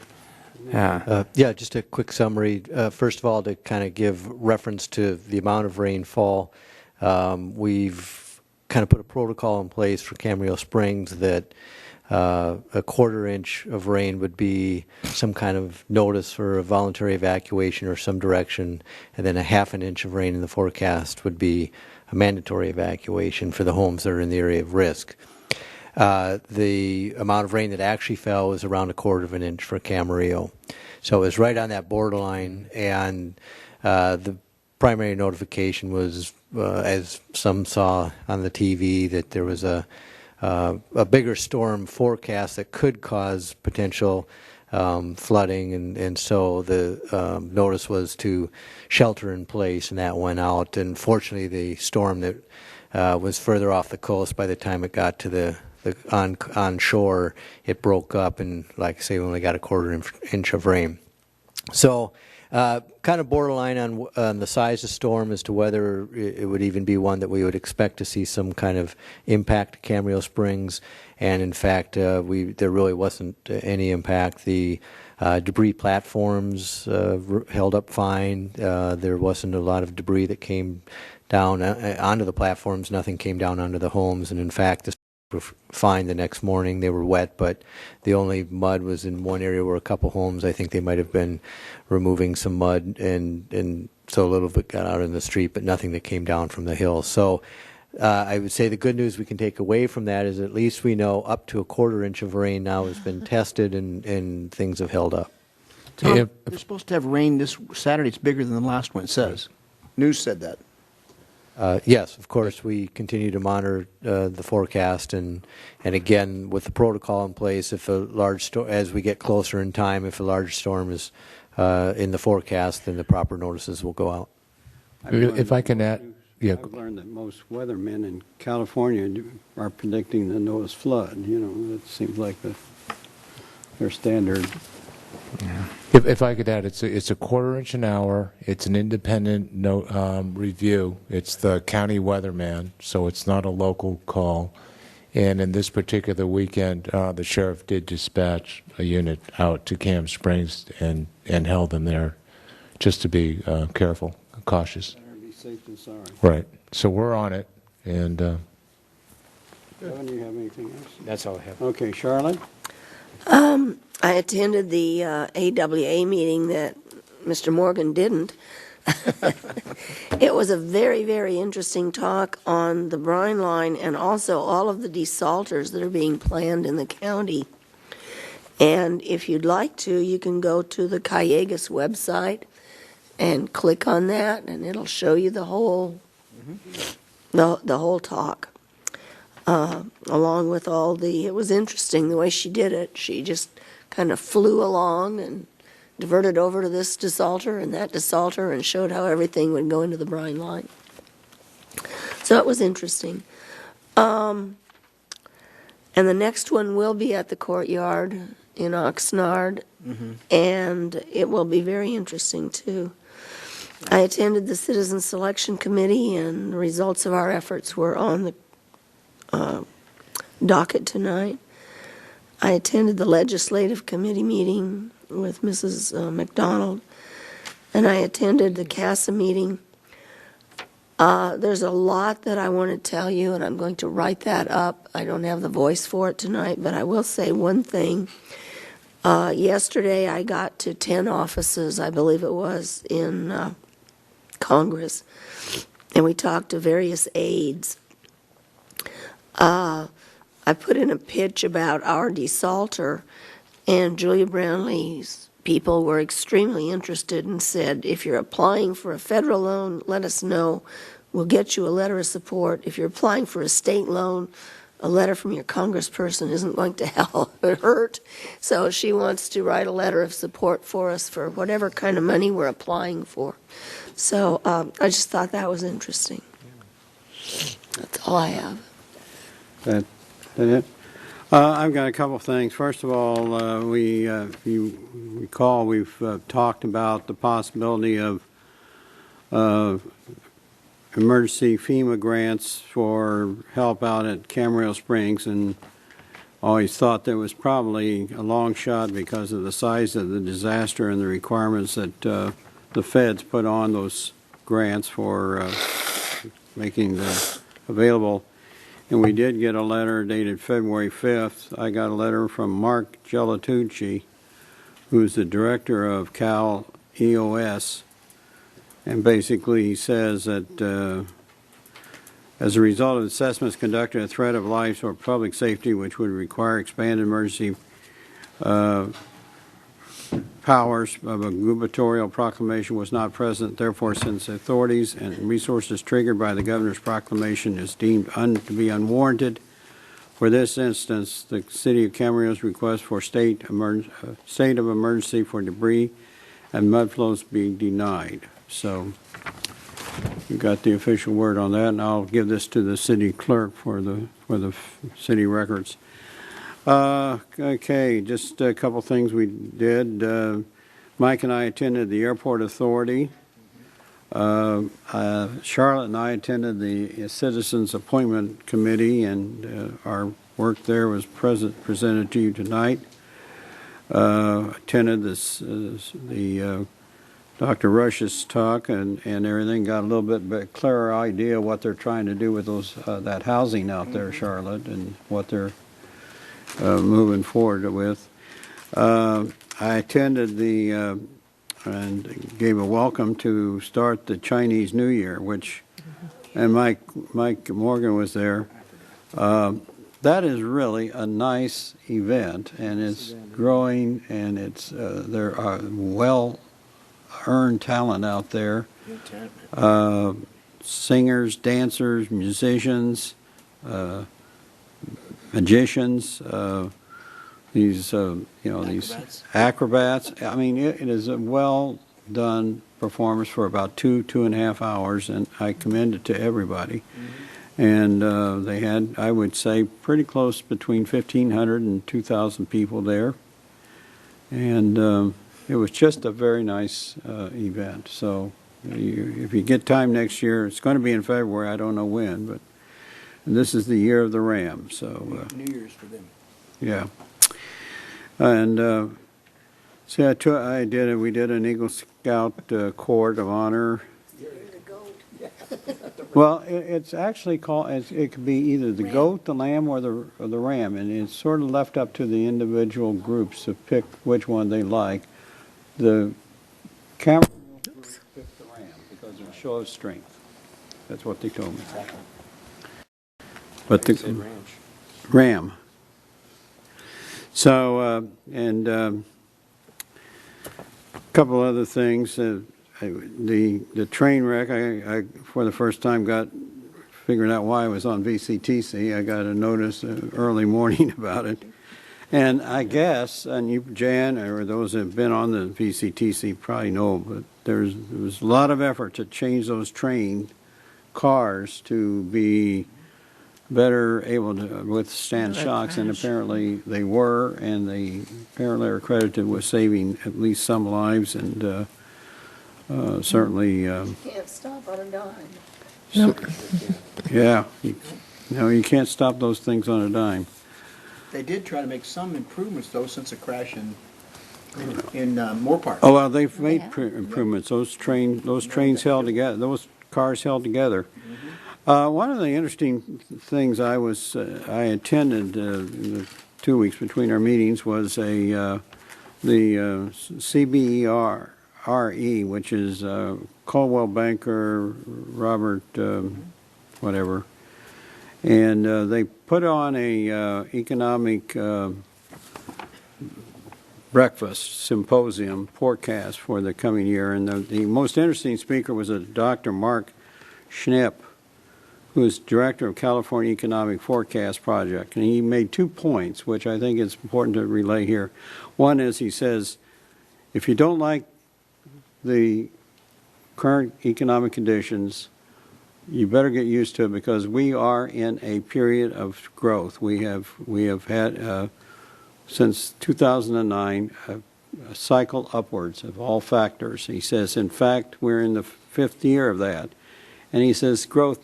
Yeah, just a quick summary. First of all, to kind of give reference to the amount of rainfall, we've kind of put a protocol in place for Camarillo Springs that a quarter-inch of rain would be some kind of notice for a voluntary evacuation or some direction, and then a half an inch of rain in the forecast would be a mandatory evacuation for the homes that are in the area of risk. The amount of rain that actually fell was around a quarter of an inch for Camarillo. So it was right on that borderline, and the primary notification was, as some saw on the TV, that there was a bigger storm forecast that could cause potential flooding, and so the notice was to shelter in place, and that went out. And fortunately, the storm that was further off the coast, by the time it got to the on shore, it broke up, and like I say, we only got a quarter inch of rain. So kind of borderline on the size of storm as to whether it would even be one that we would expect to see some kind of impact to Camarillo Springs. And in fact, there really wasn't any impact. The debris platforms held up fine. There wasn't a lot of debris that came down onto the platforms. Nothing came down onto the homes. And in fact, the were fine the next morning. They were wet, but the only mud was in one area where a couple homes, I think they might have been removing some mud, and so a little bit got out in the street, but nothing that came down from the hill. So I would say the good news we can take away from that is at least we know up to a quarter inch of rain now has been tested, and things have held up. Tom, they're supposed to have rain this Saturday. It's bigger than the last one, it says. News said that. Yes, of course, we continue to monitor the forecast, and again, with the protocol in place, if a large storm, as we get closer in time, if a large storm is in the forecast, then the proper notices will go out. If I can add, yeah. I've learned that most weathermen in California are predicting the Noah's flood. It seems like their standard. Yeah. If I could add, it's a quarter inch an hour. It's an independent review. It's the county weatherman, so it's not a local call. And in this particular weekend, the sheriff did dispatch a unit out to Cam Springs and held them there, just to be careful, cautious. Better be safe than sorry. Right. So we're on it, and. Kevin, do you have anything else? That's all I have. Okay, Charlotte. I attended the AWA meeting that Mr. Morgan didn't. It was a very, very interesting talk on the brine line and also all of the desalters that are being planned in the county. And if you'd like to, you can go to the Callegas website and click on that, and it'll show you the whole, the whole talk. Along with all it was interesting the way she did it. She just kind of flew along and diverted over to this desalter and that desalter and showed how everything would go into the brine line. So it was interesting. And the next one will be at the courtyard in Oxnard and it will be very interesting, too. I attended the Citizen Selection Committee, and the results of our efforts were on the docket tonight. I attended the Legislative Committee meeting with Mrs. McDonald, and I attended the CASA meeting. There's a lot that I want to tell you, and I'm going to write that up. I don't have the voice for it tonight, but I will say one thing. Yesterday, I got to 10 offices, I believe it was, in Congress, and we talked to various aides. I put in a pitch about our desalter, and Julia Brownlee's people were extremely interested and said, if you're applying for a federal loan, let us know. We'll get you a letter of support. If you're applying for a state loan, a letter from your congressperson isn't going to hurt. So she wants to write a letter of support for us for whatever kind of money we're applying for. So I just thought that was interesting. That's all I have. That it? I've got a couple of things. First of all, if you recall, we've talked about the possibility of emergency FEMA grants for help out at Camarillo Springs, and always thought that was probably a long shot because of the size of the disaster and the requirements that the feds put on those grants for making them available. And we did get a letter dated February 5th. I got a letter from Mark Gelatucci, who's the director of Cal EOS. And basically he says that as a result of assessments conducted, a threat of life or public safety which would require expanded emergency powers of a gubernatorial proclamation was not present. Therefore, since authorities and resources triggered by the governor's proclamation is deemed to be unwarranted, for this instance, the City of Camarillo's request for state of emergency for debris and mud flows be denied. So you got the official word on that, and I'll give this to the city clerk for the city records. Okay, just a couple things we did. Mike and I attended the Airport Authority. Charlotte and I attended the Citizens Appointment Committee, and our work there was presented to you tonight. Attended the Dr. Rush's talk and everything. Got a little bit clearer idea what they're trying to do with that housing out there, Charlotte, and what they're moving forward with. I attended and gave a welcome to start the Chinese New Year, and Mike Morgan was there. That is really a nice event, and it's growing, and there are well-earned talent out there. Singers, dancers, musicians, magicians, these acrobats. I mean, it is a well done performance for about 2.5 hours, and I commend it to everybody. And they had, I would say, pretty close between 1,500 and 2,000 people there, and it was just a very nice event. So if you get time next year, it's going to be in February. I don't know when, but. And this is the year of the Ram, so New Year's for them. Yeah. And we did an Eagle Scout Court of Honor. Well, it's actually called. It could be either the goat, the lamb, or the ram, and it's sort of left up to the individual groups to pick which one they like. The Camarillo group picked the ram because of a show of strength. That's what they told me. But the ram. So, and a couple other things. The train wreck, I for the first time figured out why I was on VCTC. I got a notice early morning about it. And I guess, and you, Jan, or those that have been on the VCTC probably know, but there was a lot of effort to change those train cars to be better able to withstand shocks, and apparently they were, and they apparently are credited with saving at least some lives, and certainly. Can't stop on a dime. Yeah, you can't stop those things on a dime. They did try to make some improvements, though, since the crash in Moore Park. Oh, well, they've made improvements. Those trains held together. Those cars held together. One of the interesting things I attended in the 2 weeks between our meetings was the CBERE, which is Coldwell Banker, Robert, whatever, and they put on a economic breakfast symposium forecast for the coming year, and the most interesting speaker was a Dr. Mark Schnipp, who is director of California Economic Forecast Project, and he made 2 points, which I think is important to relay here. One is he says, if you don't like the current economic conditions, you better get used to it, because we are in a period of growth. We have had since 2009 a cycle upwards of all factors. He says, in fact, we're in the 5th year of that. And he says growth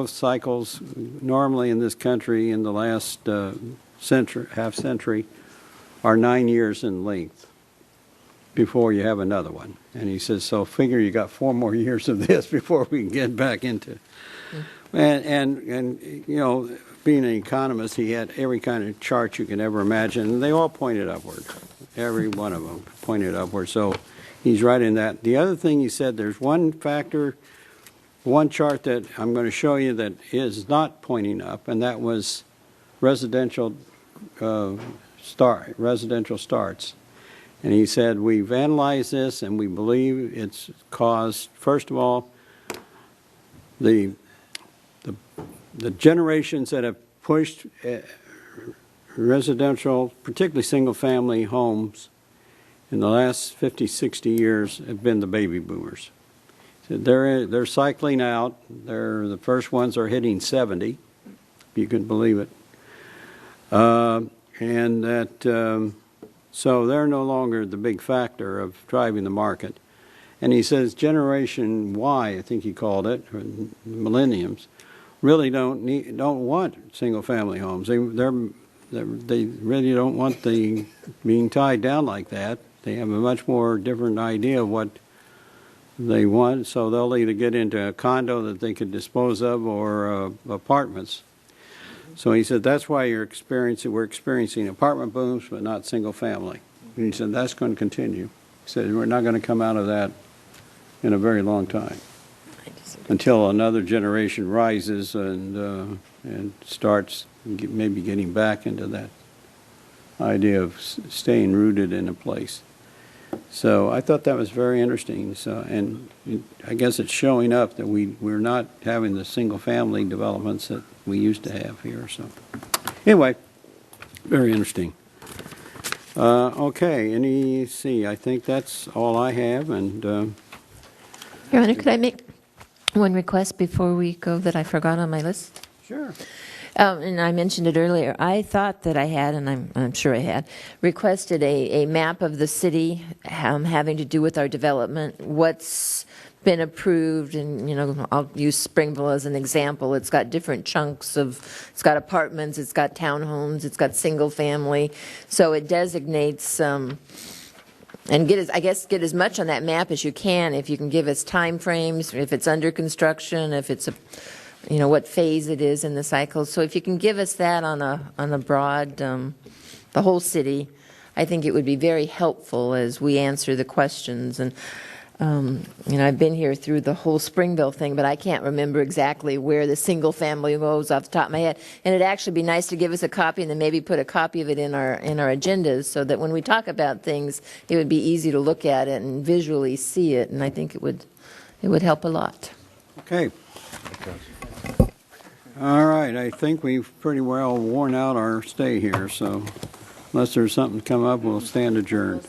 cycles normally in this country in the last half century are 9 years in length before you have another one. And he says, so figure you got 4 more years of this before we can get back into. And you know, being an economist, he had every kind of chart you can ever imagine, and they all pointed upward. Every one of them pointed upward. So he's right in that. The other thing he said, there's one factor, one chart that I'm going to show you that is not pointing up, and that was residential starts. And he said, we've analyzed this, and we believe it's caused, first of all, the generations that have pushed residential, particularly single-family homes in the last 50, 60 years have been the baby boomers. So they're cycling out. The first ones are hitting 70, if you can believe it. And that, so they're no longer the big factor of driving the market. And he says Generation Y, I think he called it, or millenniums, really don't want single-family homes. They really don't want being tied down like that. They have a much more different idea of what they want, so they'll either get into a condo that they could dispose of or apartments. So he said that's why we're experiencing apartment booms, but not single-family. And he said that's going to continue. He said we're not going to come out of that in a very long time, until another generation rises and starts maybe getting back into that idea of staying rooted in a place. So I thought that was very interesting. So, and I guess it's showing up that we're not having the single-family developments that we used to have here. So anyway, very interesting. Okay, I think that's all I have. And Your Honor, could I make one request before we go that I forgot on my list? Sure. And I mentioned it earlier. I thought that I had, and I'm sure I had, requested a map of the city having to do with our development, what's been approved, and, you know, I'll use Springville as an example. It's got different chunks it's got apartments, it's got townhomes, it's got single family. So it designates, and get as much on that map as you can. If you can give us time frames, if it's under construction, if it's what phase it is in the cycle. So if you can give us that on a broad, the whole city, I think it would be very helpful as we answer the questions. And I've been here through the whole Springville thing, but I can't remember exactly where the single family goes off the top of my head. And it'd actually be nice to give us a copy and then maybe put a copy of it in our agendas, so that when we talk about things, it would be easy to look at it and visually see it. And I think it would help a lot. Okay. All right, I think we've pretty well worn out our stay here, so unless there's something to come up, we'll stand adjourned.